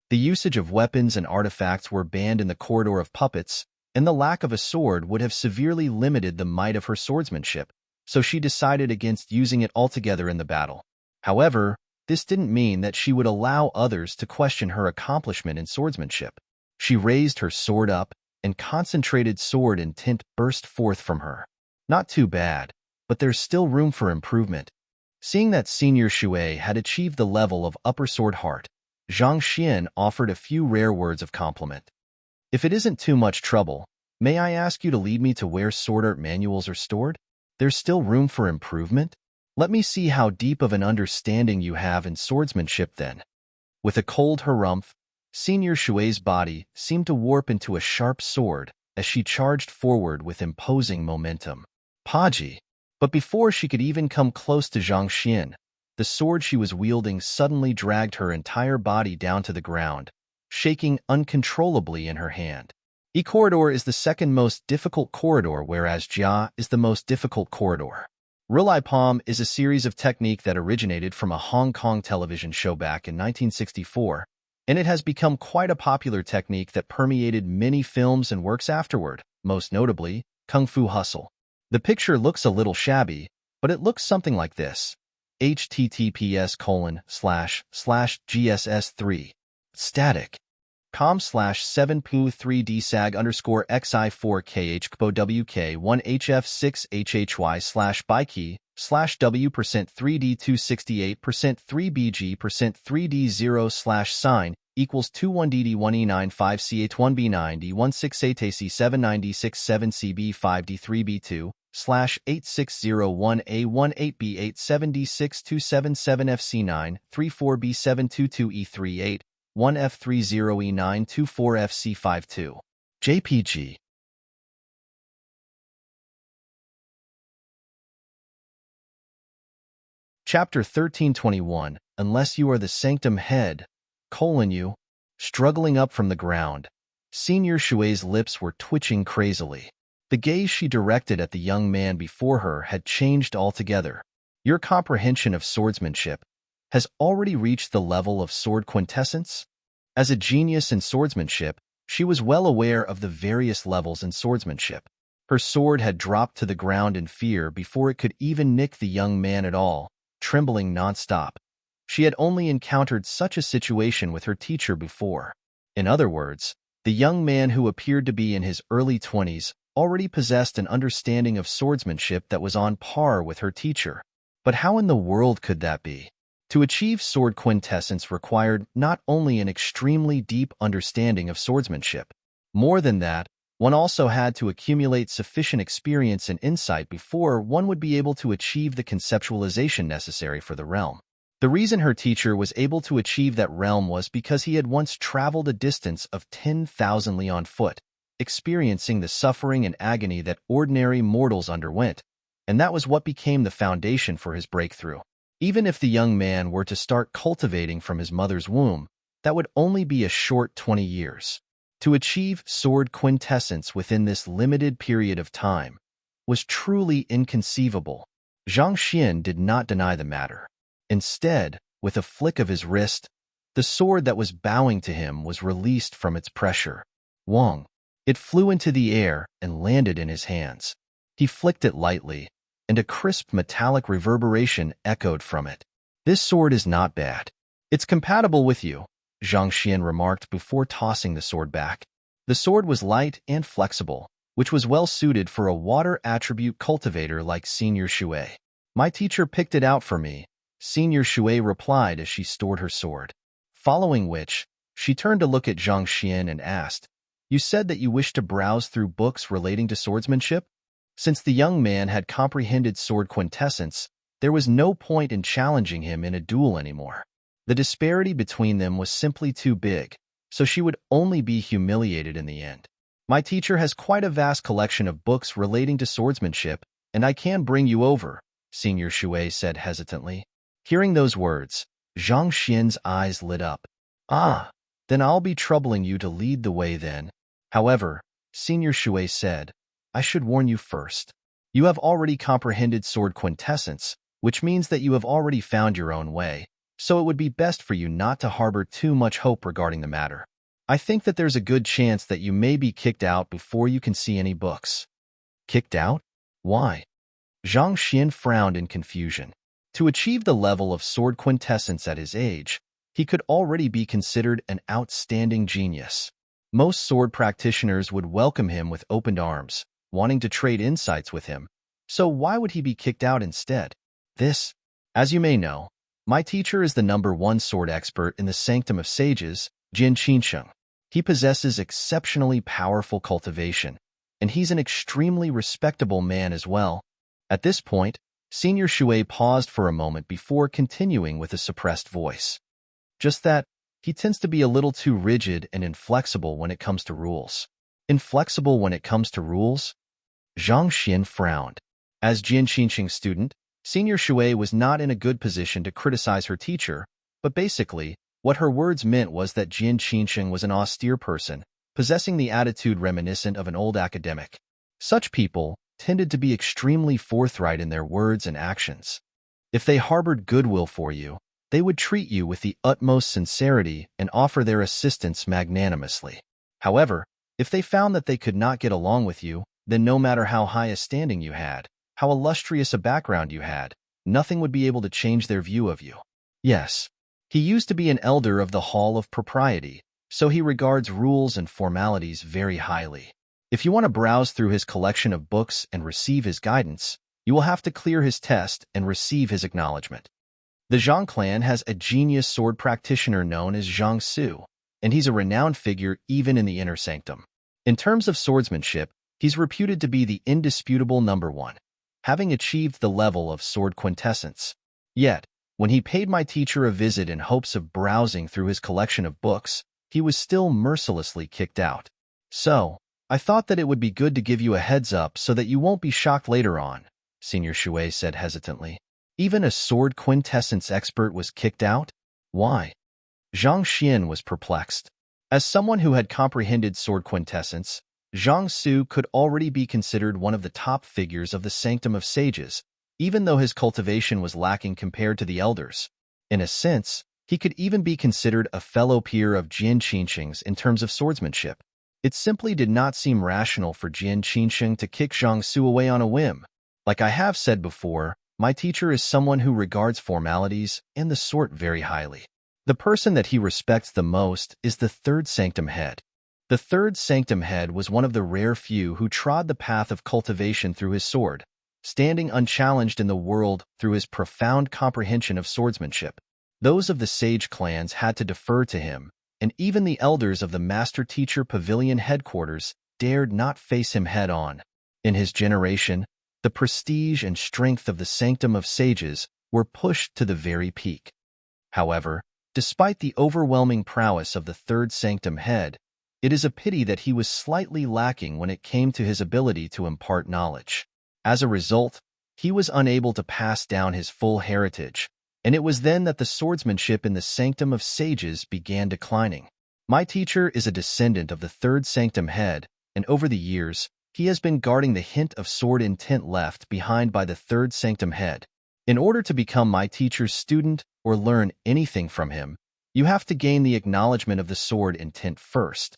The usage of weapons and artifacts were banned in the corridor of puppets, and the lack of a sword would have severely limited the might of her swordsmanship, so she decided against using it altogether in the battle. However, this didn't mean that she would allow others to question her accomplishment in swordsmanship. She raised her sword up, and concentrated sword intent burst forth from her. Not too bad, but there's still room for improvement. Seeing that Senior Shui had achieved the level of upper sword heart, Zhang Xian offered a few rare words of compliment. If it isn't too much trouble, may I ask you to lead me to where sword art manuals are stored? There's still room for improvement? Let me see how deep of an understanding you have in swordsmanship then. With a cold harumph, Senior Shui's body seemed to warp into a sharp sword as she charged forward with imposing momentum. Paji! But before she could even come close to Zhang Xian, the sword she was wielding suddenly dragged her entire body down to the ground, shaking uncontrollably in her hand. E-corridor is the second most difficult corridor, whereas Jia is the most difficult corridor. Rulai Palm is a series of technique that originated from a Hong Kong television show back in 1964, and it has become quite a popular technique that permeated many films and works afterward, most notably, Kung Fu Hustle. The picture looks a little shabby, but it looks something like this. https://gss3 static com/7poo3dsag_wk1hf6hY/bikey/w%3d268%3bg%3d0/sign equals 21D18957CB5D3B2/8601A188B8762777FC9 34B72E38 1F30E924FC52 JPG. Chapter 1321, Unless You Are the Sanctum Head, you. Struggling up from the ground, Senior Shui's lips were twitching crazily. The gaze she directed at the young man before her had changed altogether. Your comprehension of swordsmanship has already reached the level of sword quintessence? As a genius in swordsmanship, she was well aware of the various levels in swordsmanship. Her sword had dropped to the ground in fear before it could even nick the young man at all, trembling nonstop. She had only encountered such a situation with her teacher before. In other words, the young man who appeared to be in his early 20s already possessed an understanding of swordsmanship that was on par with her teacher. But how in the world could that be? To achieve sword quintessence required not only an extremely deep understanding of swordsmanship. More than that, one also had to accumulate sufficient experience and insight before one would be able to achieve the conceptualization necessary for the realm. The reason her teacher was able to achieve that realm was because he had once traveled a distance of 10,000 li on foot, experiencing the suffering and agony that ordinary mortals underwent, and that was what became the foundation for his breakthrough. Even if the young man were to start cultivating from his mother's womb, that would only be a short 20 years. To achieve sword quintessence within this limited period of time was truly inconceivable. Zhang Xian did not deny the matter. Instead, with a flick of his wrist, the sword that was bowing to him was released from its pressure. Wong. It flew into the air and landed in his hands. He flicked it lightly, and a crisp metallic reverberation echoed from it. "This sword is not bad. It's compatible with you," Zhang Xian remarked before tossing the sword back. The sword was light and flexible, which was well suited for a water attribute cultivator like Senior Shui. "My teacher picked it out for me," Senior Shui replied as she stored her sword. Following which, she turned to look at Zhang Xian and asked, "You said that you wished to browse through books relating to swordsmanship?" Since the young man had comprehended sword quintessence, there was no point in challenging him in a duel anymore. The disparity between them was simply too big, so she would only be humiliated in the end. "My teacher has quite a vast collection of books relating to swordsmanship, and I can bring you over," Senior Shui said hesitantly. Hearing those words, Zhang Xian's eyes lit up. "Ah, then I'll be troubling you to lead the way then." However, Senior Shui said, "I should warn you first. You have already comprehended sword quintessence, which means that you have already found your own way, so it would be best for you not to harbor too much hope regarding the matter. I think that there's a good chance that you may be kicked out before you can see any books." "Kicked out? Why?" Zhang Xian frowned in confusion. To achieve the level of sword quintessence at his age, he could already be considered an outstanding genius. Most sword practitioners would welcome him with open arms, wanting to trade insights with him, so why would he be kicked out instead? As you may know, my teacher is the #1 sword expert in the Sanctum of Sages, Jin Qinsheng. He possesses exceptionally powerful cultivation, and he's an extremely respectable man as well. At this point, Senior Shui paused for a moment before continuing with a suppressed voice. "Just that, he tends to be a little too rigid and inflexible when it comes to rules." "Inflexible when it comes to rules?" Zhang Xian frowned. As Jin Qinsheng's student, Senior Shui was not in a good position to criticize her teacher, but basically, what her words meant was that Jin Qinsheng was an austere person, possessing the attitude reminiscent of an old academic. Such people tended to be extremely forthright in their words and actions. If they harbored goodwill for you, they would treat you with the utmost sincerity and offer their assistance magnanimously. However, if they found that they could not get along with you, then no matter how high a standing you had, how illustrious a background you had, nothing would be able to change their view of you. Yes, he used to be an elder of the Hall of Propriety, so he regards rules and formalities very highly. If you want to browse through his collection of books and receive his guidance, you will have to clear his test and receive his acknowledgement. The Zhang clan has a genius sword practitioner known as Zhang Su, and he's a renowned figure even in the inner sanctum. In terms of swordsmanship, he's reputed to be the indisputable #1, having achieved the level of sword quintessence. Yet, when he paid my teacher a visit in hopes of browsing through his collection of books, he was still mercilessly kicked out. "So, I thought that it would be good to give you a heads up so that you won't be shocked later on," Senior Shui said hesitantly. "Even a sword quintessence expert was kicked out? Why?" Zhang Xian was perplexed. As someone who had comprehended sword quintessence, Zhang Su could already be considered one of the top figures of the Sanctum of Sages, even though his cultivation was lacking compared to the elders. In a sense, he could even be considered a fellow peer of Jian Qinsheng's in terms of swordsmanship. It simply did not seem rational for Jian Qinsheng to kick Zhang Su away on a whim. Like I have said before, my teacher is someone who regards formalities and the sort very highly. The person that he respects the most is the third sanctum head. The third sanctum head was one of the rare few who trod the path of cultivation through his sword, standing unchallenged in the world through his profound comprehension of swordsmanship. Those of the sage clans had to defer to him, and even the elders of the master-teacher pavilion headquarters dared not face him head-on. In his generation, the prestige and strength of the Sanctum of Sages were pushed to the very peak. However, despite the overwhelming prowess of the third sanctum head, it is a pity that he was slightly lacking when it came to his ability to impart knowledge. As a result, he was unable to pass down his full heritage, and it was then that the swordsmanship in the Sanctum of Sages began declining. My teacher is a descendant of the third sanctum head, and over the years, he has been guarding the hint of sword intent left behind by the third sanctum head. In order to become my teacher's student or learn anything from him, you have to gain the acknowledgement of the sword intent first.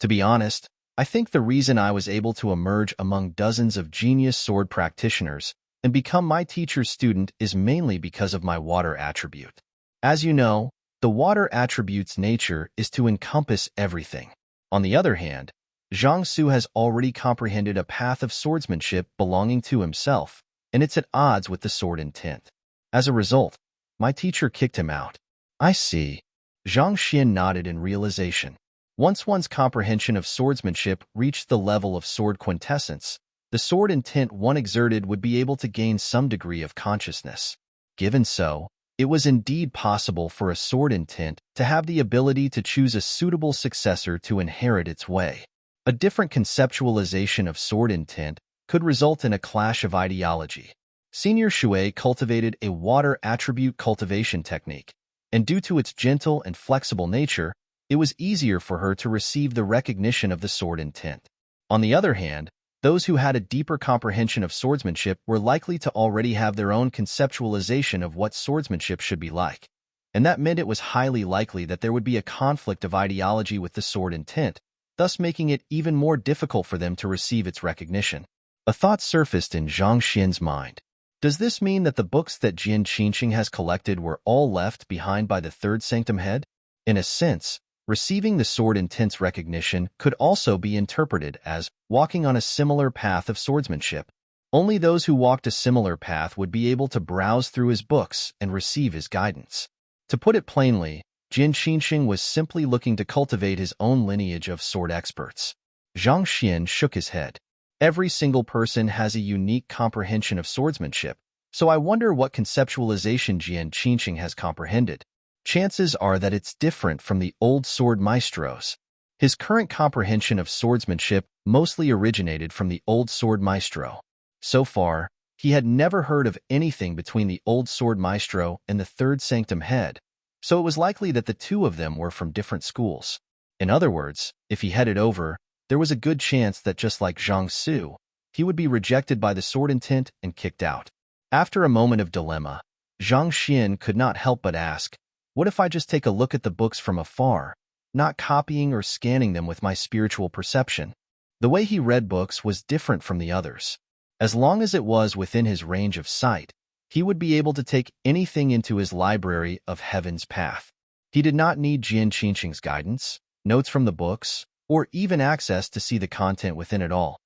To be honest, I think the reason I was able to emerge among dozens of genius sword practitioners and become my teacher's student is mainly because of my water attribute. As you know, the water attribute's nature is to encompass everything. On the other hand, Zhang Su has already comprehended a path of swordsmanship belonging to himself, and it's at odds with the sword intent. As a result, my teacher kicked him out. I see. Zhang Xian nodded in realization. Once one's comprehension of swordsmanship reached the level of sword quintessence, the sword intent one exerted would be able to gain some degree of consciousness. Given so, it was indeed possible for a sword intent to have the ability to choose a suitable successor to inherit its way. A different conceptualization of sword intent could result in a clash of ideology. Senior Shui cultivated a water attribute cultivation technique, and due to its gentle and flexible nature, it was easier for her to receive the recognition of the sword intent. On the other hand, those who had a deeper comprehension of swordsmanship were likely to already have their own conceptualization of what swordsmanship should be like, and that meant it was highly likely that there would be a conflict of ideology with the sword intent, thus making it even more difficult for them to receive its recognition. A thought surfaced in Zhang Xian's mind. Does this mean that the books that Jian Qinsheng has collected were all left behind by the third sanctum head? In a sense, receiving the sword intent's recognition could also be interpreted as walking on a similar path of swordsmanship. Only those who walked a similar path would be able to browse through his books and receive his guidance. To put it plainly, Jian Qinsheng was simply looking to cultivate his own lineage of sword experts. Zhang Xian shook his head. Every single person has a unique comprehension of swordsmanship, so I wonder what conceptualization Jian Qinsheng has comprehended. Chances are that it's different from the old sword maestros. His current comprehension of swordsmanship mostly originated from the old sword maestro. So far, he had never heard of anything between the old sword maestro and the third sanctum head, so it was likely that the two of them were from different schools. In other words, if he headed over, there was a good chance that just like Zhang Su, he would be rejected by the sword intent and kicked out. After a moment of dilemma, Zhang Xian could not help but ask, what if I just take a look at the books from afar, not copying or scanning them with my spiritual perception? The way he read books was different from the others. As long as it was within his range of sight, he would be able to take anything into his library of Heaven's Path. He did not need Jian Qinsheng's guidance, notes from the books, or even access to see the content within it all.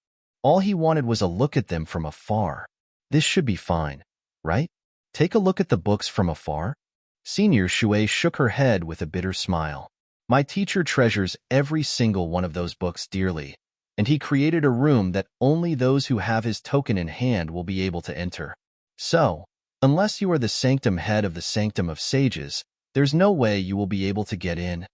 All he wanted was a look at them from afar. This should be fine, right? Take a look at the books from afar? Senior Shui shook her head with a bitter smile. My teacher treasures every single one of those books dearly, and he created a room that only those who have his token in hand will be able to enter. So, unless you are the sanctum head of the Sanctum of Sages, there's no way you will be able to get in.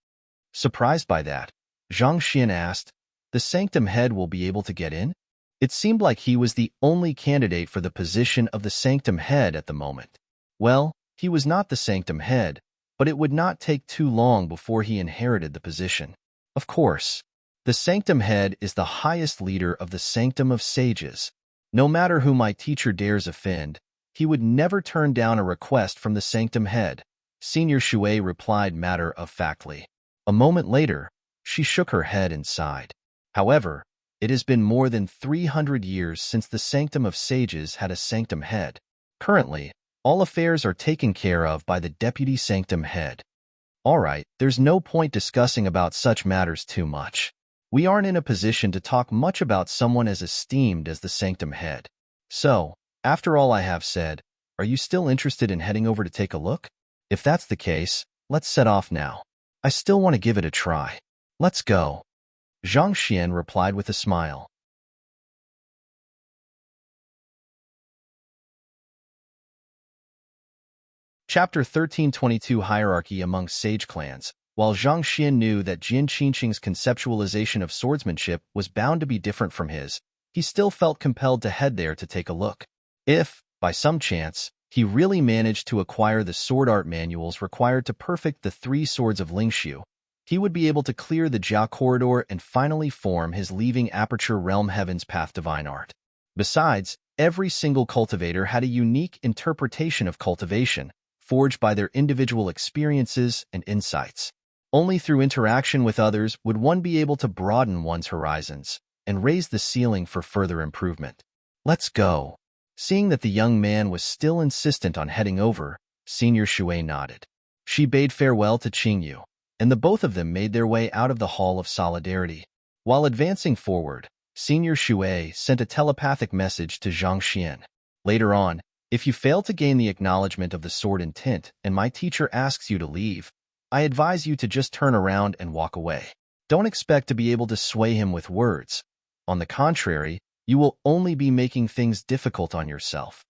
Surprised by that, Zhang Xian asked, the sanctum head will be able to get in? It seemed like he was the only candidate for the position of the sanctum head at the moment. Well, he was not the sanctum head, but it would not take too long before he inherited the position. Of course, the sanctum head is the highest leader of the sanctum of sages. No matter who my teacher dares offend, he would never turn down a request from the sanctum head, Senior Shui replied matter-of-factly. A moment later, she shook her head and sighed. However, it has been more than 300 years since the sanctum of sages had a sanctum head. Currently, all affairs are taken care of by the deputy sanctum head. All right, there's no point discussing about such matters too much. We aren't in a position to talk much about someone as esteemed as the sanctum head. So, after all I have said, are you still interested in heading over to take a look? If that's the case, let's set off now. I still want to give it a try. Let's go. Zhang Xian replied with a smile. Chapter 1322 Hierarchy Among Sage Clans. While Zhang Xian knew that Jin Qingqing's conceptualization of swordsmanship was bound to be different from his, he still felt compelled to head there to take a look. If, by some chance, he really managed to acquire the sword art manuals required to perfect the 3 swords of Lingshu, he would be able to clear the Jia corridor and finally form his leaving Aperture Realm Heaven's Path Divine Art. Besides, every single cultivator had a unique interpretation of cultivation, forged by their individual experiences and insights. Only through interaction with others would one be able to broaden one's horizons and raise the ceiling for further improvement. Let's go. Seeing that the young man was still insistent on heading over, Senior Shui nodded. She bade farewell to Qingyu, and the both of them made their way out of the Hall of Solidarity. While advancing forward, Senior Shui sent a telepathic message to Zhang Xian. Later on, if you fail to gain the acknowledgement of the sword intent and my teacher asks you to leave, I advise you to just turn around and walk away. Don't expect to be able to sway him with words. On the contrary, you will only be making things difficult on yourself.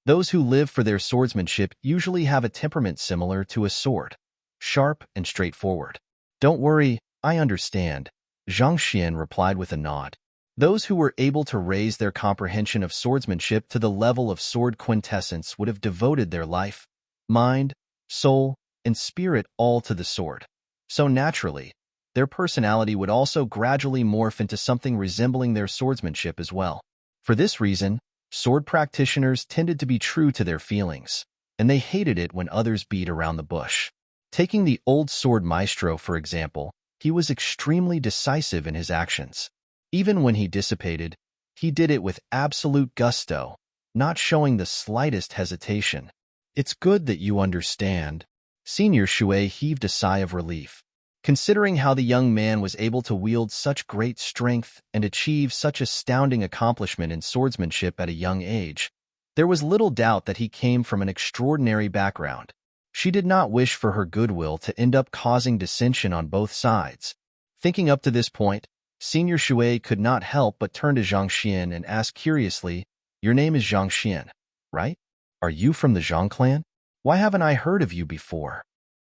Those who live for their swordsmanship usually have a temperament similar to a sword, sharp and straightforward. Don't worry, I understand, Zhang Xian replied with a nod. Those who were able to raise their comprehension of swordsmanship to the level of sword quintessence would have devoted their life, mind, soul, and spirit all to the sword. So naturally, their personality would also gradually morph into something resembling their swordsmanship as well. For this reason, sword practitioners tended to be true to their feelings, and they hated it when others beat around the bush. Taking the old sword maestro, for example, he was extremely decisive in his actions. Even when he dissipated, he did it with absolute gusto, not showing the slightest hesitation. It's good that you understand. Senior Shui heaved a sigh of relief. Considering how the young man was able to wield such great strength and achieve such astounding accomplishment in swordsmanship at a young age, there was little doubt that he came from an extraordinary background. She did not wish for her goodwill to end up causing dissension on both sides. Thinking up to this point, Senior Shui could not help but turn to Zhang Xian and ask curiously, "Your name is Zhang Xian, right? Are you from the Zhang clan? Why haven't I heard of you before?"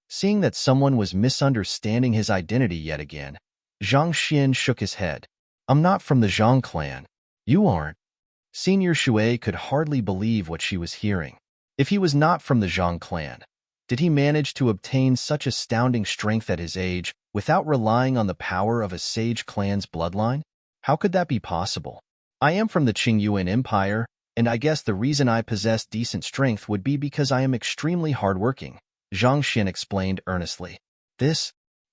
Seeing that someone was misunderstanding his identity yet again, Zhang Xian shook his head. "I'm not from the Zhang clan. You aren't." Senior Shui could hardly believe what she was hearing. If he was not from the Zhang clan, did he manage to obtain such astounding strength at his age without relying on the power of a sage clan's bloodline? How could that be possible? I am from the Qingyuan Empire, and I guess the reason I possess decent strength would be because I am extremely hardworking, Zhang Xian explained earnestly.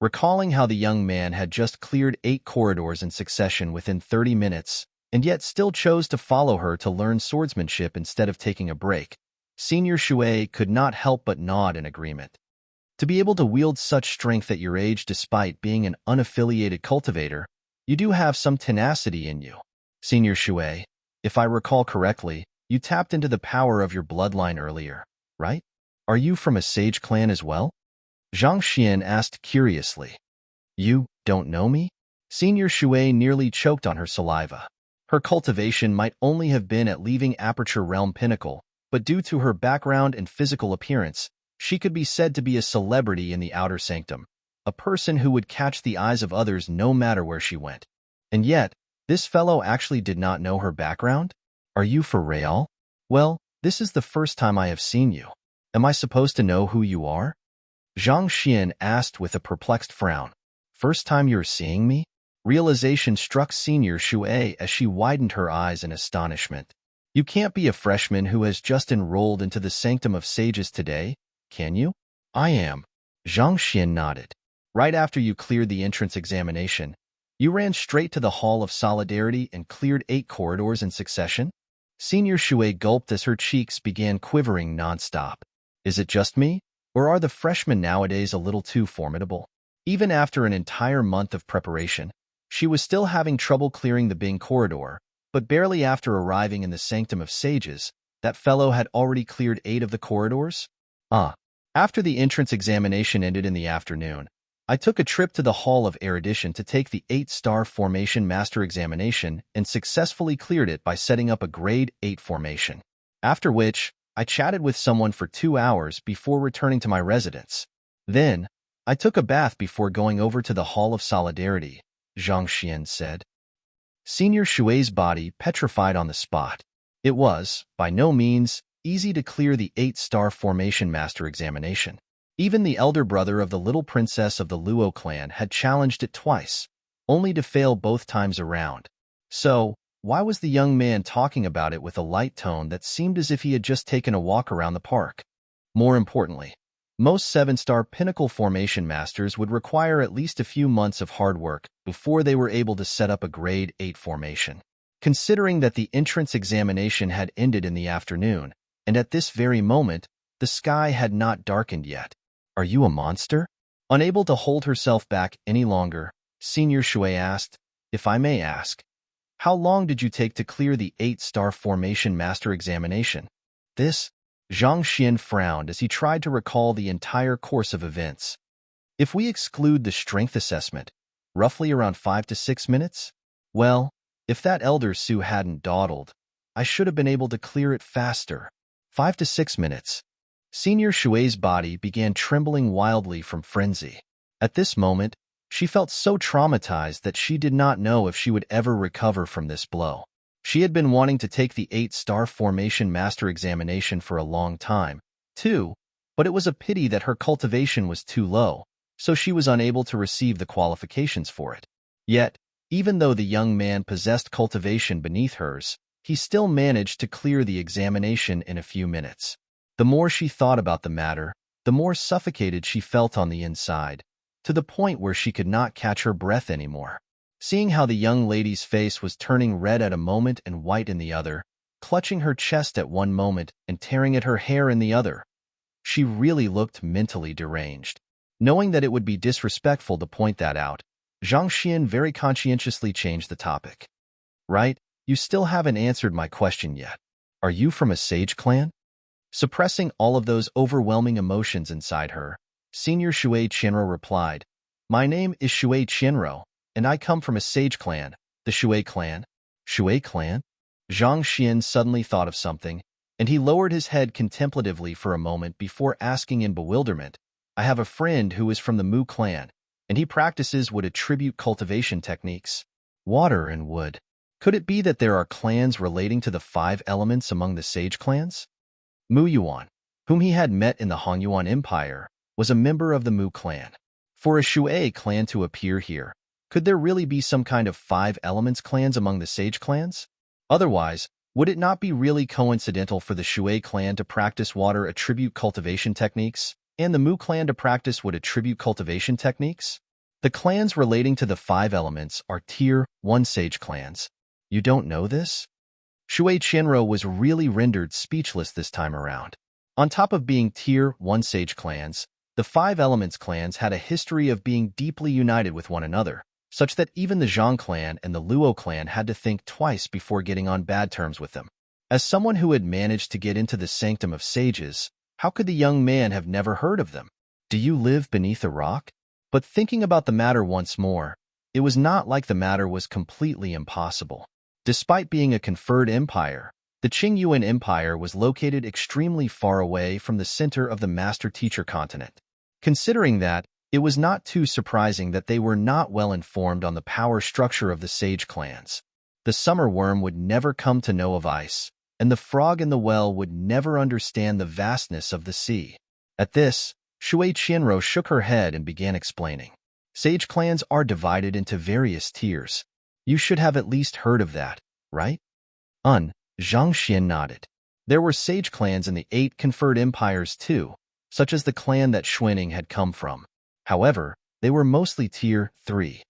Recalling how the young man had just cleared 8 corridors in succession within 30 minutes, and yet still chose to follow her to learn swordsmanship instead of taking a break, Senior Shui could not help but nod in agreement. To be able to wield such strength at your age despite being an unaffiliated cultivator, you do have some tenacity in you. Senior Shui, if I recall correctly, you tapped into the power of your bloodline earlier, right? Are you from a sage clan as well? Zhang Xian asked curiously. You don't know me? Senior Shui nearly choked on her saliva. Her cultivation might only have been at leaving Aperture Realm Pinnacle, but due to her background and physical appearance, she could be said to be a celebrity in the outer sanctum, a person who would catch the eyes of others no matter where she went. And yet, this fellow actually did not know her background? Are you for real? Well, this is the first time I have seen you. Am I supposed to know who you are? Zhang Xian asked with a perplexed frown. First time you're seeing me? Realization struck Senior Shui as she widened her eyes in astonishment. You can't be a freshman who has just enrolled into the Sanctum of Sages today, can you? I am. Zhang Xian nodded. Right after you cleared the entrance examination, you ran straight to the Hall of Solidarity and cleared 8 corridors in succession? Senior Shui gulped as her cheeks began quivering nonstop. Is it just me, or are the freshmen nowadays a little too formidable? Even after an entire month of preparation, she was still having trouble clearing the Bing corridor, but barely after arriving in the Sanctum of Sages, that fellow had already cleared 8 of the corridors? After the entrance examination ended in the afternoon, I took a trip to the Hall of Erudition to take the 8-star Formation Master Examination and successfully cleared it by setting up a Grade 8 formation. After which, I chatted with someone for 2 hours before returning to my residence. Then, I took a bath before going over to the Hall of Solidarity, Zhang Xian said. Senior Shui's body petrified on the spot. It was, by no means, easy to clear the 8-star Formation Master Examination. Even the elder brother of the little princess of the Luo clan had challenged it twice, only to fail both times around. So, why was the young man talking about it with a light tone that seemed as if he had just taken a walk around the park? More importantly, most 7-star Pinnacle Formation Masters would require at least a few months of hard work before they were able to set up a Grade 8 formation. Considering that the entrance examination had ended in the afternoon, and at this very moment, the sky had not darkened yet. Are you a monster? Unable to hold herself back any longer, Senior Shui asked, if I may ask, how long did you take to clear the 8-star Formation Master Examination? This? Zhang Xian frowned as he tried to recall the entire course of events. If we exclude the strength assessment, roughly around 5 to 6 minutes? Well, if that elder Su hadn't dawdled, I should have been able to clear it faster. 5 to 6 minutes. Senior Shui's body began trembling wildly from frenzy. At this moment, she felt so traumatized that she did not know if she would ever recover from this blow. She had been wanting to take the 8-star Formation Master Examination for a long time, too, but it was a pity that her cultivation was too low, so she was unable to receive the qualifications for it. Yet, even though the young man possessed cultivation beneath hers, he still managed to clear the examination in a few minutes. The more she thought about the matter, the more suffocated she felt on the inside, to the point where she could not catch her breath anymore. Seeing how the young lady's face was turning red at a moment and white in the other, clutching her chest at one moment and tearing at her hair in the other, she really looked mentally deranged. Knowing that it would be disrespectful to point that out, Zhang Xian very conscientiously changed the topic. Right, you still haven't answered my question yet. Are you from a sage clan? Suppressing all of those overwhelming emotions inside her, Senior Shui Qianro replied, My name is Shui Qianro, and I come from a sage clan, the Shui clan. Shui clan? Zhang Xian suddenly thought of something, and he lowered his head contemplatively for a moment before asking in bewilderment, I have a friend who is from the Mu clan, and he practices wood attribute cultivation techniques. Water and wood. Could it be that there are clans relating to the 5 elements among the sage clans? Mu Yuan, whom he had met in the Hongyuan Empire, was a member of the Mu clan. For a Shui clan to appear here, could there really be some kind of 5 elements clans among the sage clans? Otherwise, would it not be really coincidental for the Shui clan to practice water attribute cultivation techniques, and the Mu clan to practice wood attribute cultivation techniques? The clans relating to the 5 elements are Tier 1 sage clans. You don't know this? Shui Qianro was really rendered speechless this time around. On top of being Tier 1 sage clans, the 5 elements clans had a history of being deeply united with one another, such that even the Zhang clan and the Luo clan had to think twice before getting on bad terms with them. As someone who had managed to get into the Sanctum of Sages, how could the young man have never heard of them? Do you live beneath a rock? But thinking about the matter once more, it was not like the matter was completely impossible. Despite being a conferred empire, the Qingyuan Empire was located extremely far away from the center of the master-teacher continent. Considering that, it was not too surprising that they were not well informed on the power structure of the sage clans. The summer worm would never come to know of ice, and the frog in the well would never understand the vastness of the sea. At this, Shui Qianro shook her head and began explaining. Sage clans are divided into various tiers. You should have at least heard of that, right? Zhang Xian nodded. There were sage clans in the 8 conferred empires too, such as the clan that Xuanning had come from. However, they were mostly tier 3.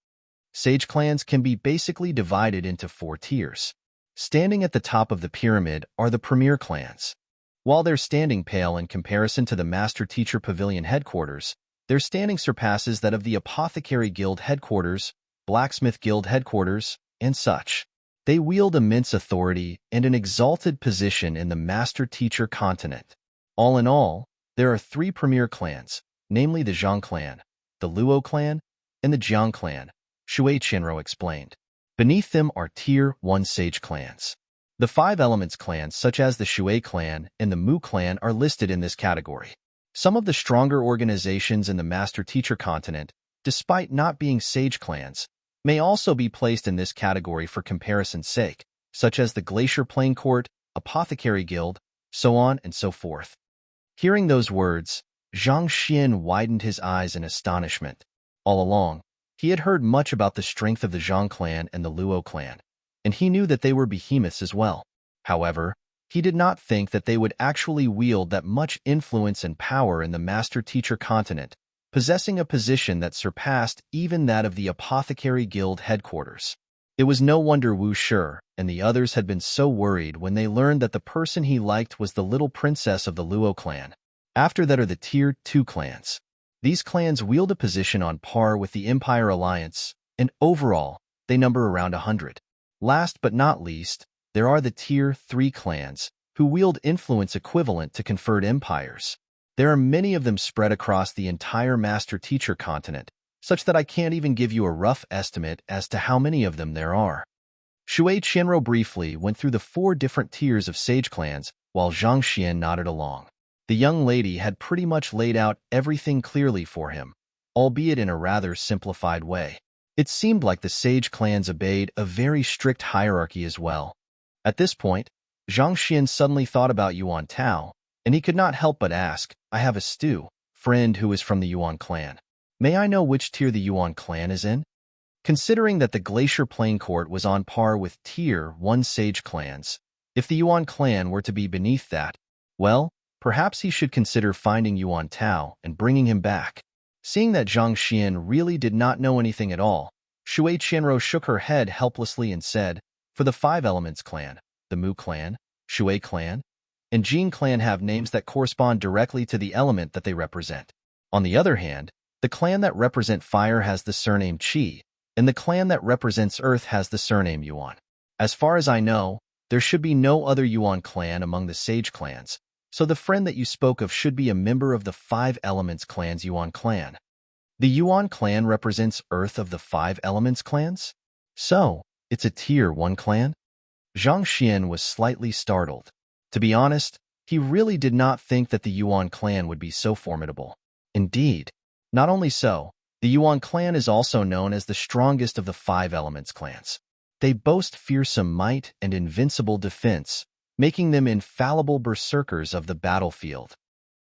Sage clans can be basically divided into 4 tiers. Standing at the top of the pyramid are the premier clans. While their standing pale in comparison to the Master Teacher Pavilion headquarters, their standing surpasses that of the Apothecary Guild headquarters, Blacksmith Guild headquarters, and such. They wield immense authority and an exalted position in the Master Teacher continent. All in all, there are 3 premier clans, namely the Zhang clan, the Luo clan, and the Jiang clan, Shui Qianro explained. Beneath them are Tier 1 sage clans. The 5 elements clans such as the Shui clan and the Mu clan are listed in this category. Some of the stronger organizations in the Master Teacher continent, despite not being sage clans, may also be placed in this category for comparison's sake, such as the Glacier Plain Court, Apothecary Guild, so on and so forth. Hearing those words, Zhang Xian widened his eyes in astonishment. All along, he had heard much about the strength of the Zhang clan and the Luo clan, and he knew that they were behemoths as well. However, he did not think that they would actually wield that much influence and power in the Master Teacher continent, possessing a position that surpassed even that of the Apothecary Guild headquarters. It was no wonder Wu Shi and the others had been so worried when they learned that the person he liked was the little princess of the Luo clan. After that are the Tier 2 clans. These clans wield a position on par with the Empire Alliance, and overall, they number around 100. Last but not least, there are the Tier 3 clans, who wield influence equivalent to conferred empires. There are many of them spread across the entire Master Teacher continent, such that I can't even give you a rough estimate as to how many of them there are. Shui Qianro briefly went through the 4 different tiers of sage clans, while Zhang Xian nodded along. The young lady had pretty much laid out everything clearly for him, albeit in a rather simplified way. It seemed like the sage clans obeyed a very strict hierarchy as well. At this point, Zhang Xian suddenly thought about Yuan Tao, and he could not help but ask, I have a friend who is from the Yuan clan. May I know which tier the Yuan clan is in? Considering that the Glacier Plain Court was on par with Tier 1 sage clans, if the Yuan clan were to be beneath that, well, perhaps he should consider finding Yuan Tao and bringing him back. Seeing that Zhang Xian really did not know anything at all, Shui Qianro shook her head helplessly and said, for the 5 Elements clan, the Mu clan, Shui clan, and Jing clan have names that correspond directly to the element that they represent. On the other hand, the clan that represents fire has the surname Qi, and the clan that represents earth has the surname Yuan. As far as I know, there should be no other Yuan clan among the sage clans, so the friend that you spoke of should be a member of the 5 Elements clan's Yuan clan. The Yuan clan represents earth of the 5 Elements clans? So, it's a Tier 1 clan? Zhang Xian was slightly startled. To be honest, he really did not think that the Yuan clan would be so formidable. Indeed. Not only so, the Yuan clan is also known as the strongest of the 5 Elements clans. They boast fearsome might and invincible defense, making them infallible berserkers of the battlefield.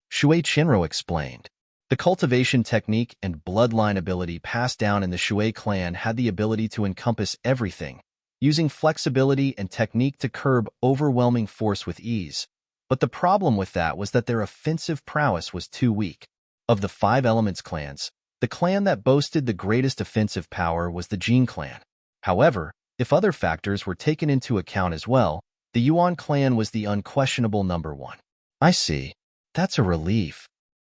Shui Qianro explained. The cultivation technique and bloodline ability passed down in the Shui clan had the ability to encompass everything, using flexibility and technique to curb overwhelming force with ease. But the problem with that was that their offensive prowess was too weak. Of the 5 Elements clans, the clan that boasted the greatest offensive power was the Jing clan. However, if other factors were taken into account as well, the Yuan clan was the unquestionable number 1. I see. That's a relief.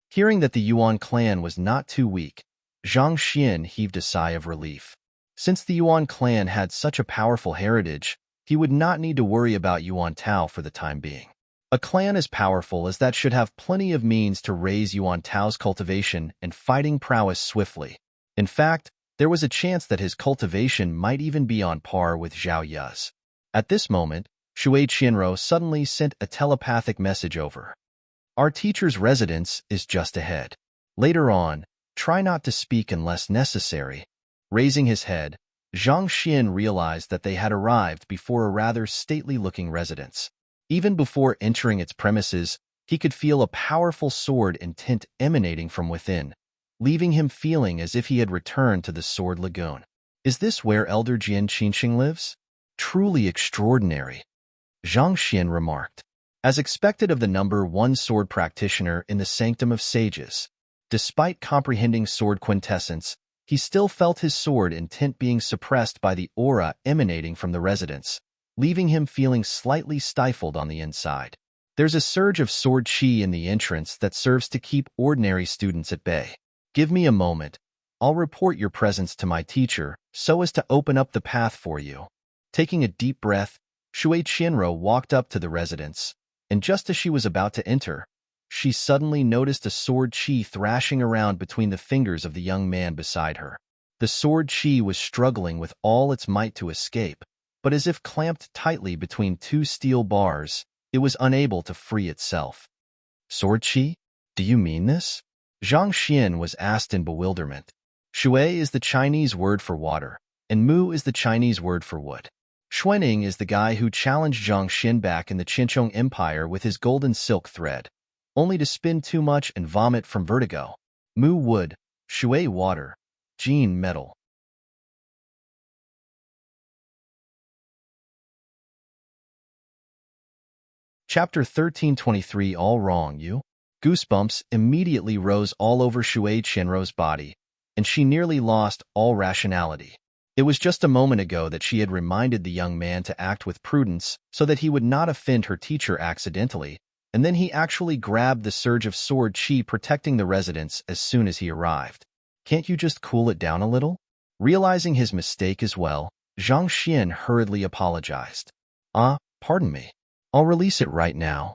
Hearing that the Yuan clan was not too weak, Zhang Xian heaved a sigh of relief. Since the Yuan clan had such a powerful heritage, he would not need to worry about Yuan Tao for the time being. A clan as powerful as that should have plenty of means to raise Yuan Tao's cultivation and fighting prowess swiftly. In fact, there was a chance that his cultivation might even be on par with Zhao Yu's. At this moment, Shui Qianro suddenly sent a telepathic message over. Our teacher's residence is just ahead. Later on, try not to speak unless necessary. Raising his head, Zhang Xian realized that they had arrived before a rather stately-looking residence. Even before entering its premises, He could feel a powerful sword and tint emanating from within, leaving him feeling as if he had returned to the Sword Lagoon. Is this where Elder Jian Qinsheng lives? Truly extraordinary, Zhang Xian remarked. As expected of the #1 sword practitioner in the Sanctum of Sages, despite comprehending sword quintessence, he still felt his sword and tint being suppressed by the aura emanating from the residence, leaving him feeling slightly stifled on the inside. There's a surge of sword qi in the entrance that serves to keep ordinary students at bay. Give me a moment. I'll report your presence to my teacher so as to open up the path for you. Taking a deep breath, Shui Qianro walked up to the residence, and just as she was about to enter, she suddenly noticed a sword qi thrashing around between the fingers of the young man beside her. The sword qi was struggling with all its might to escape, but as if clamped tightly between two steel bars, it was unable to free itself. Sword qi? Do you mean this? Zhang Xian was asked in bewilderment. Shui is the Chinese word for water, and Mu is the Chinese word for wood. Xuanning is the guy who challenged Zhang Xian back in the Qinchong Empire with his golden silk thread, only to spin too much and vomit from vertigo. Mu wood, Shui water, Jin metal. Chapter 1323 All Wrong You? Goosebumps immediately rose all over Shui Qianro's body, and she nearly lost all rationality. It was just a moment ago that she had reminded the young man to act with prudence so that he would not offend her teacher accidentally, and then he actually grabbed the surge of sword qi protecting the residence as soon as he arrived. Can't you just cool it down a little? Realizing his mistake as well, Zhang Xian hurriedly apologized. Pardon me. I'll release it right now.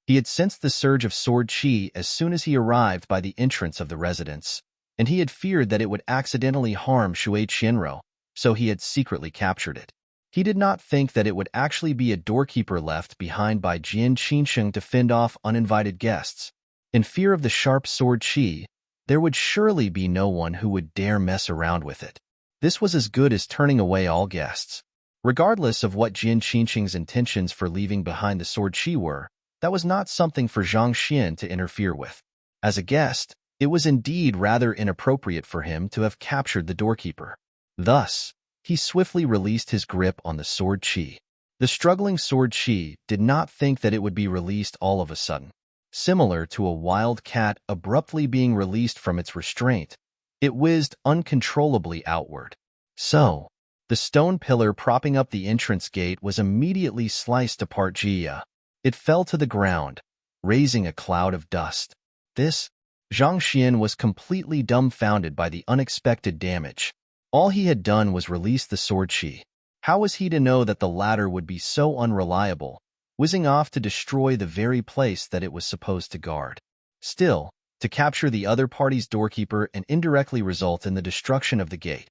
He had sensed the surge of sword qi as soon as he arrived by the entrance of the residence, and he had feared that it would accidentally harm Shui Qianro, so he had secretly captured it. He did not think that it would actually be a doorkeeper left behind by Jian Qinsheng to fend off uninvited guests. In fear of the sharp sword qi, there would surely be no one who would dare mess around with it. This was as good as turning away all guests. Regardless of what Jian Qinsheng's intentions for leaving behind the sword qi were, that was not something for Zhang Xian to interfere with. As a guest, it was indeed rather inappropriate for him to have captured the doorkeeper. Thus, he swiftly released his grip on the sword qi. The struggling sword qi did not think that it would be released all of a sudden. Similar to a wild cat abruptly being released from its restraint, it whizzed uncontrollably outward. So, the stone pillar propping up the entrance gate was immediately sliced apart. Jia. It fell to the ground, raising a cloud of dust. Zhang Xian was completely dumbfounded by the unexpected damage. All he had done was release the sword qi. How was he to know that the latter would be so unreliable, whizzing off to destroy the very place that it was supposed to guard? Still, to capture the other party's doorkeeper and indirectly result in the destruction of the gate.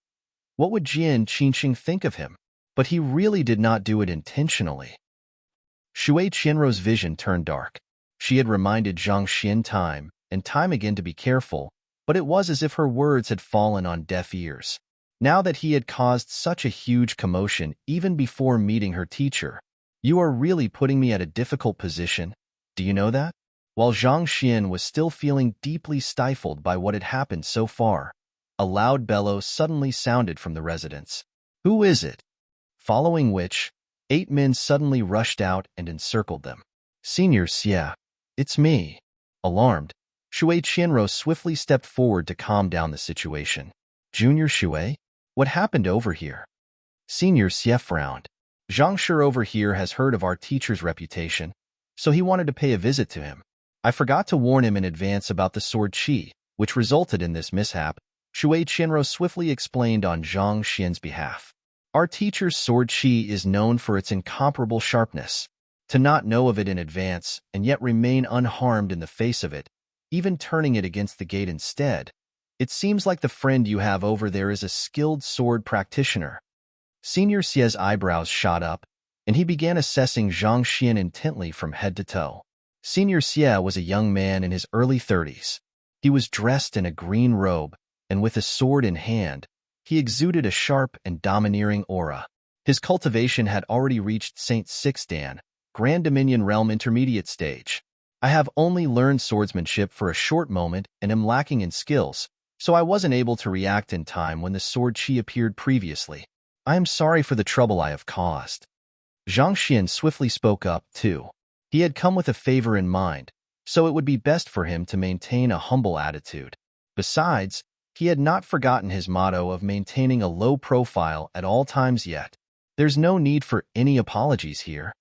What would Jian Qinsheng think of him? But he really did not do it intentionally. Shui Qianro's vision turned dark. She had reminded Zhang Xian time and time again to be careful, but it was as if her words had fallen on deaf ears. Now that he had caused such a huge commotion even before meeting her teacher, you are really putting me at a difficult position. Do you know that? While Zhang Xian was still feeling deeply stifled by what had happened so far, a loud bellow suddenly sounded from the residence. Who is it? Following which, 8 men suddenly rushed out and encircled them. Senior Xie, it's me. Alarmed, Shui Qianro swiftly stepped forward to calm down the situation. Junior Shui? What happened over here? Senior Xie frowned. Zhang Shi over here has heard of our teacher's reputation, so he wanted to pay a visit to him. I forgot to warn him in advance about the sword qi, which resulted in this mishap. Shui Qianro swiftly explained on Zhang Xian's behalf. Our teacher's sword qi is known for its incomparable sharpness. To not know of it in advance and yet remain unharmed in the face of it, even turning it against the gate instead, it seems like the friend you have over there is a skilled sword practitioner. Senior Xie's eyebrows shot up, and he began assessing Zhang Xian intently from head to toe. Senior Xie was a young man in his early 30s. He was dressed in a green robe, and with a sword in hand, he exuded a sharp and domineering aura. His cultivation had already reached Saint Six Dan, Grand Dominion Realm Intermediate stage. I have only learned swordsmanship for a short moment and am lacking in skills, so I wasn't able to react in time when the sword chi appeared previously. I am sorry for the trouble I have caused." Zhang Xian swiftly spoke up, too. He had come with a favor in mind, so it would be best for him to maintain a humble attitude. Besides, he had not forgotten his motto of maintaining a low profile at all times yet. There's no need for any apologies here.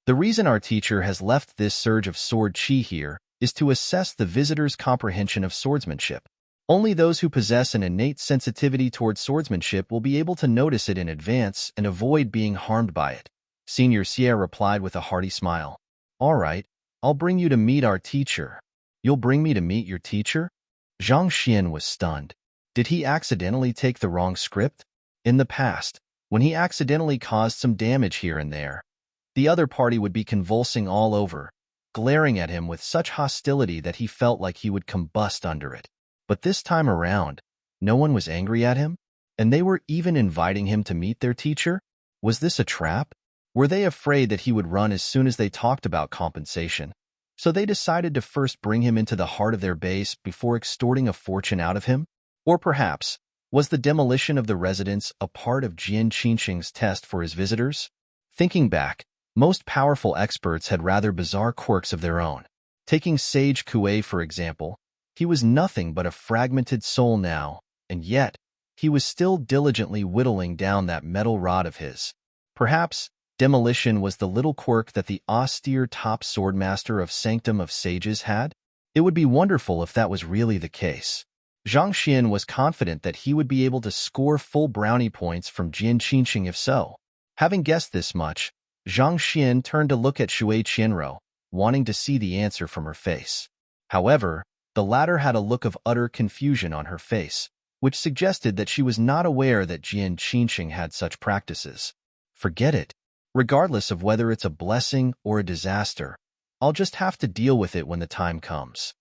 The reason our teacher has left this surge of sword chi here is to assess the visitor's comprehension of swordsmanship. Only those who possess an innate sensitivity towards swordsmanship will be able to notice it in advance and avoid being harmed by it. Senior Xie replied with a hearty smile. "All right, I'll bring you to meet our teacher." "You'll bring me to meet your teacher?" Zhang Xian was stunned. Did he accidentally take the wrong script? In the past, when he accidentally caused some damage here and there, the other party would be convulsing all over, glaring at him with such hostility that he felt like he would combust under it. But this time around, no one was angry at him, and they were even inviting him to meet their teacher? Was this a trap? Were they afraid that he would run as soon as they talked about compensation? So they decided to first bring him into the heart of their base before extorting a fortune out of him? Or perhaps, was the demolition of the residence a part of Jian Qingqing's test for his visitors? Thinking back, most powerful experts had rather bizarre quirks of their own. Taking Sage Kuei, for example, he was nothing but a fragmented soul now, and yet, he was still diligently whittling down that metal rod of his. Perhaps, demolition was the little quirk that the austere top swordmaster of Sanctum of Sages had? It would be wonderful if that was really the case. Zhang Xian was confident that he would be able to score full brownie points from Jian Qingqing if so. Having guessed this much, Zhang Xian turned to look at Shui Qianrou, wanting to see the answer from her face. However, the latter had a look of utter confusion on her face, which suggested that she was not aware that Jian Qingqing had such practices. Forget it. Regardless of whether it's a blessing or a disaster, I'll just have to deal with it when the time comes.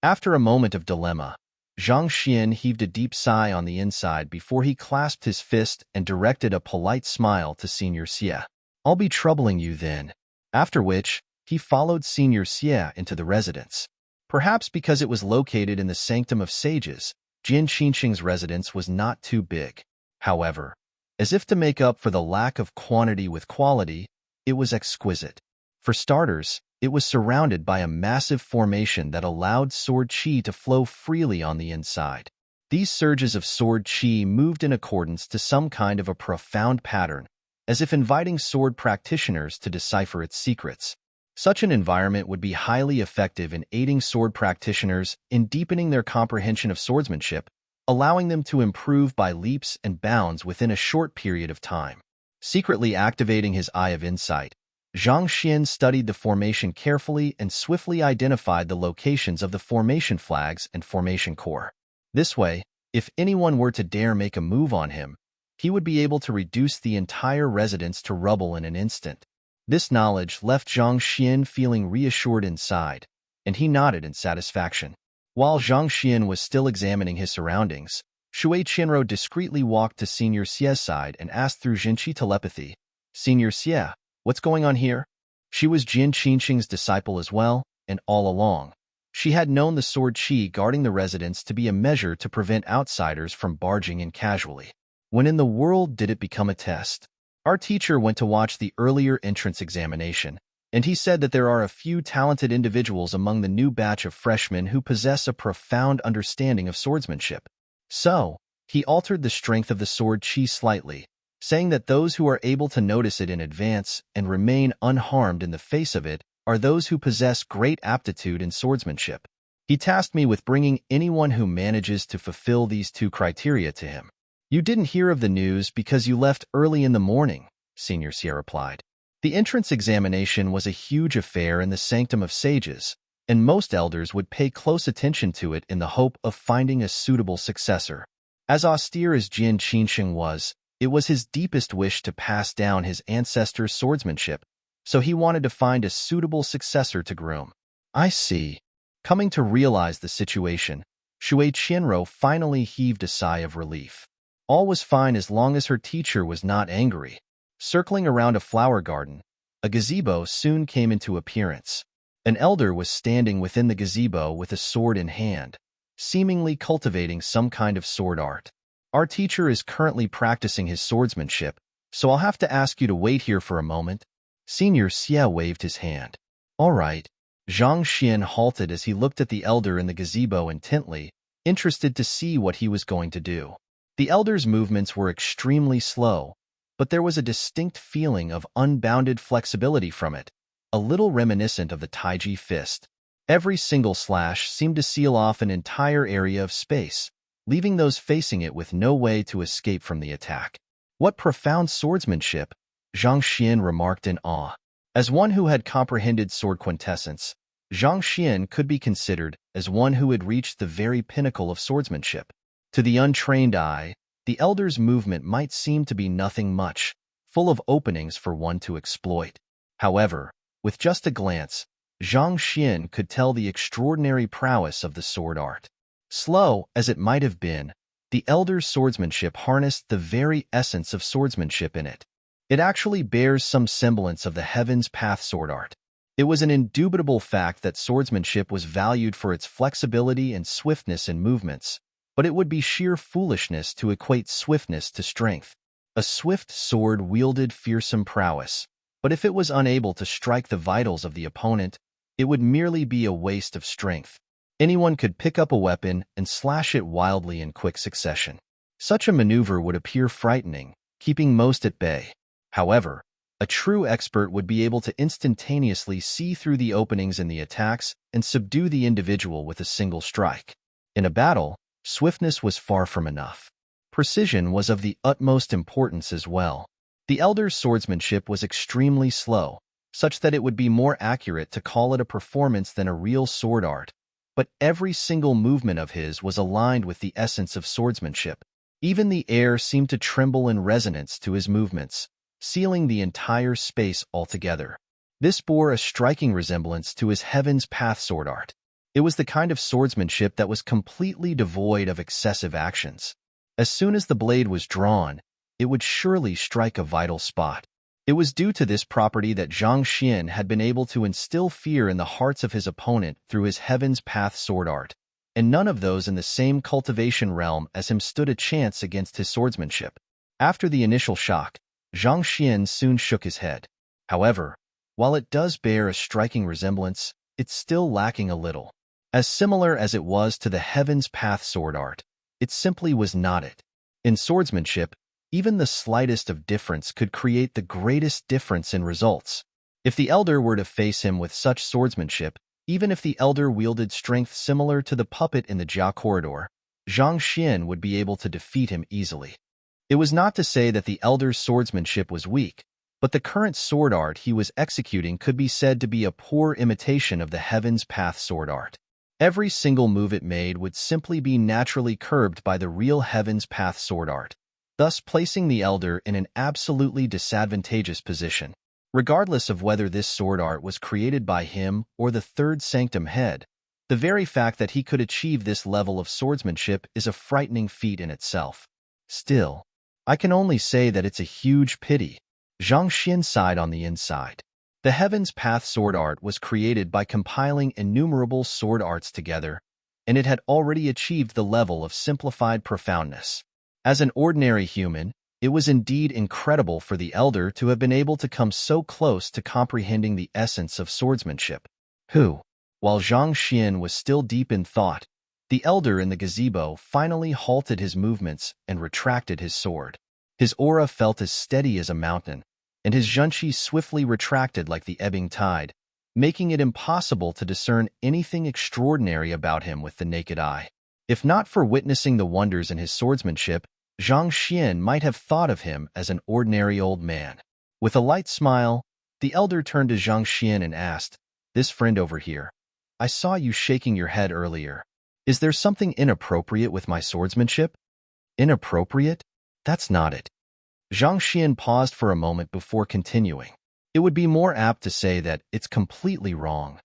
After a moment of dilemma, Zhang Xian heaved a deep sigh on the inside before he clasped his fist and directed a polite smile to Senior Xie. "I'll be troubling you then." After which, he followed Senior Xie into the residence. Perhaps because it was located in the Sanctum of Sages, Jian Qingqing's residence was not too big. However, as if to make up for the lack of quantity with quality, it was exquisite. For starters, it was surrounded by a massive formation that allowed sword chi to flow freely on the inside. These surges of sword chi moved in accordance to some kind of a profound pattern, as if inviting sword practitioners to decipher its secrets. Such an environment would be highly effective in aiding sword practitioners in deepening their comprehension of swordsmanship, allowing them to improve by leaps and bounds within a short period of time. Secretly activating his Eye of Insight, Zhang Xian studied the formation carefully and swiftly identified the locations of the formation flags and formation core. This way, if anyone were to dare make a move on him, he would be able to reduce the entire residence to rubble in an instant. This knowledge left Zhang Xian feeling reassured inside, and he nodded in satisfaction. While Zhang Xian was still examining his surroundings, Shui Qianrou discreetly walked to Senior Xie's side and asked through Jinqi telepathy, "Senior Xie, what's going on here?" She was Jian Qingqing's disciple as well, and all along, she had known the sword chi guarding the residence to be a measure to prevent outsiders from barging in casually. When in the world did it become a test? Our teacher went to watch the earlier entrance examination, and he said that there are a few talented individuals among the new batch of freshmen who possess a profound understanding of swordsmanship. So, he altered the strength of the sword chi slightly, saying that those who are able to notice it in advance and remain unharmed in the face of it are those who possess great aptitude in swordsmanship. He tasked me with bringing anyone who manages to fulfill these two criteria to him. "You didn't hear of the news because you left early in the morning," Senior Xie replied. The entrance examination was a huge affair in the Sanctum of Sages, and most elders would pay close attention to it in the hope of finding a suitable successor. As austere as Jian Qingqing was, it was his deepest wish to pass down his ancestors' swordsmanship, so he wanted to find a suitable successor to groom. "I see." Coming to realize the situation, Shui Qianrou finally heaved a sigh of relief. All was fine as long as her teacher was not angry. Circling around a flower garden, a gazebo soon came into appearance. An elder was standing within the gazebo with a sword in hand, seemingly cultivating some kind of sword art. Our teacher is currently practicing his swordsmanship, so I'll have to ask you to wait here for a moment. Senior Xie waved his hand. All right. Zhang Xian halted as he looked at the elder in the gazebo intently, interested to see what he was going to do. The elder's movements were extremely slow, but there was a distinct feeling of unbounded flexibility from it, a little reminiscent of the Taiji fist. Every single slash seemed to seal off an entire area of space, leaving those facing it with no way to escape from the attack. What profound swordsmanship, Zhang Xian remarked in awe. As one who had comprehended sword quintessence, Zhang Xian could be considered as one who had reached the very pinnacle of swordsmanship. To the untrained eye, the elder's movement might seem to be nothing much, full of openings for one to exploit. However, with just a glance, Zhang Xian could tell the extraordinary prowess of the sword art. Slow as it might have been, the elder's swordsmanship harnessed the very essence of swordsmanship in it. It actually bears some semblance of the Heaven's Path sword art. It was an indubitable fact that swordsmanship was valued for its flexibility and swiftness in movements, but it would be sheer foolishness to equate swiftness to strength. A swift sword wielded fearsome prowess, but if it was unable to strike the vitals of the opponent, it would merely be a waste of strength. Anyone could pick up a weapon and slash it wildly in quick succession. Such a maneuver would appear frightening, keeping most at bay. However, a true expert would be able to instantaneously see through the openings in the attacks and subdue the individual with a single strike. In a battle, swiftness was far from enough. Precision was of the utmost importance as well. The elder's swordsmanship was extremely slow, such that it would be more accurate to call it a performance than a real sword art, but every single movement of his was aligned with the essence of swordsmanship. Even the air seemed to tremble in resonance to his movements, sealing the entire space altogether. This bore a striking resemblance to his Heaven's Path sword art. It was the kind of swordsmanship that was completely devoid of excessive actions. As soon as the blade was drawn, it would surely strike a vital spot. It was due to this property that Zhang Xian had been able to instill fear in the hearts of his opponent through his Heaven's Path sword art, and none of those in the same cultivation realm as him stood a chance against his swordsmanship. After the initial shock, Zhang Xian soon shook his head. However, while it does bear a striking resemblance, it's still lacking a little. As similar as it was to the Heaven's Path sword art, it simply was not it. In swordsmanship, even the slightest of difference could create the greatest difference in results. If the elder were to face him with such swordsmanship, even if the elder wielded strength similar to the puppet in the Jia corridor, Zhang Xian would be able to defeat him easily. It was not to say that the elder's swordsmanship was weak, but the current sword art he was executing could be said to be a poor imitation of the Heaven's Path sword art. Every single move it made would simply be naturally curbed by the real Heaven's Path sword art, thus placing the elder in an absolutely disadvantageous position. Regardless of whether this sword art was created by him or the Third Sanctum head, the very fact that he could achieve this level of swordsmanship is a frightening feat in itself. Still, I can only say that it's a huge pity. Zhang Xian sighed on the inside. The Heaven's Path sword art was created by compiling innumerable sword arts together, and it had already achieved the level of simplified profoundness. As an ordinary human, it was indeed incredible for the elder to have been able to come so close to comprehending the essence of swordsmanship. While Zhang Xian was still deep in thought, the elder in the gazebo finally halted his movements and retracted his sword. His aura felt as steady as a mountain, and his zhenqi swiftly retracted like the ebbing tide, making it impossible to discern anything extraordinary about him with the naked eye. If not for witnessing the wonders in his swordsmanship, Zhang Xian might have thought of him as an ordinary old man. With a light smile, the elder turned to Zhang Xian and asked, "This friend over here, I saw you shaking your head earlier. Is there something inappropriate with my swordsmanship?" "Inappropriate? That's not it." Zhang Xian paused for a moment before continuing. "It would be more apt to say that it's completely wrong."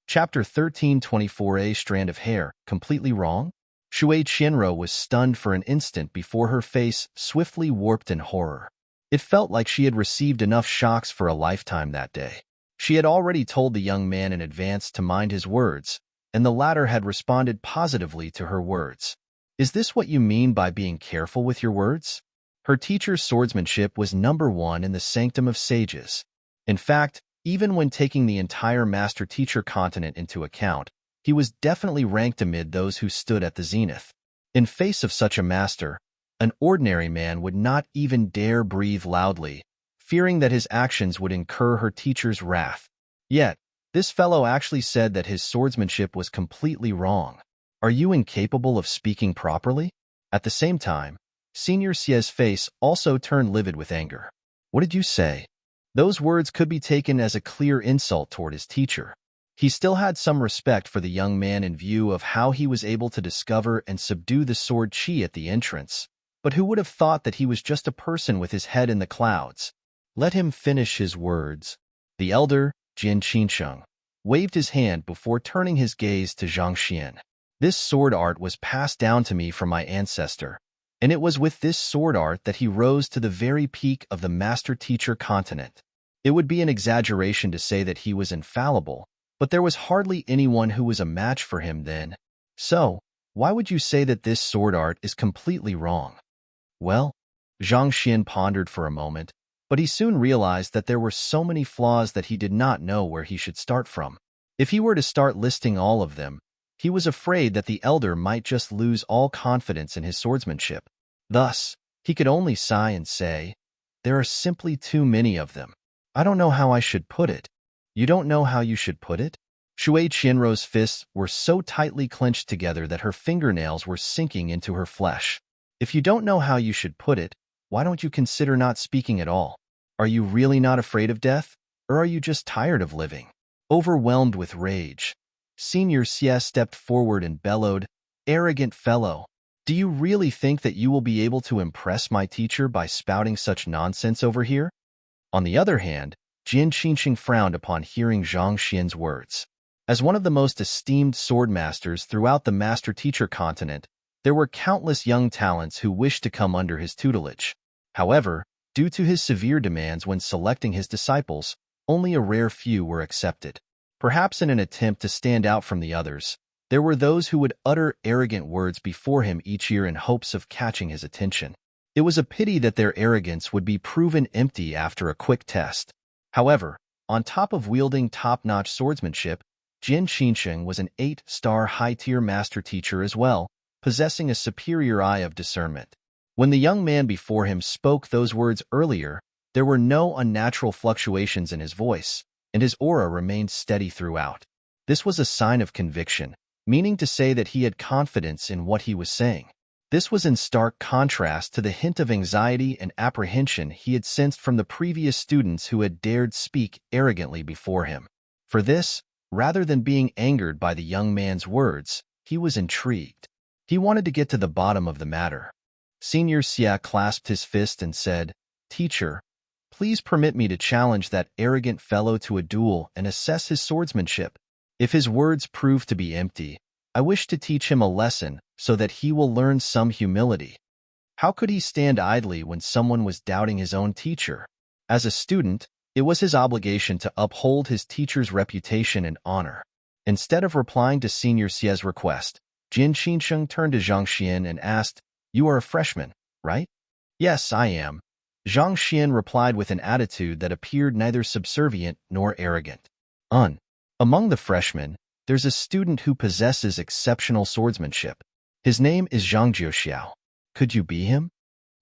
Chapter 13, 24A Strand of Hair, Completely Wrong? Shui Qianro was stunned for an instant before her face swiftly warped in horror. It felt like she had received enough shocks for a lifetime that day. She had already told the young man in advance to mind his words, and the latter had responded positively to her words. Is this what you mean by being careful with your words? Her teacher's swordsmanship was #1 in the sanctum of sages. In fact, even when taking the entire master-teacher continent into account, he was definitely ranked amid those who stood at the zenith. In face of such a master, an ordinary man would not even dare breathe loudly, fearing that his actions would incur her teacher's wrath. Yet, this fellow actually said that his swordsmanship was completely wrong. Are you incapable of speaking properly? At the same time, Senior Xie's face also turned livid with anger. What did you say? Those words could be taken as a clear insult toward his teacher. He still had some respect for the young man in view of how he was able to discover and subdue the sword qi at the entrance, but who would have thought that he was just a person with his head in the clouds? Let him finish his words. The elder, Jin Qinsheng, waved his hand before turning his gaze to Zhang Xian. This sword art was passed down to me from my ancestor, and it was with this sword art that he rose to the very peak of the master-teacher continent. It would be an exaggeration to say that he was infallible, but there was hardly anyone who was a match for him then. So, why would you say that this sword art is completely wrong? Well, Zhang Xian pondered for a moment, but he soon realized that there were so many flaws that he did not know where he should start from. If he were to start listing all of them, he was afraid that the elder might just lose all confidence in his swordsmanship. Thus, he could only sigh and say, "There are simply too many of them. I don't know how I should put it." You don't know how you should put it? Shui Qianro's fists were so tightly clenched together that her fingernails were sinking into her flesh. If you don't know how you should put it, why don't you consider not speaking at all? Are you really not afraid of death, or are you just tired of living? Overwhelmed with rage, Senior Xie stepped forward and bellowed, "Arrogant fellow! Do you really think that you will be able to impress my teacher by spouting such nonsense over here?" On the other hand, Jin Qinsheng frowned upon hearing Zhang Xian's words. As one of the most esteemed swordmasters throughout the master-teacher continent, there were countless young talents who wished to come under his tutelage. However, due to his severe demands when selecting his disciples, only a rare few were accepted. Perhaps in an attempt to stand out from the others, there were those who would utter arrogant words before him each year in hopes of catching his attention. It was a pity that their arrogance would be proven empty after a quick test. However, on top of wielding top-notch swordsmanship, Jin Qinsheng was an 8-star high-tier master teacher as well, possessing a superior eye of discernment. When the young man before him spoke those words earlier, there were no unnatural fluctuations in his voice, and his aura remained steady throughout. This was a sign of conviction, meaning to say that he had confidence in what he was saying. This was in stark contrast to the hint of anxiety and apprehension he had sensed from the previous students who had dared speak arrogantly before him. For this, rather than being angered by the young man's words, he was intrigued. He wanted to get to the bottom of the matter. Senior Xie clasped his fist and said, "Teacher, please permit me to challenge that arrogant fellow to a duel and assess his swordsmanship. If his words prove to be empty, I wish to teach him a lesson so that he will learn some humility." How could he stand idly when someone was doubting his own teacher? As a student, it was his obligation to uphold his teacher's reputation and honor. Instead of replying to Senior Xie's request, Jin Qinsheng turned to Zhang Xian and asked, "You are a freshman, right?" "Yes, I am." Zhang Xian replied with an attitude that appeared neither subservient nor arrogant. Among the freshmen, there's a student who possesses exceptional swordsmanship. His name is Zhang Jiuxiao. Could you be him?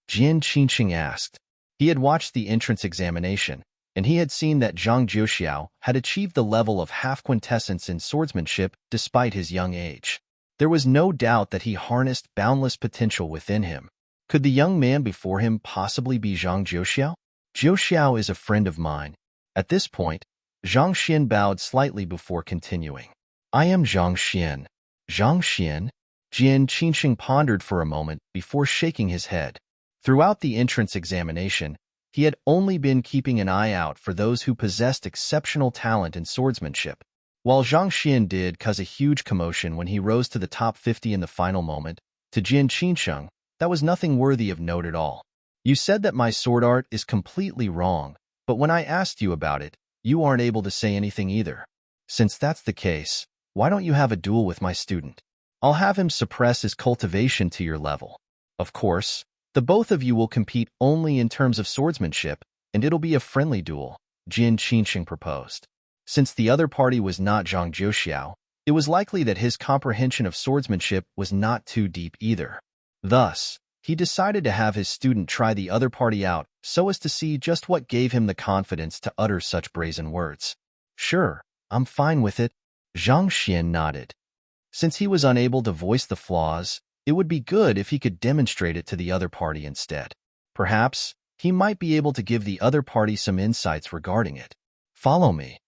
Jin Qinsheng asked. He had watched the entrance examination, and he had seen that Zhang Jiuxiao had achieved the level of half-quintessence in swordsmanship despite his young age. There was no doubt that he harnessed boundless potential within him. Could the young man before him possibly be Zhang Jiuxiao? Jiuxiao is a friend of mine. At this point, Zhang Xian bowed slightly before continuing. I am Zhang Xian. Zhang Xian? Jin Qinsheng pondered for a moment before shaking his head. Throughout the entrance examination, he had only been keeping an eye out for those who possessed exceptional talent in swordsmanship. While Zhang Xian did cause a huge commotion when he rose to the top 50 in the final moment, to Jian Qinsheng, that was nothing worthy of note at all. You said that my sword art is completely wrong, but when I asked you about it, you aren't able to say anything either. Since that's the case, why don't you have a duel with my student? I'll have him suppress his cultivation to your level. Of course, the both of you will compete only in terms of swordsmanship, and it'll be a friendly duel, Jian Qinsheng proposed. Since the other party was not Zhang Jiuxiao, it was likely that his comprehension of swordsmanship was not too deep either. Thus, he decided to have his student try the other party out so as to see just what gave him the confidence to utter such brazen words. Sure, I'm fine with it. Zhang Xian nodded. Since he was unable to voice the flaws, it would be good if he could demonstrate it to the other party instead. Perhaps, he might be able to give the other party some insights regarding it. Follow me.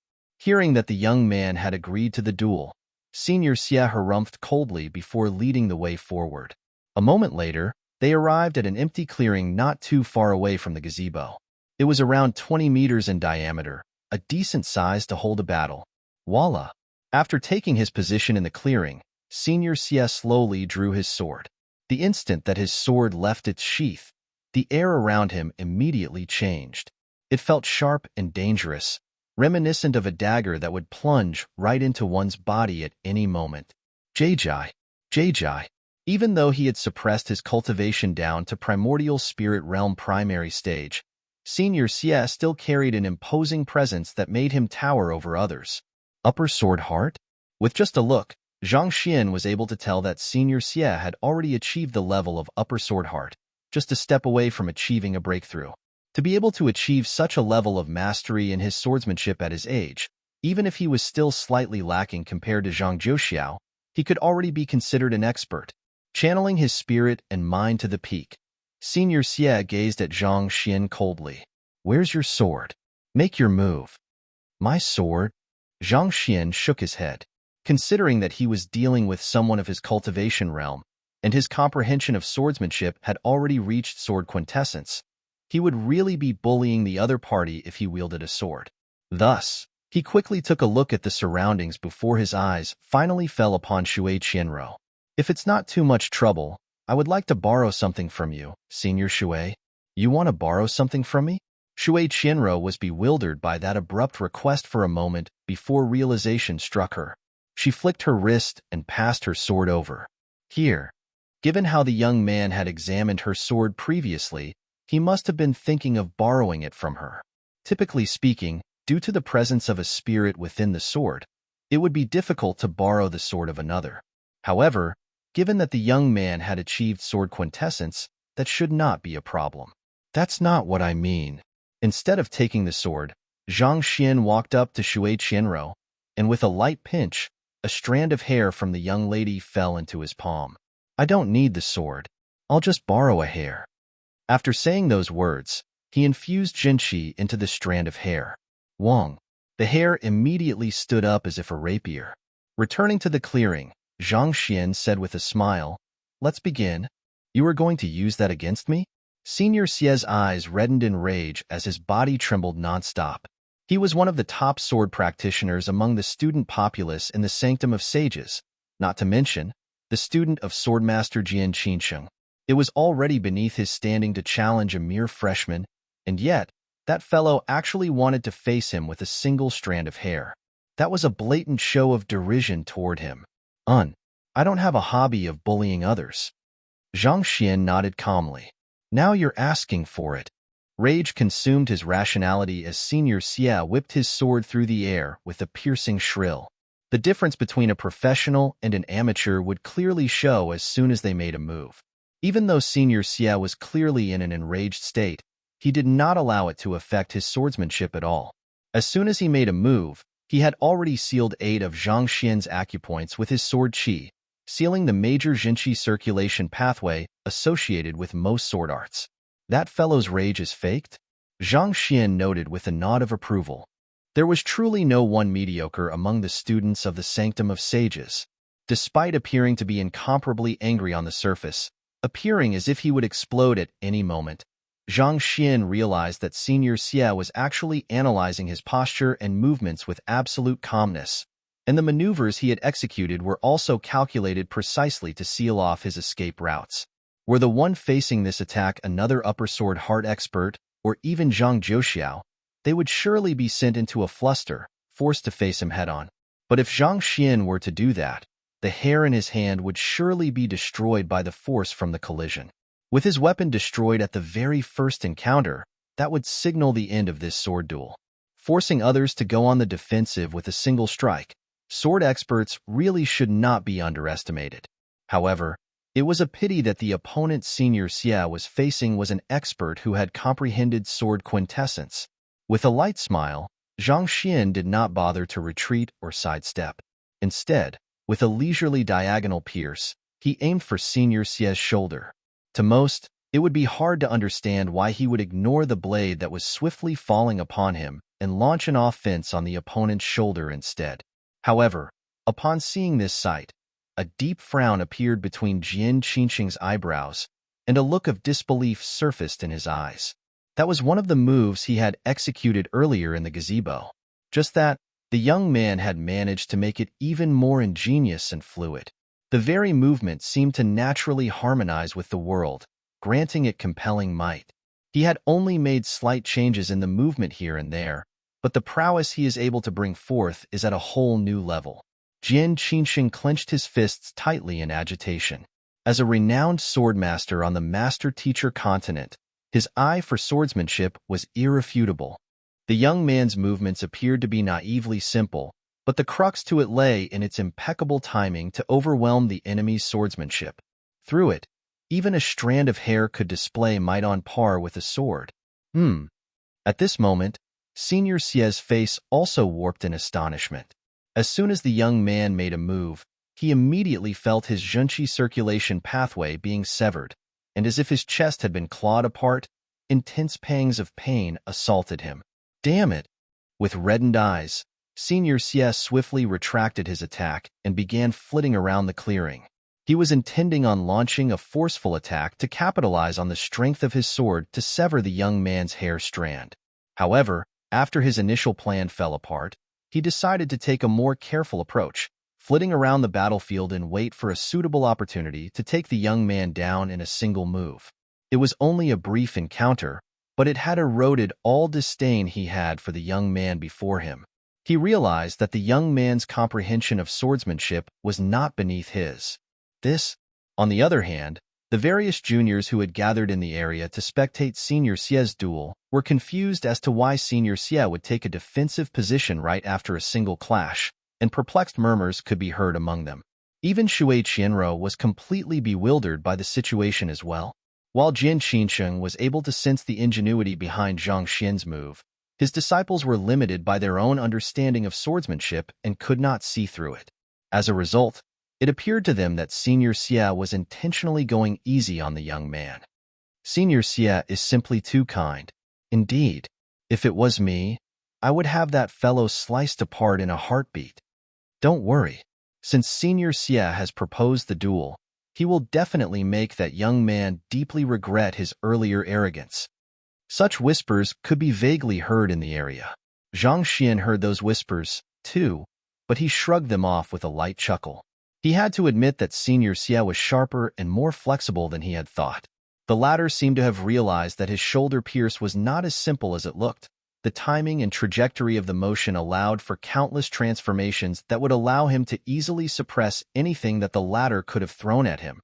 Hearing that the young man had agreed to the duel, Senior Xie harumphed coldly before leading the way forward. A moment later, they arrived at an empty clearing not too far away from the gazebo. It was around 20 meters in diameter, a decent size to hold a battle. Voila! After taking his position in the clearing, Senior Xie slowly drew his sword. The instant that his sword left its sheath, the air around him immediately changed. It felt sharp and dangerous, reminiscent of a dagger that would plunge right into one's body at any moment. Jai. Even though he had suppressed his cultivation down to primordial spirit realm primary stage, Senior Xie still carried an imposing presence that made him tower over others. Upper Sword Heart? With just a look, Zhang Xian was able to tell that Senior Xie had already achieved the level of Upper Sword Heart, just a step away from achieving a breakthrough. To be able to achieve such a level of mastery in his swordsmanship at his age, even if he was still slightly lacking compared to Zhang Jiuxiao, he could already be considered an expert. Channeling his spirit and mind to the peak, Senior Xie gazed at Zhang Xian coldly. Where's your sword? Make your move. My sword? Zhang Xian shook his head. Considering that he was dealing with someone of his cultivation realm, and his comprehension of swordsmanship had already reached sword quintessence, he would really be bullying the other party if he wielded a sword. Thus, he quickly took a look at the surroundings before his eyes finally fell upon Shui Qianrou. If it's not too much trouble, I would like to borrow something from you, Senior Shui. You want to borrow something from me? Shui Qianrou was bewildered by that abrupt request for a moment before realization struck her. She flicked her wrist and passed her sword over. Here. Given how the young man had examined her sword previously, he must have been thinking of borrowing it from her. Typically speaking, due to the presence of a spirit within the sword, it would be difficult to borrow the sword of another. However, given that the young man had achieved sword quintessence, that should not be a problem. That's not what I mean. Instead of taking the sword, Zhang Xian walked up to Shui Qianrou, and with a light pinch, a strand of hair from the young lady fell into his palm. I don't need the sword. I'll just borrow a hair. After saying those words, he infused Jinqi into the strand of hair. Wong. The hair immediately stood up as if a rapier. Returning to the clearing, Zhang Xian said with a smile, Let's begin. You are going to use that against me? Senior Xie's eyes reddened in rage as his body trembled nonstop. He was one of the top sword practitioners among the student populace in the Sanctum of Sages, not to mention the student of Swordmaster Jian Qinsheng. It was already beneath his standing to challenge a mere freshman, and yet, that fellow actually wanted to face him with a single strand of hair. That was a blatant show of derision toward him. I don't have a hobby of bullying others. Zhang Xian nodded calmly. Now you're asking for it. Rage consumed his rationality as Senior Xie whipped his sword through the air with a piercing shrill. The difference between a professional and an amateur would clearly show as soon as they made a move. Even though Senior Xie was clearly in an enraged state, he did not allow it to affect his swordsmanship at all. As soon as he made a move, he had already sealed 8 of Zhang Xian's acupoints with his sword qi, sealing the major Jinqi circulation pathway associated with most sword arts. That fellow's rage is faked? Zhang Xian noted with a nod of approval. There was truly no one mediocre among the students of the Sanctum of Sages. Despite appearing to be incomparably angry on the surface, appearing as if he would explode at any moment, Zhang Xian realized that Senior Xie was actually analyzing his posture and movements with absolute calmness, and the maneuvers he had executed were also calculated precisely to seal off his escape routes. Were the one facing this attack another upper sword heart expert, or even Zhang Jiuxiao, they would surely be sent into a fluster, forced to face him head-on. But if Zhang Xian were to do that, the hair in his hand would surely be destroyed by the force from the collision. With his weapon destroyed at the very first encounter, that would signal the end of this sword duel. Forcing others to go on the defensive with a single strike, sword experts really should not be underestimated. However, it was a pity that the opponent Senior Xie was facing was an expert who had comprehended sword quintessence. With a light smile, Zhang Xian did not bother to retreat or sidestep. Instead, with a leisurely diagonal pierce, he aimed for Senior Xie's shoulder. To most, it would be hard to understand why he would ignore the blade that was swiftly falling upon him and launch an offense on the opponent's shoulder instead. However, upon seeing this sight, a deep frown appeared between Jian Qinsheng's eyebrows, and a look of disbelief surfaced in his eyes. That was one of the moves he had executed earlier in the gazebo. Just that, the young man had managed to make it even more ingenious and fluid. The very movement seemed to naturally harmonize with the world, granting it compelling might. He had only made slight changes in the movement here and there, but the prowess he is able to bring forth is at a whole new level. Jian Qinsheng clenched his fists tightly in agitation. As a renowned swordmaster on the master-teacher continent, his eye for swordsmanship was irrefutable. The young man's movements appeared to be naively simple, but the crux to it lay in its impeccable timing to overwhelm the enemy's swordsmanship. Through it, even a strand of hair could display might on par with a sword. At this moment, Senior Xie's face also warped in astonishment. As soon as the young man made a move, he immediately felt his zhenqi circulation pathway being severed, and as if his chest had been clawed apart, intense pangs of pain assaulted him. Damn it! With reddened eyes, Senior Xie swiftly retracted his attack and began flitting around the clearing. He was intending on launching a forceful attack to capitalize on the strength of his sword to sever the young man's hair strand. However, after his initial plan fell apart, he decided to take a more careful approach, flitting around the battlefield in wait for a suitable opportunity to take the young man down in a single move. It was only a brief encounter, but it had eroded all disdain he had for the young man before him. He realized that the young man's comprehension of swordsmanship was not beneath his. On the other hand, the various juniors who had gathered in the area to spectate Senior Xie's duel were confused as to why Senior Xie would take a defensive position right after a single clash, and perplexed murmurs could be heard among them. Even Shui Qianrou was completely bewildered by the situation as well. While Jian Qinsheng was able to sense the ingenuity behind Zhang Xian's move, his disciples were limited by their own understanding of swordsmanship and could not see through it. As a result, it appeared to them that Senior Xie was intentionally going easy on the young man. Senior Xie is simply too kind. Indeed, if it was me, I would have that fellow sliced apart in a heartbeat. Don't worry. Since Senior Xie has proposed the duel, he will definitely make that young man deeply regret his earlier arrogance. Such whispers could be vaguely heard in the area. Zhang Xian heard those whispers, too, but he shrugged them off with a light chuckle. He had to admit that Senior Xie was sharper and more flexible than he had thought. The latter seemed to have realized that his shoulder pierce was not as simple as it looked. The timing and trajectory of the motion allowed for countless transformations that would allow him to easily suppress anything that the latter could have thrown at him.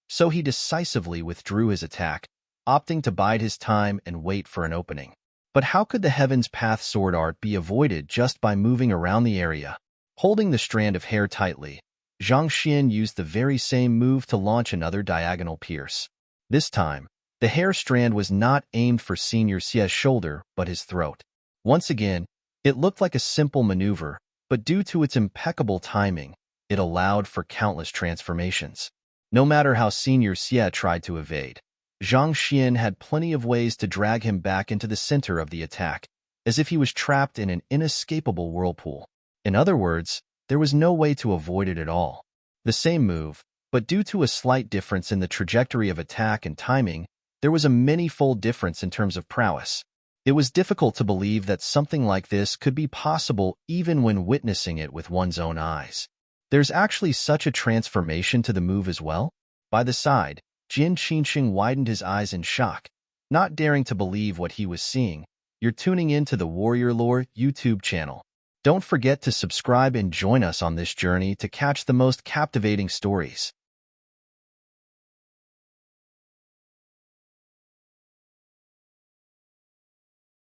So he decisively withdrew his attack, opting to bide his time and wait for an opening. But how could the Heaven's Path sword art be avoided just by moving around the area? Holding the strand of hair tightly, Zhang Xian used the very same move to launch another diagonal pierce. This time, the hair strand was not aimed for Senior Xie's shoulder, but his throat. Once again, it looked like a simple maneuver, but due to its impeccable timing, it allowed for countless transformations. No matter how Senior Xie tried to evade, Zhang Xian had plenty of ways to drag him back into the center of the attack, as if he was trapped in an inescapable whirlpool. In other words, there was no way to avoid it at all. The same move, but due to a slight difference in the trajectory of attack and timing, there was a many-fold difference in terms of prowess. It was difficult to believe that something like this could be possible even when witnessing it with one's own eyes. There's actually such a transformation to the move as well. By the side, Jin Qingxing widened his eyes in shock, not daring to believe what he was seeing. You're tuning in to the Warrior Lore YouTube channel. Don't forget to subscribe and join us on this journey to catch the most captivating stories.